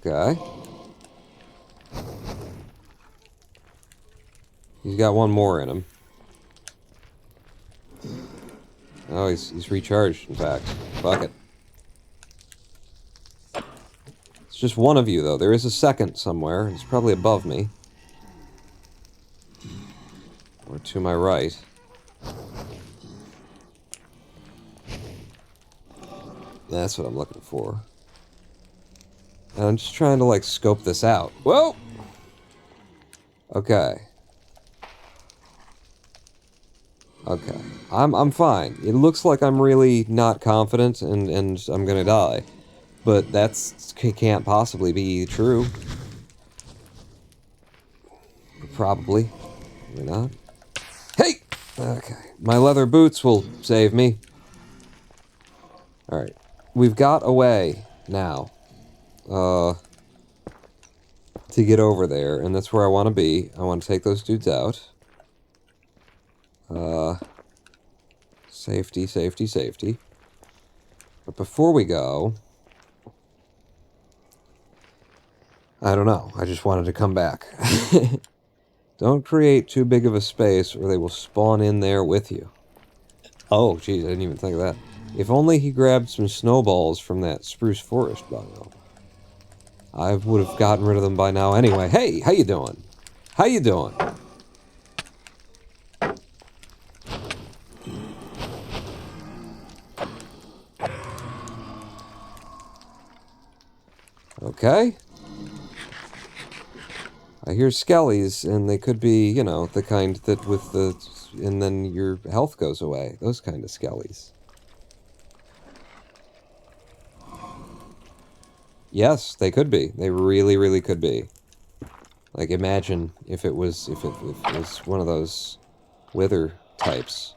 Okay. He's got one more in him. Oh, he's recharged, in fact. Fuck it. It's just one of you, though. There is a second somewhere. It's probably above me. Or to my right. That's what I'm looking for. And I'm just trying to, like, scope this out. Whoa! Okay. Okay. I'm fine. It looks like I'm really not confident and I'm gonna die. But that's can't possibly be true. Probably. Maybe not. Hey! Okay. My leather boots will save me. Alright. We've got a way now. to get over there, and that's where I want to be. I want to take those dudes out. Safety, safety, safety. But before we go, I don't know. I just wanted to come back. Don't create too big of a space or they will spawn in there with you. Oh, geez, I didn't even think of that. If only he grabbed some snowballs from that spruce forest bungalow. I would have gotten rid of them by now anyway. Hey, how you doing? How you doing? Okay. I hear skellies, and they could be, you know, the kind that with the... and then your health goes away. Those kind of skellies. Yes, they could be. They really, really could be. Like, imagine if it was... if it was one of those wither types.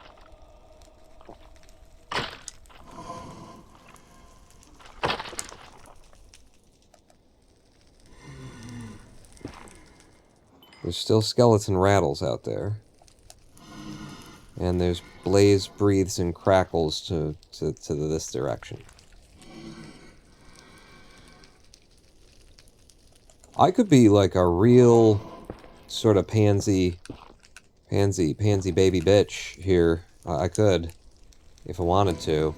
There's still skeleton rattles out there. And there's blaze, breathes, and crackles to this direction. I could be like a real sort of pansy baby bitch here. I could, if I wanted to.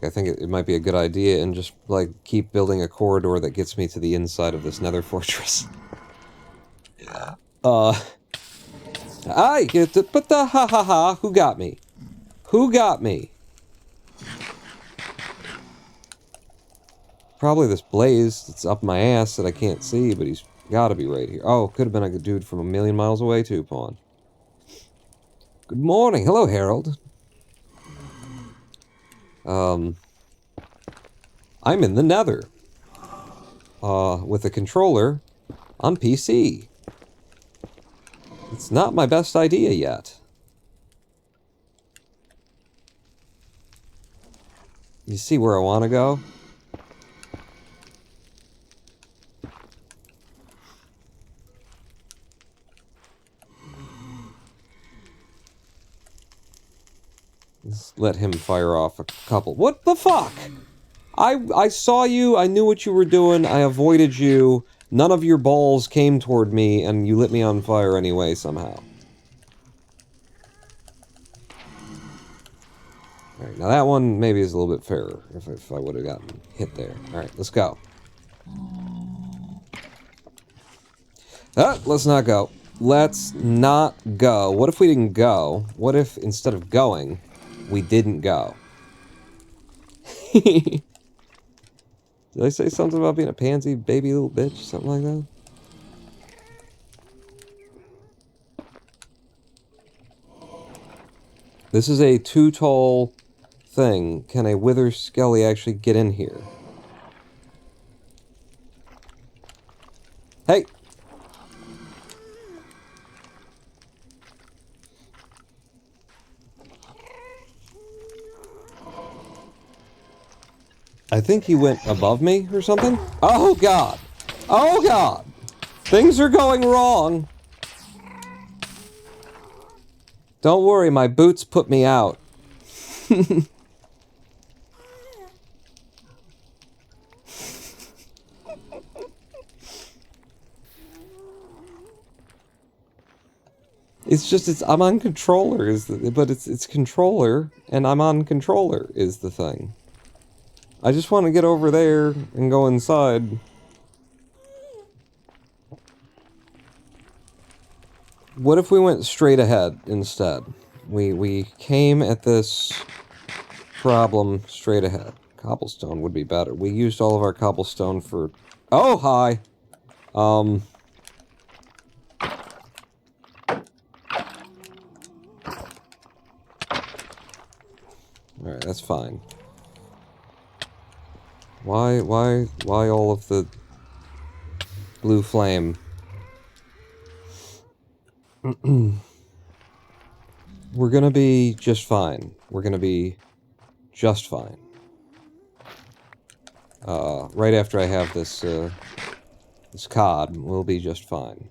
I think it might be a good idea and just, like, keep building a corridor that gets me to the inside of this nether fortress. I get to put the ha. Who got me? Who got me? Probably this blaze that's up my ass that I can't see, but he's gotta be right here. Oh, could have been a good dude from a million miles away too, Pawn. Good morning. Hello, Harold. I'm in the nether. With a controller on PC. It's not my best idea yet. You see where I want to go? Let's let him fire off a couple. What the fuck? I saw you, I knew what you were doing, I avoided you. None of your balls came toward me, and you lit me on fire anyway, somehow. Alright, now that one maybe is a little bit fairer, if I would have gotten hit there. Alright, let's go. Let's not go. Let's not go. What if we didn't go? What if, instead of going, we didn't go? Did I say something about being a pansy baby little bitch? Something like that? This is a too tall thing. Can a wither skelly actually get in here? Hey! I think he went above me or something. Oh god! Oh god! Things are going wrong! Don't worry, my boots put me out. It's just, I'm on controller, but it's controller, and I'm on controller is the thing. I just want to get over there and go inside. What if we went straight ahead instead? We came at this problem straight ahead. Cobblestone would be better. We used all of our cobblestone for... Oh, hi! Alright, that's fine. Why all of the blue flame? We're gonna be just fine. We're gonna be just fine. right after I have this, this cod, we'll be just fine.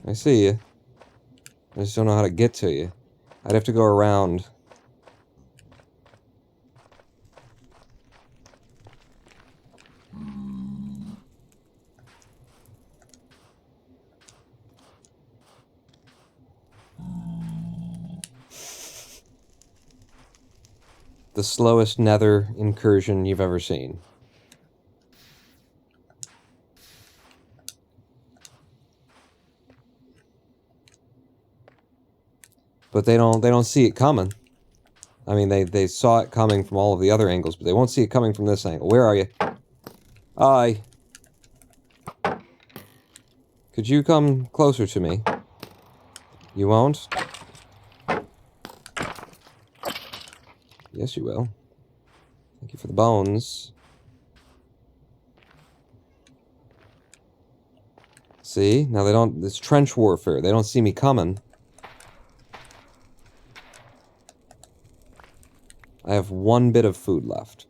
I see you. I just don't know how to get to you. I'd have to go around. The slowest nether incursion you've ever seen. But they don't see it coming. I mean, they saw it coming from all of the other angles, but they won't see it coming from this angle. Where are you? Hi. Could you come closer to me? You won't? Yes, you will. Thank you for the bones. See? Now they don't... It's trench warfare. They don't see me coming. I have one bit of food left.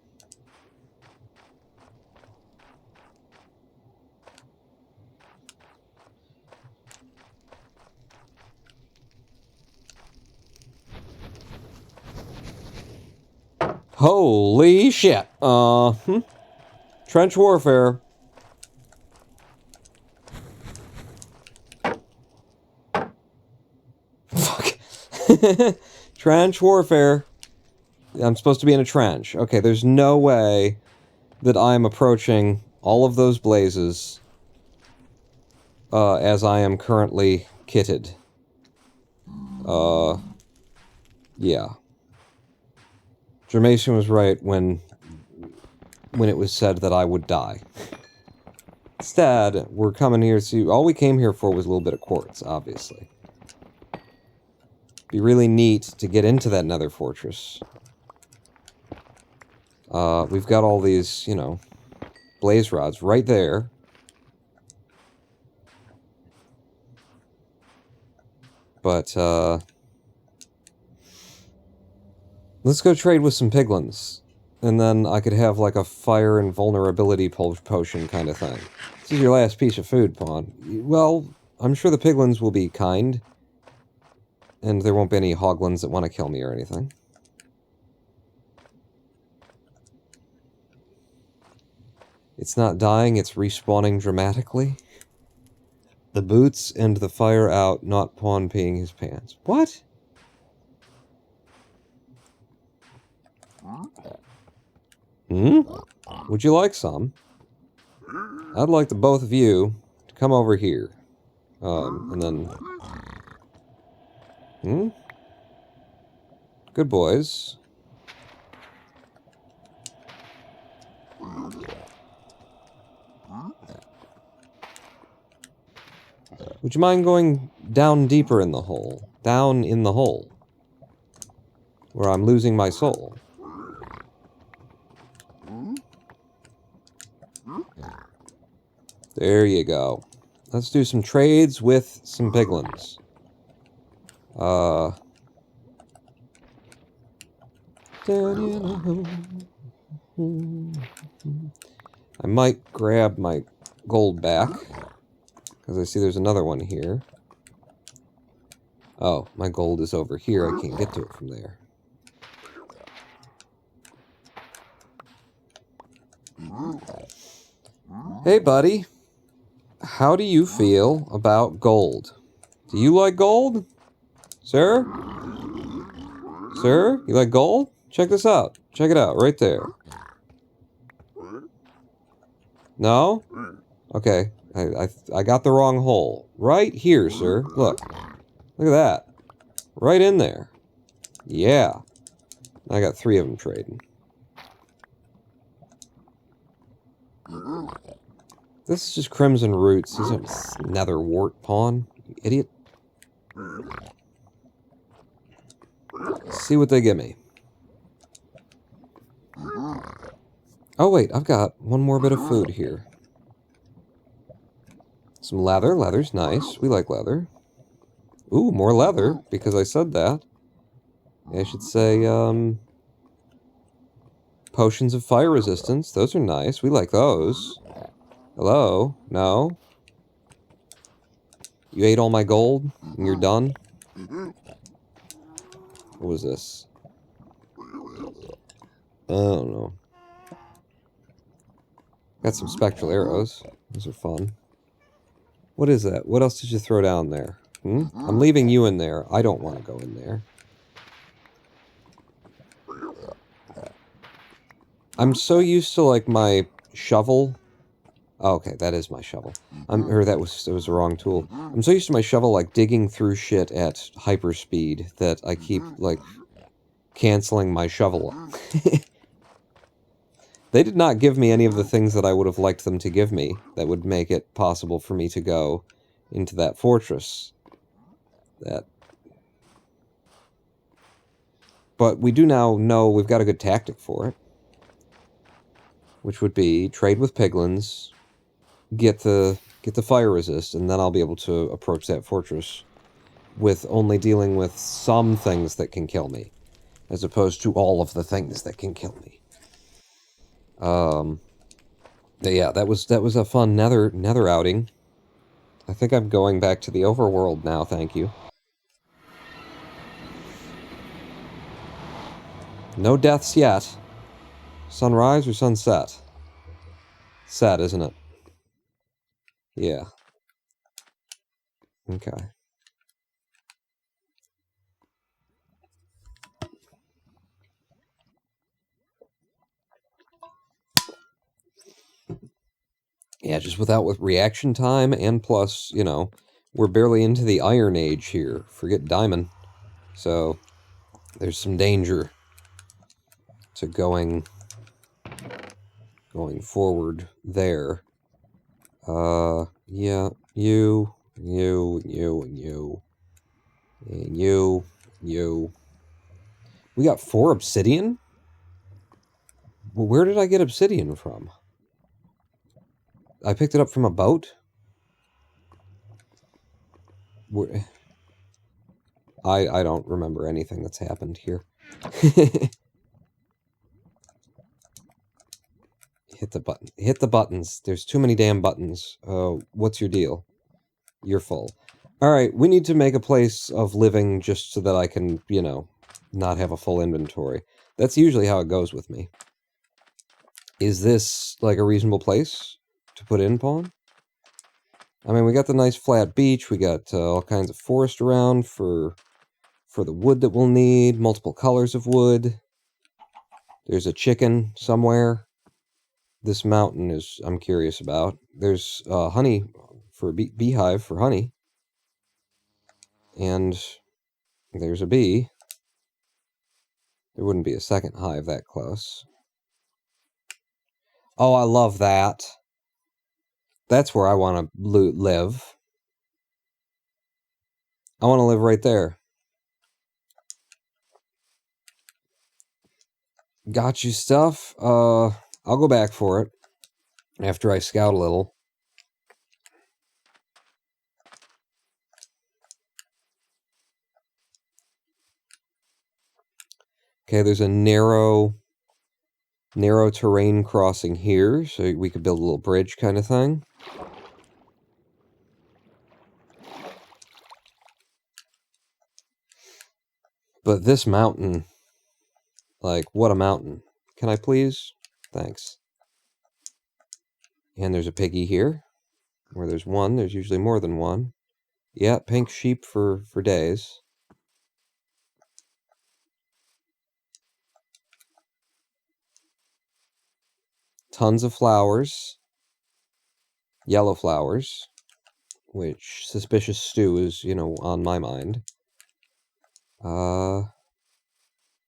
Holy shit. Trench warfare. Fuck. Trench warfare. I'm supposed to be in a trench. Okay, there's no way that I'm approaching all of those blazes as I am currently kitted. Yeah. Jermation was right when it was said that I would die. Instead, we're coming here to... All we came here for was a little bit of quartz, obviously. Be really neat to get into that nether fortress. We've got all these, you know, blaze rods right there. But, let's go trade with some piglins. And then I could have, like, a fire and vulnerability potion kind of thing. This is your last piece of food, Pawn. Well, I'm sure the piglins will be kind. And there won't be any hoglins that want to kill me or anything. It's not dying, it's respawning dramatically. The boots and the fire out, not Pawn peeing his pants. What? Hmm? Would you like some? I'd like the both of you to come over here. And then... Hmm? Good boys. Would you mind going down deeper in the hole? Down in the hole. Where I'm losing my soul. There you go. Let's do some trades with some piglins. I might grab my gold back. Because I see there's another one here. Oh, my gold is over here. I can't get to it from there. Hey, buddy. How do you feel about gold? Do you like gold? Sir? Sir? You like gold? Check this out. Check it out. Right there. No? Okay. I got the wrong hole. Right here, sir. Look. Look at that. Right in there. Yeah. I got 3 of them trading. This is just Crimson Roots. These are nether wart Pawn. You idiot. See what they give me. Oh wait, I've got one more bit of food here. Some leather. Leather's nice. We like leather. Ooh, more leather, because I said that. I should say, potions of fire resistance. Those are nice. We like those. Hello? No? You ate all my gold, and you're done? What was this? I don't know. Got some spectral arrows. Those are fun. What is that? What else did you throw down there? Hmm? I'm leaving you in there. I don't want to go in there. I'm so used to, like, my shovel. Oh, okay, that is my shovel. Or that was the wrong tool. I'm so used to my shovel, like, digging through shit at hyperspeed that I keep, like, canceling my shovel. They did not give me any of the things that I would have liked them to give me that would make it possible for me to go into that fortress. But we do now know we've got a good tactic for it. Which would be trade with piglins, get the fire resist, and then I'll be able to approach that fortress with only dealing with some things that can kill me, as opposed to all of the things that can kill me. Yeah, that was a fun nether outing. I think I'm going back to the overworld now, thank you. No deaths yet. Sunrise or sunset? Set, isn't it? Yeah. Okay. Yeah, just with reaction time, and plus, you know, we're barely into the Iron Age here. Forget Diamond. So, there's some danger to going forward there. Yeah, you. We got 4 obsidian? Well, where did I get obsidian from? I picked it up from a boat? I don't remember anything that's happened here. Hit the button. Hit the buttons. There's too many damn buttons. What's your deal? You're full. Alright, we need to make a place of living just so that I can, you know, not have a full inventory. That's usually how it goes with me. Is this, like, a reasonable place to put in pawn? I mean, we got the nice flat beach. We got all kinds of forest around for the wood that we'll need. Multiple colors of wood. There's a chicken somewhere. This mountain is, I'm curious about. There's honey for a beehive for honey. And there's a bee. There wouldn't be a second hive that close. Oh, I love that. That's where I want to live. I want to live right there. Got you stuff. I'll go back for it after I scout a little. Okay, there's a narrow terrain crossing here, so we could build a little bridge kind of thing. But this mountain, like, what a mountain. Can I please? Thanks. And there's a piggy here. Where there's one, there's usually more than one. Yeah, pink sheep for days. Tons of flowers. Yellow flowers. Which suspicious stew is, you know, on my mind.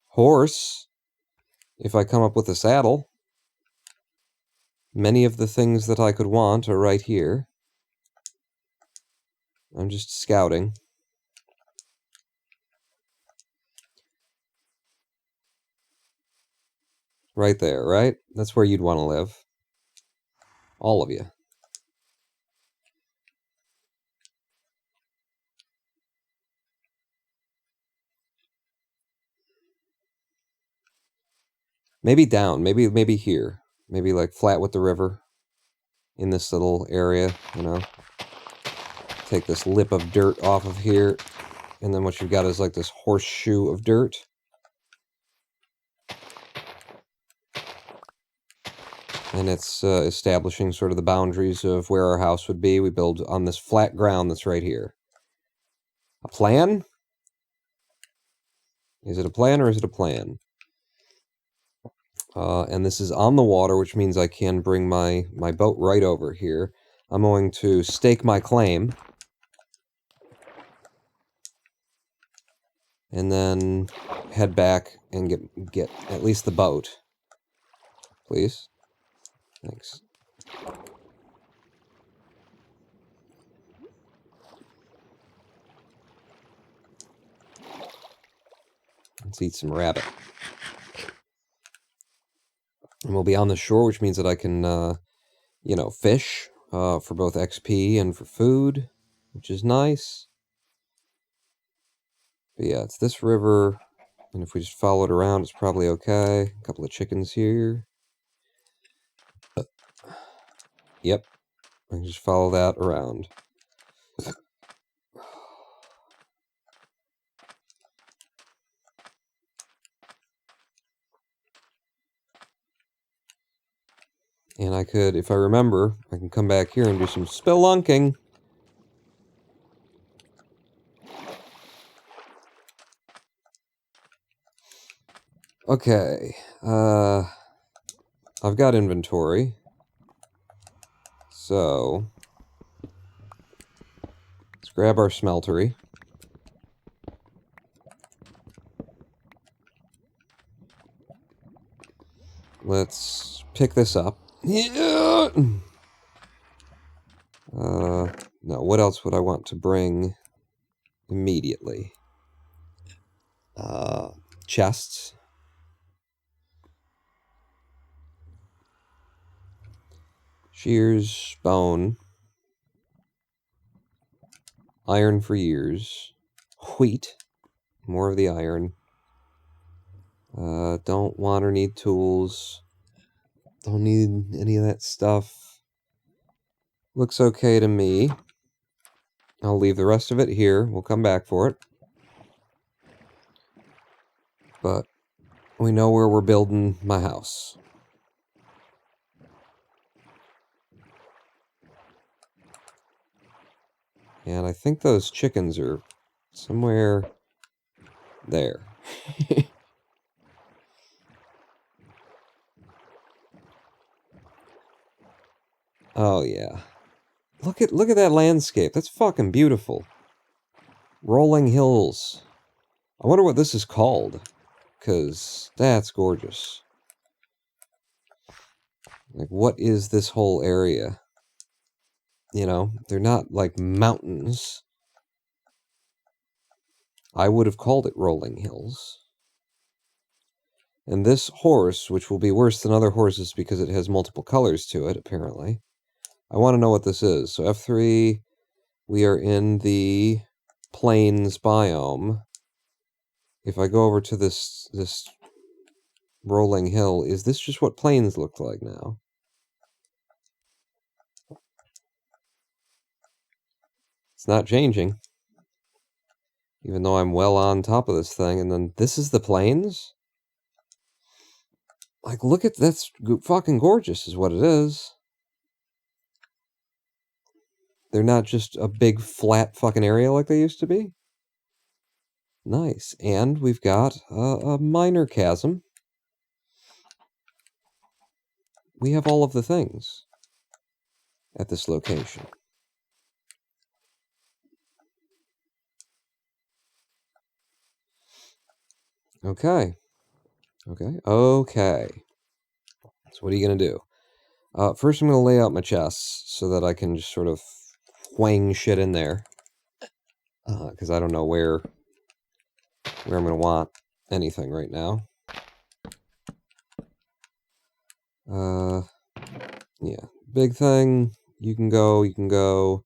Horse. If I come up with a saddle. Many of the things that I could want are right here. I'm just scouting. Right there, right? That's where you'd want to live. All of you. Maybe down. Maybe here. Maybe like flat with the river. In this little area, you know. Take this lip of dirt off of here. And then what you've got is like this horseshoe of dirt. And it's establishing sort of the boundaries of where our house would be. We build on this flat ground that's right here. A plan? Is it a plan or is it a plan? And this is on the water, which means I can bring my boat right over here. I'm going to stake my claim. And then head back and get at least the boat. Please. Thanks. Let's eat some rabbit. And we'll be on the shore, which means that I can, you know, fish for both XP and for food, which is nice. But yeah, it's this river, and if we just follow it around, it's probably okay. A couple of chickens here. Yep, I can just follow that around. And I could, if I remember, I can come back here and do some spelunking. Okay, I've got inventory. So, let's grab our smeltery. Let's pick this up. Yeah. Now, what else would I want to bring immediately? Chests. Shears, bone. Iron for years. Wheat. More of the iron. Don't want or need tools. Don't need any of that stuff. Looks okay to me. I'll leave the rest of it here. We'll come back for it. But we know where we're building my house. And I think those chickens are somewhere there. Oh yeah. Look at that landscape. That's fucking beautiful. Rolling hills. I wonder what this is called. 'Cause that's gorgeous. Like, what is this whole area? You know, they're not like mountains. I would have called it rolling hills. And this horse, which will be worse than other horses because it has multiple colors to it, apparently. I want to know what this is. So F3, we are in the plains biome. If I go over to this rolling hill, is this just what plains look like now? It's not changing. Even though I'm well on top of this thing, and then this is the plains? Like, look at, that's fucking gorgeous is what it is. They're not just a big flat fucking area like they used to be. Nice. And we've got a minor chasm. We have all of the things at this location. Okay. Okay. So what are you going to do? First I'm going to lay out my chests so that I can just sort of whang shit in there. Because I don't know where I'm going to want anything right now. Yeah. Big thing. You can go.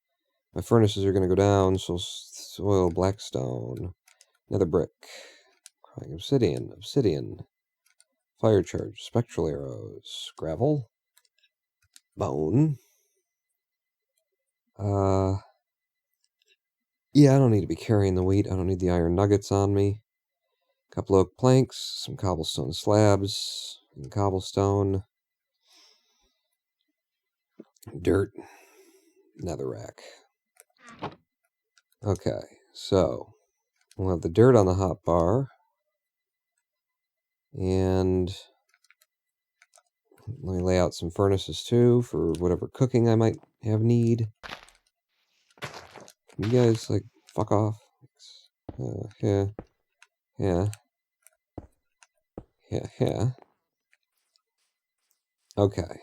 My furnaces are going to go down. So soil, blackstone, nether brick, crying obsidian. Fire charge. Spectral arrows. Gravel. Bone. Yeah, I don't need to be carrying the wheat. I don't need the iron nuggets on me. Couple oak planks, some cobblestone slabs, and cobblestone. Dirt. Netherrack. Okay, so we'll have the dirt on the hot bar. And let me lay out some furnaces too for whatever cooking I might have need. Can you guys, like, fuck off? Yeah. Okay.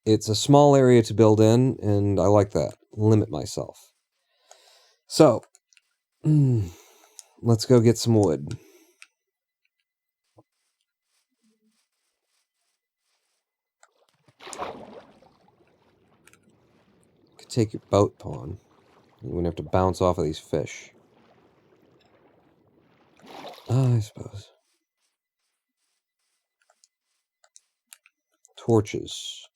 It's a small area to build in, and I like that. Limit myself. So, let's go get some wood. Could take your boat pawn. You wouldn't have to bounce off of these fish. I suppose. Torches.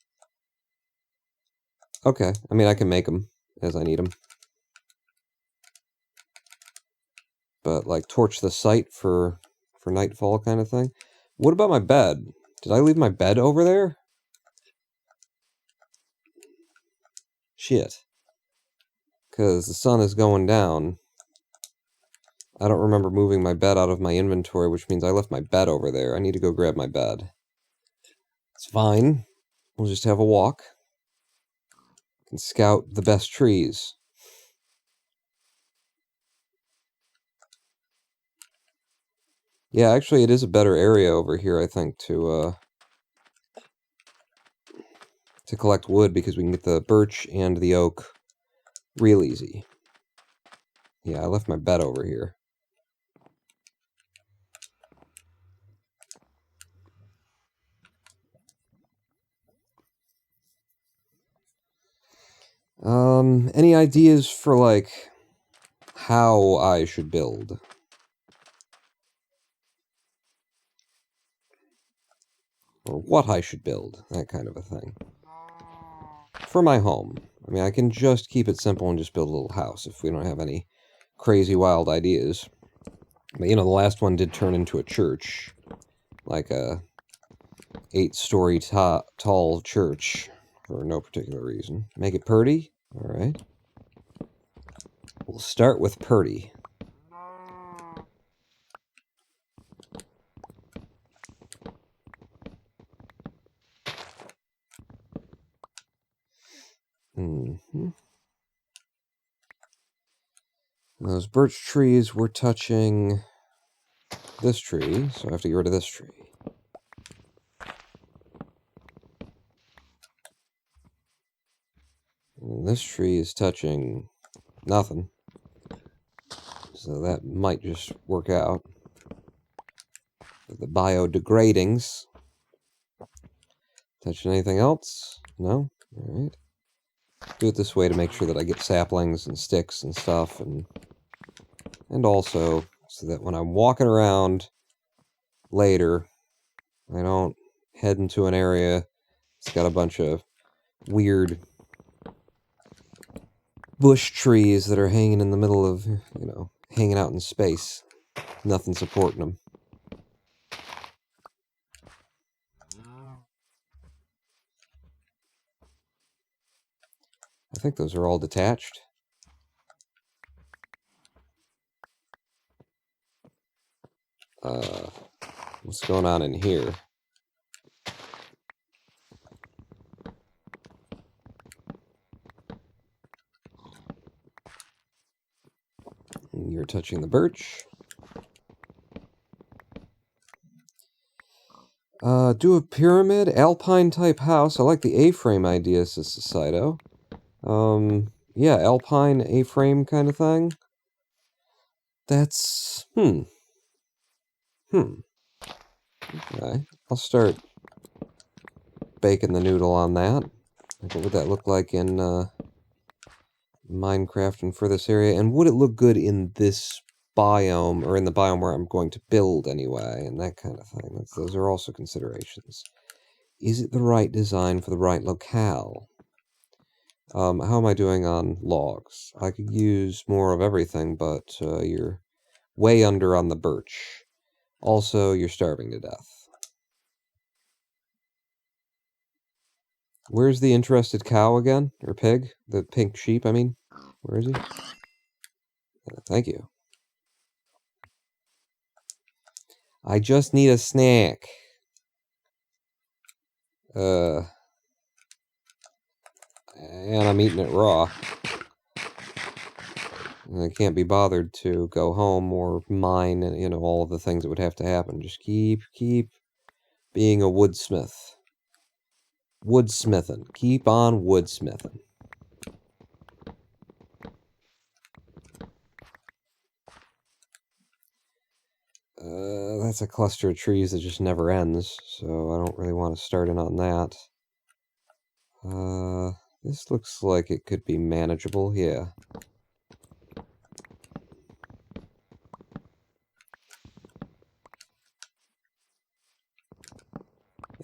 Okay, I mean, I can make them as I need them. But, like, torch the site for nightfall kind of thing. What about my bed? Did I leave my bed over there? Shit. Because the sun is going down. I don't remember moving my bed out of my inventory, which means I left my bed over there. I need to go grab my bed. It's fine. We'll just have a walk. And scout the best trees. Yeah, actually, it is a better area over here, I think, to collect wood, because we can get the birch and the oak real easy. Yeah, I left my bed over here. Any ideas for, like, how I should build? Or what I should build, that kind of a thing. For my home. I mean, I can just keep it simple and just build a little house if we don't have any crazy wild ideas. But, you know, the last one did turn into a church. Like a 8-story tall church. For no particular reason. Make it purty? Alright. We'll start with purty. Those birch trees were touching this tree, so I have to get rid of this tree. And this tree is touching nothing. So that might just work out. But the biodegradings. Touching anything else? No? Alright. Do it this way to make sure that I get saplings and sticks and stuff, and also so that when I'm walking around later, I don't head into an area that's got a bunch of weird bush trees that are hanging in the middle of, you know, hanging out in space. Nothing supporting them. I think those are all detached. What's going on in here? You're touching the birch. Do a pyramid, alpine type house. I like the A-frame idea, says Societo. Yeah, alpine A-frame kind of thing. That's, Okay, I'll start baking the noodle on that. What would that look like in, Minecraft and for this area? And would it look good in this biome, or in the biome where I'm going to build anyway, and that kind of thing. Those are also considerations. Is it the right design for the right locale? How am I doing on logs? I could use more of everything, but you're way under on the birch. Also, you're starving to death. Where's the interested cow again? Or pig? The pink sheep, I mean. Where is he? Thank you. I just need a snack. And I'm eating it raw. And I can't be bothered to go home or mine and, you know, all of the things that would have to happen. Just keep being a woodsmith. Woodsmithing. Keep on woodsmithing. That's a cluster of trees that just never ends, so I don't really want to start in on that. This looks like it could be manageable, yeah.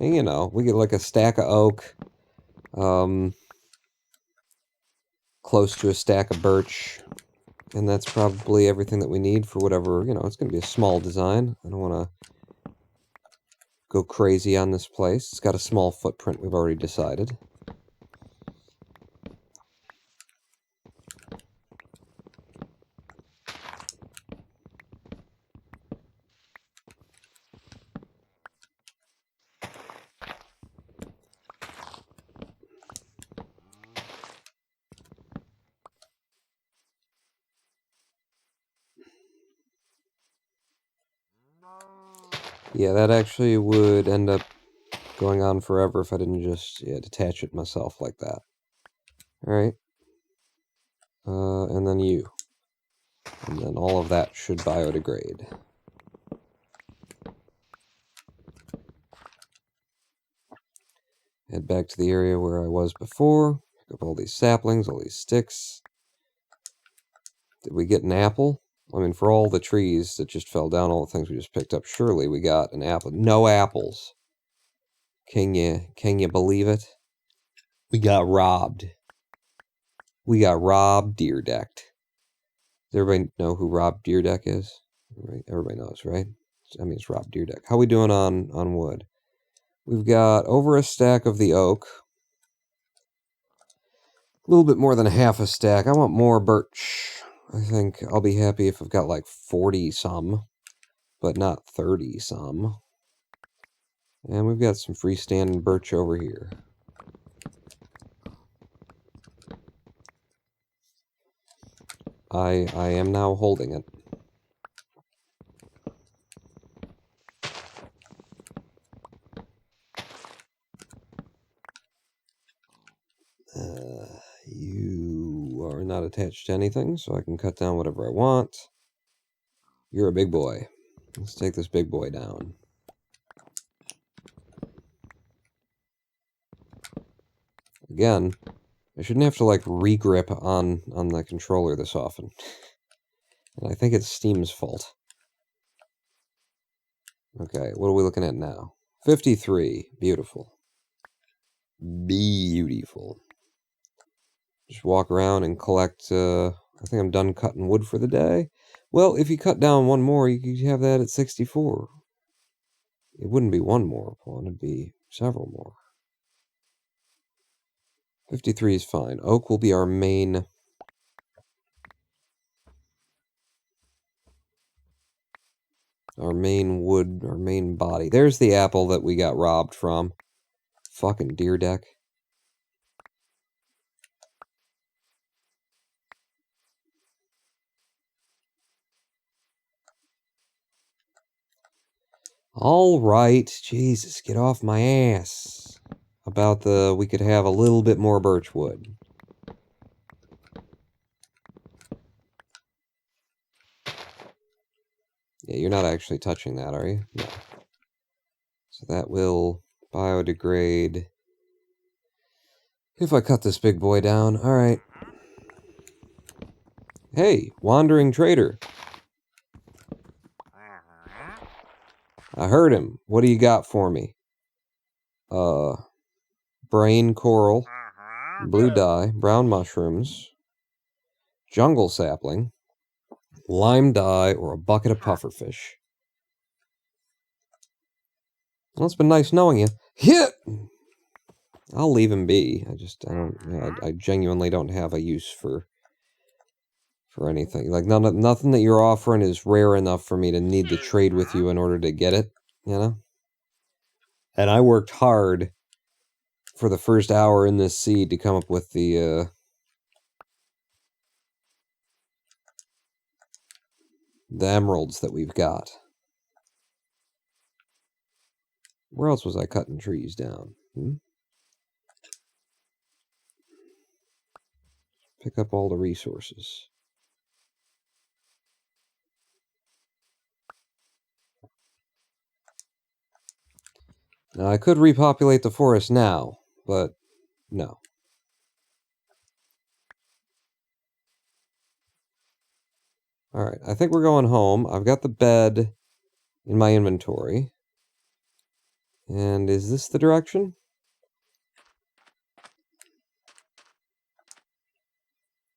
And, you know, we get like a stack of oak, close to a stack of birch, and that's probably everything that we need for whatever, you know, it's going to be a small design. I don't want to go crazy on this place. It's got a small footprint, we've already decided. Yeah, that actually would end up going on forever if I didn't just detach it myself like that. Alright. And then you. And then all of that should biodegrade. Head back to the area where I was before. Pick up all these saplings, all these sticks. Did we get an apple? I mean, for all the trees that just fell down, all the things we just picked up, surely we got an apple. No apples. Can you believe it? We got robbed. We got Rob Deerdecked. Does everybody know who Rob Deerdeck is? Everybody knows, right? I mean, it's Rob Deerdeck. How we doing on wood? We've got over a stack of the oak. A little bit more than a half a stack. I want more birch. I think I'll be happy if I've got like 40 some, but not 30 some. And we've got some freestanding birch over here. I am now holding it. You are not attached to anything, so I can cut down whatever I want. You're a big boy. Let's take this big boy down. Again, I shouldn't have to, like, re-grip on the controller this often. And I think it's Steam's fault. Okay, what are we looking at now? 53. Beautiful. Beautiful. Just walk around and collect, I think I'm done cutting wood for the day. Well, if you cut down one more, you could have that at 64. It wouldn't be one more pawn, it'd be several more. 53 is fine. Oak will be our main... Our main wood, our main body. There's the apple that we got robbed from. Fucking Deerdeck. All right, Jesus, get off my ass. About we could have a little bit more birch wood. Yeah, you're not actually touching that, are you? No. So that will biodegrade. If I cut this big boy down, alright. Hey, wandering trader. I heard him. What do you got for me? Brain coral, blue dye, brown mushrooms, jungle sapling, lime dye, or a bucket of pufferfish. Well, it's been nice knowing you. Hit! I'll leave him be. I genuinely don't have a use for anything. Like, nothing that you're offering is rare enough for me to need to trade with you in order to get it, you know? And I worked hard for the first hour in this seed to come up with the emeralds that we've got. Where else was I cutting trees down? Pick up all the resources. Now, I could repopulate the forest now, but no. Alright, I think we're going home. I've got the bed in my inventory. And is this the direction?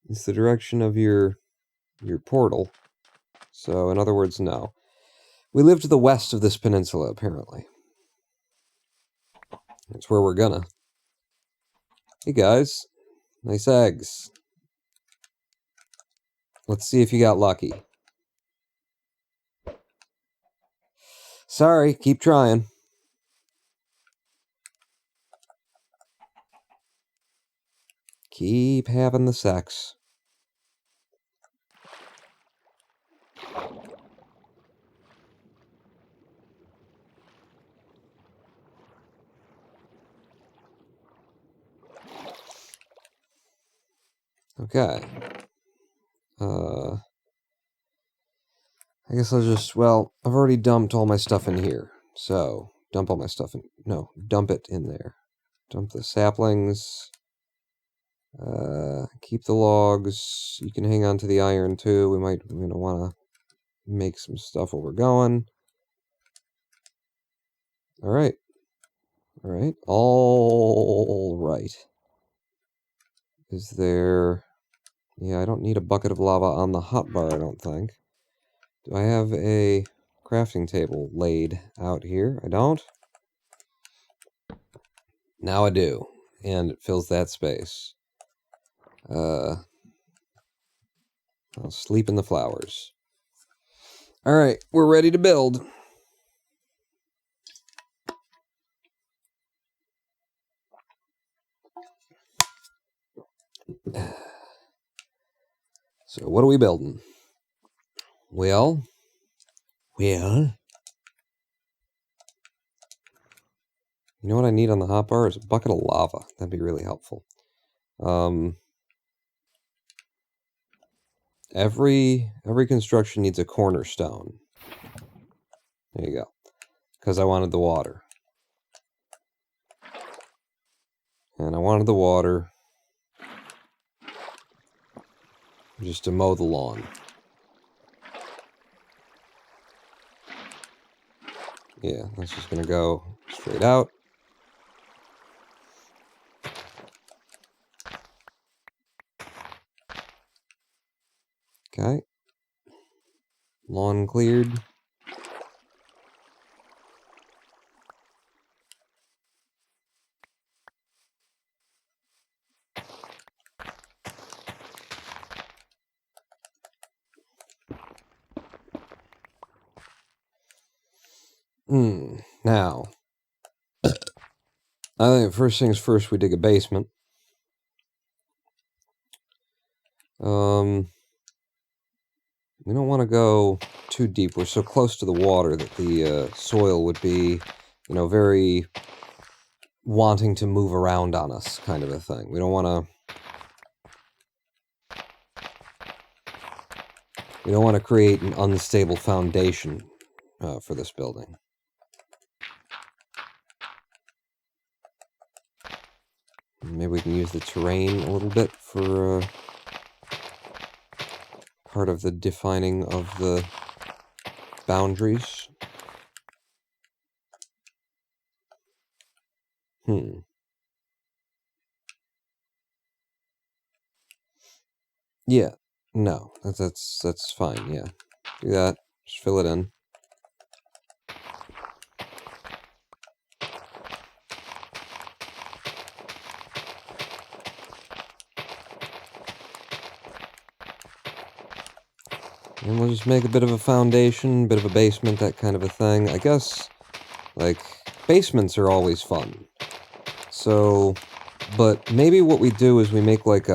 It's the direction of your portal. So, in other words, no. We live to the west of this peninsula, apparently. That's where we're gonna. Hey guys, nice eggs. Let's see if you got lucky. Sorry, keep trying. Keep having the sex. Okay. I guess I'll just, well, I've already dumped all my stuff in here. So, dump all my stuff in, no, dump it in there. Dump the saplings. Keep the logs. You can hang on to the iron too. We might, want to make some stuff while we're going. Alright. Alright. Alright. Is there... Yeah, I don't need a bucket of lava on the hotbar, I don't think. Do I have a crafting table laid out here? I don't. Now I do. And it fills that space. I'll sleep in the flowers. Alright, we're ready to build. So, what are we building? Well, you know what I need on the hotbar is a bucket of lava. That'd be really helpful. Every construction needs a cornerstone. There you go. Because I wanted the water. And I wanted the water just to mow the lawn. Yeah, that's just gonna go straight out. Okay. Lawn cleared. Now, I think first things first, we dig a basement. We don't want to go too deep. We're so close to the water that the soil would be, very wanting to move around on us, kind of a thing. We don't want to create an unstable foundation for this building. Maybe we can use the terrain a little bit for part of the defining of the boundaries. Yeah. No. That's fine, yeah. Do that. Just fill it in. And we'll just make a bit of a foundation, bit of a basement, that kind of a thing. I guess, like, basements are always fun. So, but maybe what we do is we make, like,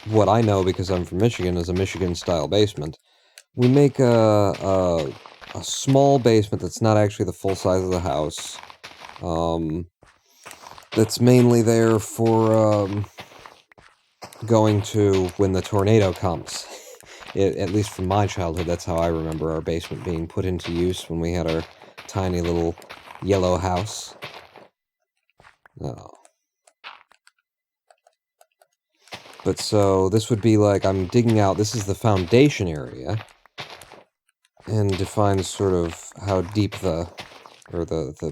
what I know, because I'm from Michigan, is a Michigan-style basement. We make a small basement that's not actually the full size of the house. That's mainly there for, going to when the tornado comes. At least from my childhood, that's how I remember our basement being put into use when we had our tiny little yellow house. Oh. But so, this would be like, I'm digging out, this is the foundation area, and defines sort of how deep the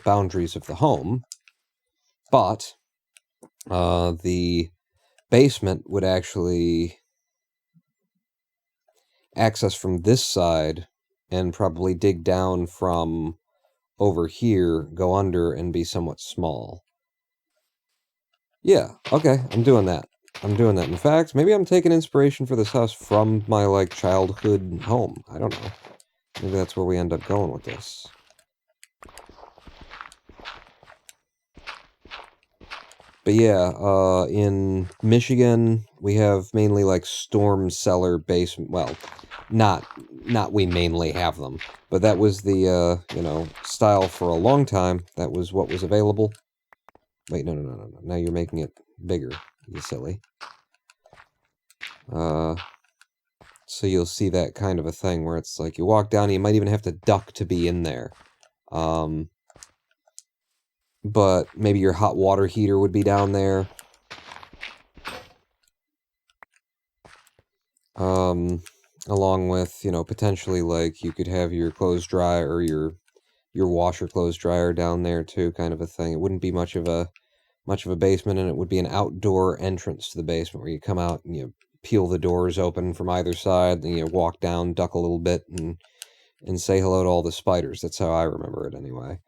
boundaries of the home. But, the basement would actually access from this side and probably dig down from over here, go under, and be somewhat small. Yeah, okay, I'm doing that. In fact, maybe I'm taking inspiration for this house from my, like, childhood home. I don't know. Maybe that's where we end up going with this. But yeah, in Michigan, we have mainly, like, storm cellar basement. Well, not we mainly have them, but that was the, style for a long time. That was what was available. Wait, no. Now you're making it bigger, you silly. So you'll see that kind of a thing where it's like you walk down and you might even have to duck to be in there. But maybe your hot water heater would be down there. Along with, potentially, like, you could have your clothes dryer or your washer clothes dryer down there too, kind of a thing. It wouldn't be much of a basement, and it would be an outdoor entrance to the basement where you come out and you peel the doors open from either side, then you walk down, duck a little bit, and say hello to all the spiders. That's how I remember it anyway.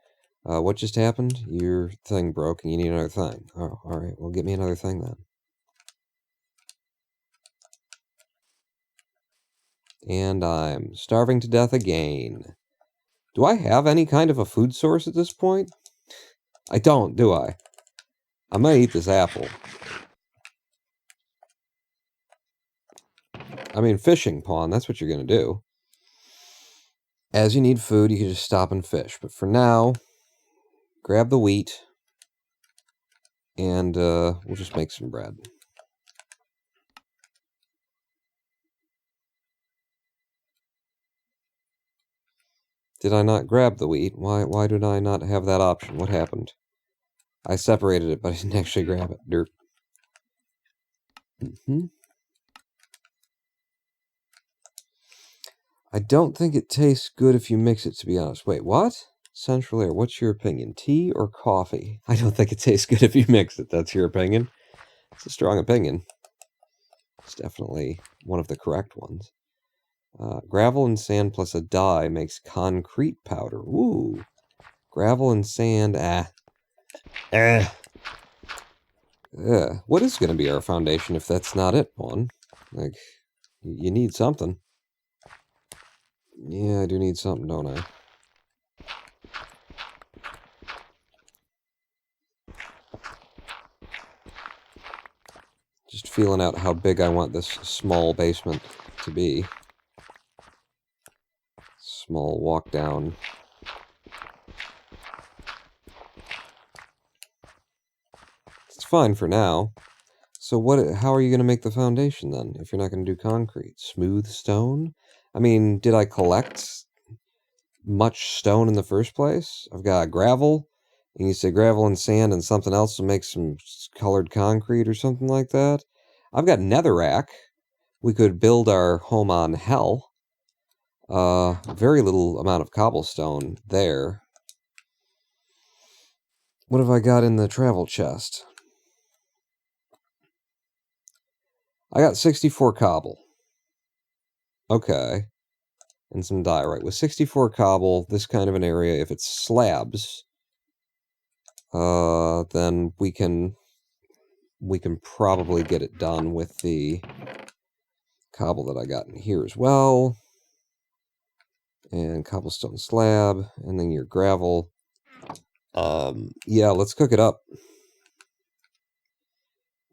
What just happened? Your thing broke and you need another thing. Oh, alright, well, get me another thing then. And I'm starving to death again. Do I have any kind of a food source at this point? I don't, do I? I might eat this apple. I mean, fishing pond, that's what you're gonna do. As you need food, you can just stop and fish. But for now, grab the wheat, and we'll just make some bread. Did I not grab the wheat? Why did I not have that option? What happened? I separated it, but I didn't actually grab it. Derp. I don't think it tastes good if you mix it, to be honest. Wait, what? Central Air, what's your opinion? Tea or coffee? I don't think it tastes good if you mix it. That's your opinion? It's a strong opinion. It's definitely one of the correct ones. Gravel and sand plus a dye makes concrete powder. Ooh. Gravel and sand, what is going to be our foundation if that's not it, Vaughn? Like, you need something. Yeah, I do need something, don't I? Just feeling out how big I want this small basement to be. Small walk down. It's fine for now. So how are you going to make the foundation then, if you're not going to do concrete? Smooth stone? I mean, did I collect much stone in the first place? I've got gravel, and you say gravel and sand and something else to make some colored concrete or something like that. I've got netherrack. We could build our home on hell. Very little amount of cobblestone there. What have I got in the travel chest? I got 64 cobble. Okay. And some diorite. With 64 cobble, this kind of an area, if it's slabs, then we can probably get it done with the cobble that I got in here as well. And cobblestone slab, and then your gravel. Yeah, let's cook it up.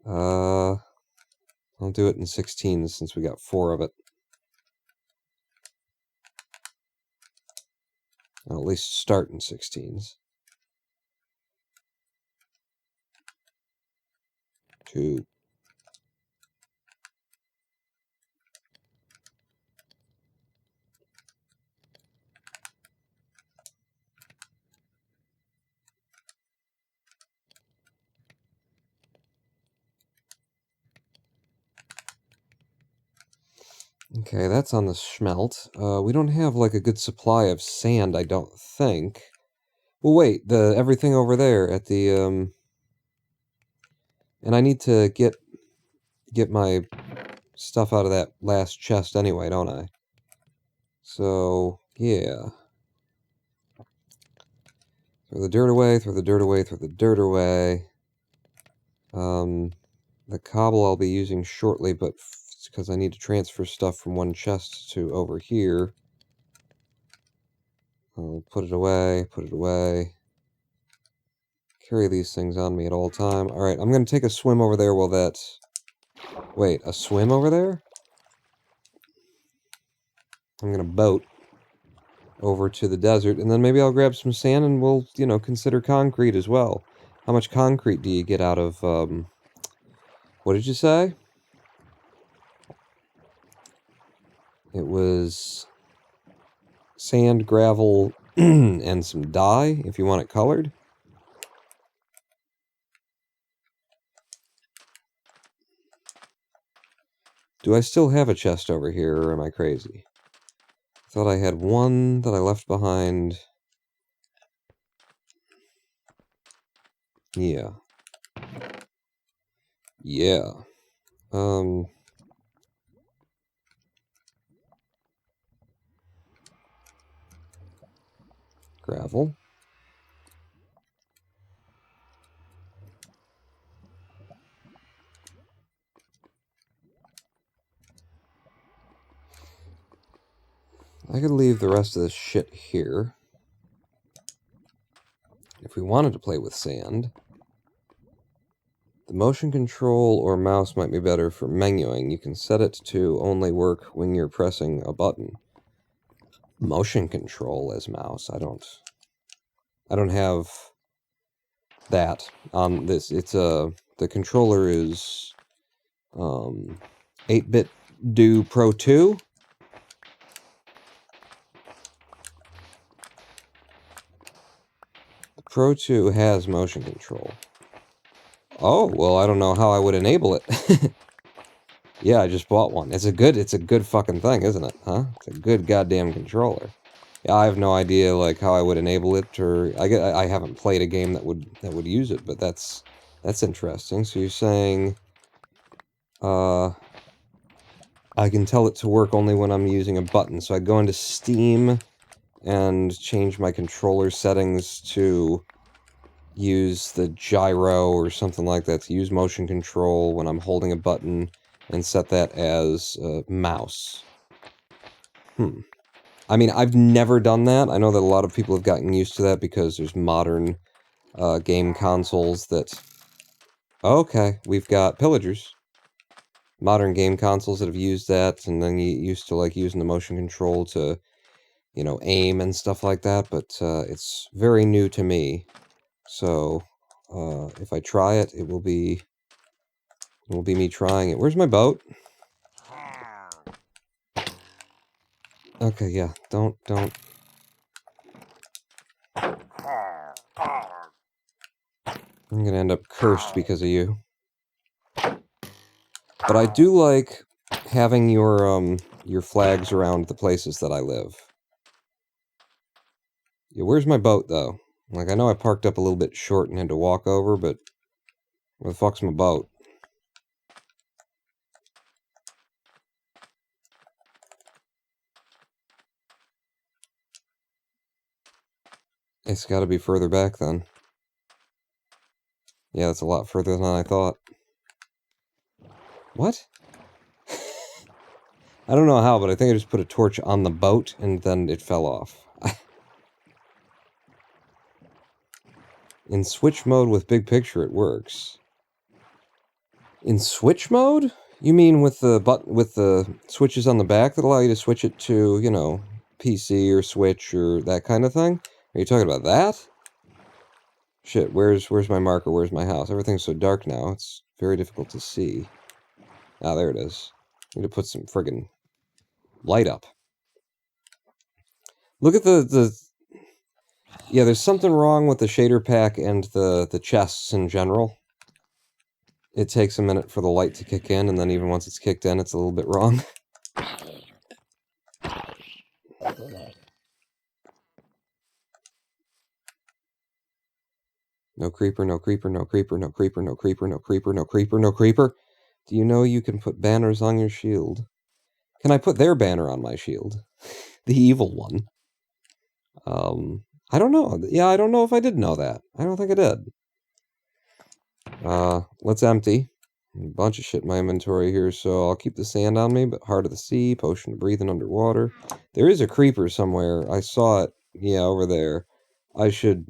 I'll do it in 16 since we got 4 of it. I'll at least start in 16s. 2. Okay, that's on the smelt. We don't have, like, a good supply of sand, I don't think. Well, wait, everything over there at the, And I need to get my stuff out of that last chest anyway, don't I? So, yeah. Throw the dirt away, throw the dirt away, throw the dirt away. The cobble I'll be using shortly, but it's because I need to transfer stuff from one chest to over here. I'll put it away, put it away. Carry these things on me at all time. Alright, I'm going to take a swim over there while that... Wait, a swim over there? I'm going to boat over to the desert, and then maybe I'll grab some sand and we'll, you know, consider concrete as well. How much concrete do you get out of, what did you say? It was sand, gravel, and some dye, if you want it colored. Do I still have a chest over here, or am I crazy? I thought I had one that I left behind. Yeah. Yeah. Gravel. I could leave the rest of this shit here. If we wanted to play with sand. The motion control or mouse might be better for menuing. You can set it to only work when you're pressing a button. Motion control as mouse. I don't have that on this. It's the controller is 8-bit do Pro 2. Pro 2 has motion control. Oh, well, I don't know how I would enable it. Yeah, I just bought one. It's a good fucking thing, isn't it? Huh? It's a good goddamn controller. Yeah, I have no idea, like, how I would enable it, or... I haven't played a game that would use it, but that's interesting. So you're saying... I can tell it to work only when I'm using a button. So I'd go into Steam and change my controller settings to use the gyro or something like that, to use motion control when I'm holding a button, and set that as mouse. I mean, I've never done that. I know that a lot of people have gotten used to that because there's modern game consoles that... Okay, we've got pillagers. Modern game consoles that have used that, and then you used to like using the motion control to, you know, aim and stuff like that, but it's very new to me. So, if I try it, it will be me trying it. Where's my boat? Okay, yeah, don't. I'm gonna end up cursed because of you. But I do like having your flags around the places that I live. Yeah, where's my boat, though? Like, I know I parked up a little bit short and had to walk over, but where the fuck's my boat? It's gotta be further back then. Yeah, that's a lot further than I thought. What? I don't know how, but I think I just put a torch on the boat and then it fell off. In switch mode with big picture, it works. In switch mode? You mean with the switches on the back that allow you to switch it to, you know, PC or Switch or that kind of thing? Are you talking about that? Shit, where's my marker? Where's my house? Everything's so dark now, it's very difficult to see. Ah, there it is. Need to put some friggin' light up. Look at the... Yeah, there's something wrong with the shader pack and the chests in general. It takes a minute for the light to kick in, and then even once it's kicked in, it's a little bit wrong. No creeper, no creeper, no creeper, no creeper, no creeper, no creeper, no creeper, no creeper. Do you know you can put banners on your shield? Can I put their banner on my shield? The evil one. I don't know. Yeah, I don't know if I did know that. I don't think I did. Let's empty. A bunch of shit in my inventory here, so I'll keep the sand on me, but Heart of the Sea, Potion to Breathing Underwater. There is a creeper somewhere. I saw it. Yeah, over there. I should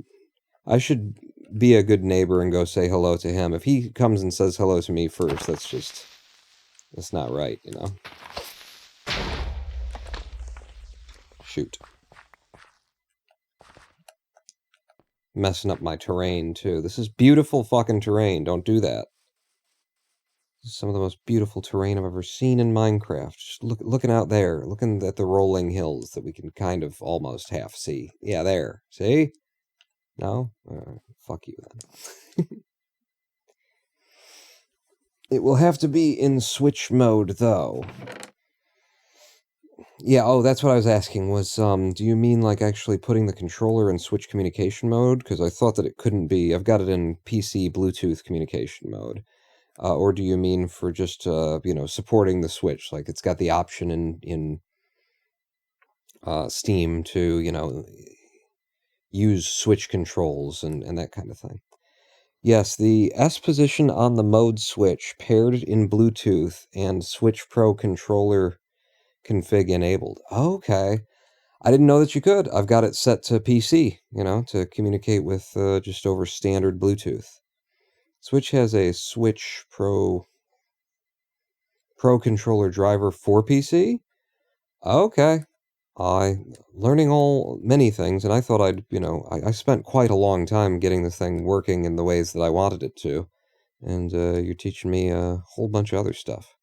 be a good neighbor and go say hello to him. If he comes and says hello to me first, that's not right, you know? Shoot. Messing up my terrain, too. This is beautiful fucking terrain. Don't do that. This is some of the most beautiful terrain I've ever seen in Minecraft. Just looking out there. Looking at the rolling hills that we can kind of almost half see. Yeah, there. See? No? Fuck you, then. It will have to be in Switch mode, though. Yeah, oh, that's what I was asking, was, do you mean, like, actually putting the controller in Switch communication mode? Because I thought that it couldn't be. I've got it in PC Bluetooth communication mode. Or do you mean for just, you know, supporting the Switch? Like, it's got the option in Steam to, you know, use Switch controls and that kind of thing. Yes, the S position on the mode switch paired in Bluetooth and Switch Pro controller config enabled. Okay. I didn't know that you could. I've got it set to PC, you know, to communicate with just over standard Bluetooth. Switch has a Switch Pro controller driver for PC? Okay. Learning many things, and I thought I'd, you know, I spent quite a long time getting this thing working in the ways that I wanted it to. And you're teaching me a whole bunch of other stuff.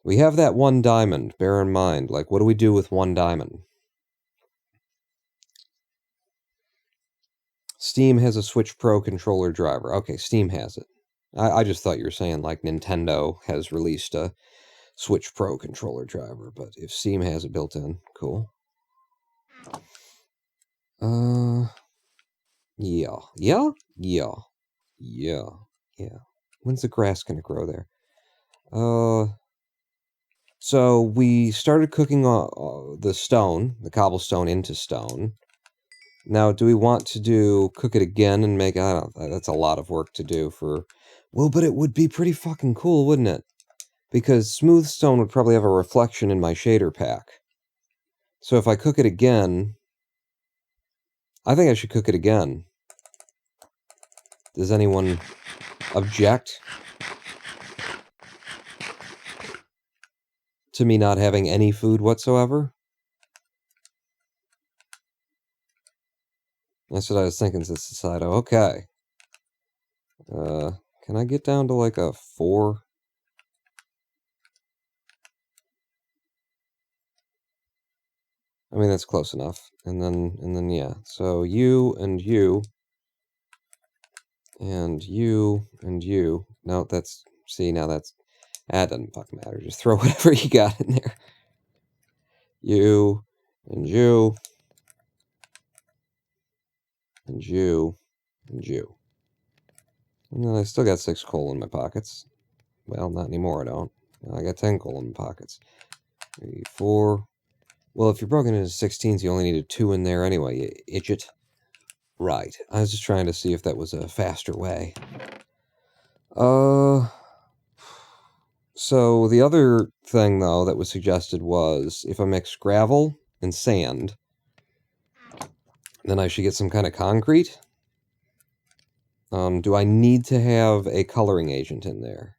We have that 1 diamond, bear in mind. Like, what do we do with 1 diamond? Steam has a Switch Pro controller driver. Okay, Steam has it. I just thought you were saying, like, Nintendo has released a Switch Pro controller driver, but if Steam has it built in, cool. Yeah. Yeah? Yeah. Yeah. Yeah. When's the grass gonna grow there? So we started cooking the stone, the cobblestone into stone. Now, do we want to cook it again and make, I don't know, that's a lot of work to do for, well, but it would be pretty fucking cool, wouldn't it? Because smooth stone would probably have a reflection in my shader pack. So if I cook it again, I think I should cook it again. Does anyone object to me not having any food whatsoever? That's what I was thinking, Cicido. Okay. Can I get down to like a 4? I mean, that's close enough. And then, yeah. So you and you. And you and you. No, that's, see, now that doesn't fucking matter. Just throw whatever you got in there. you, and you, and you, and you. And then I still got 6 coal in my pockets. Well, not anymore, I don't. I got 10 coal in my pockets. 3, 4. Well, if you're broken into 16s, you only needed 2 in there anyway, you idiot. Right. I was just trying to see if that was a faster way. So the other thing, though, that was suggested was if I mix gravel and sand, then I should get some kind of concrete. Do I need to have a coloring agent in there?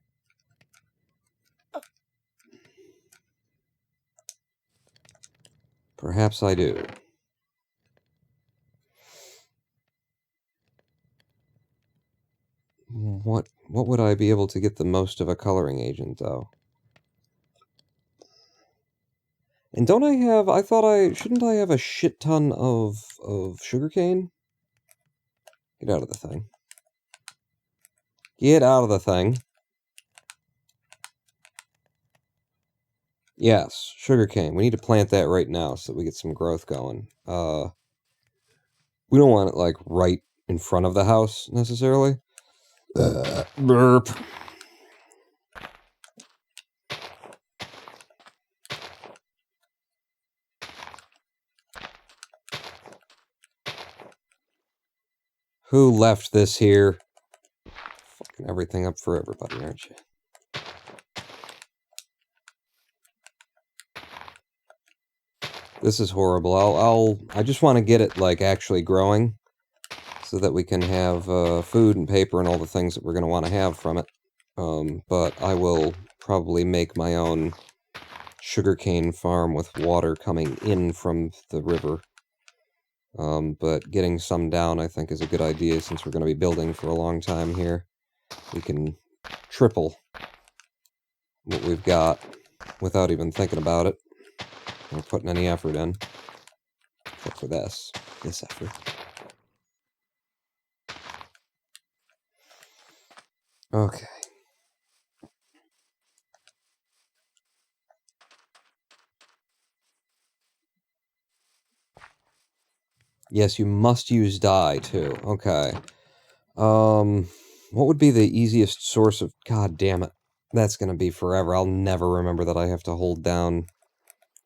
Perhaps I do. What would I be able to get the most of a coloring agent, though? And don't I have... shouldn't I have a shit ton of sugarcane? Get out of the thing. Get out of the thing. Yes, sugarcane. We need to plant that right now so that we get some growth going. We don't want it, like, right in front of the house, necessarily. Burp. Who left this here? Fucking everything up for everybody, aren't you? This is horrible. I just want to get it, like, actually growing so that we can have food and paper and all the things that we're going to want to have from it. But I will probably make my own sugarcane farm with water coming in from the river. But getting some down, I think, is a good idea since we're going to be building for a long time here. We can triple what we've got without even thinking about it or putting any effort in. Except for this effort. Okay. Yes, you must use dye, too. Okay. What would be the easiest source of... God damn it. That's going to be forever. I'll never remember that I have to hold down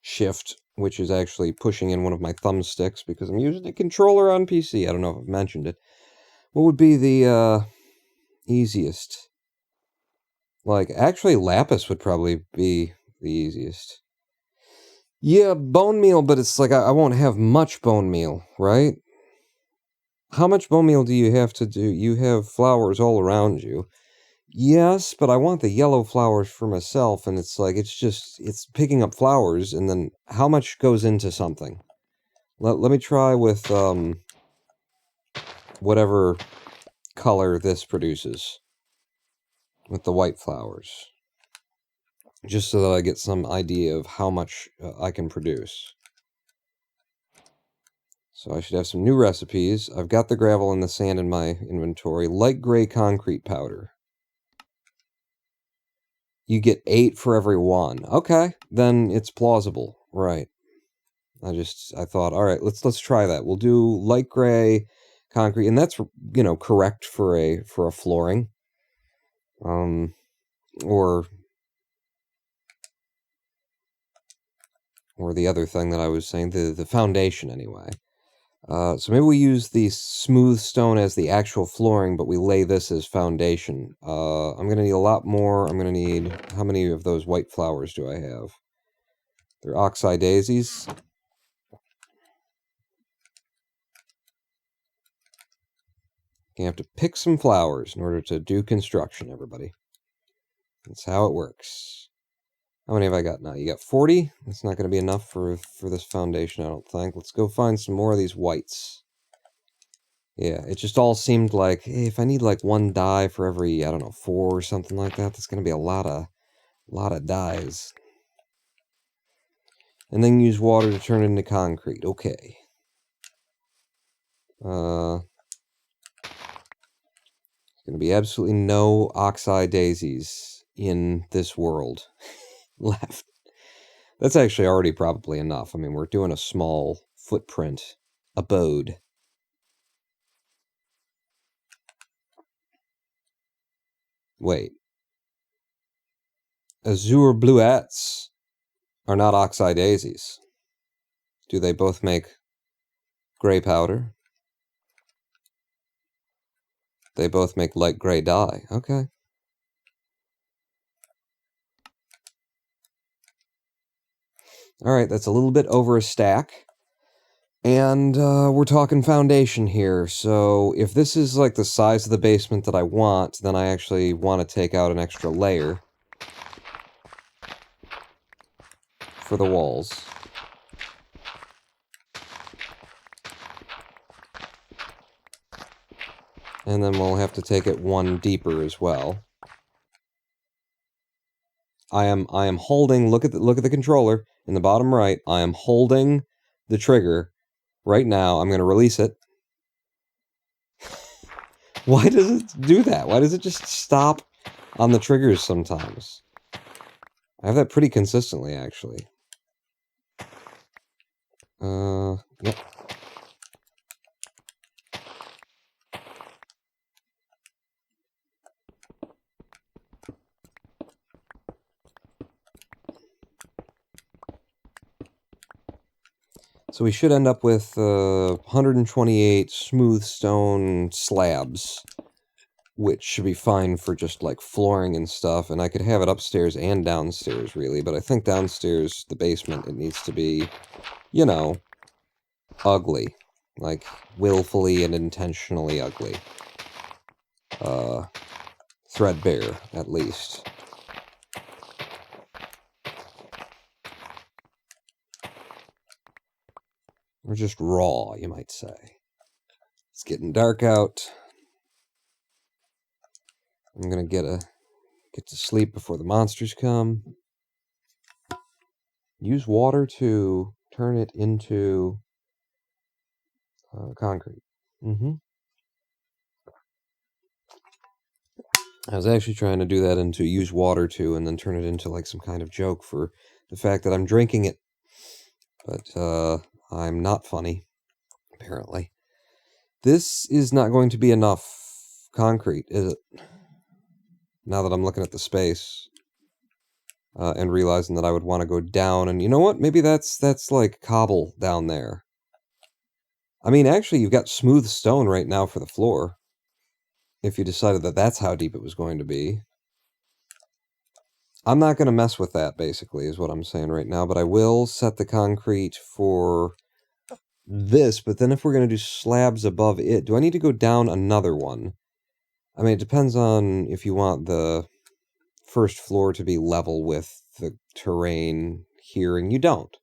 Shift, which is actually pushing in one of my thumbsticks because I'm using a controller on PC. I don't know if I've mentioned it. What would be the, easiest? Like, actually, lapis would probably be the easiest. Yeah, bone meal, but it's like I won't have much bone meal, right? How much bone meal do you have to do? You have flowers all around you. Yes, but I want the yellow flowers for myself, and it's like, it's picking up flowers, and then how much goes into something? Let me try with, whatever color this produces. With the white flowers. Just so that I get some idea of how much I can produce. So I should have some new recipes. I've got the gravel and the sand in my inventory. Light gray concrete powder. You get 8 for every 1. Okay, then it's plausible. Right. I thought, all right, let's try that. We'll do light gray concrete, and that's, you know, correct for a flooring. Or the other thing that I was saying, the foundation anyway. So maybe we use the smooth stone as the actual flooring, but we lay this as foundation. I'm going to need a lot more. I'm going to need... How many of those white flowers do I have? They're oxeye daisies. You have to pick some flowers in order to do construction, everybody. That's how it works. How many have I got now? You got 40? That's not going to be enough for this foundation, I don't think. Let's go find some more of these whites. Yeah, it just all seemed like, hey, if I need like 1 dye for every, I don't know, 4 or something like that, that's going to be a lot of dyes. And then use water to turn it into concrete. Okay. There's going to be absolutely no oxeye daisies in this world left. That's actually already probably enough. I mean, we're doing a small footprint abode. Wait. Azure bluettes are not oxeye daisies. Do they both make gray powder? They both make light gray dye. Okay. Alright, that's a little bit over a stack. And we're talking foundation here, so if this is like the size of the basement that I want, then I actually want to take out an extra layer for the walls. And then we'll have to take it one deeper as well. I am holding, look at the controller in the bottom right. I am holding the trigger right now. I'm going to release it. Why does it do that? Why does it just stop on the triggers sometimes? I have that pretty consistently, actually. Yep. So we should end up with 128 smooth stone slabs, which should be fine for just like flooring and stuff, and I could have it upstairs and downstairs really, but I think downstairs, the basement, it needs to be, you know, ugly. Like, willfully and intentionally ugly. Threadbare, at least. Or just raw, you might say. It's getting dark out. I'm gonna get to sleep before the monsters come. Use water to turn it into concrete. I was actually trying to do that into use water to, and then turn it into like some kind of joke for the fact that I'm drinking it. But I'm not funny, apparently. This is not going to be enough concrete, is it? Now that I'm looking at the space and realizing that I would want to go down, and you know what? Maybe that's like cobble down there. I mean, actually, you've got smooth stone right now for the floor. If you decided that that's how deep it was going to be. I'm not going to mess with that, basically, is what I'm saying right now, but I will set the concrete for this, but then if we're going to do slabs above it, do I need to go down another one? I mean, it depends on if you want the first floor to be level with the terrain here, and you don't.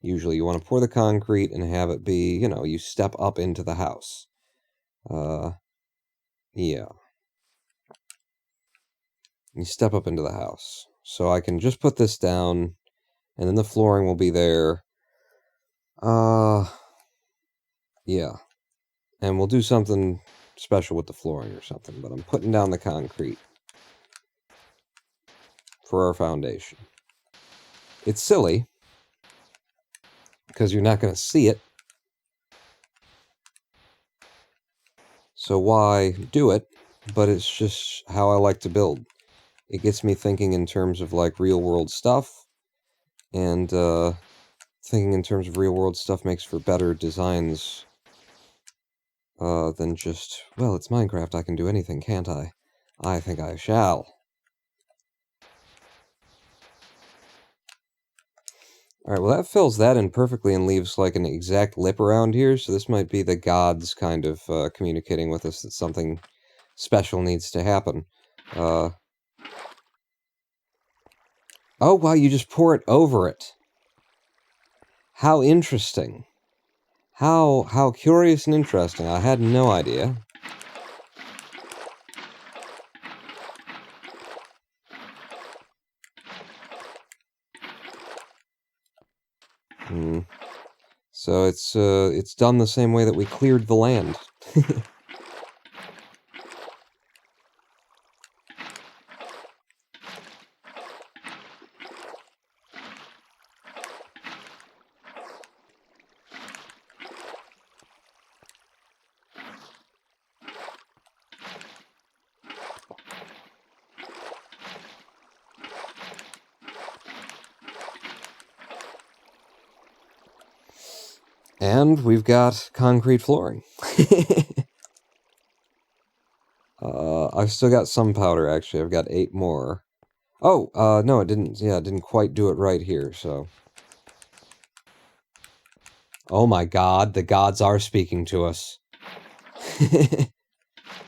Usually you want to pour the concrete and have it be, you know, you step up into the house. Yeah. You step up into the house. So I can just put this down, and then the flooring will be there. Yeah. And we'll do something special with the flooring or something, but I'm putting down the concrete for our foundation. It's silly, because you're not going to see it. So why do it? But it's just how I like to build. It gets me thinking in terms of like real world stuff, and thinking in terms of real world stuff makes for better designs than just, well, it's Minecraft, I can do anything, can't I? I think I shall. Alright, well that fills that in perfectly and leaves like an exact lip around here, so this might be the gods kind of communicating with us that something special needs to happen. Oh wow, you just pour it over it. How interesting. How curious and interesting. I had no idea. So it's done the same way that we cleared the land. And we've got concrete flooring. I've still got some powder, actually. I've got 8 more. Oh, no, it didn't. Yeah, it didn't quite do it right here, so... Oh my god, the gods are speaking to us.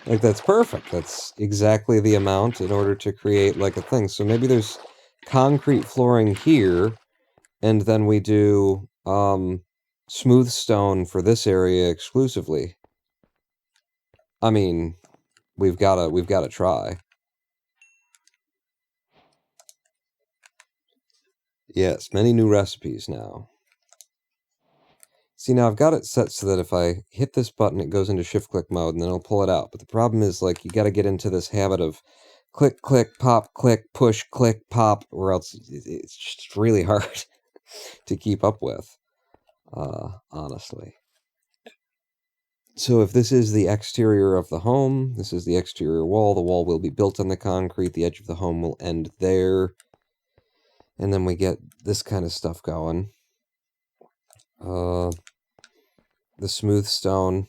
Like, that's perfect. That's exactly the amount in order to create, like, a thing. So maybe there's concrete flooring here, and then we do, smooth stone for this area exclusively. I mean, we've gotta try. Yes, many new recipes now. See, now I've got it set so that if I hit this button, it goes into shift-click mode, and then it'll pull it out. But the problem is, like, you gotta get into this habit of click, click, pop, click, push, click, pop, or else it's just really hard to keep up with, honestly. So if this is the exterior of the home, this is the exterior wall. The wall will be built on the concrete. The edge of the home will end there. And then we get this kind of stuff going. The smooth stone.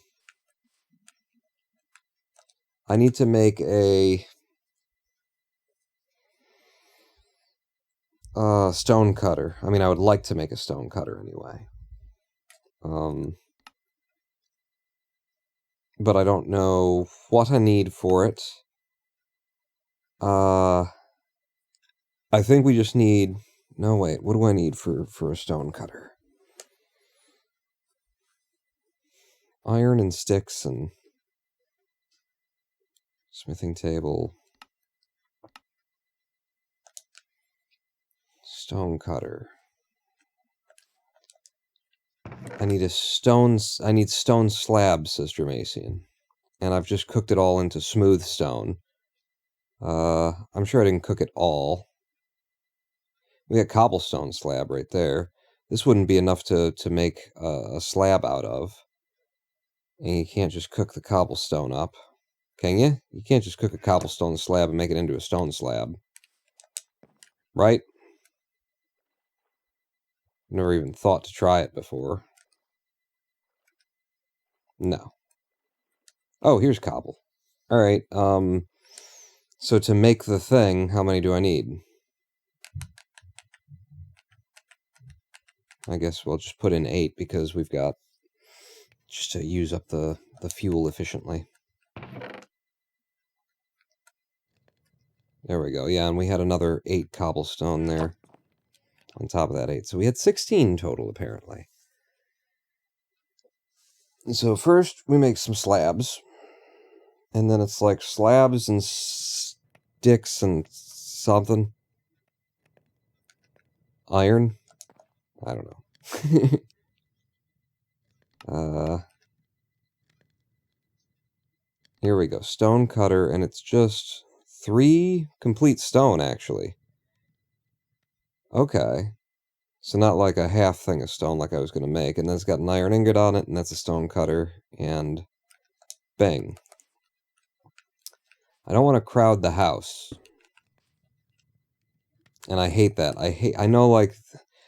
I need to make a stone cutter. I mean, I would like to make a stone cutter anyway. But I don't know what I need for it. I think we just need... No, wait. What do I need for a stone cutter? Iron and sticks and... smithing table. Stone cutter. I need stone slabs, says Dramacian. And I've just cooked it all into smooth stone. I'm sure I didn't cook it all. We got cobblestone slab right there. This wouldn't be enough to make a slab out of. And you can't just cook the cobblestone up. Can you? You can't just cook a cobblestone slab and make it into a stone slab. Right? Never even thought to try it before. No. Oh, here's cobble. Alright, so to make the thing, how many do I need? I guess we'll just put in 8 because we've got... just to use up the fuel efficiently. There we go. Yeah, and we had another 8 cobblestone there. On top of that 8. So we had 16 total, apparently. And so first, we make some slabs. And then it's like slabs and sticks and something. Iron? I don't know. Here we go. Stone cutter, and it's just 3 complete stone, actually. Okay. So not like a half thing of stone like I was going to make. And then it's got an iron ingot on it, and that's a stone cutter. And bang. I don't want to crowd the house. And I hate that. I know, like...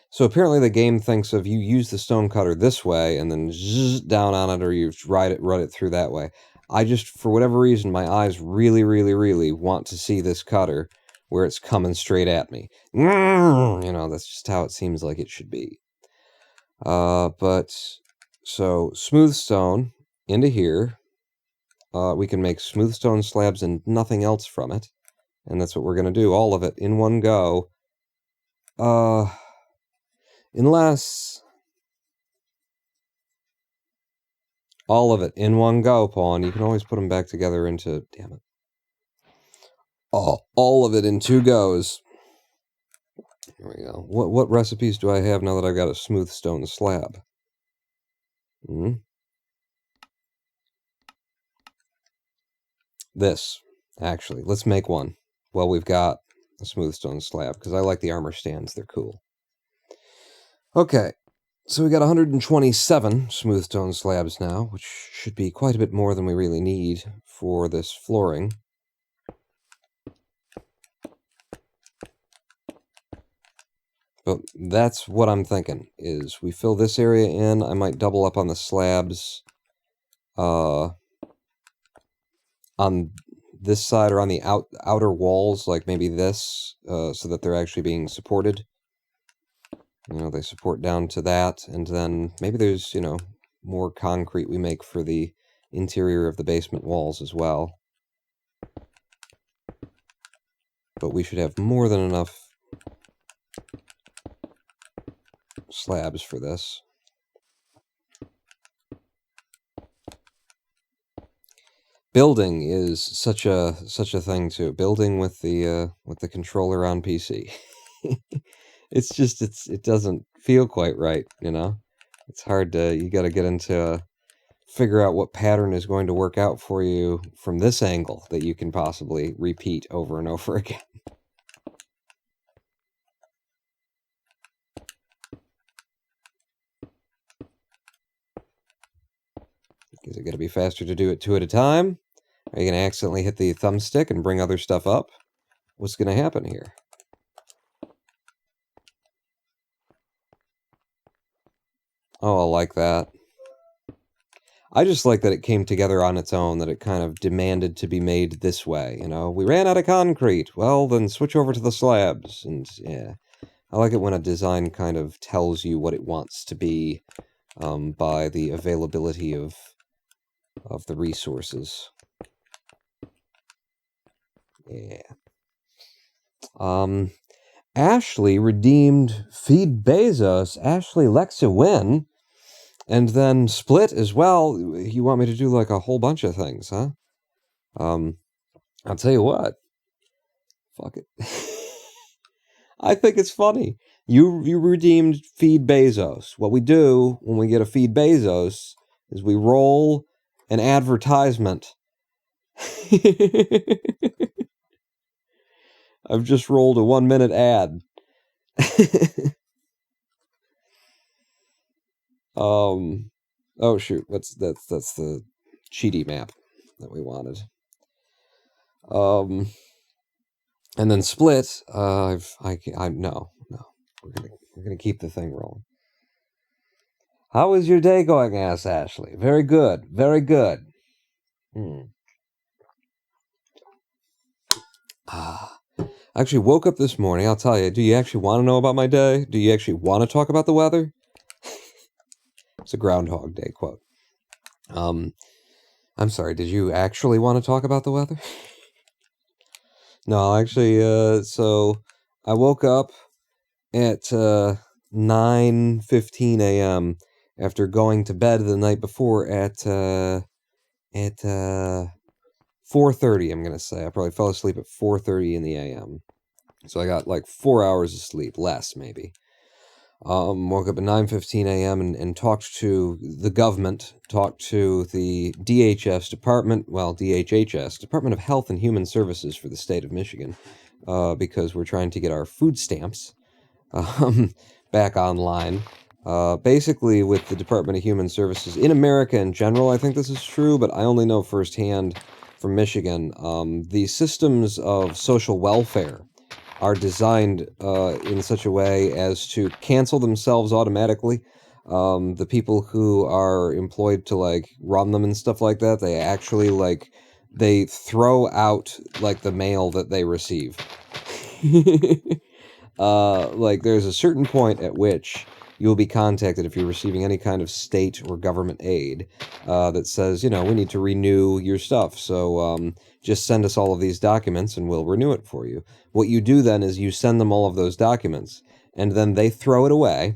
So apparently the game thinks of you use the stone cutter this way, and then zzz down on it, or you run it through that way. I just, for whatever reason, my eyes really, really, really want to see this cutter where it's coming straight at me. You know, that's just how it seems like it should be. But, so, smooth stone into here. We can make smooth stone slabs and nothing else from it. And that's what we're going to do, all of it, in one go. Unless... all of it in one go, Pawn. You can always put them back together into... damn it. Oh, all of it in 2 goes. There we go. What recipes do I have now that I've got a smooth stone slab? This, actually. Let's make one. Well, we've got a smooth stone slab, because I like the armor stands. They're cool. Okay. So we got 127 smooth stone slabs now, which should be quite a bit more than we really need for this flooring. But that's what I'm thinking, is we fill this area in. I might double up on the slabs on this side or on the outer walls, like maybe this, so that they're actually being supported. You know, they support down to that, and then maybe there's, you know, more concrete we make for the interior of the basement walls as well. But we should have more than enough slabs for this. Building is such a thing too. Building with the controller on PC. It's just it doesn't feel quite right, you know. It's hard to, you got to get into figure out what pattern is going to work out for you from this angle that you can possibly repeat over and over again. Is it going to be faster to do it 2 at a time? Are you going to accidentally hit the thumbstick and bring other stuff up? What's going to happen here? Oh, I like that. I just like that it came together on its own, that it kind of demanded to be made this way, you know? We ran out of concrete. Well, then switch over to the slabs. And, yeah. I like it when a design kind of tells you what it wants to be by the availability of the resources. Yeah. Ashley redeemed Feed Bezos, Ashley Lexa Win, and then Split as well. You want me to do like a whole bunch of things, huh? I'll tell you what. Fuck it. I think it's funny. You redeemed Feed Bezos. What we do when we get a Feed Bezos is we roll an advertisement. I've just rolled a 1-minute ad. Oh shoot, that's the cheaty map that we wanted. And then Split, no, we're gonna keep the thing rolling. How is your day going, asked Ashley? Very good, very good. I actually woke up this morning, I'll tell you, do you actually want to know about my day? Do you actually want to talk about the weather? It's a Groundhog Day quote. I'm sorry, did you actually want to talk about the weather? No, actually, so I woke up at 9:15 a.m. after going to bed the night before at 4:30, I'm going to say. I probably fell asleep at 4:30 in the a.m. So I got like 4 hours of sleep, less maybe. Woke up at 9:15 a.m. and talked to the government, talked to the DHS Department of Health and Human Services for the state of Michigan, because we're trying to get our food stamps back online. Basically, with the Department of Human Services, in America in general, I think this is true, but I only know firsthand from Michigan, the systems of social welfare are designed in such a way as to cancel themselves automatically. The people who are employed to like run them and stuff like that, they actually like they throw out like the mail that they receive. Like there's a certain point at which you'll be contacted if you're receiving any kind of state or government aid that says, you know, we need to renew your stuff. So just send us all of these documents and we'll renew it for you. What you do then is you send them all of those documents and then they throw it away,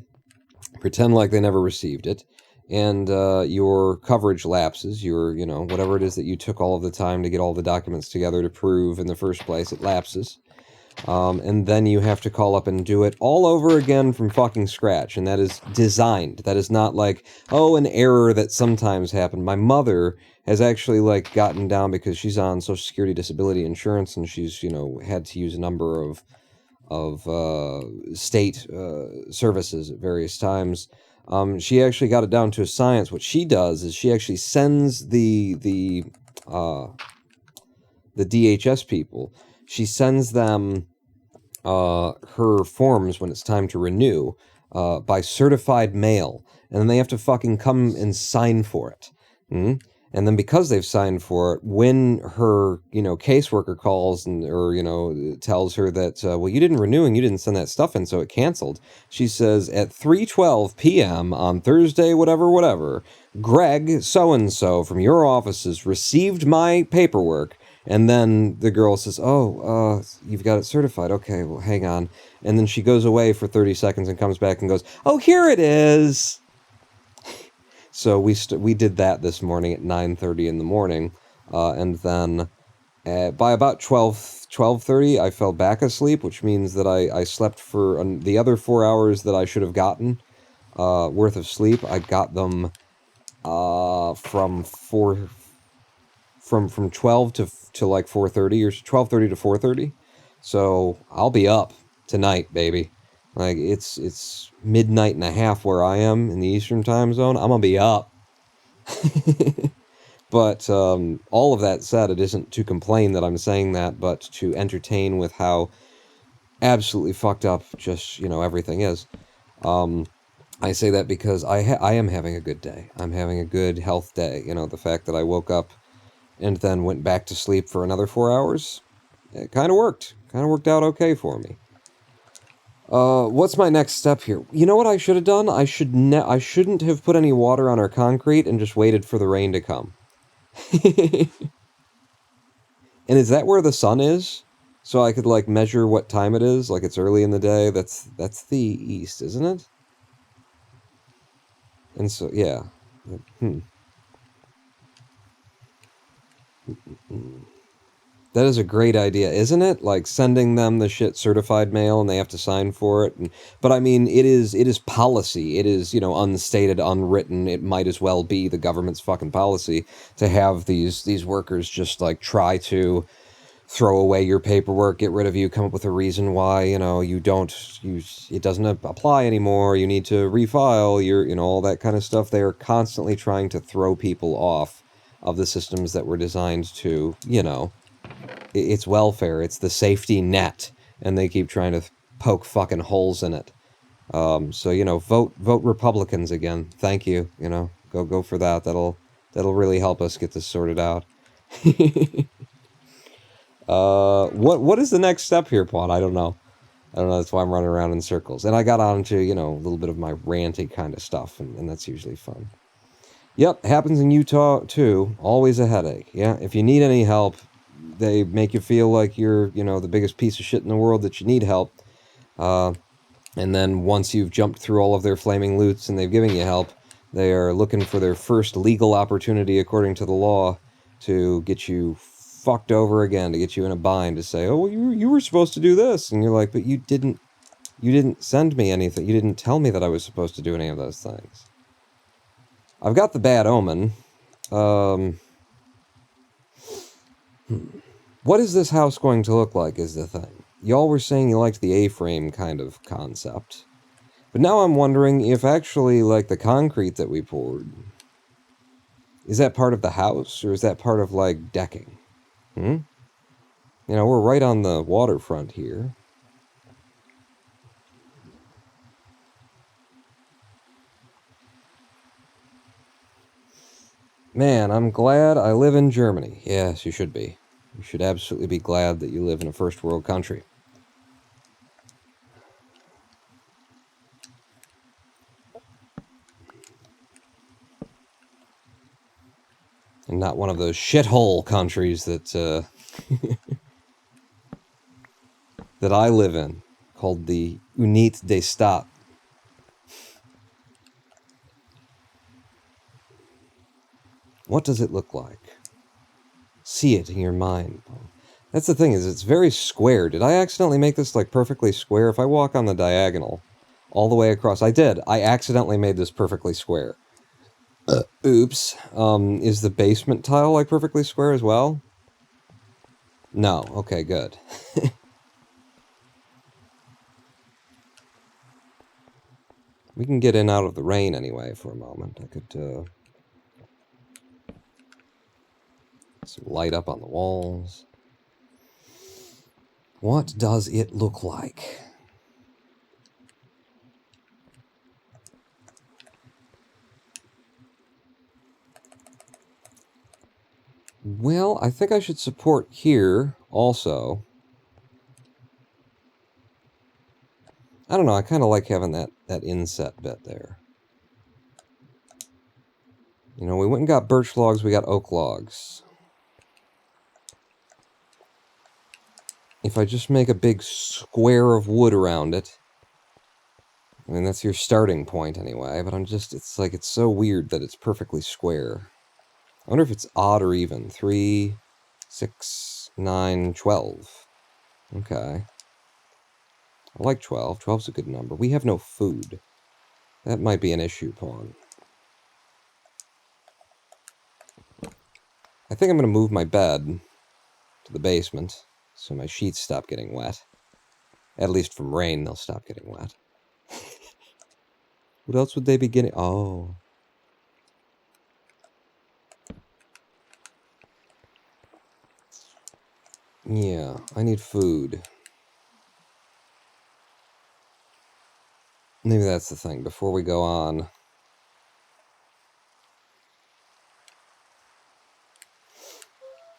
pretend like they never received it, and your coverage lapses, your, you know, whatever it is that you took all of the time to get all the documents together to prove in the first place, it lapses. And then you have to call up and do it all over again from fucking scratch. And that is designed. That is not like, oh, an error that sometimes happened. My mother has actually like gotten down because she's on Social Security Disability Insurance and she's, you know, had to use a number of state services at various times. She actually got it down to a science. What she does is she actually sends the DHS people, she sends them her forms when it's time to renew by certified mail, and then they have to fucking come and sign for it. And then because they've signed for it, when her, caseworker calls or tells her that, well, you didn't renew and you didn't send that stuff in, so it canceled. She says, at 3:12 p.m. on Thursday, whatever, Greg so-and-so from your offices received my paperwork. And then the girl says, oh, you've got it certified. Okay, well, hang on. And then she goes away for 30 seconds and comes back and goes, oh, here it is. So we did that this morning at 9:30 in the morning, and then by about 12:30, I fell back asleep, which means that I slept for the other 4 hours that I should have gotten worth of sleep. I got them from 12 to like 4:30 or 12:30 to 4:30. So I'll be up tonight, baby. Like, it's midnight and a half where I am in the Eastern time zone. I'm gonna be up. But all of that said, it isn't to complain that I'm saying that, but to entertain with how absolutely fucked up just, everything is. I say that because I am having a good day. I'm having a good health day. The fact that I woke up and then went back to sleep for another 4 hours, it kind of worked. Kind of worked out okay for me. What's my next step here? You know what I should have done? I shouldn't have put any water on our concrete and just waited for the rain to come. And is that where the sun is? So I could, like, measure what time it is? Like, it's early in the day? That's the east, isn't it? And so, yeah. That is a great idea, isn't it? Like, sending them the shit certified mail and they have to sign for it. But I mean, it is policy. It is, unstated, unwritten. It might as well be the government's fucking policy to have these workers just, like, try to throw away your paperwork, get rid of you, come up with a reason why, it doesn't apply anymore, you need to refile, all that kind of stuff. They are constantly trying to throw people off of the systems that were designed to, it's welfare, it's the safety net, and they keep trying to poke fucking holes in it. So, vote Republicans again. Thank you, go for that. That'll really help us get this sorted out. What is the next step here, Pawn? I don't know. That's why I'm running around in circles. And I got on to, a little bit of my ranty kind of stuff, and that's usually fun. Yep, happens in Utah, too. Always a headache. Yeah, if you need any help, they make you feel like you're, the biggest piece of shit in the world that you need help. And then once you've jumped through all of their flaming loots and they've given you help, they are looking for their first legal opportunity according to the law to get you fucked over again, to get you in a bind, to say, oh, well, you were supposed to do this. And you're like, but you didn't send me anything. You didn't tell me that I was supposed to do any of those things. I've got the bad omen. What is this house going to look like is the thing. Y'all were saying you liked the A-frame kind of concept. But now I'm wondering if actually, like, the concrete that we poured, is that part of the house, or is that part of, like, decking? We're right on the waterfront here. Man, I'm glad I live in Germany. Yes, you should be. You should absolutely be glad that you live in a first world country. And not one of those shithole countries that, that I live in, called the Unit des Staates. What does it look like? See it in your mind. That's the thing, is it's very square. Did I accidentally make this, like, perfectly square? If I walk on the diagonal all the way across... I did. I accidentally made this perfectly square. Oops. Is the basement tile, like, perfectly square as well? No. Okay, good. We can get in out of the rain anyway for a moment. I could, some light up on the walls. What does it look like? Well, I think I should support here also. I don't know, I kind of like having that inset bit there. You know, we went and got birch logs, we got oak logs. If I just make a big square of wood around it, I mean, that's your starting point anyway, but it's like, it's so weird that it's perfectly square. I wonder if it's odd or even. 3, 6, 9, 12. Okay. I like 12. 12's a good number. We have no food. That might be an issue, Pawn. I think I'm going to move my bed to the basement so my sheets stop getting wet. At least from rain, they'll stop getting wet. What else would they be getting? Oh. Yeah, I need food. Maybe that's the thing. Before we go on...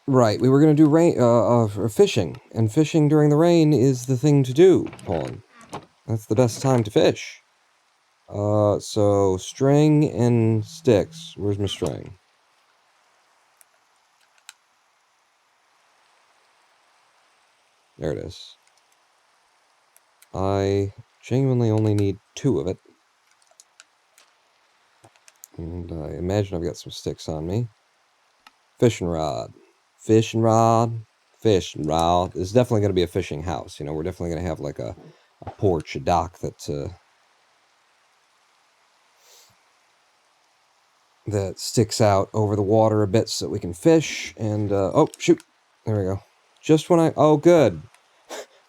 Right, we were going to do fishing. And fishing during the rain is the thing to do, Pawn. That's the best time to fish. So string and sticks. Where's my string? There it is. I genuinely only need 2 of it. And I imagine I've got some sticks on me. Fishing rod. Fishing rod. Fishing rod. This is definitely going to be a fishing house. You know, we're definitely going to have like a porch, a dock that sticks out over the water a bit so that we can fish. And, oh, shoot. There we go. Just when I... Oh, good.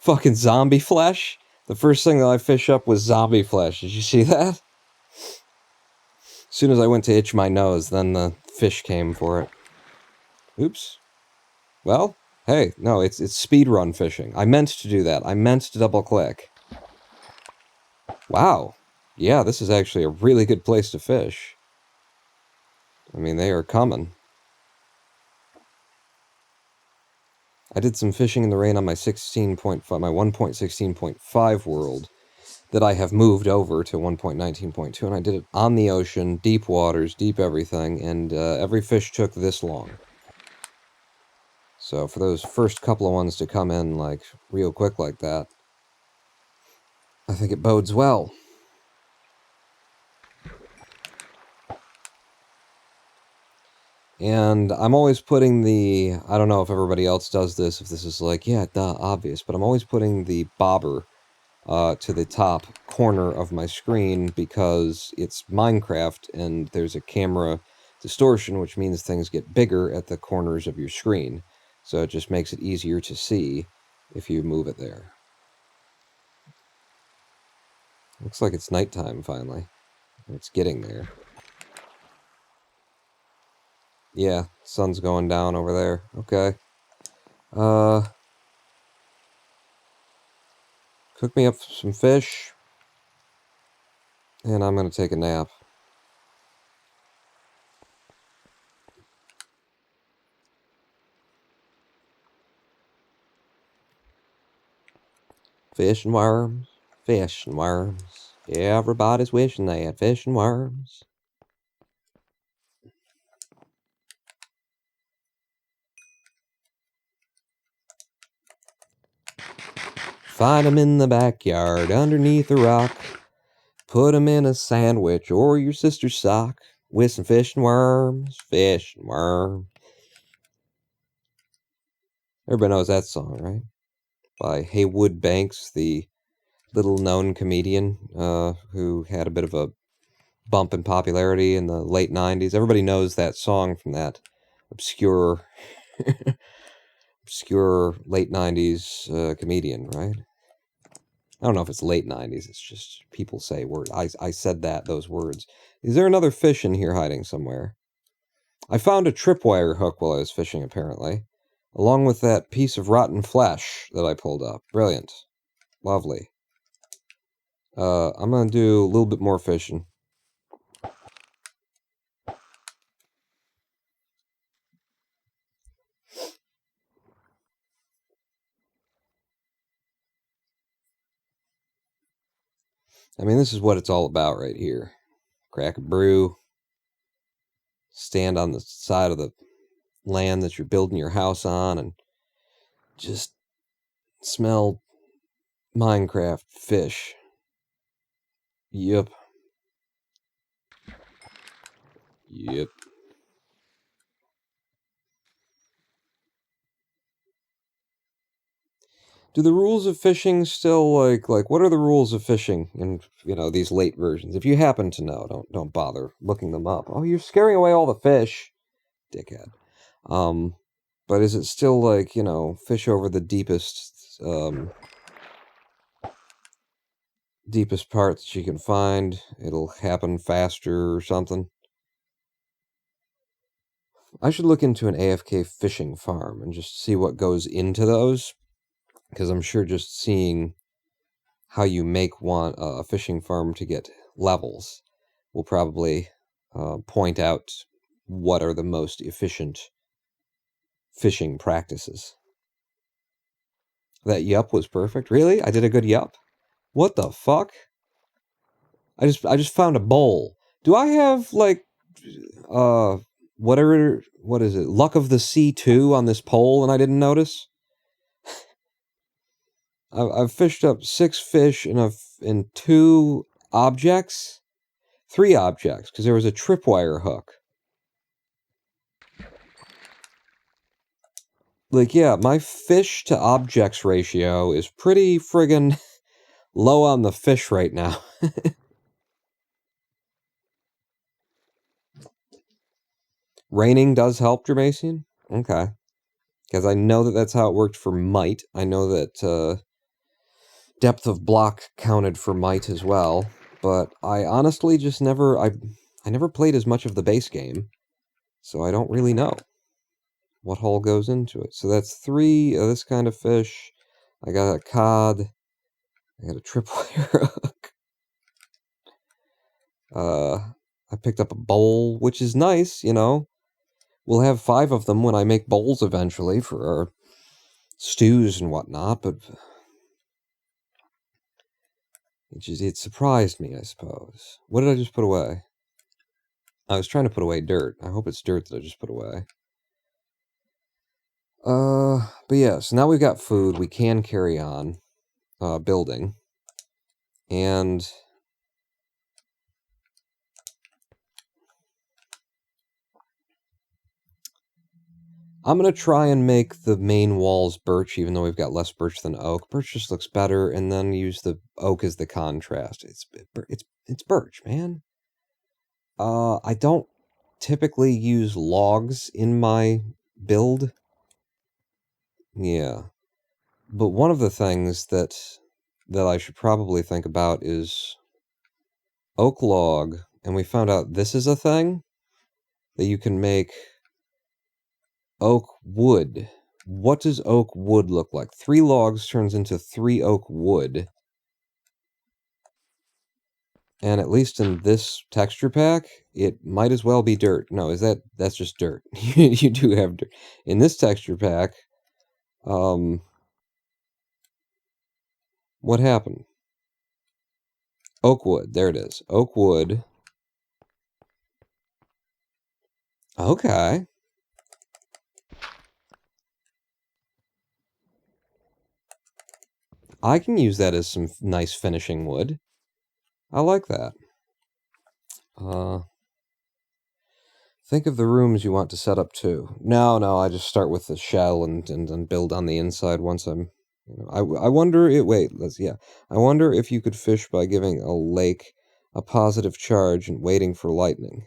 Fucking zombie flesh. The first thing that I fish up was zombie flesh. Did you see that? As soon as I went to itch my nose, then the fish came for it. Oops. Well, hey, no, it's speedrun fishing. I meant to do that. I meant to double-click. Wow. Yeah, this is actually a really good place to fish. I mean, they are coming. I did some fishing in the rain on my 1.16.5 world that I have moved over to 1.19.2, and I did it on the ocean, deep waters, deep everything, and every fish took this long. So for those first couple of ones to come in, like, real quick like that, I think it bodes well. And I'm always putting the, I don't know if everybody else does this, if this is like, yeah, duh, obvious, but I'm always putting the bobber to the top corner of my screen because it's Minecraft and there's a camera distortion, which means things get bigger at the corners of your screen. So it just makes it easier to see if you move it there. Looks like it's nighttime finally. It's getting there. Yeah, sun's going down over there. Okay. Cook me up some fish. And I'm gonna take a nap. Fish and worms. Fish and worms. Everybody's wishing they had fish and worms. Find 'em in the backyard, underneath a rock. Put 'em in a sandwich or your sister's sock. With some fish and worms, fish and worms. Everybody knows that song, right? By Haywood Banks, the little-known comedian who had a bit of a bump in popularity in the late 90s. Everybody knows that song from that obscure late 90s comedian, right? I don't know if it's late 90s, it's just people say words. I said those words. Is there another fish in here hiding somewhere? I found a tripwire hook while I was fishing, apparently. Along with that piece of rotten flesh that I pulled up. Brilliant. Lovely. I'm going to do a little bit more fishing. I mean, this is what it's all about right here. Crack a brew. Stand on the side of the land that you're building your house on and just smell Minecraft fish. Yep. Yep. Do the rules of fishing still, like, what are the rules of fishing in, these late versions? If you happen to know, don't bother looking them up. Oh, you're scaring away all the fish, dickhead. But is it still, like, fish over the deepest part that you can find? It'll happen faster or something? I should look into an AFK fishing farm and just see what goes into those. Because I'm sure just seeing how you make a fishing farm to get levels will probably point out what are the most efficient fishing practices. That yup was perfect. Really? I did a good yup? What the fuck? I just found a bowl. Do I have, like, what is it? Luck of the Sea 2 on this pole and I didn't notice? I've fished up 6 fish in 2 objects. 3 objects, because there was a tripwire hook. Like, yeah, my fish to objects ratio is pretty friggin' low on the fish right now. Raining does help, Jermacian? Okay. Because I know that that's how it worked for might. I know that depth of block counted for might as well. But I honestly just never... I never played as much of the base game. So I don't really know what all goes into it. So that's 3 of this kind of fish. I got a cod. I got a tripwire hook. I picked up a bowl, which is nice, We'll have 5 of them when I make bowls eventually for our stews and whatnot, but it surprised me, I suppose. What did I just put away? I was trying to put away dirt. I hope it's dirt that I just put away. But yeah, so now we've got food. We can carry on building. And I'm going to try and make the main walls birch, even though we've got less birch than oak. Birch just looks better, and then use the oak as the contrast. It's birch, man. I don't typically use logs in my build. Yeah. But one of the things that I should probably think about is oak log, and we found out this is a thing that you can make oak wood. What does oak wood look like? 3 logs turns into 3 oak wood. And at least in this texture pack, it might as well be dirt. No, that's just dirt. You do have dirt. In this texture pack, what happened? Oak wood. There it is. Oak wood. Okay. I can use that as some nice finishing wood. I like that. Think of the rooms you want to set up too. No, I just start with the shell and build on the inside once I'm... I wonder... I wonder if you could fish by giving a lake a positive charge and waiting for lightning.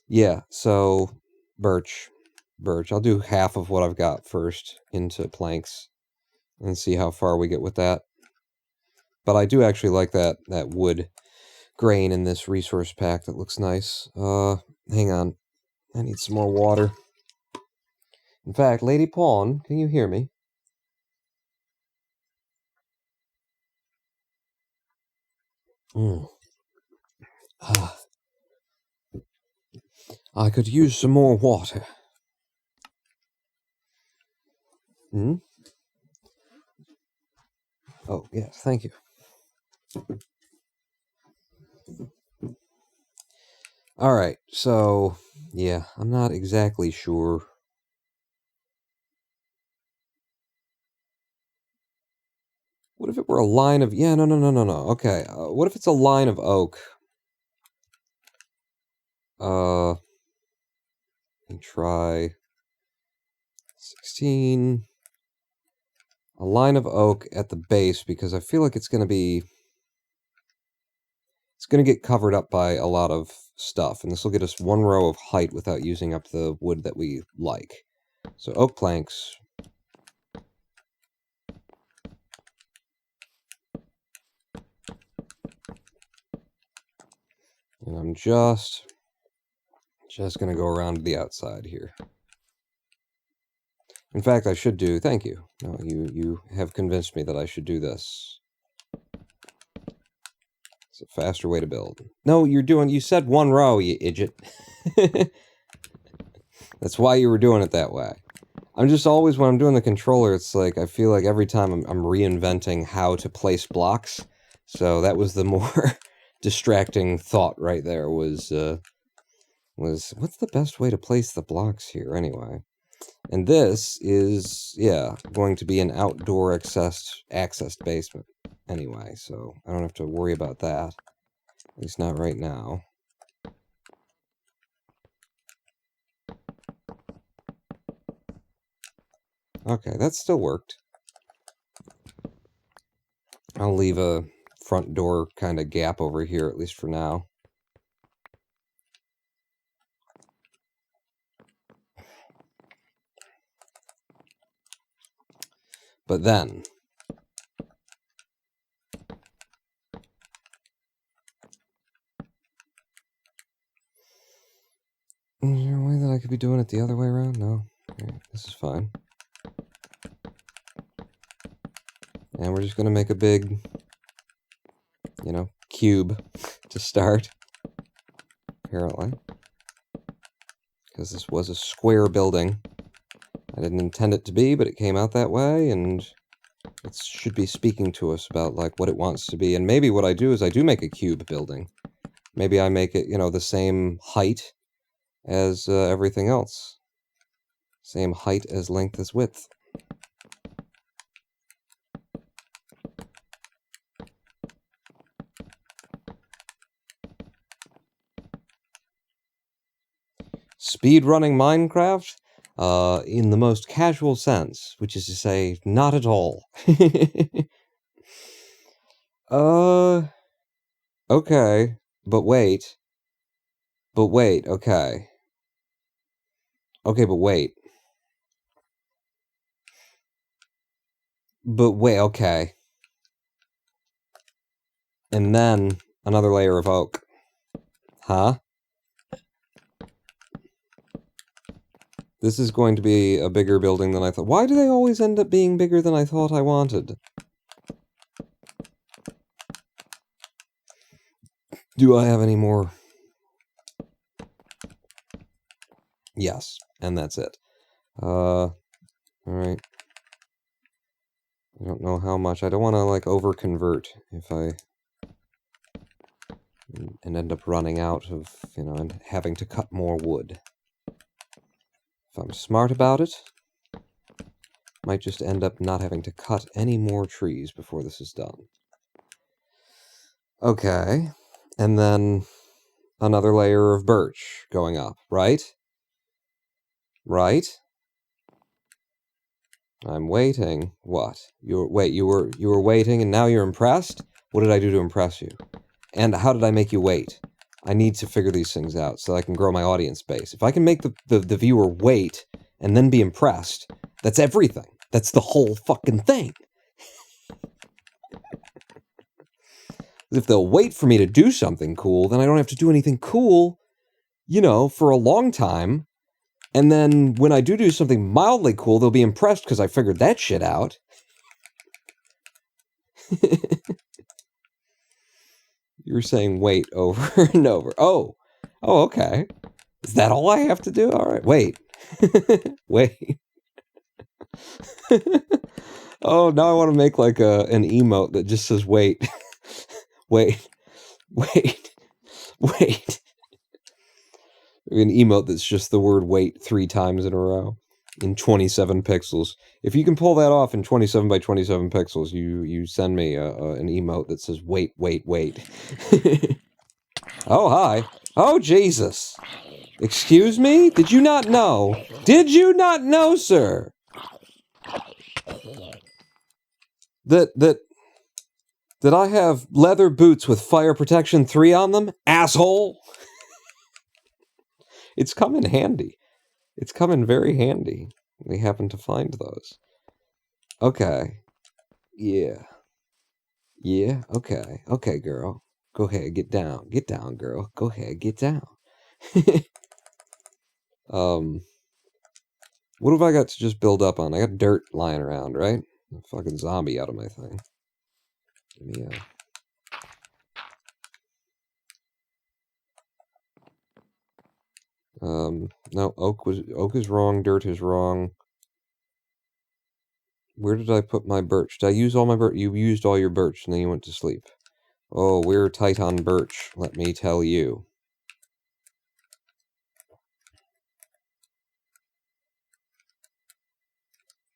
Yeah, so... Birch. I'll do half of what I've got first into planks and see how far we get with that. But I do actually like that wood grain in this resource pack that looks nice. Hang on. I need some more water. In fact, Lady Pawn, can you hear me? I could use some more water. Oh, yes, thank you. Alright, so, yeah, I'm not exactly sure. What if it were a line of... Yeah, no. Okay, what if it's a line of oak? Let me try... 16... A line of oak at the base, because I feel like it's going to be... It's going to get covered up by a lot of stuff, and this will get us one row of height without using up the wood that we like. So oak planks... And I'm just going to go around to the outside here. In fact, I should do... Thank you. No, you have convinced me that I should do this. It's a faster way to build. No, you said one row, you idiot. That's why you were doing it that way. I'm just always, when I'm doing the controller, it's like, I feel like every time I'm reinventing how to place blocks. So that was the more distracting thought right there was what's the best way to place the blocks here anyway? And this is, yeah, going to be an outdoor accessed basement anyway, so I don't have to worry about that. At least not right now. Okay, that still worked. I'll leave a front door kind of gap over here, at least for now. But then... Is there a way that I could be doing it the other way around? No. Okay, this is fine. And we're just going to make a big, cube to start. Apparently. Because this was a square building. I didn't intend it to be, but it came out that way, and it should be speaking to us about, like, what it wants to be. And maybe what I do is I do make a cube building. Maybe I make it, the same height as everything else. Same height as length as width. Speedrunning Minecraft? In the most casual sense, which is to say, not at all. Okay. But wait, okay. Okay, but wait. Okay. And then, another layer of oak. Huh? This is going to be a bigger building than I thought. Why do they always end up being bigger than I thought I wanted? Do I have any more? Yes, and that's it. Alright. I don't know how much. I don't want to, like, over-convert if I... and end up running out of, and having to cut more wood. If I'm smart about it, might just end up not having to cut any more trees before this is done. Okay, and then another layer of birch going up, right? Right? I'm waiting. What? You were waiting and now you're impressed? What did I do to impress you? And how did I make you wait? I need to figure these things out so I can grow my audience base. If I can make the viewer wait and then be impressed, that's everything. That's the whole fucking thing. If they'll wait for me to do something cool, then I don't have to do anything cool, you know, for a long time. And then when I do something mildly cool, they'll be impressed because I figured that shit out. You were saying wait over and over. Oh, okay. Is that all I have to do? All right, wait. Wait. Oh, now I want to make like an emote that just says wait. Wait. Wait. Wait. An emote that's just the word wait 3 times in a row in 27 pixels. If you can pull that off in 27 by 27 pixels, you send me an emote that says wait, wait, wait. Oh, hi. Oh, Jesus. Excuse me? Did you not know? Did you not know, sir? That I have leather boots with fire protection 3 on them? Asshole! It's come in handy. It's come in very handy. We happen to find those. Okay. Yeah. Yeah, okay. Okay, girl. Go ahead, get down. Get down, girl. Go ahead, get down. What have I got to just build up on? I got dirt lying around, right? A fucking zombie out of my thing. Give me a... no, oak is wrong, dirt is wrong. Where did I put my birch? Did I use all my birch? You used all your birch and then you went to sleep. Oh, we're tight on birch, let me tell you.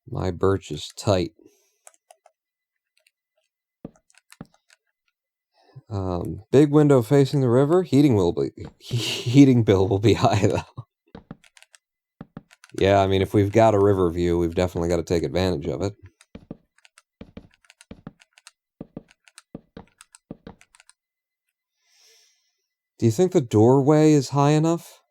My birch is tight. Big window facing the river. Heating bill will be high though. Yeah, I mean, if we've got a river view, we've definitely got to take advantage of it. Do you think the doorway is high enough?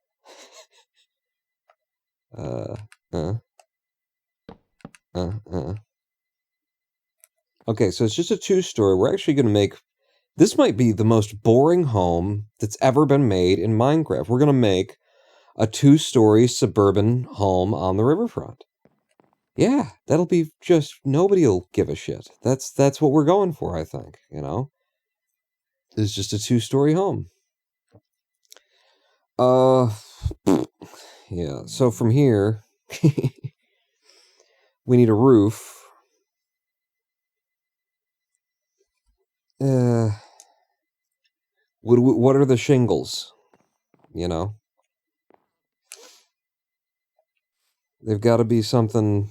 Okay, so it's just a 2-story. We're actually going to make... This might be the most boring home that's ever been made in Minecraft. We're going to make a 2-story suburban home on the riverfront. Yeah, that'll be just... Nobody'll give a shit. That's what we're going for, I think, you know? It's just a 2-story home. Yeah, so from here... we need a roof. What are the shingles? You know? They've got to be something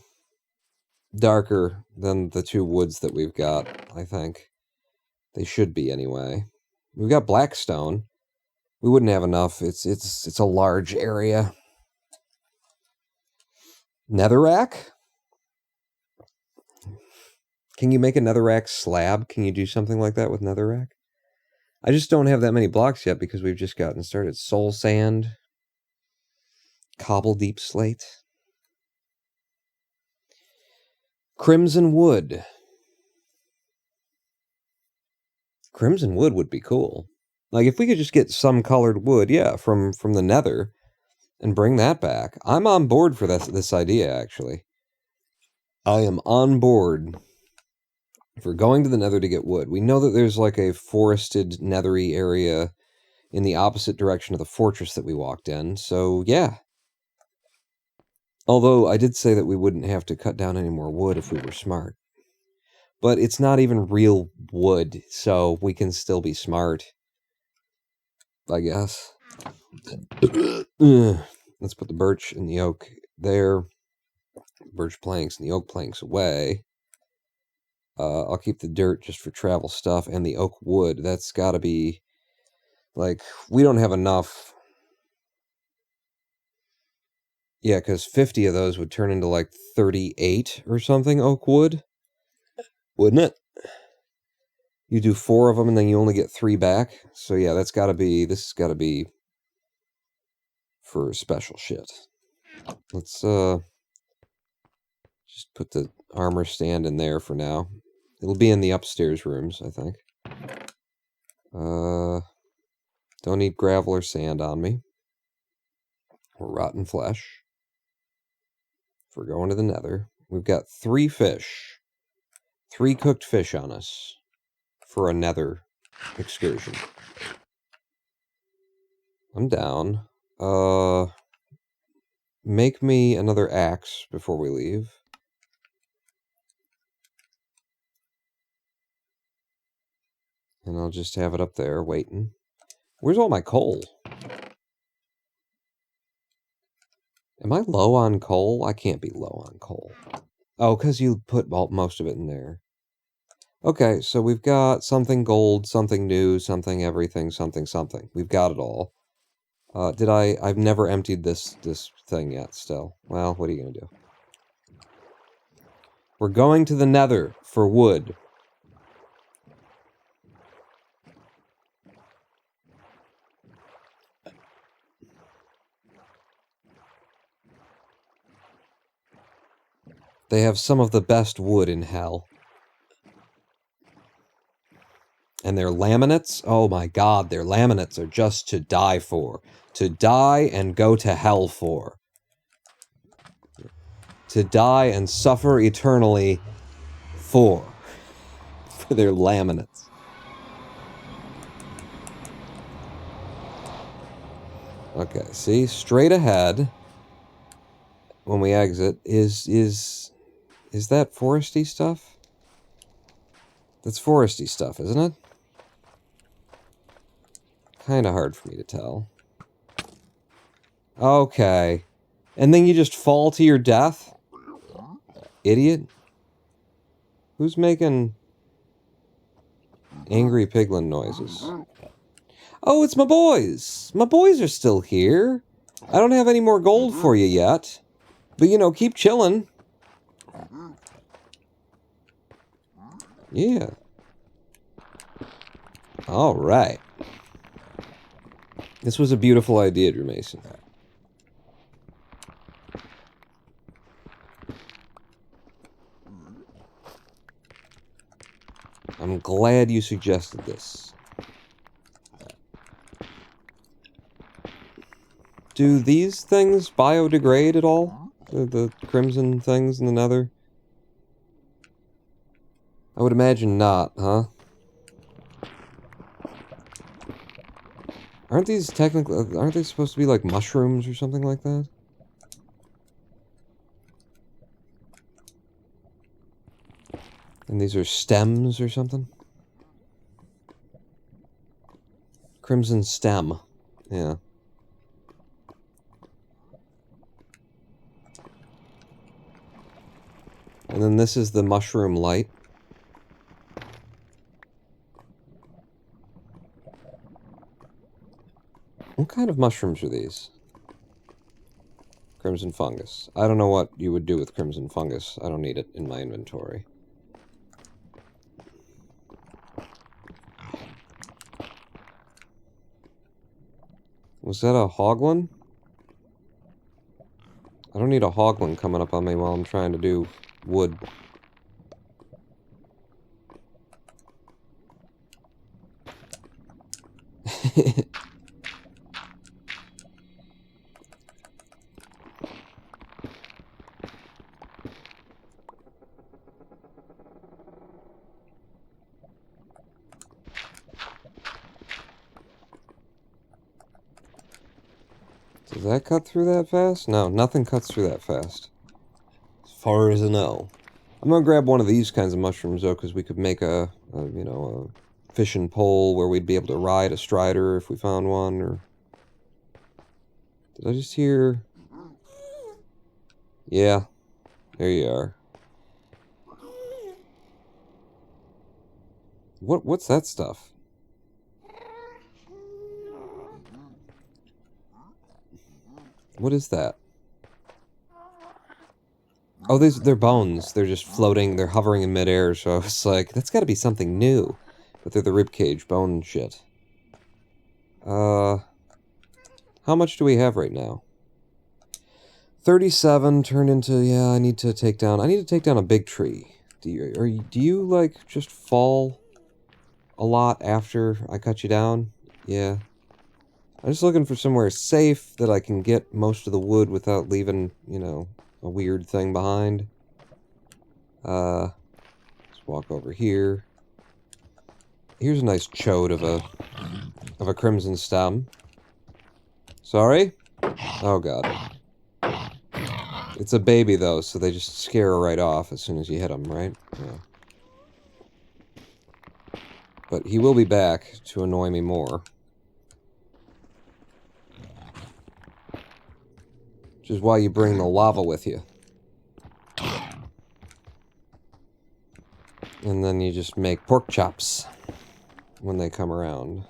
darker than the 2 woods that we've got, I think. They should be, anyway. We've got blackstone. We wouldn't have enough. It's a large area. Netherrack? Can you make a netherrack slab? Can you do something like that with netherrack? I just don't have that many blocks yet because we've just gotten started. Soul sand. Cobble deep slate. Crimson wood. Crimson wood would be cool. Like, if we could just get some colored wood, yeah, from the nether, and bring that back. I'm on board for this idea, actually. I am on board for going to the nether to get wood. We know that there's like a forested nethery area in the opposite direction of the fortress that we walked in, so yeah. Although I did say that we wouldn't have to cut down any more wood if we were smart. But it's not even real wood, so we can still be smart, I guess. Let's put the birch and the oak there. Birch planks and the oak planks away. I'll keep the dirt just for travel stuff, and the oak wood. That's got to be, like, we don't have enough. Yeah, because 50 of those would turn into, like, 38 or something oak wood. Wouldn't it? You do 4 of them, and then you only get 3 back. So, yeah, this has got to be for special shit. Let's, just put the armor stand in there for now. It'll be in the upstairs rooms, I think. Don't need gravel or sand on me. Or rotten flesh. If we're going to the nether. We've got 3 fish. 3 cooked fish on us. For a nether excursion. I'm down. Make me another axe before we leave. And I'll just have it up there waiting. Where's all my coal? Am I low on coal? I can't be low on coal. Oh, because you put most of it in there. Okay, so we've got something gold, something new, something everything, something something. We've got it all. I've never emptied this thing yet still. Well, what are you going to do? We're going to the nether for wood. They have some of the best wood in hell. And their laminates, oh my god, their laminates are just to die for. To die and go to hell for. To die and suffer eternally for. For their laminates. Okay, see, straight ahead, when we exit, is that foresty stuff? That's foresty stuff, isn't it? Kind of hard for me to tell. Okay. And then you just fall to your death? Idiot. Who's making angry piglin noises? Oh, it's my boys! My boys are still here. I don't have any more gold for you yet. But, you know, keep chilling. Yeah. Alright. This was a beautiful idea, Drew Mason. I'm glad you suggested this. Do these things biodegrade at all? The crimson things in the nether? I would imagine not, huh? Aren't these technically... Aren't they supposed to be like mushrooms or something like that? And these are stems or something? Crimson stem. Yeah. And then this is the mushroom light. What kind of mushrooms are these? Crimson fungus. I don't know what you would do with crimson fungus. I don't need it in my inventory. Was that a hoglin? I don't need a hoglin coming up on me while I'm trying to do wood. Does that cut through that fast? No, nothing cuts through that fast. As far as I know. I'm gonna grab one of these kinds of mushrooms, though, because we could make a fishing pole where we'd be able to ride a strider if we found one, or... Did I just hear... Yeah. There you are. What's that stuff? What is that? Oh, they're bones. They're just floating. They're hovering in midair. So I was like, that's got to be something new. But they're the ribcage bone shit. How much do we have right now? 37 turned into... Yeah, I need to take down a big tree. Do you like just fall a lot after I cut you down. Yeah. I'm just looking for somewhere safe that I can get most of the wood without leaving, you know, a weird thing behind. Let's walk over here. Here's a nice chode of a crimson stem. Sorry? Oh god. It's a baby though, so they just scare her right off as soon as you hit them, right? Yeah. But he will be back to annoy me more. Which is why you bring the lava with you. And then you just make pork chops when they come around.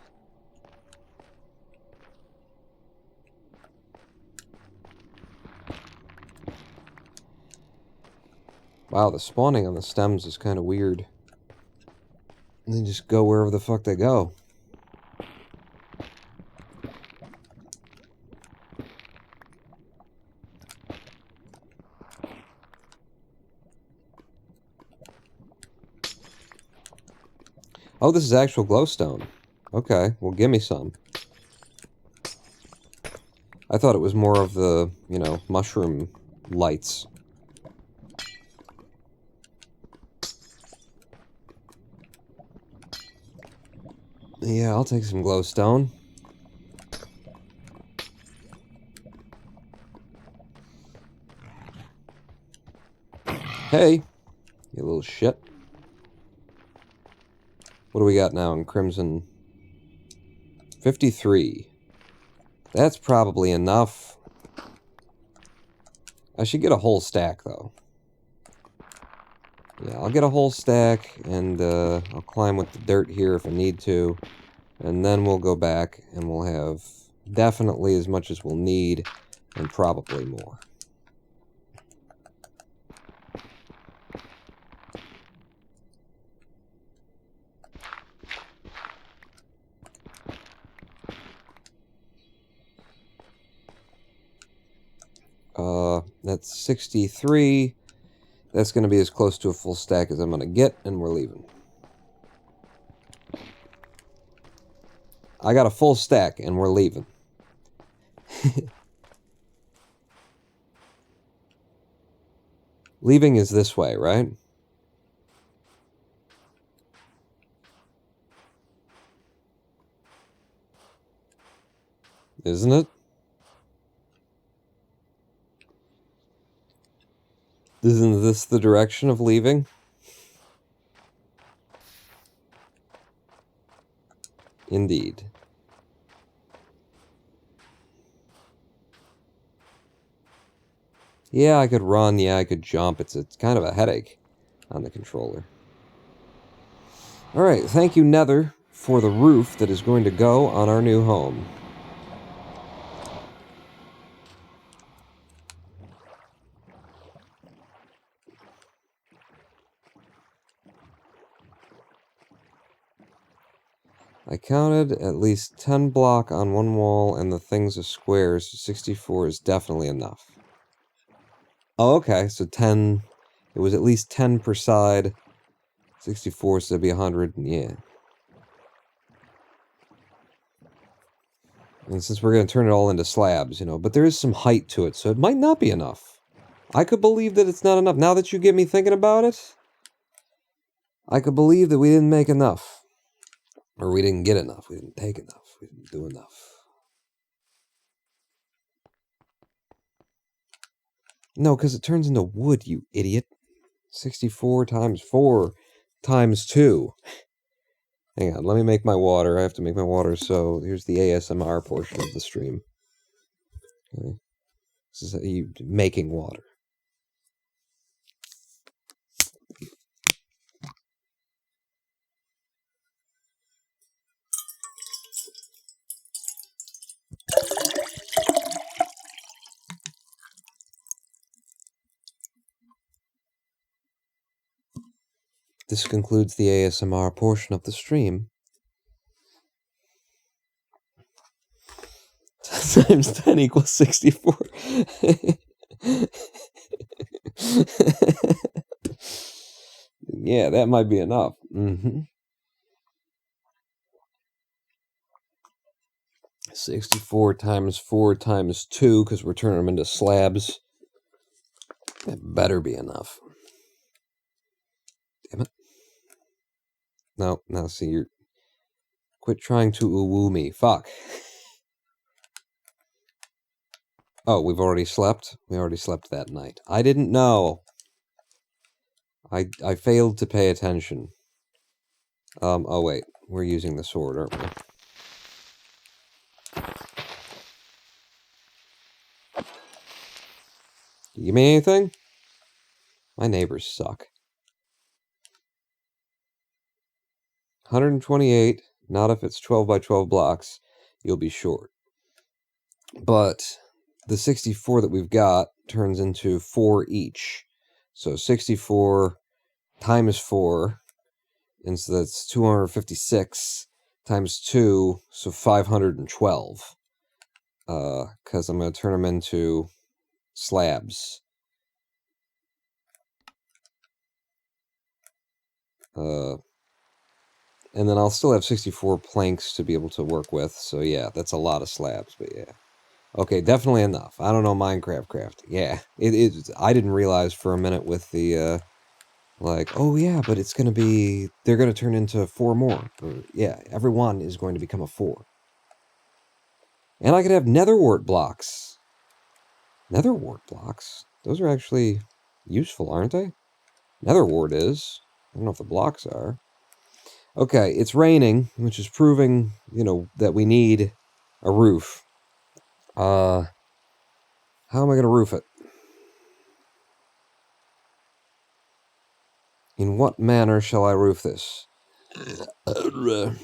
Wow, the spawning on the stems is kind of weird. And they just go wherever the fuck they go. Oh, this is actual glowstone. Okay, well, give me some. I thought it was more of the, you know, mushroom lights. Yeah, I'll take some glowstone. Hey, you little shit. What do we got now in Crimson? 53. That's probably enough. I should get a whole stack, though. Yeah, I'll get a whole stack, and I'll climb with the dirt here if I need to. And then we'll go back, and we'll have definitely as much as we'll need, and probably more. That's 63. That's going to be as close to a full stack as I'm going to get, and we're leaving. I got a full stack, and we're leaving. Leaving is this way, right? Isn't it? Isn't this the direction of leaving? Indeed. Yeah, I could run, yeah, I could jump. It's kind of a headache on the controller. Alright, thank you, Nether, for the roof that is going to go on our new home. I counted at least 10 block on one wall, and the thing's a square, so 64 is definitely enough. Oh, okay, so 10... It was at least 10 per side. 64, so that'd be 100, yeah. And since we're going to turn it all into slabs, you know, but there is some height to it, so it might not be enough. I could believe that it's not enough. Now that you get me thinking about it, I could believe that we didn't make enough. Or we didn't get enough. We didn't take enough. We didn't do enough. No, because it turns into wood, you idiot. 64 times 4 times 2. Hang on, let me make my water. I have to make my water, so here's the ASMR portion of the stream. Okay. This is you making water. This concludes the ASMR portion of the stream. Times 10 equals 64. Yeah, that might be enough. Mm-hmm. 64 times 4 times 2, because we're turning them into slabs. That better be enough. Damn it. No, now see, you're... Quit trying to woo me. Fuck. Oh, we've already slept? We already slept that night. I didn't know. I failed to pay attention. Oh wait. We're using the sword, aren't we? You give me anything? My neighbors suck. 128, not if it's 12 by 12 blocks. You'll be short. But the 64 that we've got turns into 4 each. So 64 times 4, and so that's 256 times 2, so 512. Because I'm going to turn them into slabs. And then I'll still have 64 planks to be able to work with, so yeah, that's a lot of slabs, but yeah. Okay, definitely enough. I don't know Minecraft crafting. Yeah, I didn't realize for a minute with the, like, oh yeah, but it's gonna be, they're gonna turn into 4 more. Or, yeah, every one is going to become a 4. And I could have netherwort blocks. Netherwort blocks? Those are actually useful, aren't they? Netherwort is. I don't know if the blocks are. Okay, it's raining, which is proving, you know, that we need a roof. How am I going to roof it? In what manner shall I roof this? It'd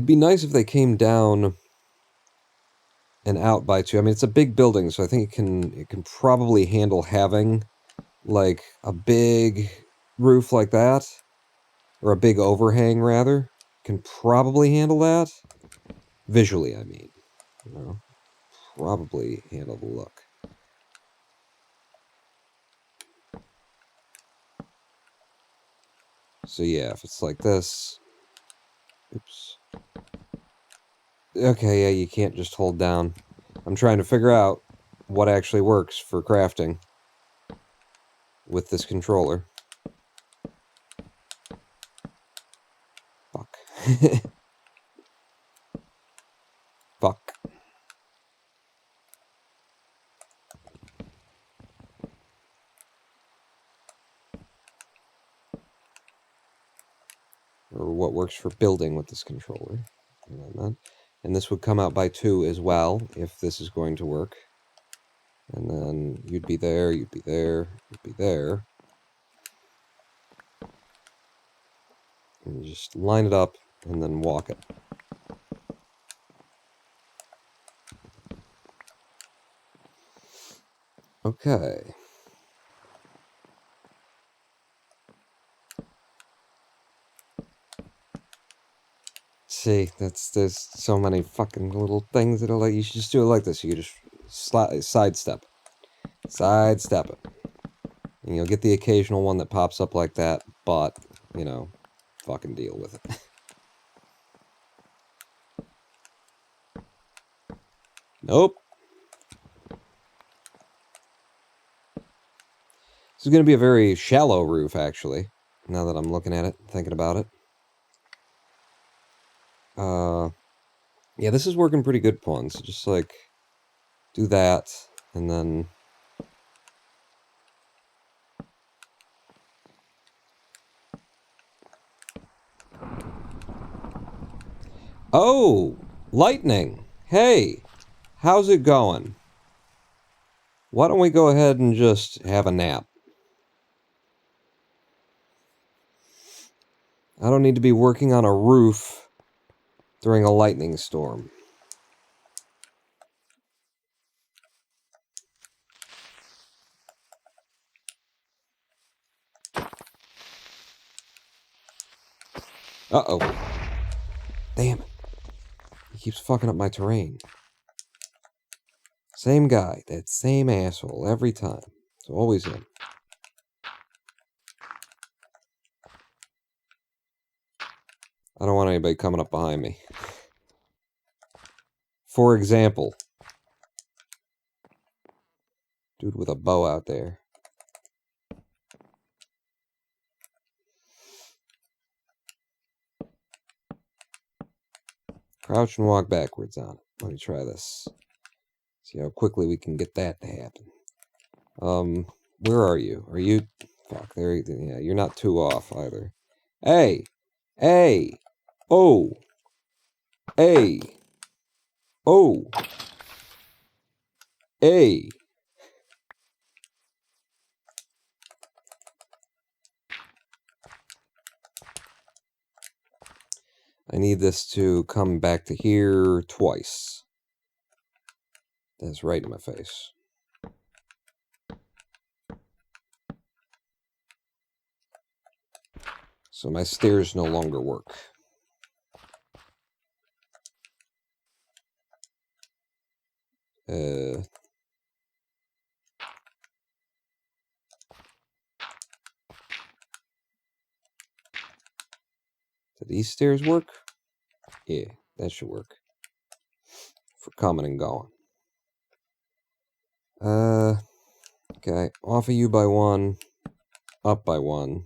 be nice if they came down and out by 2. I mean, it's a big building, so I think it can probably handle having, like, a big roof like that. Or a big overhang, rather. Can probably handle that. Visually, I mean. You know, probably handle the look. So yeah, if it's like this... Oops. Okay, yeah, you can't just hold down. I'm trying to figure out what actually works for crafting with this controller. Fuck. Fuck. Or what works for building with this controller. And this would come out by 2 as well, if this is going to work. And then you'd be there, you'd be there, you'd be there. And you just line it up, and then walk it. Okay. See, there's so many fucking little things that are like, you should just do it like this. You just sidestep it. Sidestep it. And you'll get the occasional one that pops up like that, but, you know, fucking deal with it. Nope. This is going to be a very shallow roof, actually, now that I'm looking at it, thinking about it. Yeah, this is working pretty good, Pawns. Just, like, do that, and then... Oh! Lightning! Hey! How's it going? Why don't we go ahead and just have a nap? I don't need to be working on a roof during a lightning storm. Uh-oh. Damn it. He keeps fucking up my terrain. Same guy, that same asshole, every time. It's always him. I don't want anybody coming up behind me. For example, dude with a bow out there. Crouch and walk backwards on it. Let me try this. See how quickly we can get that to happen. Where are you? Are you... Fuck, there... Yeah, you're not too off, either. Hey! Hey! Oh! Hey! Oh! Hey! I need this to come back to here twice. That's right in my face. So my stairs no longer work. Do these stairs work? Yeah, that should work. For coming and going. Okay. Off of you by 1. Up by 1.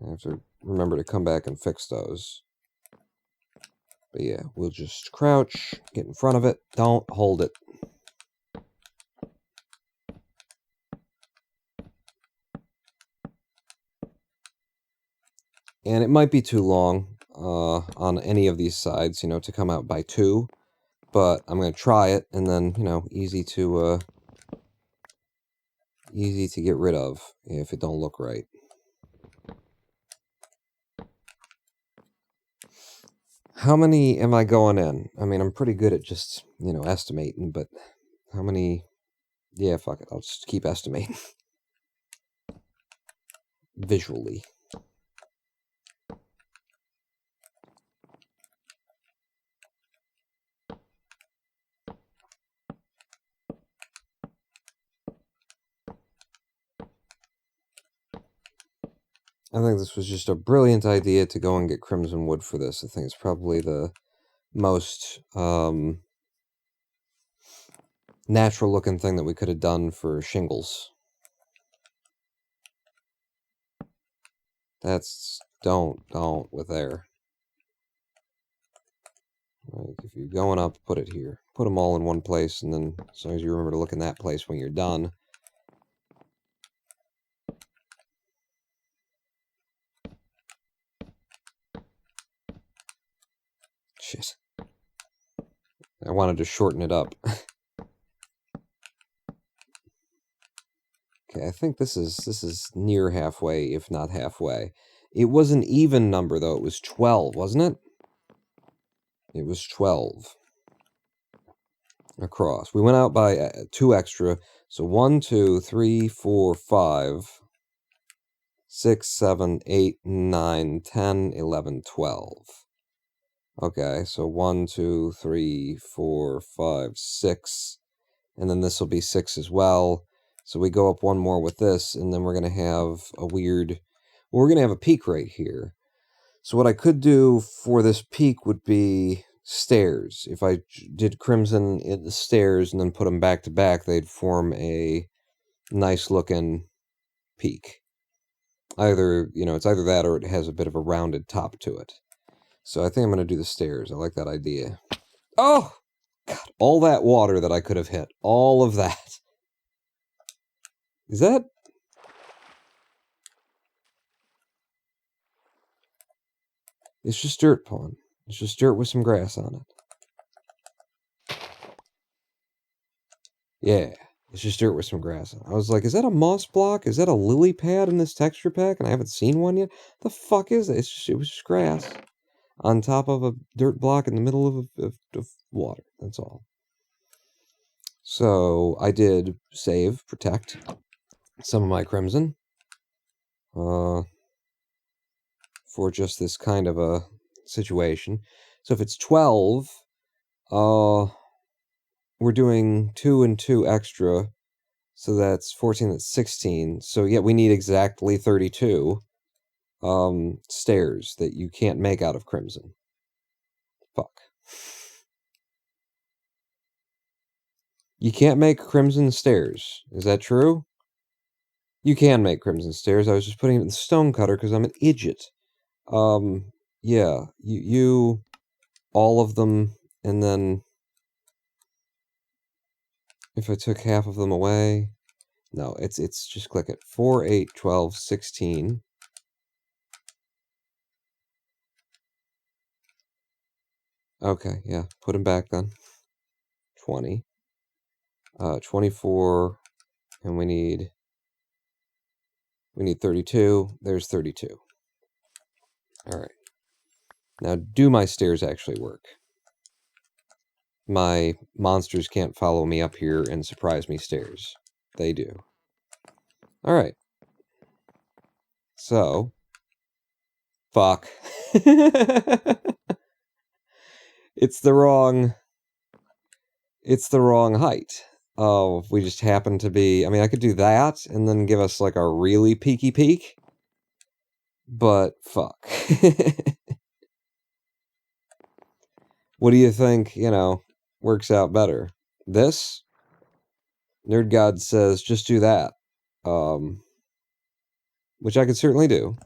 I have to remember to come back and fix those. But yeah, we'll just crouch, get in front of it, don't hold it. And it might be too long on any of these sides, you know, to come out by 2. But I'm going to try it, and then, you know, easy to get rid of if it don't look right. How many am I going in? I mean, I'm pretty good at just, you know, estimating, but how many... Yeah, fuck it, I'll just keep estimating. Visually. I think this was just a brilliant idea to go and get Crimson Wood for this. I think it's probably the most natural-looking thing that we could have done for shingles. That's... Don't with there. Like, if you're going up, put it here. Put them all in one place, and then as long as you remember to look in that place when you're done... Shit. I wanted to shorten it up. Okay, I think this is near halfway, if not halfway. It was an even number, though. It was 12, wasn't it? It was 12. Across. We went out by 2 extra. So 1, 2, 3, 4, 5, 6, 7, 8, 9, 10, 11, 12. Okay, so 1, 2, 3, 4, 5, 6. And then this will be 6 as well. So we go up 1 more with this, and then we're going to have a weird... Well, we're going to have a peak right here. So what I could do for this peak would be stairs. If I did Crimson in the stairs and then put them back to back, they'd form a nice-looking peak. Either, you know, it's either that or it has a bit of a rounded top to it. So I think I'm going to do the stairs. I like that idea. Oh! God, all that water that I could have hit. All of that. Is that... It's just dirt, Pawn. It's just dirt with some grass on it. Yeah, it's just dirt with some grass on it. I was like, is that a moss block? Is that a lily pad in this texture pack? And I haven't seen one yet? The fuck is it? It was just grass on top of a dirt block in the middle of water. That's all. So I did save, protect some of my Crimson. For just this kind of a situation. So if it's 12, we're doing 2 and 2 extra. So that's 14, that's 16. So yeah, we need exactly 32 stairs that you can't make out of crimson. Fuck. You can't make crimson stairs. Is that true? You can make crimson stairs. I was just putting it in the stone cutter because I'm an idiot. Yeah, you all of them, and then if I took half of them away, no, it's just click it. 4, 8, 12, 16. Okay, yeah, put them back then. 20. 24, and we need 32. There's 32. All right. Now, do my stairs actually work? My monsters can't follow me up here and surprise me stairs. They do. All right. So, fuck. It's the wrong height. Oh, we just happen to be... I mean, I could do that and then give us like a really peaky peak. But, fuck. What do you think, works out better? This? Nerd God says, just do that. Which I could certainly do.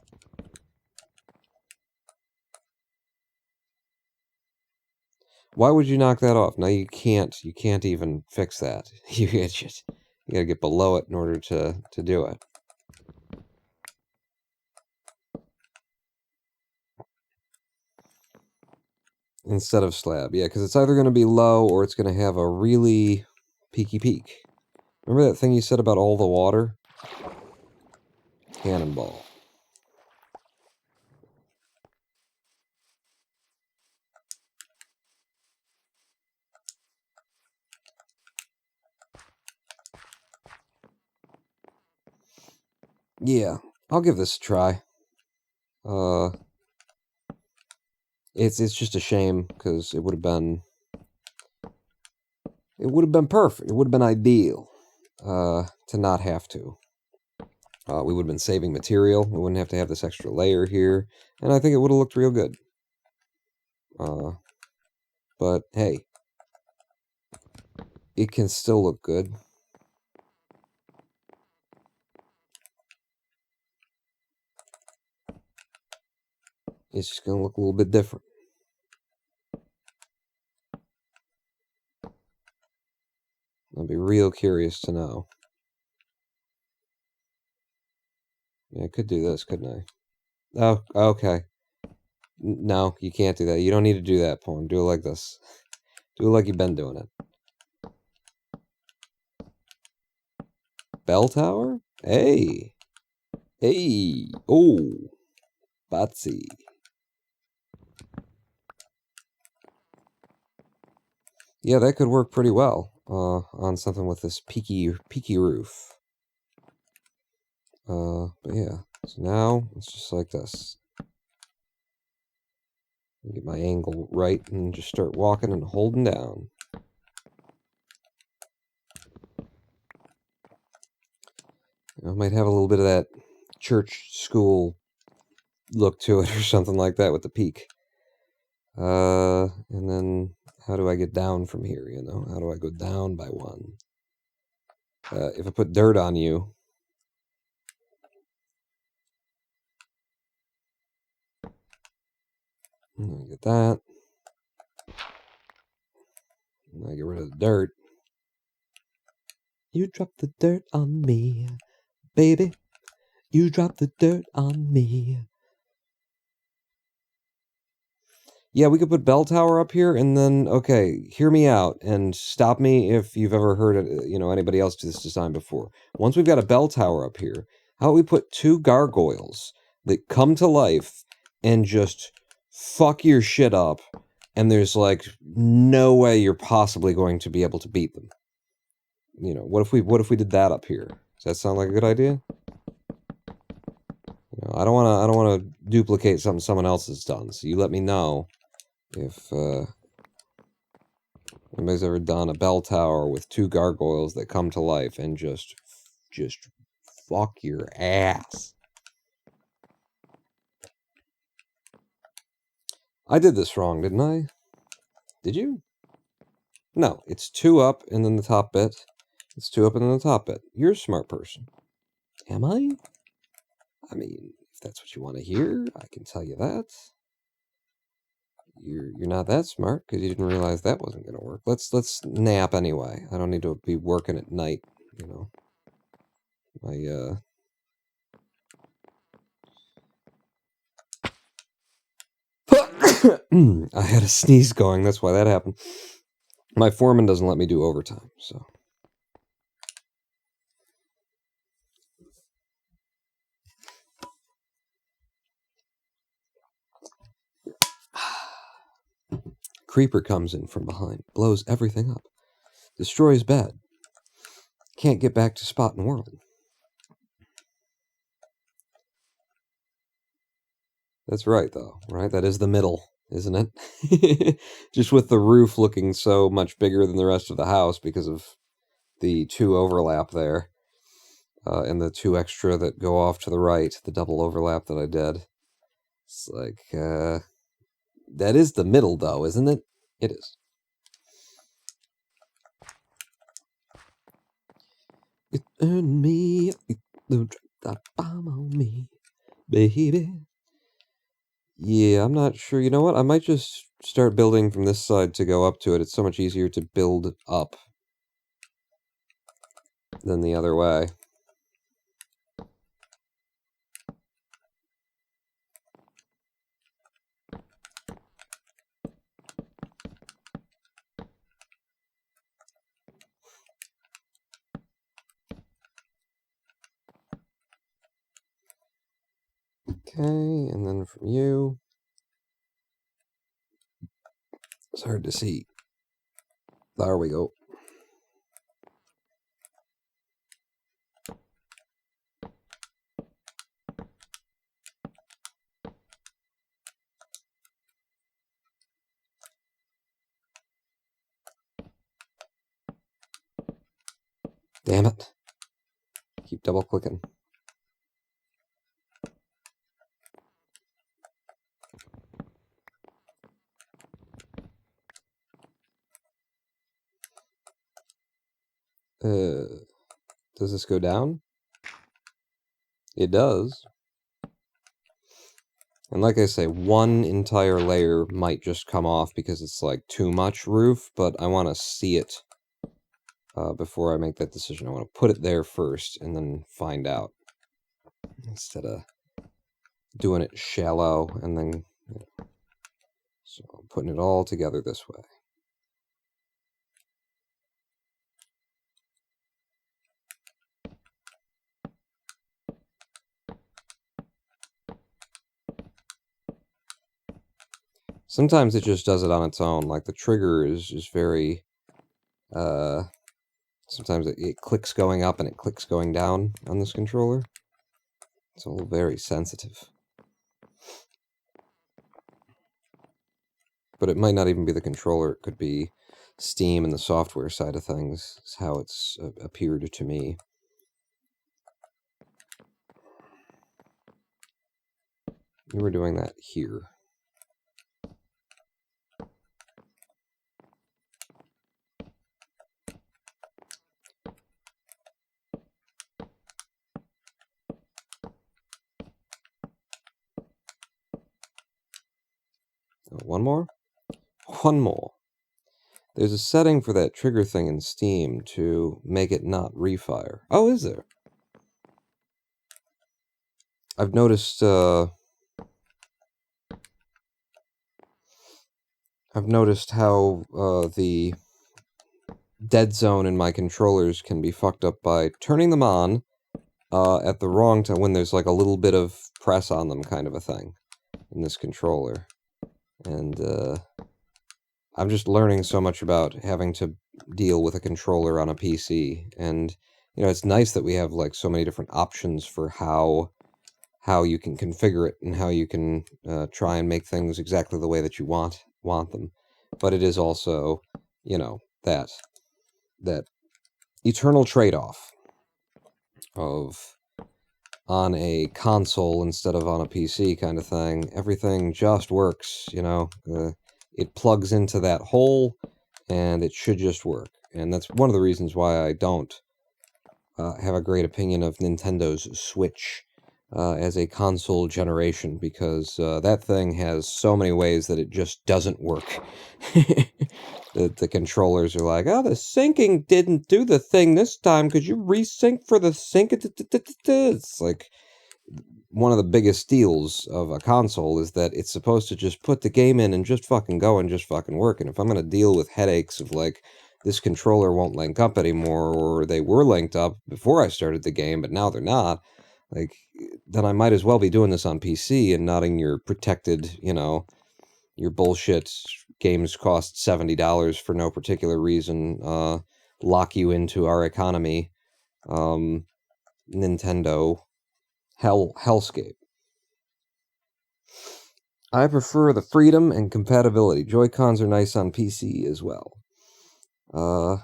Why would you knock that off? No, you can't. You can't even fix that. You idiot. You gotta get below it in order to do it. Instead of slab. Yeah, because it's either going to be low or it's going to have a really peaky peak. Remember that thing you said about all the water? Cannonball. Yeah, I'll give this a try. It's just a shame because it would have been perfect. It would have been ideal to not have to. We would have been saving material. We wouldn't have to have this extra layer here, and I think it would have looked real good. But hey, it can still look good. It's just going to look a little bit different. I'll be real curious to know. Yeah, I could do this, couldn't I? Oh, okay. No, you can't do that. You don't need to do that, Pawn. Do it like this. Do it like you've been doing it. Bell tower? Hey. Hey. Oh. Batsy. Yeah, that could work pretty well on something with this peaky roof. But yeah, so now it's just like this. Get my angle right and just start walking and holding down. I might have a little bit of that church school look to it or something like that with the peak. And then how do I get down from here, How do I go down by one? If I put dirt on you... Get that. And I get rid of the dirt. You drop the dirt on me, baby. You drop the dirt on me. Yeah, we could put bell tower up here, and then, okay, hear me out, and stop me if you've ever heard, anybody else do this design before. Once we've got a bell tower up here, how about we put 2 gargoyles that come to life and just fuck your shit up, and there's, like, no way you're possibly going to be able to beat them. What if we did that up here? Does that sound like a good idea? I don't want to duplicate something someone else has done, so you let me know if anybody's ever done a bell tower with 2 gargoyles that come to life and just fuck your ass. I did this wrong, didn't I? Did you? No, it's 2 up and then the top bit. It's 2 up and then the top bit. You're a smart person. Am I? I mean, if that's what you want to hear, I can tell you that. You're not that smart because you didn't realize that wasn't going to work. Let's nap anyway. I don't need to be working at night, you know. I had a sneeze going, that's why that happened. My foreman doesn't let me do overtime, so. Creeper comes in from behind, blows everything up, destroys bed. Can't get back to Spotting World. That's right, though, right? That is the middle, isn't it? Just with the roof looking so much bigger than the rest of the house because of the 2 overlap there. And the 2 extra that go off to the right, the double overlap that I did. It's like, that is the middle, though, isn't it? It is. It earned me, don't drop that bomb on me, baby. Yeah, I'm not sure. You know what? I might just start building from this side to go up to it. It's so much easier to build up than the other way. Okay, and then from you. It's hard to see. There we go. Damn it. Keep double clicking. Does this go down? It does. And like I say, 1 entire layer might just come off because it's like too much roof, but I want to see it before I make that decision. I want to put it there first and then find out. Instead of doing it shallow and then, you know. So I'm putting it all together this way. Sometimes it just does it on its own. Like the trigger is just very, sometimes it clicks going up and it clicks going down on this controller. It's all very sensitive. But it might not even be the controller. It could be Steam and the software side of things. Is how it's appeared to me. You were doing that here. One more? One more. There's a setting for that trigger thing in Steam to make it not refire. Oh, is there? I've noticed, how the dead zone in my controllers can be fucked up by turning them on at the wrong time, when there's like a little bit of press on them kind of a thing in this controller. And I'm just learning so much about having to deal with a controller on a PC. And, you know, it's nice that we have like so many different options for how you can configure it and how you can try and make things exactly the way that you want them. But it is also, you know, that eternal trade-off of on a console instead of on a PC kind of thing. Everything just works, you know. It plugs into that hole, and it should just work. And that's one of the reasons why I don't have a great opinion of Nintendo's Switch as a console generation, because that thing has so many ways that it just doesn't work. The controllers are like, oh, the syncing didn't do the thing this time. Could you resync for the sync? It's like one of the biggest deals of a console is that it's supposed to just put the game in and just fucking go and just fucking work. And if I'm going to deal with headaches of like, this controller won't link up anymore, or they were linked up before I started the game, but now they're not, like, then I might as well be doing this on PC and not in your protected, you know, your bullshit games cost $70 for no particular reason, lock you into our economy, Nintendo hellscape. I prefer the freedom and compatibility. Joy-Cons are nice on PC as well. I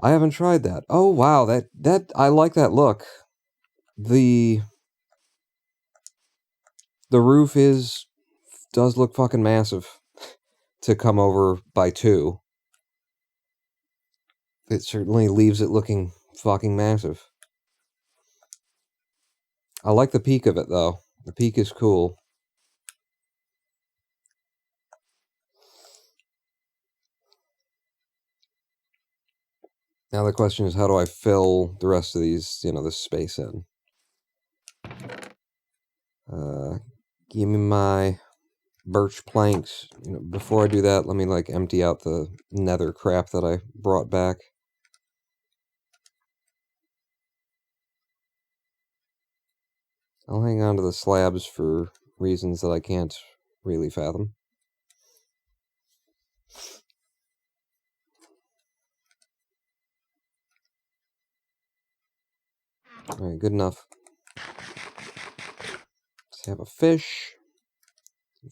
haven't tried that. Oh wow, that I like that look. The roof does look fucking massive to come over by 2. It certainly leaves it looking fucking massive. I like the peak of it though. The peak is cool. Now the question is, how do I fill the rest of these, you know, this space in? Give me my birch planks. You know, before I do that, let me like empty out the nether crap that I brought back. I'll hang on to the slabs for reasons that I can't really fathom. Alright, good enough. Let's have a fish.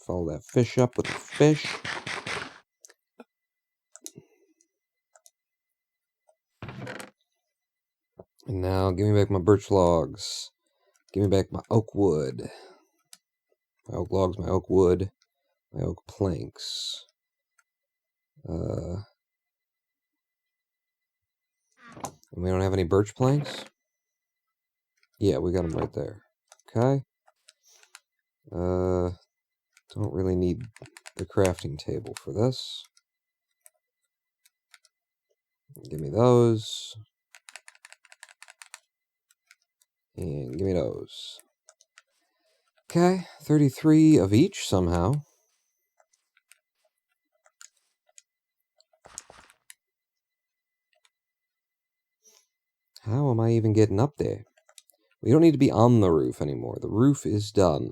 Follow that fish up with the fish. And now, give me back my birch logs. Give me back my oak wood. My oak logs, my oak wood, my oak planks. And we don't have any birch planks? Yeah, we got them right there. Okay. Don't really need the crafting table for this. Give me those. And give me those. Okay, 33 of each somehow. How am I even getting up there? We don't need to be on the roof anymore. The roof is done.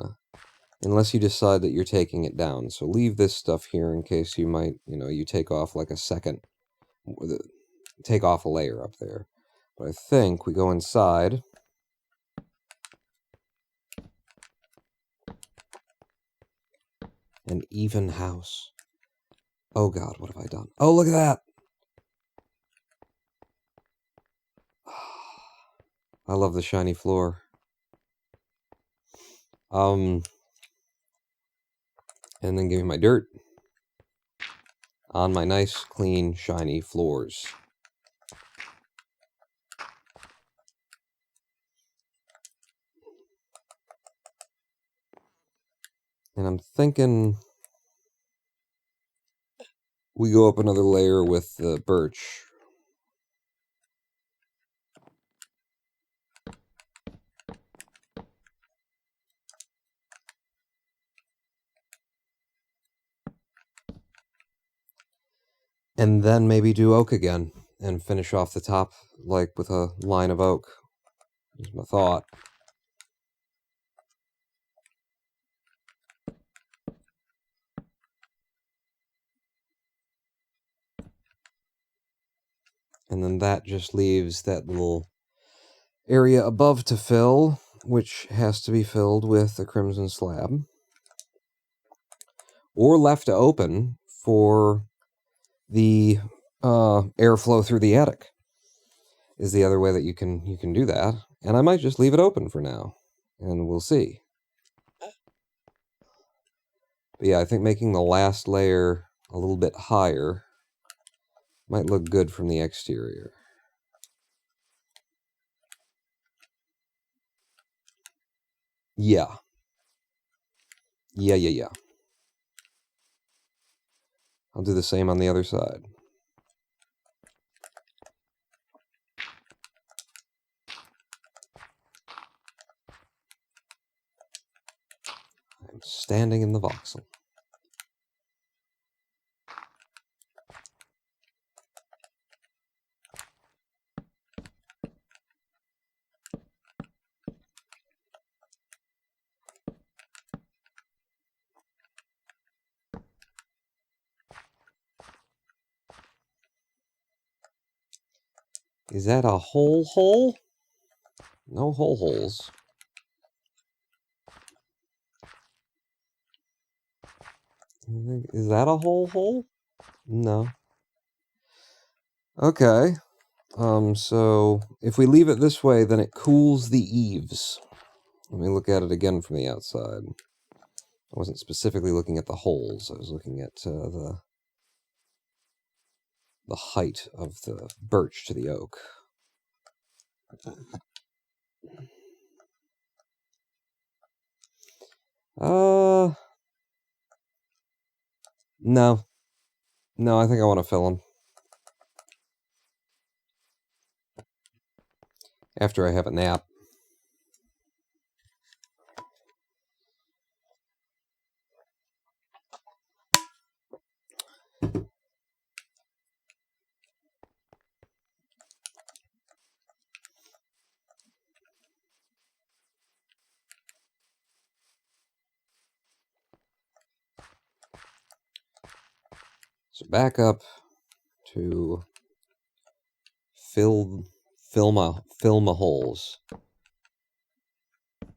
Unless you decide that you're taking it down. So leave this stuff here in case you might, you know, you take off like a second. Take off a layer up there. But I think we go inside. An even house. Oh god, what have I done? Oh, look at that! I love the shiny floor. And then give me my dirt on my nice, clean, shiny floors. And I'm thinking we go up another layer with the birch. And then maybe do oak again and finish off the top like with a line of oak. Is my thought. And then that just leaves that little area above to fill, which has to be filled with a crimson slab. Or left open for the airflow through the attic. Is the other way that you can do that. And I might just leave it open for now, and we'll see. But yeah, I think making the last layer a little bit higher might look good from the exterior. Yeah. Yeah. I'll do the same on the other side. I'm standing in the voxel. Is that a whole hole? No whole holes. Is that a whole hole? No. Okay. So if we leave it this way, then it cools the eaves. Let me look at it again from the outside. I wasn't specifically looking at the holes. I was looking at the height of the birch to the oak. No. No, I think I want to fill them. After I have a nap. So back up to fill my holes. Should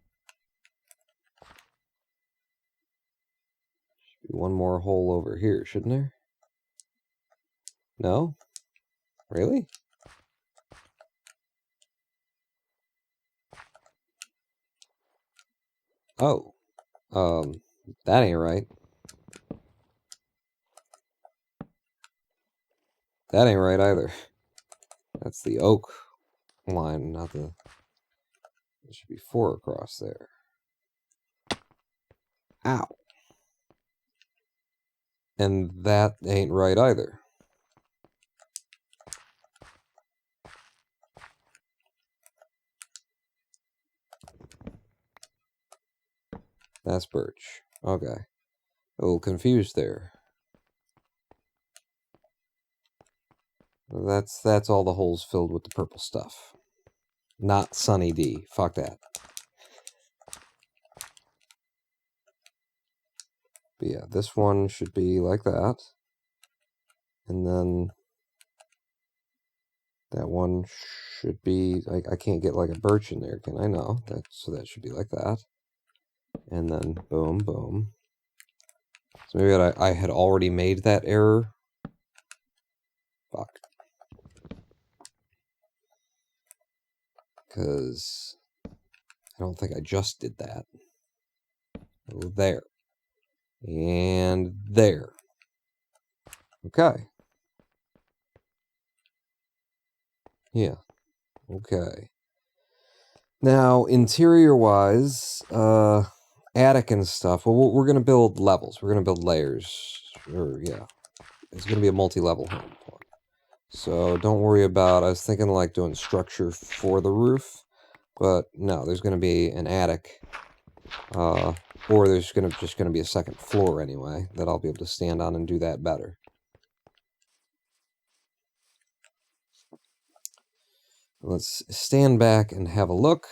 be one more hole over here, shouldn't there? No? Really? Oh. That ain't right. That ain't right either. That's the oak line, not the... There should be 4 across there. Ow. And that ain't right either. That's birch. Okay. A little confused there. That's all the holes filled with the purple stuff. Not Sunny D. Fuck that. But yeah, this one should be like that. And then that one should be... I can't get like a birch in there, can I? No. So that should be like that. And then boom, boom. So maybe I had already made that error. Fuck. Because I don't think I just did that. There. And there. Okay. Yeah. Okay. Now, interior-wise, attic and stuff, well, we're going to build levels. We're going to build layers. Or, yeah. It's going to be a multi-level home. So don't worry about, I was thinking like doing structure for the roof, but no, there's going to be an attic, or there's just going to be a second floor anyway, that I'll be able to stand on and do that better. Let's stand back and have a look.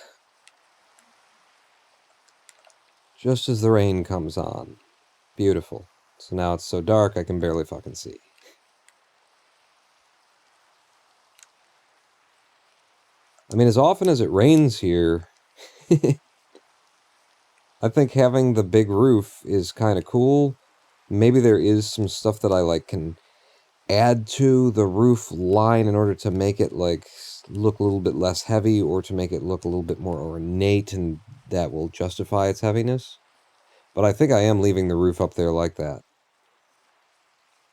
Just as the rain comes on. Beautiful. So now it's so dark I can barely fucking see. I mean, as often as it rains here, I think having the big roof is kind of cool. Maybe there is some stuff that I like can add to the roof line in order to make it like look a little bit less heavy or to make it look a little bit more ornate, and that will justify its heaviness. But I think I am leaving the roof up there like that.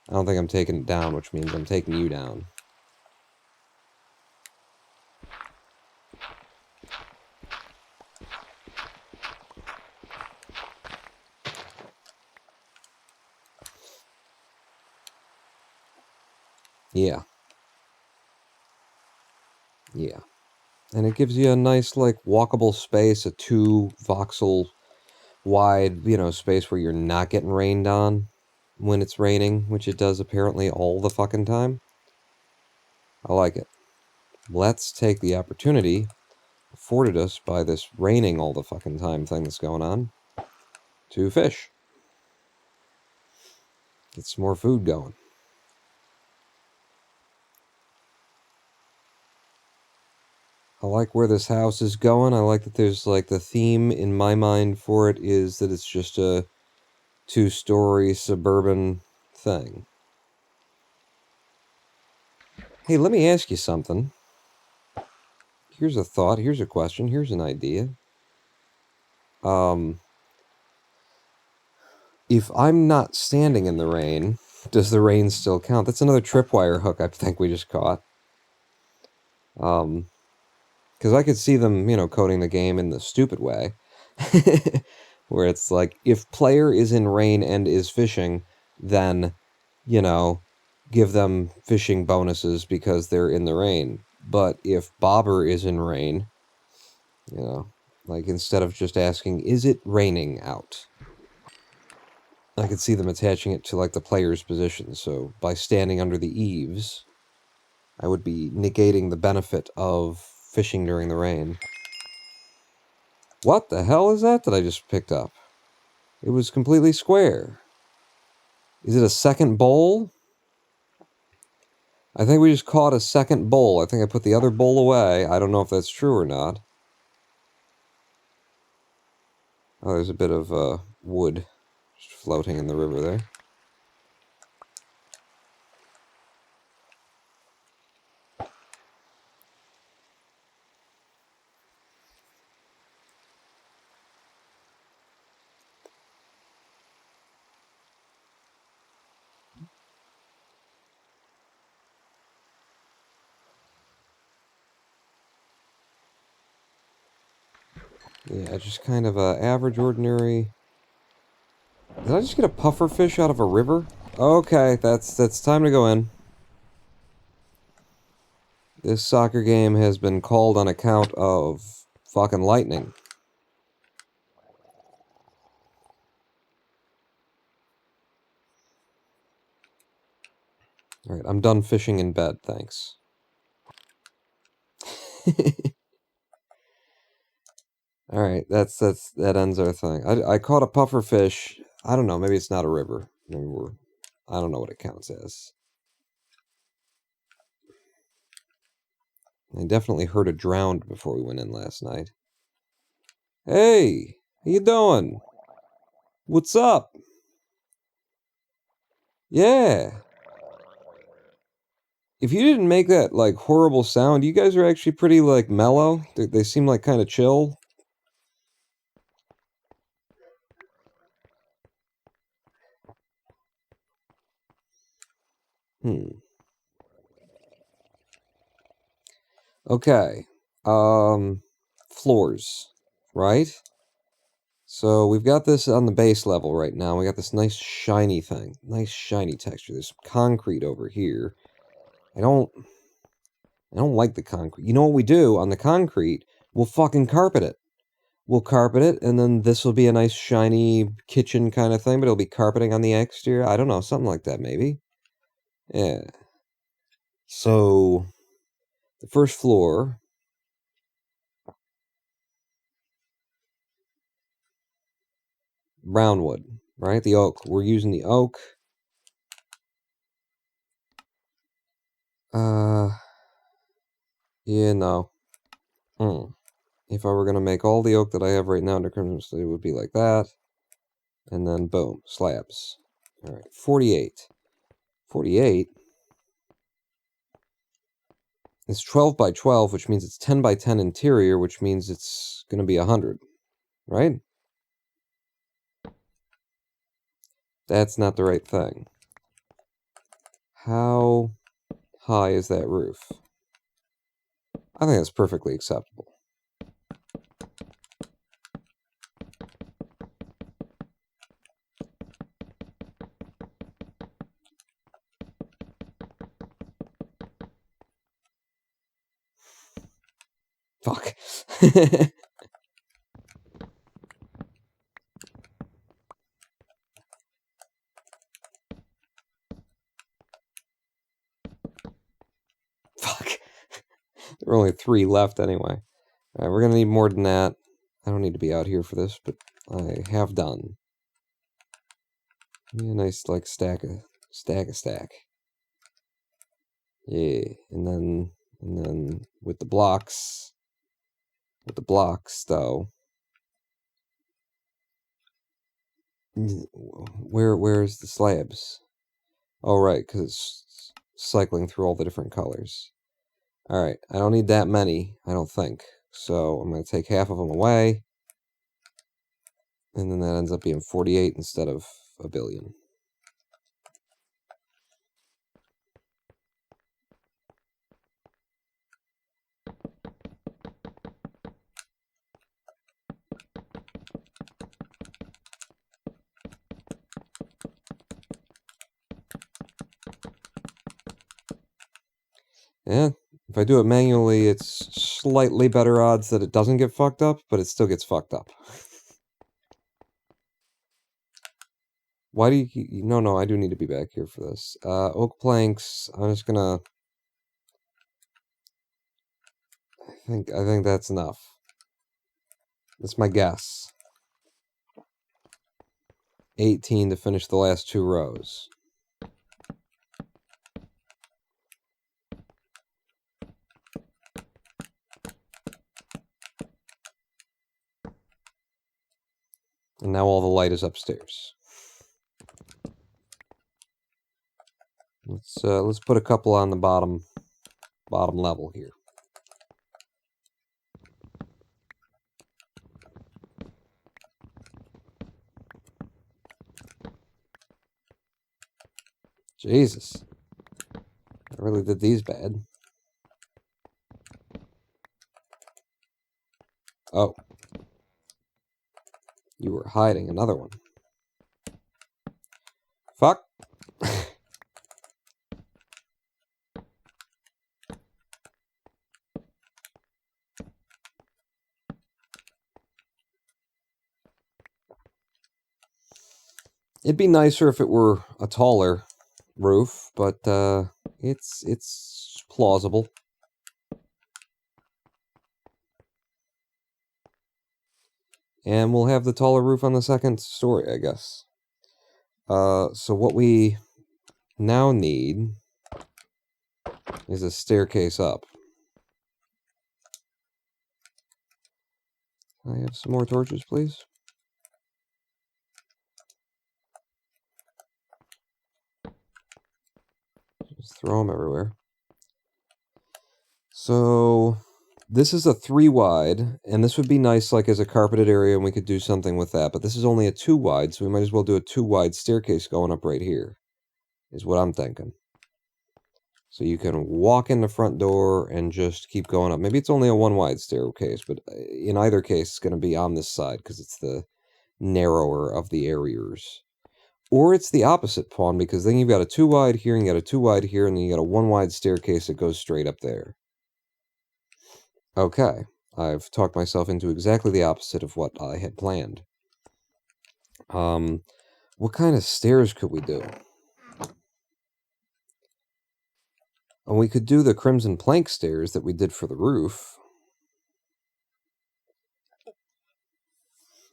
I don't think I'm taking it down, which means I'm taking you down. Yeah. Yeah. And it gives you a nice, like, walkable space, a 2 voxel wide, you know, space where you're not getting rained on when it's raining, which it does apparently all the fucking time. I like it. Let's take the opportunity afforded us by this raining all the fucking time thing that's going on to fish. Get some more food going. I like where this house is going. I like that there's, like, the theme in my mind for it is that it's just a 2-story suburban thing. Hey, let me ask you something. Here's a thought, here's a question, here's an idea. If I'm not standing in the rain, does the rain still count? That's another tripwire hook I think we just caught. Because I could see them, you know, coding the game in the stupid way. Where it's like, if player is in rain and is fishing, then, you know, give them fishing bonuses because they're in the rain. But if Bobber is in rain, you know, like, instead of just asking, is it raining out? I could see them attaching it to, like, the player's position. So by standing under the eaves, I would be negating the benefit of fishing during the rain. What the hell is that I just picked up? It was completely square. Is it a second bowl? I think we just caught a second bowl. I think I put the other bowl away. I don't know if that's true or not. Oh, there's a bit of wood just floating in the river there. Yeah, just kind of a average, ordinary... Did I just get a puffer fish out of a river? Okay, that's time to go in. This soccer game has been called on account of fucking lightning. Alright, I'm done fishing in bed, thanks. Alright, that ends our thing. I caught a puffer fish. I don't know, maybe it's not a river. Maybe I don't know what it counts as. I definitely heard a drowned before we went in last night. Hey, how you doing? What's up? Yeah. If you didn't make that, like, horrible sound, you guys are actually pretty, like, mellow. They seem like kind of chill. Okay. Floors, right? So we've got this on the base level right now. We got this nice shiny thing. Nice shiny texture. There's some concrete over here. I don't like the concrete. You know what we do on the concrete? We'll fucking carpet it. We'll carpet it, and then this will be a nice shiny kitchen kind of thing, but it'll be carpeting on the exterior. I don't know, something like that maybe. Yeah. So the first floor... brown wood, right? The oak. We're using the oak. Yeah, no. If I were going to make all the oak that I have right now under Crimson State, it would be like that. And then, boom, slabs. Alright, 48. 48? It's 12 by 12, which means it's 10 by 10 interior, which means it's going to be 100, right? That's not the right thing. How high is that roof? I think that's perfectly acceptable. Fuck. Fuck. There are only 3 left anyway. Alright, we're gonna need more than that. I don't need to be out here for this, but I have done. Give me a nice, like, stack. Yeah, and then with the blocks, though. Where's the slabs? Oh, right, because it's cycling through all the different colors. Alright, I don't need that many, I don't think. So I'm going to take half of them away. And then that ends up being 48 instead of a billion. Yeah, if I do it manually, it's slightly better odds that it doesn't get fucked up, but it still gets fucked up. Why do you... No, I do need to be back here for this. Oak planks, I'm just gonna... I think that's enough. That's my guess. 18 to finish the last 2 rows. And now all the light is upstairs. Let's put a couple on the bottom level here. Jesus. I really did these bad. Oh. You were hiding another one. Fuck. It'd be nicer if it were a taller roof, but it's plausible. And we'll have the taller roof on the second story, I guess. So what we now need is a staircase up. Can I have some more torches, please? Just throw them everywhere. So this is a 3 wide, and this would be nice like as a carpeted area, and we could do something with that, but this is only a 2 wide, so we might as well do a 2 wide staircase going up right here, is what I'm thinking. So you can walk in the front door and just keep going up. Maybe it's only a 1 wide staircase, but in either case, it's going to be on this side because it's the narrower of the areas. Or it's the opposite, Pawn, because then you've got a 2 wide here, and you got a 2 wide here, and then you got a 1 wide staircase that goes straight up there. Okay, I've talked myself into exactly the opposite of what I had planned. What kind of stairs could we do? And we could do the crimson plank stairs that we did for the roof.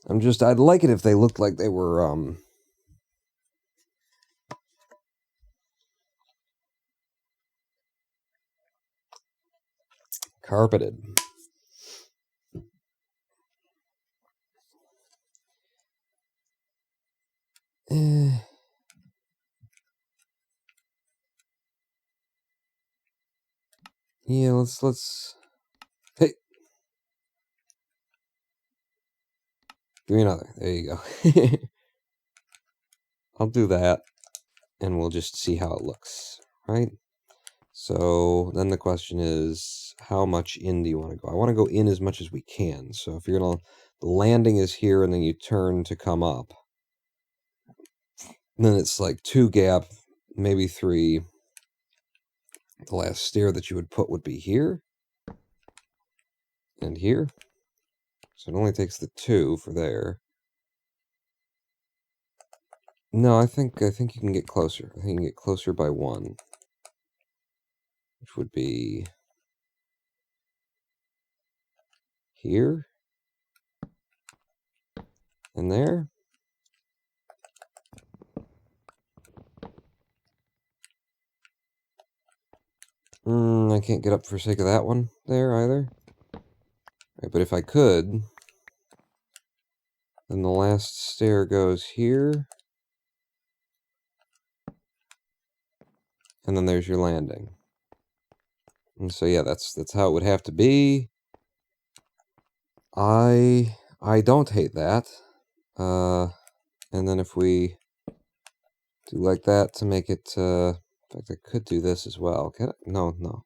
I'd like it if they looked like they were, carpeted. Yeah, let's... Hey! Give me another. There you go. I'll do that, and we'll just see how it looks, right? So then the question is, how much in do you want to go? I want to go in as much as we can. So if you're going to... The landing is here, and then you turn to come up. And then it's like 2 gap, maybe 3. The last stair that you would put would be here. And here. So it only takes the 2 for there. No, I think you can get closer. I think you can get closer by 1. Which would be... here. And there. I can't get up for sake of that one there either. Right, but if I could, then the last stair goes here. And then there's your landing. And so yeah, that's how it would have to be. I don't hate that. And then if we do like that to make it, in fact, I could do this as well. Can I? No.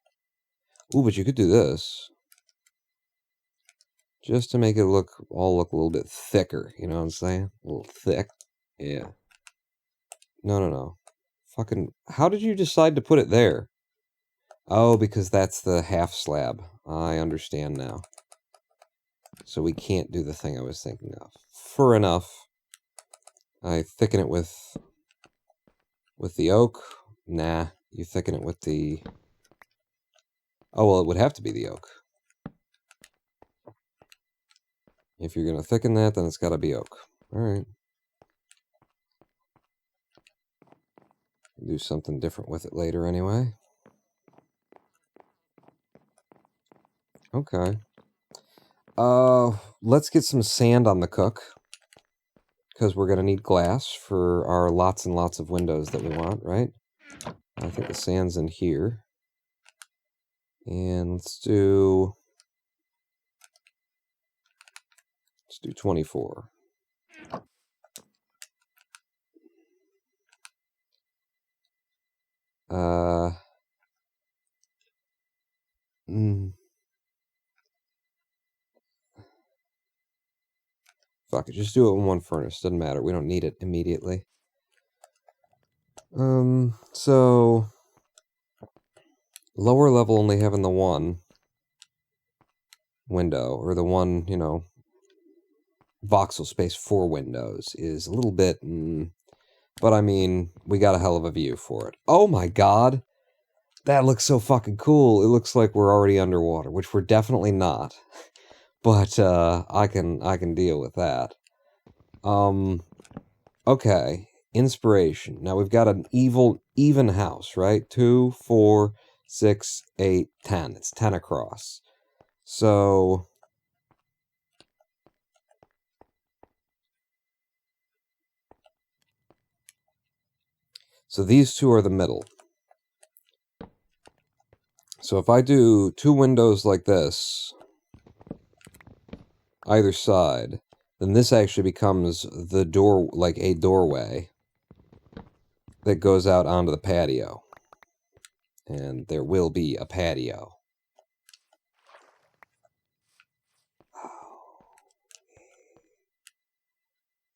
Ooh, but you could do this. Just to make it all look a little bit thicker, you know what I'm saying? A little thick. Yeah. No. Fucking, how did you decide to put it there? Oh, because that's the half slab. I understand now. So we can't do the thing I was thinking of. For enough. I thicken it with the oak. Nah, you thicken it with the... Oh, well, it would have to be the oak. If you're going to thicken that, then it's got to be oak. Alright. Do something different with it later anyway. Okay. Let's get some sand on the cook. Because we're going to need glass for our lots and lots of windows that we want, right? I think the sand's in here. And let's do 24. Fuck it, just do it in one furnace. Doesn't matter. We don't need it immediately. So lower level only having the 1 window, or the 1, you know, voxel space for windows is a little bit, but I mean, we got a hell of a view for it. Oh my god! That looks so fucking cool. It looks like we're already underwater, which we're definitely not. But, I can deal with that. Okay. Inspiration. Now we've got an even house, right? 2, 4, 6, 8, 10. It's 10 across. So these 2 are the middle. So if I do 2 windows like this, either side, then this actually becomes the door, like a doorway that goes out onto the patio. And there will be a patio.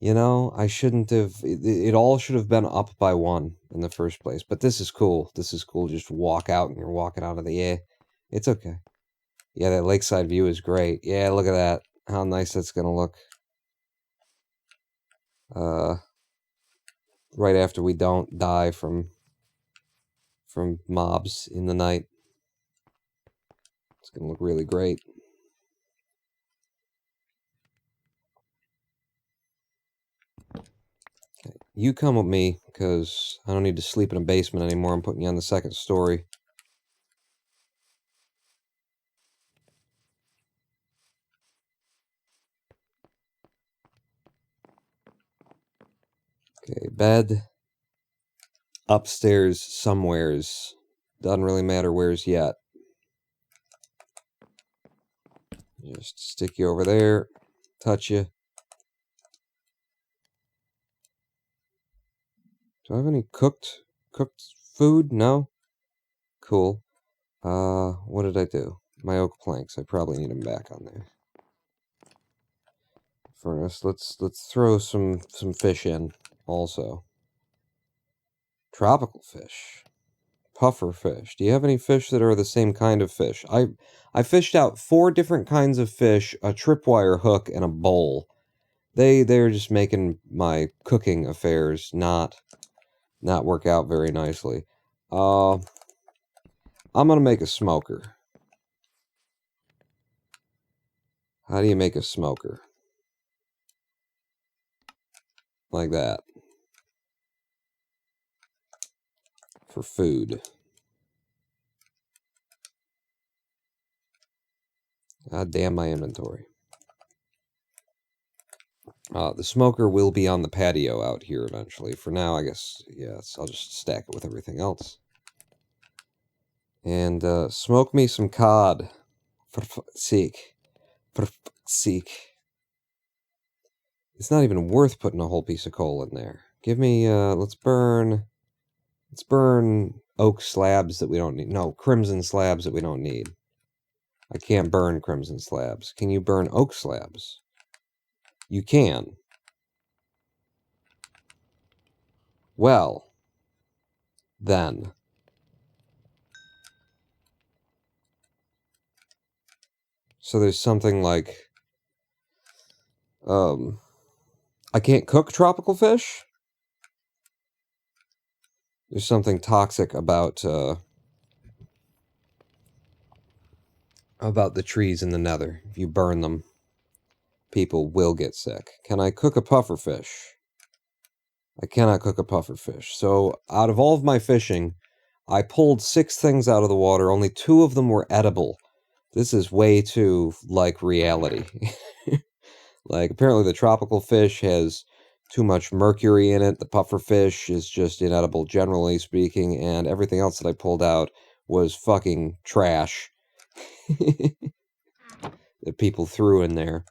You know, I shouldn't have... It all should have been up by 1 in the first place. But this is cool. This is cool. Just walk out and you're walking out of the air. It's okay. Yeah, that lakeside view is great. Yeah, look at that. How nice that's going to look. Right after we don't die from mobs in the night. It's going to look really great. Okay, you come with me, because I don't need to sleep in a basement anymore. I'm putting you on the 2nd story. Okay, bed. Upstairs somewheres. Doesn't really matter where's yet. Just stick you over there. Touch you. Do I have any cooked food? No? Cool. What did I do? My oak planks. I probably need them back on there. Furnace. Let's throw some fish in also. Tropical fish. Puffer fish. Do you have any fish that are the same kind of fish? I fished out 4 different kinds of fish, a tripwire hook, and a bowl. They're just making my cooking affairs not work out very nicely. I'm gonna make a smoker. How do you make a smoker? Like that. For food. God damn my inventory. The smoker will be on the patio out here eventually. For now, I guess, yes, I'll just stack it with everything else. And, smoke me some cod. For fuck's sake. For fuck's sake. It's not even worth putting a whole piece of coal in there. Give me, let's burn oak slabs that we don't need. No, crimson slabs that we don't need. I can't burn crimson slabs. Can you burn oak slabs? You can. Well, then. So there's something like, I can't cook tropical fish? There's something toxic about the trees in the nether. If you burn them, people will get sick. Can I cook a puffer fish? I cannot cook a puffer fish. So, out of all of my fishing, I pulled 6 things out of the water. Only 2 of them were edible. This is way too, like, reality. Like, apparently the tropical fish has too much mercury in it. The puffer fish is just inedible, generally speaking. And everything else that I pulled out was fucking trash. That people threw in there.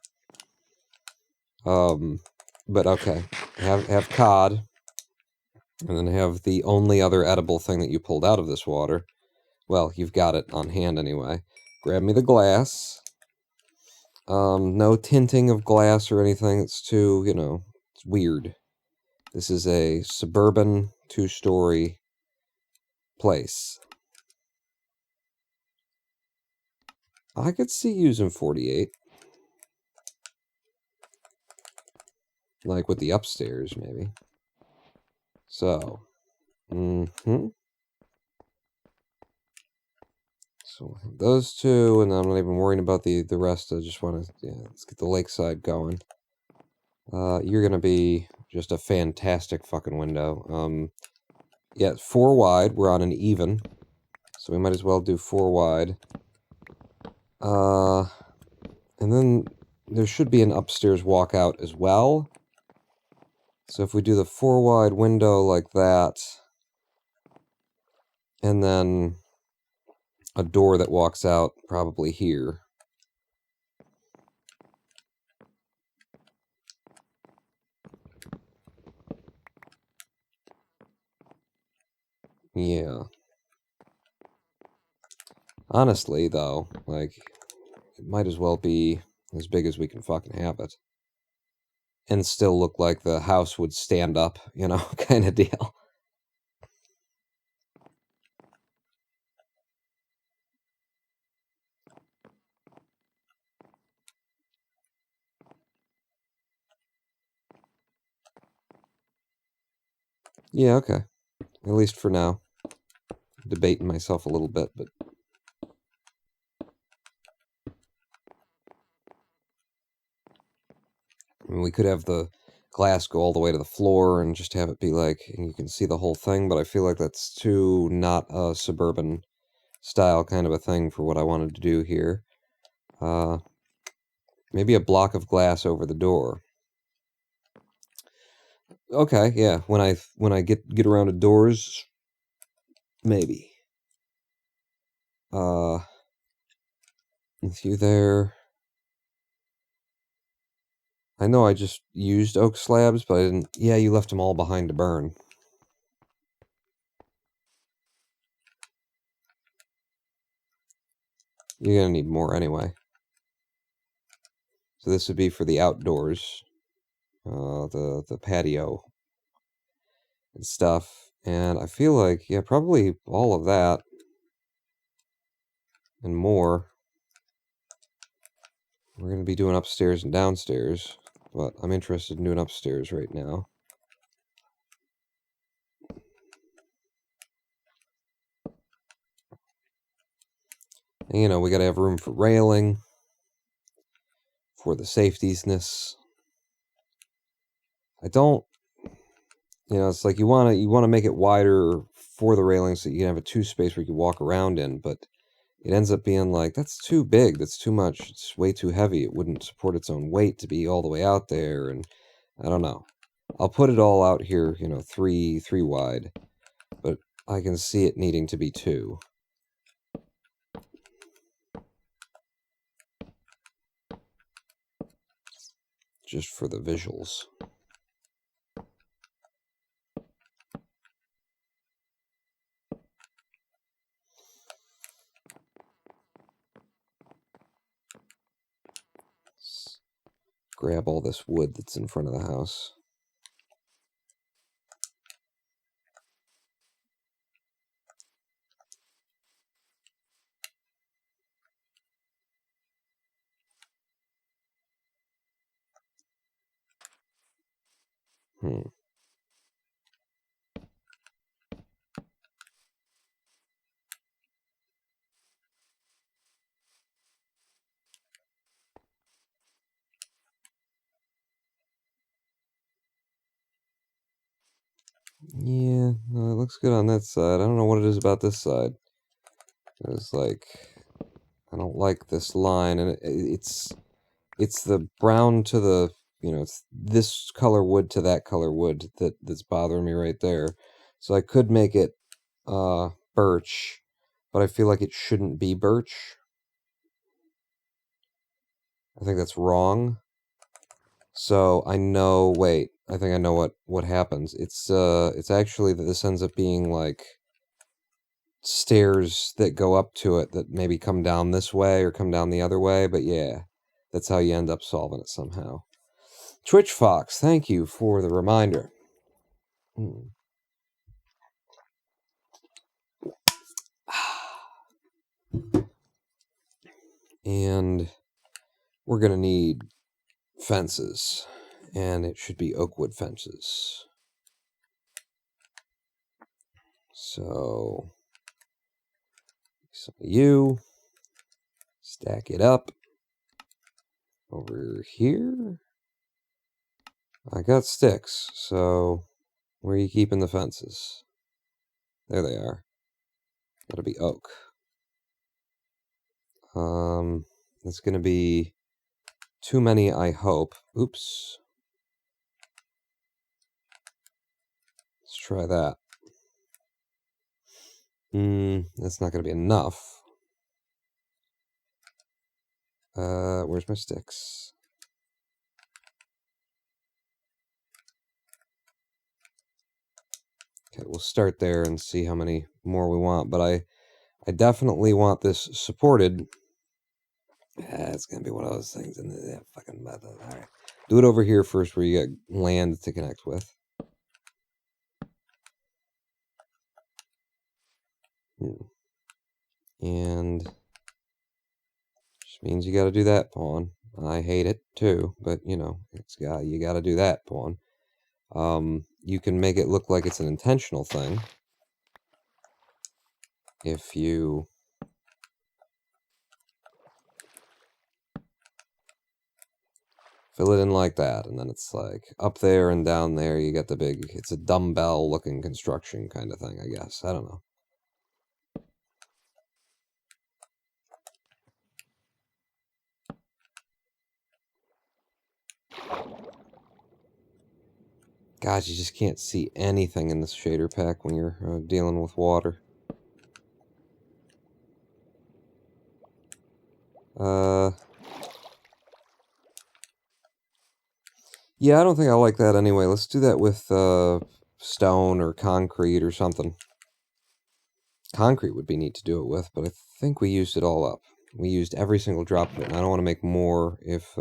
But okay. Have cod. And then have the only other edible thing that you pulled out of this water. Well, you've got it on hand anyway. Grab me the glass. No tinting of glass or anything. It's too, it's weird. This is a suburban 2-story place. I could see using 48. Like with the upstairs, maybe. So, So we'll have those 2, and I'm not even worrying about the rest. I just want to, let's get the lakeside going. You're gonna be just a fantastic fucking window. Yeah, 4 wide. We're on an even, so we might as well do 4 wide. And then there should be an upstairs walkout as well. So if we do the 4 wide window like that, and then a door that walks out probably here. Yeah. Honestly, though, like, it might as well be as big as we can fucking have it. And still look like the house would stand up, kind of deal. Yeah, okay. At least for now. Debating myself a little bit, but... I mean, we could have the glass go all the way to the floor and just have it be like, and you can see the whole thing, but I feel like that's too not a suburban style kind of a thing for what I wanted to do here. Maybe a block of glass over the door. Okay, yeah, when I get around to doors, maybe. With you there, I know I just used oak slabs, but I didn't... Yeah, you left them all behind to burn. You're gonna need more anyway. So this would be for the outdoors. The patio and stuff. And I feel like, yeah, probably all of that. And more. We're going to be doing upstairs and downstairs, but I'm interested in doing upstairs right now. And, you know, we got to have room for railing, for the safetiesness. I don't, you know, it's like you want to make it wider for the railing so you can have a 2-space where you can walk around in, but it ends up being like, that's too big, that's too much, it's way too heavy, it wouldn't support its own weight to be all the way out there, and I don't know. I'll put it all out here, you know, three wide, but I can see it needing to be 2. Just for the visuals. Let's grab all this wood that's in front of the house. Yeah, no, it looks good on that side. I don't know what it is about this side. It's like, I don't like this line, and it's the brown to the, you know, it's this color wood to that color wood that's bothering me right there. So I could make it birch, but I feel like it shouldn't be birch. I think that's wrong. So I know, wait, I think I know what happens. It's actually that this ends up being like stairs that go up to it that maybe come down this way or come down the other way, but yeah, that's how you end up solving it somehow. Twitch Fox, thank you for the reminder. And we're gonna need fences, and it should be oak wood fences. So some of you stack it up over here. I got sticks, so where are you keeping the fences? There they are. That'll be oak. It's gonna be too many, I hope. Oops. Let's try that. That's not gonna be enough. Where's my sticks? Okay, we'll start there and see how many more we want, but I definitely want this supported. It's gonna be one of those things in the fucking method. Alright. Do it over here first where you got land to connect with. And just means you gotta do that pawn. I hate it too, but you know, you gotta do that pawn. You can make it look like it's an intentional thing if you fill it in like that, and then it's like up there and down there you get the big, it's a dumbbell looking construction kind of thing, I guess. I don't know. God, you just can't see anything in this shader pack when you're dealing with water. Yeah, I don't think I like that anyway. Let's do that with stone or concrete or something. Concrete would be neat to do it with, but I think we used it all up. We used every single drop of it, and I don't want to make more if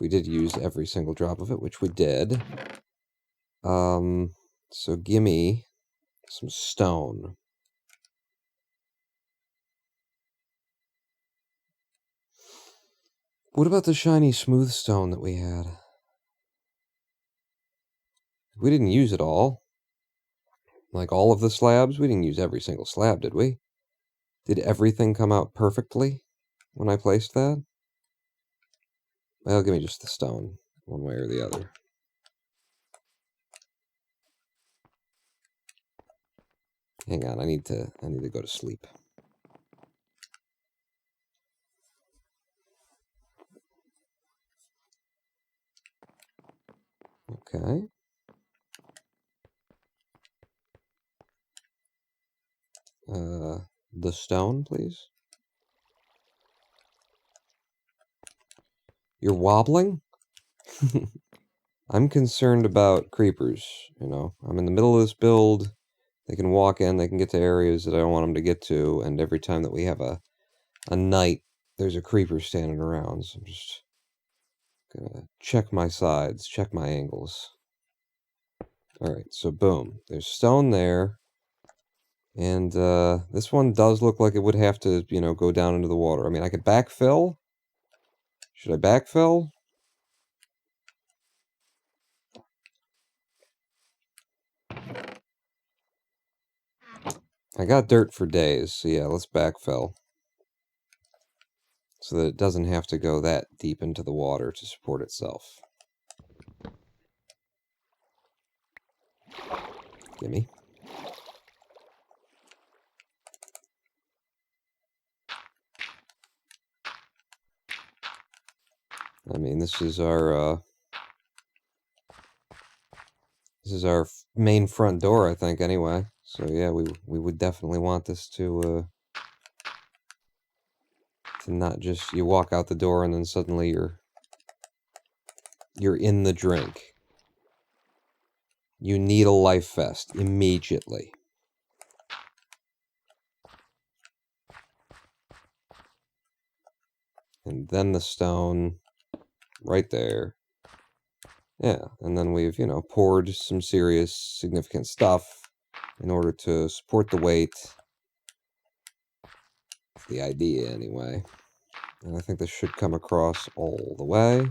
we did use every single drop of it, which we did. So gimme some stone. What about the shiny smooth stone that we had? We didn't use it all. Like all of the slabs? We didn't use every single slab, did we? Did everything come out perfectly when I placed that? Well, give me just the stone, one way or the other. Hang on, I need to go to sleep. Okay. The stone, please. You're wobbling? I'm concerned about creepers, you know. I'm in the middle of this build. They can walk in, they can get to areas that I don't want them to get to, and every time that we have a night, there's a creeper standing around, so I'm just gonna check my sides, check my angles. Alright, so boom. There's stone there. And this one does look like it would have to, you know, go down into the water. I mean, I could backfill. Should I backfill? I got dirt for days, so yeah, let's backfill. So that it doesn't have to go that deep into the water to support itself. Gimme. I mean, this is our main front door, I think, anyway. So yeah, we would definitely want this to not just you walk out the door and then suddenly you're in the drink. You need a life vest immediately. And then the stone right there. Yeah, and then we've, you know, poured some serious, significant stuff in order to support the weight. That's the idea, anyway. And I think this should come across all the way.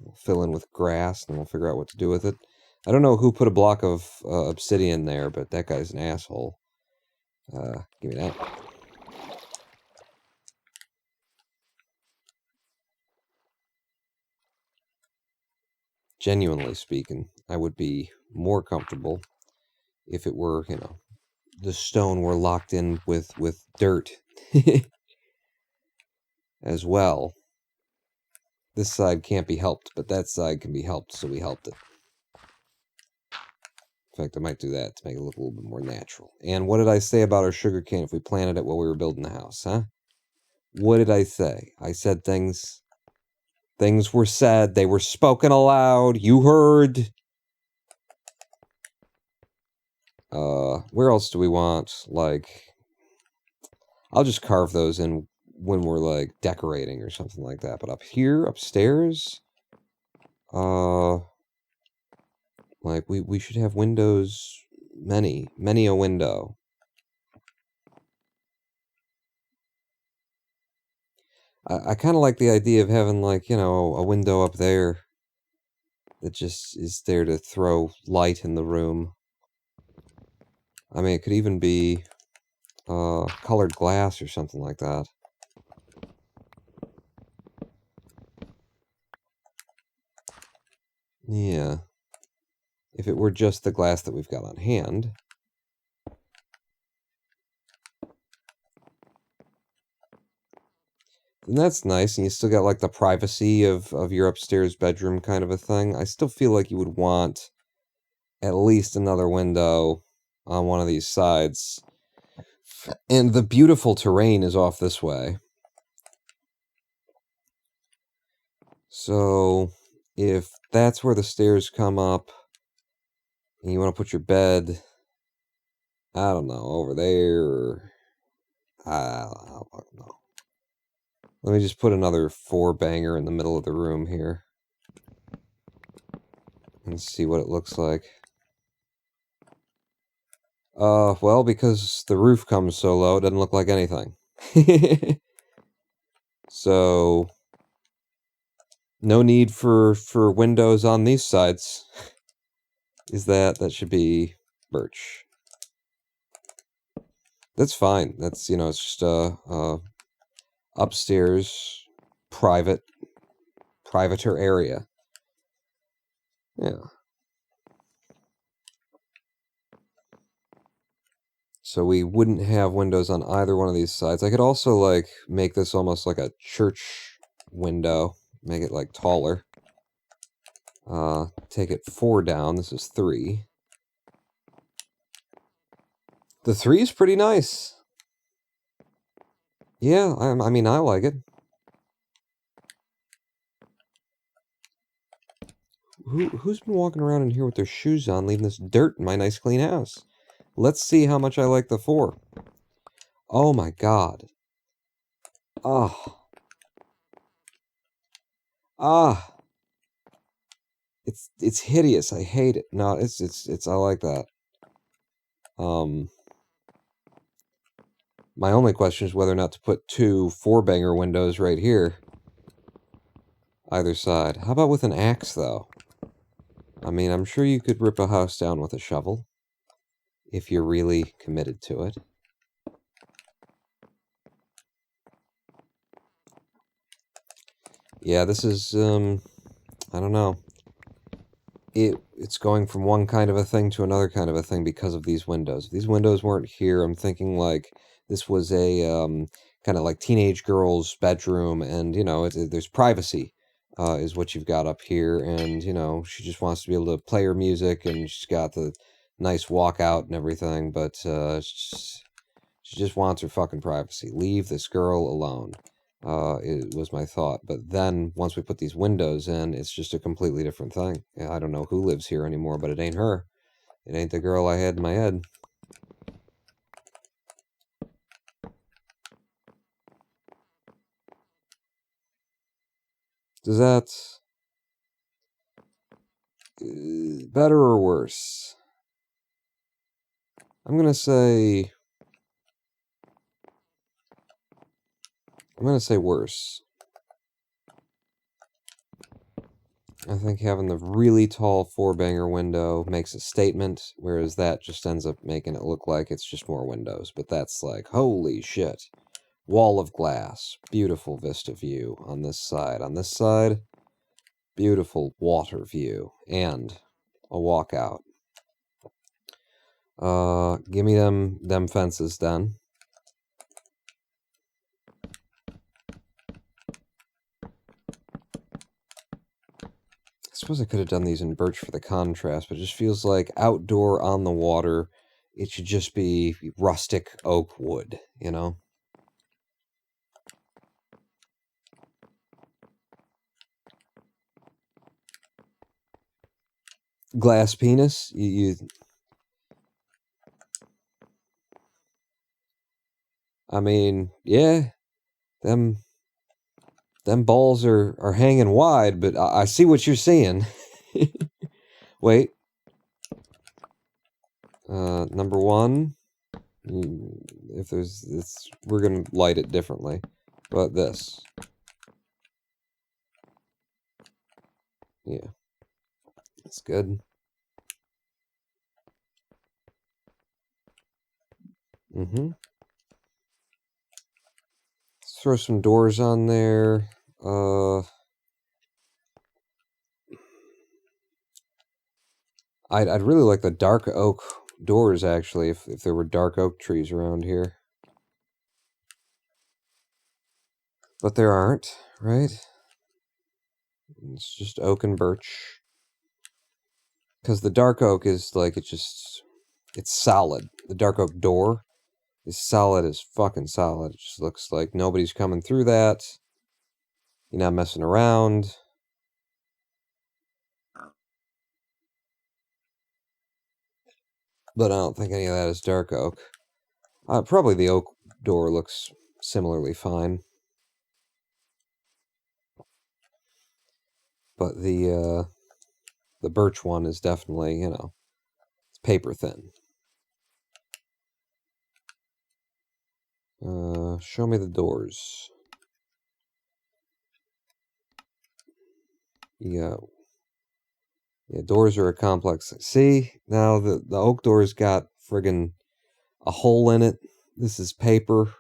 We'll fill in with grass, and we'll figure out what to do with it. I don't know who put a block of obsidian there, but that guy's an asshole. Give me that. Genuinely speaking, I would be more comfortable if it were, you know, the stone were locked in with dirt as well. This side can't be helped, but that side can be helped, so we helped it. In fact, I might do that to make it look a little bit more natural. And what did I say about our sugarcane if we planted it while we were building the house, huh? What did I say? I said things. Things were said. They were spoken aloud. You heard. Where else do we want, like... I'll just carve those in when we're, like, decorating or something like that. But up here, upstairs... like, we should have windows... Many a window. I kind of like the idea of having, like, you know, a window up there that just is there to throw light in the room. I mean, it could even be colored glass or something like that. Yeah. If it were just the glass that we've got on hand... And that's nice, and you still got, like, the privacy of your upstairs bedroom kind of a thing. I still feel like you would want at least another window on one of these sides. And the beautiful terrain is off this way. So, if that's where the stairs come up, and you want to put your bed, I don't know, over there, or I don't know. Let me just put another 4-banger in the middle of the room here. And see what it looks like. Well, because the roof comes so low, it doesn't look like anything. So, no need for windows on these sides. That should be birch. That's fine. That's, it's just upstairs, private, private-er area. Yeah. So we wouldn't have windows on either one of these sides. I could also, like, make this almost like a church window. Make it, like, taller. Take it 4 down. This is 3. The 3 is pretty nice. Yeah, I mean, I like it. Who's been walking around in here with their shoes on, leaving this dirt in my nice clean house? Let's see how much I like the 4. Oh my god. Ah. Ah. It's hideous. I hate it. No, it's I like that. My only question is whether or not to put 2 4-banger windows right here. Either side. How about with an axe, though? I mean, I'm sure you could rip a house down with a shovel. If you're really committed to it. Yeah, this is, I don't know. It's going from one kind of a thing to another kind of a thing because of these windows. If these windows weren't here, I'm thinking, like, this was a, kind of like teenage girl's bedroom, and, there's privacy, is what you've got up here, and, she just wants to be able to play her music, and she's got the nice walkout and everything, but she just wants her fucking privacy. Leave this girl alone, it was my thought. But then, once we put these windows in, it's just a completely different thing. I don't know who lives here anymore, but it ain't her. It ain't the girl I had in my head. Does that... better or worse? I'm gonna say worse. I think having the really tall 4-banger window makes a statement, whereas that just ends up making it look like it's just more windows. But that's like, holy shit. Wall of glass. Beautiful vista view on this side. On this side, beautiful water view. And a walkout. Give me them fences then. I suppose I could have done these in birch for the contrast, but it just feels like outdoor on the water, it should just be rustic oak wood, Glass penis? I mean, yeah, them balls are hanging wide, but I see what you're seeing. Wait. Number 1. If there's this, we're gonna light it differently. But this. Yeah. That's good. Mm-hmm. Let's throw some doors on there. I'd really like the dark oak doors, actually, if there were dark oak trees around here. But there aren't, right? It's just oak and birch. Because the dark oak is, like, it's solid. The dark oak door is solid as fucking solid. It just looks like nobody's coming through that. You're not messing around. but I don't think any of that is dark oak. Probably the oak door looks similarly fine. But the birch one is definitely, you know, it's paper thin. Show me the doors. Yeah, doors are a complex. See, now the oak door's got friggin' a hole in it. This is paper.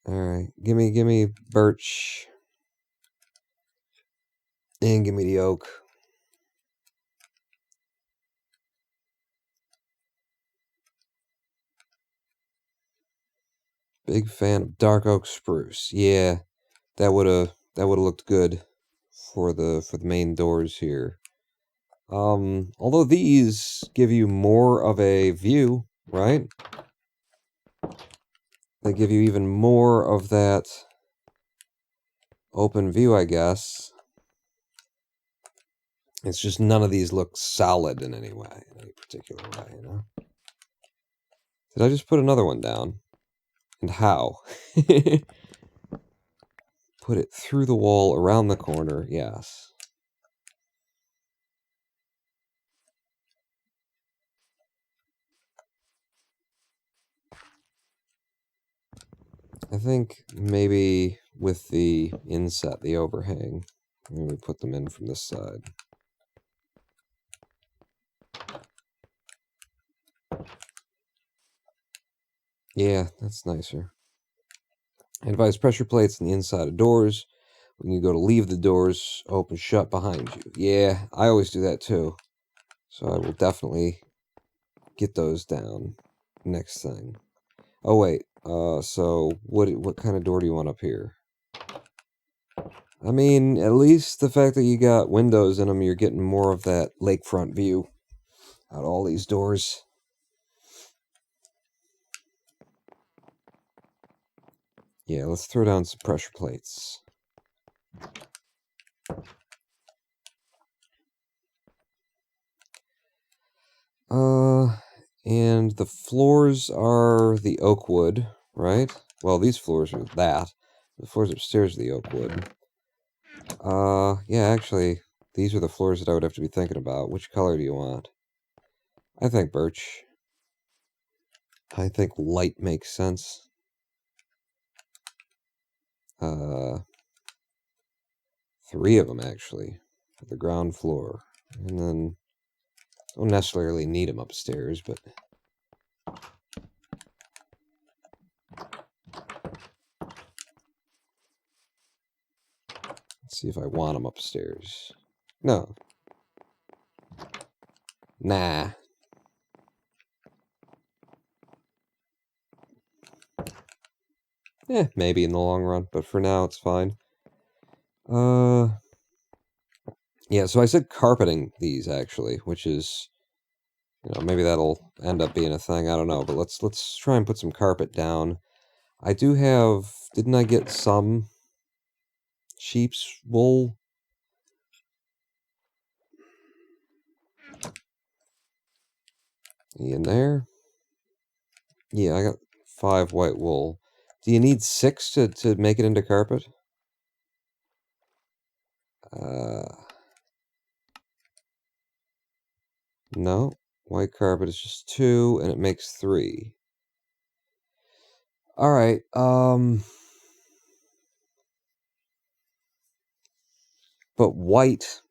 All right, give me birch, and give me the oak. Big fan of dark oak spruce. Yeah, that would have looked good for the main doors here. Although these give you more of a view, right? They give you even more of that open view, I guess. It's just none of these look solid in any way, in any particular way, you know? Did I just put another one down? And how? Put it through the wall, around the corner, yes. I think maybe with the inset, the overhang, maybe put them in from this side. Yeah, that's nicer. I advise pressure plates on the inside of doors. When you go to leave, the doors open shut behind you. Yeah, I always do that too. So I will definitely get those down. Next thing. Oh wait, so what kind of door do you want up here? I mean, at least the fact that you got windows in them, you're getting more of that lakefront view out of all these doors. Yeah, let's throw down some pressure plates. And the floors are the oak wood, right? Well, these floors are that. The floors upstairs are the oak wood. Yeah, actually, these are the floors that I would have to be thinking about. Which color do you want? I think birch. I think light makes sense. 3 of them, actually, for the ground floor. And then, don't necessarily need them upstairs, but... Let's see if I want them upstairs. No. Nah. Maybe in the long run, but for now it's fine. Yeah, so I said carpeting these, actually, which is, you know, maybe that'll end up being a thing, I don't know, but let's try and put some carpet down. I do have, didn't I get some sheep's wool? In there? Yeah, I got 5 white wool. Do you need 6 to make it into carpet? No. White carpet is just 2, and it makes 3. Alright, but white,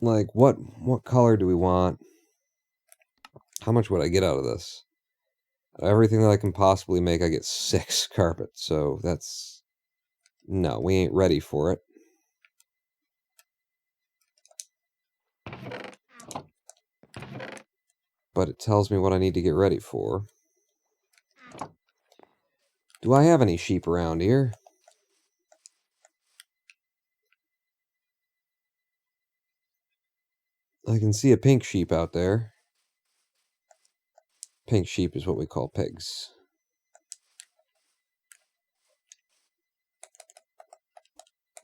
like, what color do we want? How much would I get out of this? Everything that I can possibly make, I get 6 carpet, so that's... No, we ain't ready for it. But it tells me what I need to get ready for. Do I have any sheep around here? I can see a pink sheep out there. Pink sheep is what we call pigs.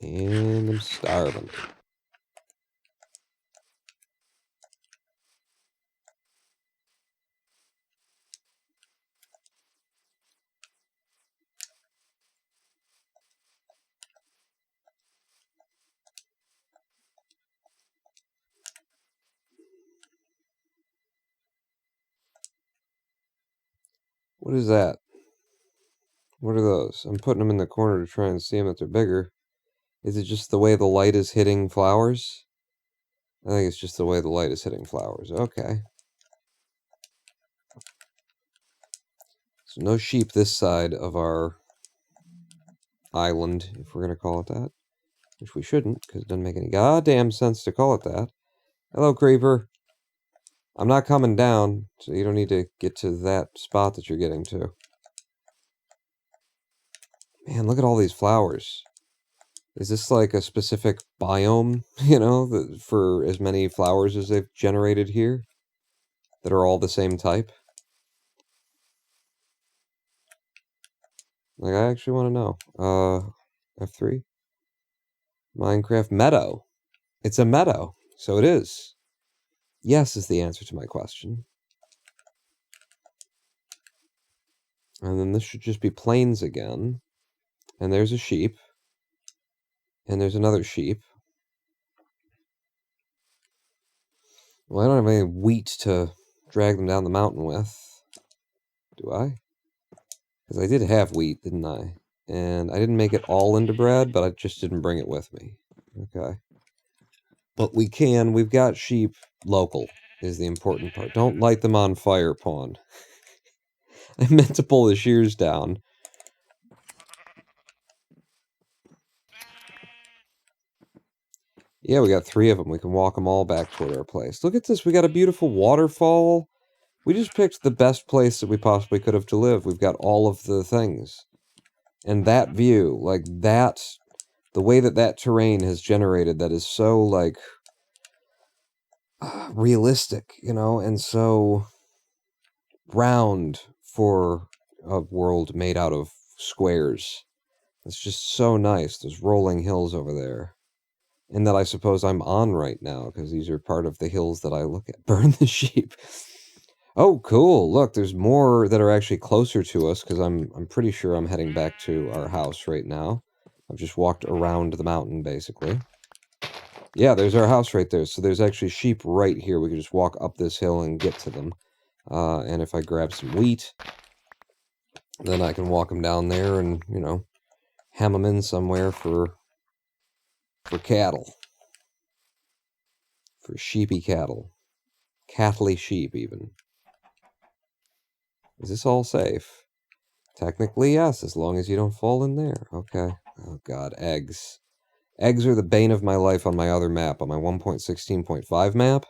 And I'm starving. What is that? What are those? I'm putting them in the corner to try and see them if they're bigger. Is it just the way the light is hitting flowers? I think it's just the way the light is hitting flowers. Okay. So no sheep this side of our island, if we're going to call it that. Which we shouldn't, because it doesn't make any goddamn sense to call it that. Hello, creeper. I'm not coming down, so you don't need to get to that spot that you're getting to. Man, look at all these flowers. Is this like a specific biome, you know, for as many flowers as they've generated here? That are all the same type? Like, I actually want to know. F3? Minecraft meadow. It's a meadow, so it is. Yes is the answer to my question. And then this should just be plains again. And there's a sheep. And there's another sheep. Well, I don't have any wheat to drag them down the mountain with. Do I? Because I did have wheat, didn't I? And I didn't make it all into bread, but I just didn't bring it with me. Okay. But we can. We've got sheep local, is the important part. Don't light them on fire, Pawn. I meant to pull the shears down. Yeah, we got 3 of them. We can walk them all back toward our place. Look at this. We got a beautiful waterfall. We just picked the best place that we possibly could have to live. We've got all of the things. And that view, like that, the way that that terrain has generated that is so, like, realistic, you know, and so round for a world made out of squares. It's just so nice, those rolling hills over there. And that I suppose I'm on right now, because these are part of the hills that I look at. Burn the sheep. Oh, cool. Look, there's more that are actually closer to us, because I'm pretty sure I'm heading back to our house right now. I've just walked around the mountain, basically. Yeah, there's our house right there. So there's actually sheep right here. We can just walk up this hill and get to them. And if I grab some wheat, then I can walk them down there and, you know, hem them in somewhere for cattle. For sheepy cattle. Cattley sheep, even. Is this all safe? Technically, yes, as long as you don't fall in there. Okay. Oh, God, eggs. Eggs are the bane of my life on my other map, on my 1.16.5 map.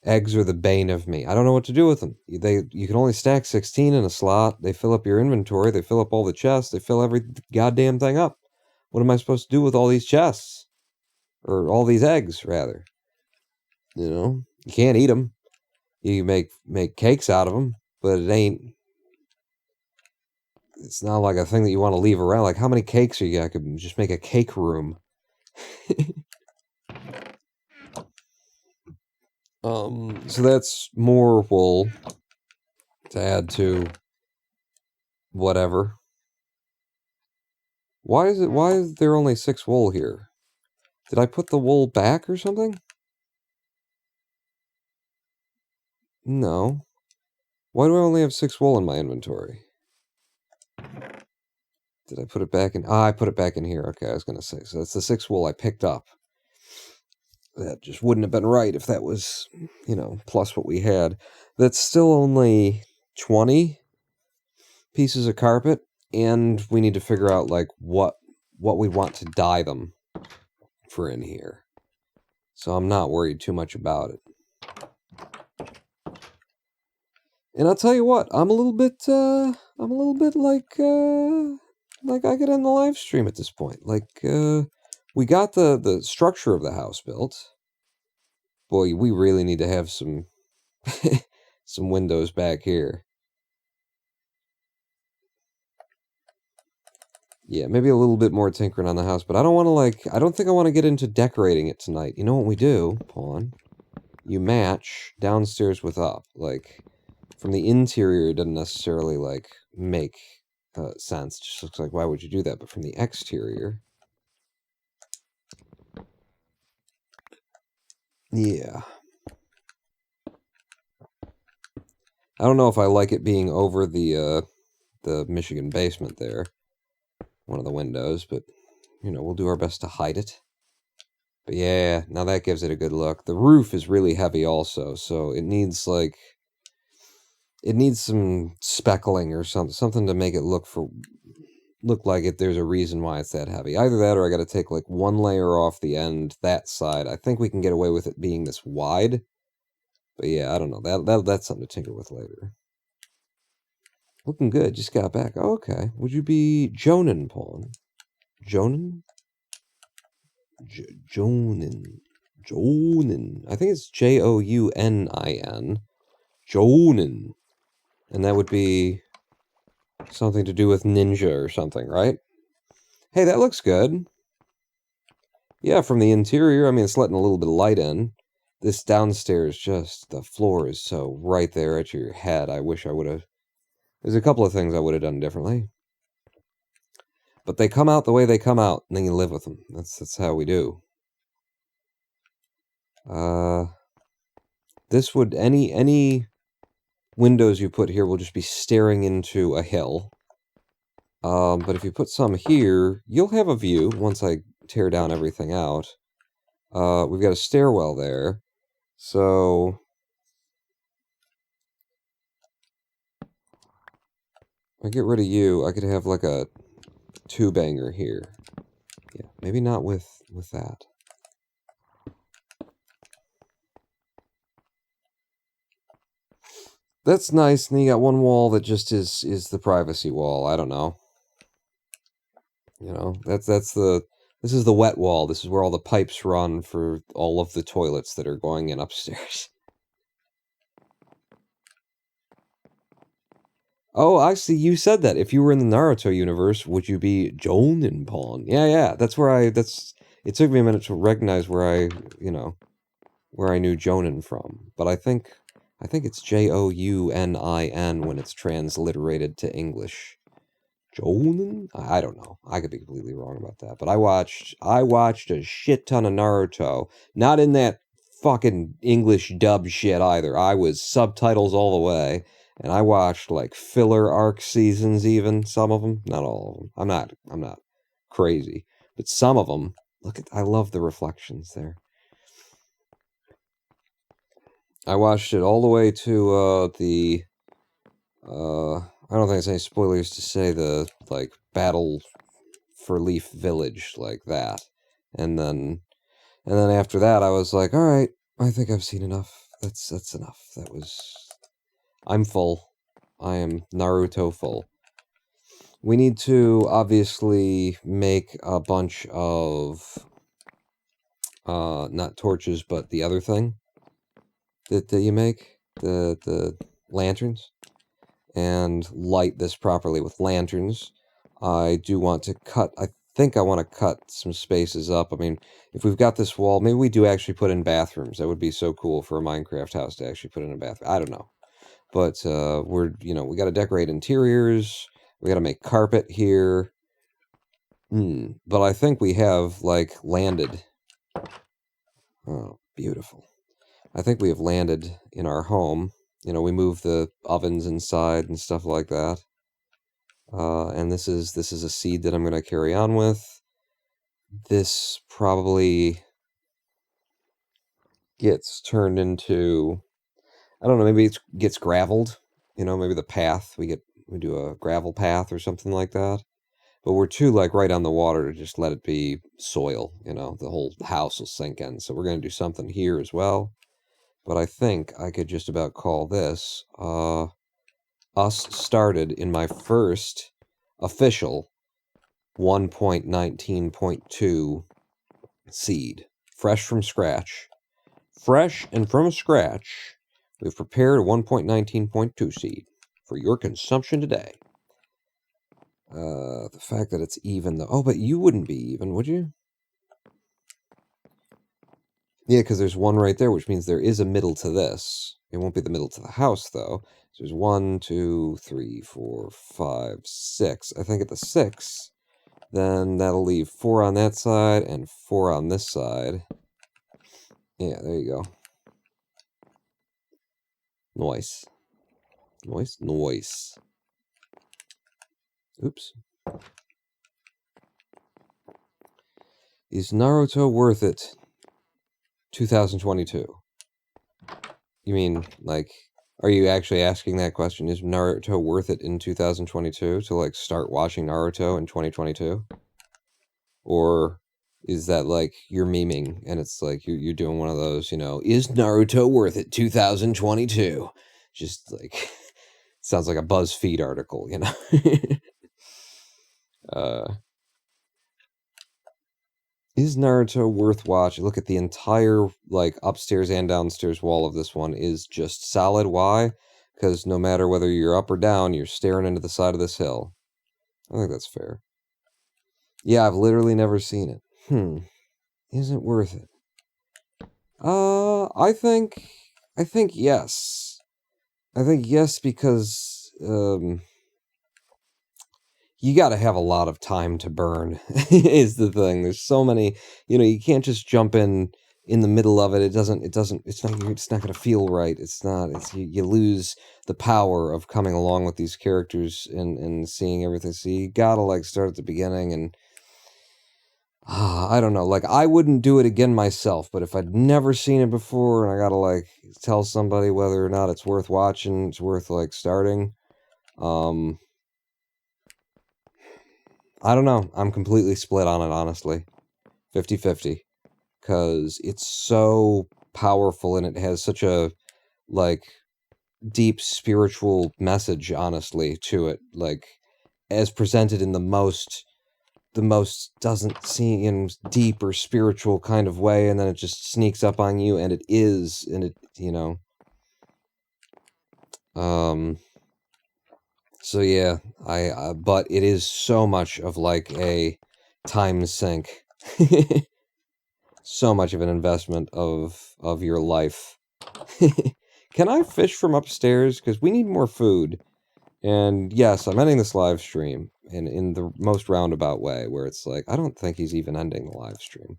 Eggs are the bane of me. I don't know what to do with them. You can only stack 16 in a slot. They fill up your inventory. They fill up all the chests. They fill every goddamn thing up. What am I supposed to do with all these chests? Or all these eggs, rather. You know? You can't eat them. You make cakes out of them, but it ain't... It's not like a thing that you want to leave around. Like, how many cakes are you? I could just make a cake room. So that's more wool to add to whatever. Why is there only 6 wool here? Did I put the wool back or something? No. Why do I only have 6 wool in my inventory? Did I put it back in? Ah, I put it back in here. Okay, I was going to say. So that's the 6 wool I picked up. That just wouldn't have been right if that was, you know, plus what we had. That's still only 20 pieces of carpet, and we need to figure out, like, what we want to dye them for in here. So I'm not worried too much about it. And I'll tell you what, I'm a little bit like I could end the live stream at this point. Like, we got the structure of the house built. Boy, we really need to have some some windows back here. Yeah, maybe a little bit more tinkering on the house, but I don't want to, like, I don't think I want to get into decorating it tonight. You know what we do, Pawn? You match downstairs with up. Like, from the interior, it doesn't necessarily, like, make sense. It just looks like, why would you do that? But from the exterior... Yeah. I don't know if I like it being over the Michigan basement there. One of the windows, but, you know, we'll do our best to hide it. But yeah, now that gives it a good look. The roof is really heavy also, so it needs, like... It needs some speckling or something to make it look like there's a reason why it's that heavy. Either that or I gotta take, like, one layer off the end, that side. I think we can get away with it being this wide. But yeah, I don't know. That's something to tinker with later. Looking good. Just got back. Oh, okay. Would you be Jonan Pawn? Jonan? Jonan. Jonan. I think it's Jounin. Jonan. And that would be something to do with ninja or something, right? Hey, that looks good. Yeah, from the interior, I mean, it's letting a little bit of light in. This downstairs, just, the floor is so right there at your head. I wish I would have... There's a couple of things I would have done differently. But they come out the way they come out, and then you live with them. That's how we do. This would... Any windows you put here will just be staring into a hill. But if you put some here, you'll have a view once I tear down everything out. We've got a stairwell there. So... if I get rid of you, I could have like a two-banger here. Yeah, maybe not with that. That's nice, and then you got one wall that just is the privacy wall. I don't know. You know, this is the wet wall. This is where all the pipes run for all of the toilets that are going in upstairs. Oh, I see. You said that. If you were in the Naruto universe, would you be Jonan Pawn? Yeah. That's where it took me a minute to recognize where I knew Jonan from. But I think it's Jounin when it's transliterated to English. Jonan? I don't know. I could be completely wrong about that. But I watched a shit ton of Naruto. Not in that fucking English dub shit either. I was subtitles all the way. And I watched, like, filler arc seasons even, some of them. Not all of them. I'm not crazy. But some of them, I love the reflections there. I watched it all the way to, I don't think it's any spoilers to say the, like, Battle for Leaf Village, like that. And then after that, I was like, alright, I think I've seen enough. That's enough. I'm full. I am Naruto full. We need to obviously make a bunch of not torches, but the other thing that you make, the lanterns, and light this properly with lanterns. I do want to I think I want to cut some spaces up. I mean, if we've got this wall, maybe we do actually put in bathrooms. That would be so cool for a Minecraft house to actually put in a bathroom. I don't know. But we got to decorate interiors. We got to make carpet here. But I think we have, like, landed. Oh, beautiful. I think we have landed in our home. You know, we moved the ovens inside and stuff like that. And this is a seed that I'm going to carry on with. This probably gets turned into... I don't know, maybe it gets graveled. You know, maybe the path, we do a gravel path or something like that. But we're too, like, right on the water to just let it be soil, you know. The whole house will sink in. So we're going to do something here as well. But I think I could just about call this us started in my first official 1.19.2 seed. Fresh from scratch. Fresh and from scratch. We've prepared a 1.19.2 seed for your consumption today. The fact that it's even, though... Oh, but you wouldn't be even, would you? Yeah, because there's one right there, which means there is a middle to this. It won't be the middle to the house, though. So there's 1, 2, 3, 4, 5, 6. I think at the 6, then that'll leave 4 on that side and 4 on this side. Yeah, there you go. Nice. Noise. Oops. Is Naruto worth it? 2022. You mean, like, are you actually asking that question? Is Naruto worth it in 2022 to, like, start watching Naruto in 2022? Or is that, like, you're memeing and it's like you're doing one of those, you know, is Naruto worth it 2022? Just, like, sounds like a BuzzFeed article, you know? Is Naruto worth watching? Look at the entire, like, upstairs and downstairs wall of this one is just solid. Why? Because no matter whether you're up or down, you're staring into the side of this hill. I think that's fair. Yeah, I've literally never seen it. Is it worth it? I think yes. I think yes because, you gotta have a lot of time to burn, is the thing. There's so many, you know, you can't just jump in the middle of it. It's not gonna feel right. You lose the power of coming along with these characters and seeing everything. So you gotta, like, start at the beginning and, I don't know, like, I wouldn't do it again myself, but if I'd never seen it before and I gotta, like, tell somebody whether or not it's worth watching, it's worth, like, starting, I don't know. I'm completely split on it, honestly. 50-50. Because it's so powerful and it has such a, like, deep spiritual message, honestly, to it. Like, as presented in the most doesn't seem deep or spiritual kind of way, and then it just sneaks up on you, and it is, and it, you know. So yeah, but it is so much of, like, a time sink. So much of an investment of your life. Can I fish from upstairs? Because we need more food. And yes, I'm ending this live stream in the most roundabout way, where it's like, I don't think he's even ending the live stream.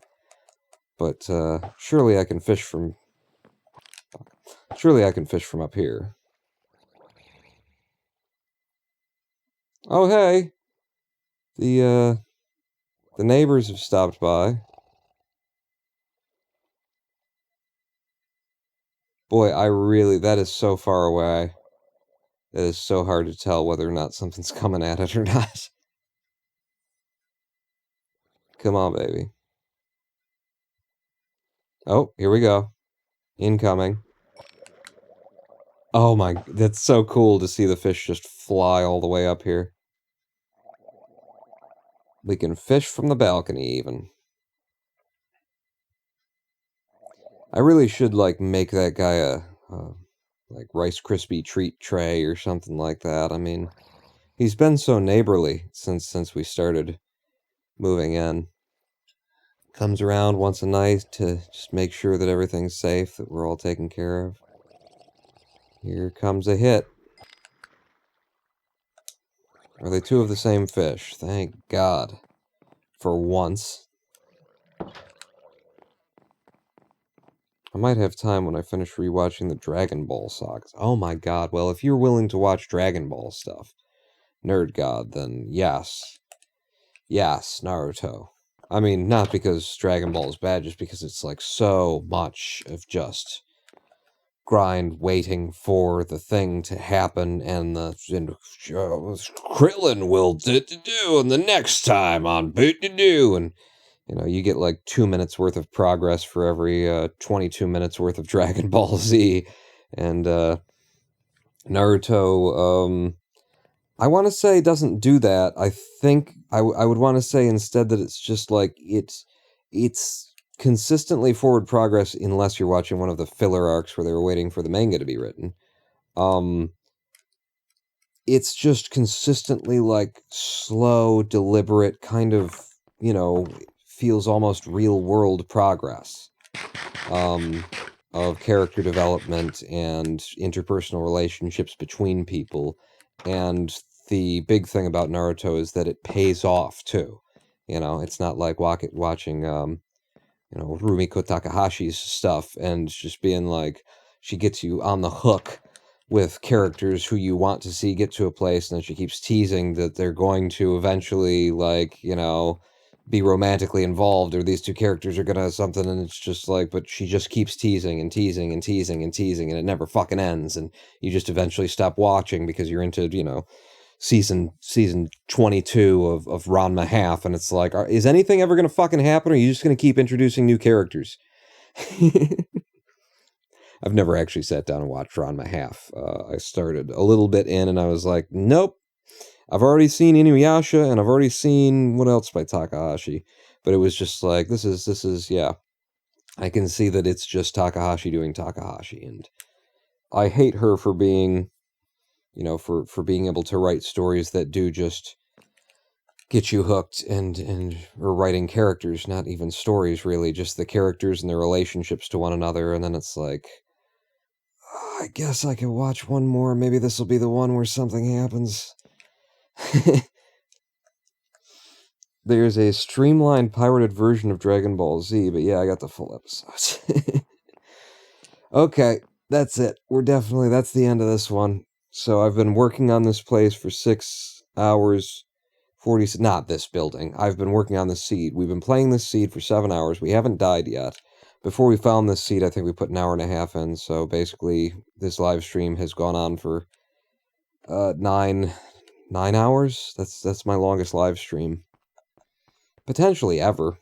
But surely I can fish from up here. Oh, hey! The neighbors have stopped by. Boy, that is so far away. It is so hard to tell whether or not something's coming at it or not. Come on, baby. Oh, here we go. Incoming. Oh my, that's so cool to see the fish just fly all the way up here. We can fish from the balcony, even. I really should, like, make that guy a like, Rice Krispie treat tray or something like that. I mean, he's been so neighborly since we started moving in. Comes around once a night to just make sure that everything's safe, that we're all taken care of. Here comes a hit. Are they two of the same fish? Thank God. For once. I might have time when I finish rewatching the Dragon Ball sagas. Oh my God. Well, if you're willing to watch Dragon Ball stuff, Nerd God, then yes. Yes, Naruto. I mean, not because Dragon Ball is bad, just because it's, like, so much of just grind waiting for the thing to happen, and Krillin will do and the next time on Boot-to-Do, and, you know, you get, like, 2 minutes worth of progress for every 22 minutes worth of Dragon Ball Z, and Naruto, I want to say doesn't do that. I think I would want to say instead that it's just, like, it's consistently forward progress unless you're watching one of the filler arcs where they were waiting for the manga to be written. It's just consistently, like, slow, deliberate, kind of, you know, feels almost real-world progress of character development and interpersonal relationships between people. And the big thing about Naruto is that it pays off, too. You know, it's not like watching, you know, Rumiko Takahashi's stuff and just being like, she gets you on the hook with characters who you want to see get to a place, and then she keeps teasing that they're going to eventually, like, you know, be romantically involved, or these two characters are gonna something, and it's just like, but she just keeps teasing and teasing and teasing and teasing, and it never fucking ends, and you just eventually stop watching because you're into, you know, season 22 of Ranma half, and it's like, is anything ever gonna fucking happen, or are you just gonna keep introducing new characters? I've never actually sat down and watched Ranma half. I started a little bit in, and I was like, nope. I've already seen Inuyasha, and I've already seen what else by Takahashi. But it was just like, this is, yeah. I can see that it's just Takahashi doing Takahashi, and I hate her for being, you know, for being able to write stories that do just get you hooked, or writing characters, not even stories, really, just the characters and their relationships to one another, and then it's like, I guess I could watch one more. Maybe this will be the one where something happens. There's a streamlined pirated version of Dragon Ball Z, but yeah, I got the full episodes. Okay, that's it. That's the end of this one. So I've been working on this place for 6 hours, 40, not this building. I've been working on this seed. We've been playing this seed for 7 hours. We haven't died yet. Before we found this seed, I think we put an hour and a half in, so basically this live stream has gone on for 9 hours. That's my longest live stream. Potentially ever.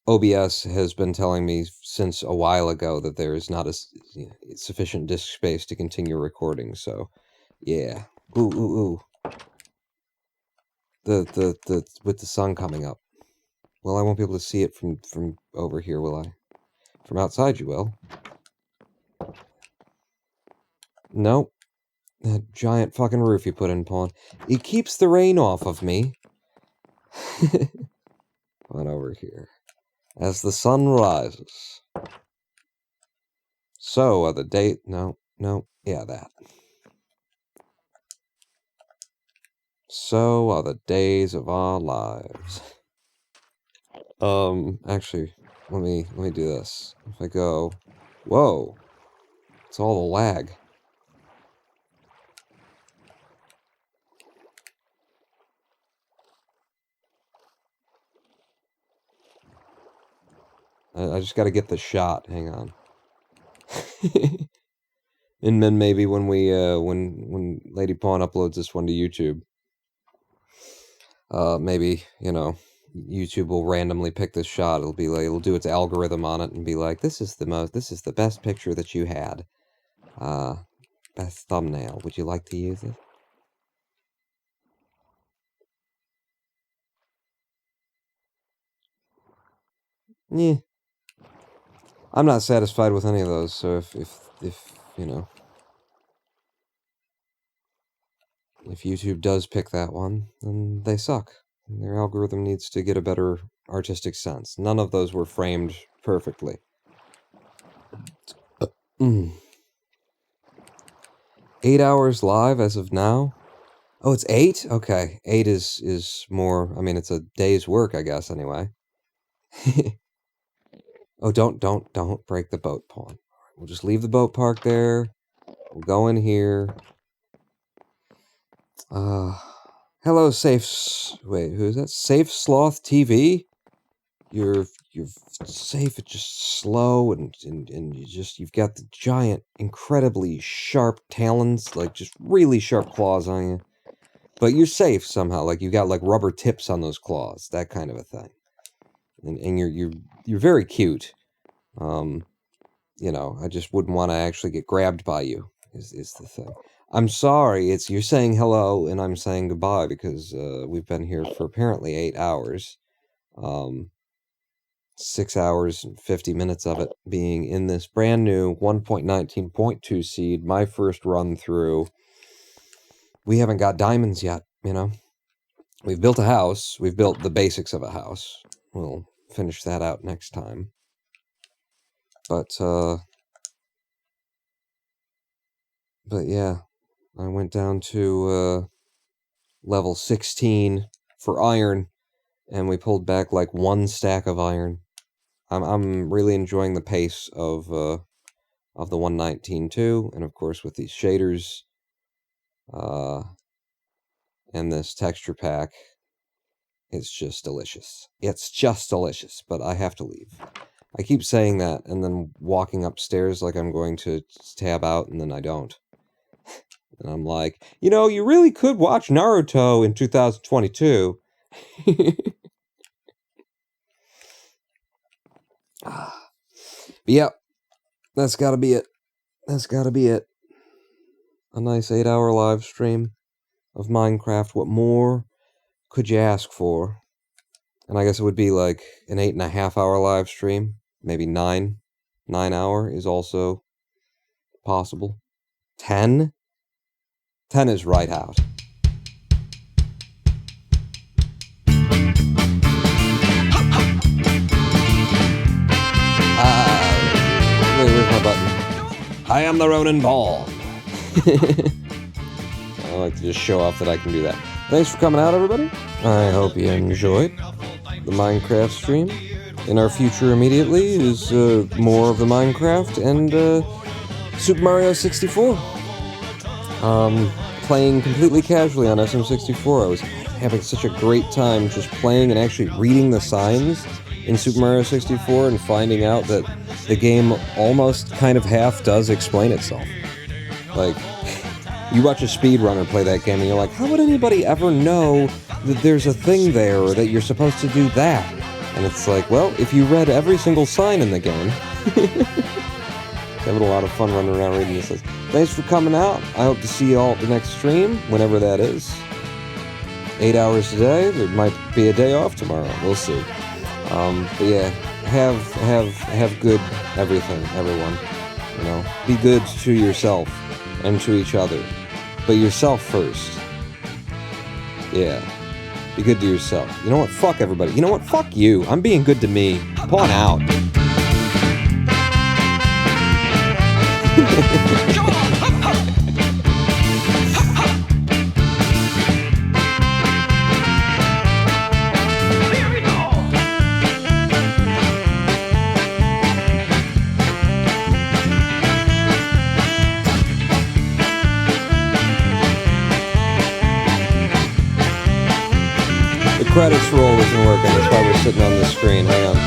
OBS has been telling me since a while ago that there is not sufficient disk space to continue recording, so yeah. Ooh. The with the sun coming up. Well, I won't be able to see it from over here, will I? From outside you will. Nope. That giant fucking roof you put in, Pawn. It keeps the rain off of me. On over here. As the sun rises. So are the date... No. Yeah, that. So are the days of our lives. Actually, let me do this. If I go... Whoa. It's all the lag. I just gotta get the shot. Hang on. And then maybe when we, when Lady Pawn uploads this one to YouTube, maybe, you know, YouTube will randomly pick this shot. It'll be like, it'll do its algorithm on it and be like, this is the best picture that you had. Best thumbnail. Would you like to use it? Yeah. I'm not satisfied with any of those, so if you know, if YouTube does pick that one, then they suck. Their algorithm needs to get a better artistic sense. None of those were framed perfectly. 8 hours live as of now? Oh, it's 8? Okay. 8 is more, I mean, it's a day's work, I guess, anyway. Oh, don't break the boat, Pawn. We'll just leave the boat parked there. We'll go in here. Hello, wait, who is that? Safe Sloth TV? You're safe, it's just slow, and you've got the giant, incredibly sharp talons, like, just really sharp claws on you. But you're safe somehow, like, you've got, like, rubber tips on those claws, that kind of a thing. And you're very cute. You know, I just wouldn't want to actually get grabbed by you, is the thing. I'm sorry, you're saying hello, and I'm saying goodbye, because, we've been here for apparently 8 hours. 6 hours and 50 minutes of it being in this brand new 1.19.2 seed, my first run through. We haven't got diamonds yet, you know. We've built a house. We've built the basics of a house. We'll finish that out next time. But yeah, I went down to level 16 for iron, and we pulled back like 1 stack of iron. I'm really enjoying the pace of of the 119.2, and of course with these shaders and this texture pack, it's just delicious. It's just delicious, but I have to leave. I keep saying that and then walking upstairs like I'm going to tab out, and then I don't. And I'm like, you know, you really could watch Naruto in 2022. But yep, that's gotta be it. That's gotta be it. A nice 8-hour live stream of Minecraft. What more could you ask for? And I guess it would be like an 8.5-hour live stream. Maybe 9 hour is also possible. 10? 10 is right out. Where's my button? I am the Ronin Ball. I like to just show off that I can do that. Thanks for coming out, everybody. I hope you enjoyed the Minecraft stream. In our future immediately is more of the Minecraft and Super Mario 64. Playing completely casually on SM64. I was having such a great time just playing and actually reading the signs in Super Mario 64 and finding out that the game almost kind of half does explain itself. Like, you watch a speedrunner play that game and you're like, how would anybody ever know that there's a thing there or that you're supposed to do that? And it's like, well, if you read every single sign in the game. Having a lot of fun running around reading this list. Thanks for coming out. I hope to see you all at the next stream, whenever that is. 8 hours today. There might be a day off tomorrow. We'll see. But yeah, have good everything, everyone. You know, be good to yourself and to each other, but yourself first. Yeah, be good to yourself. You know what? Fuck everybody. You know what? Fuck you. I'm being good to me. Pawn out. The credits roll isn't working, that's why we're sitting on the screen. Hang on.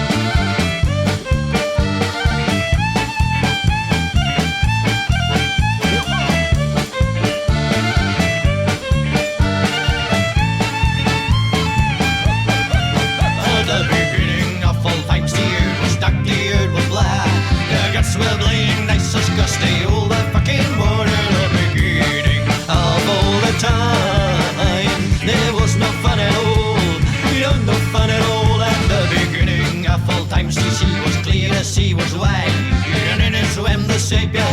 She was wide, and in it swam the sepia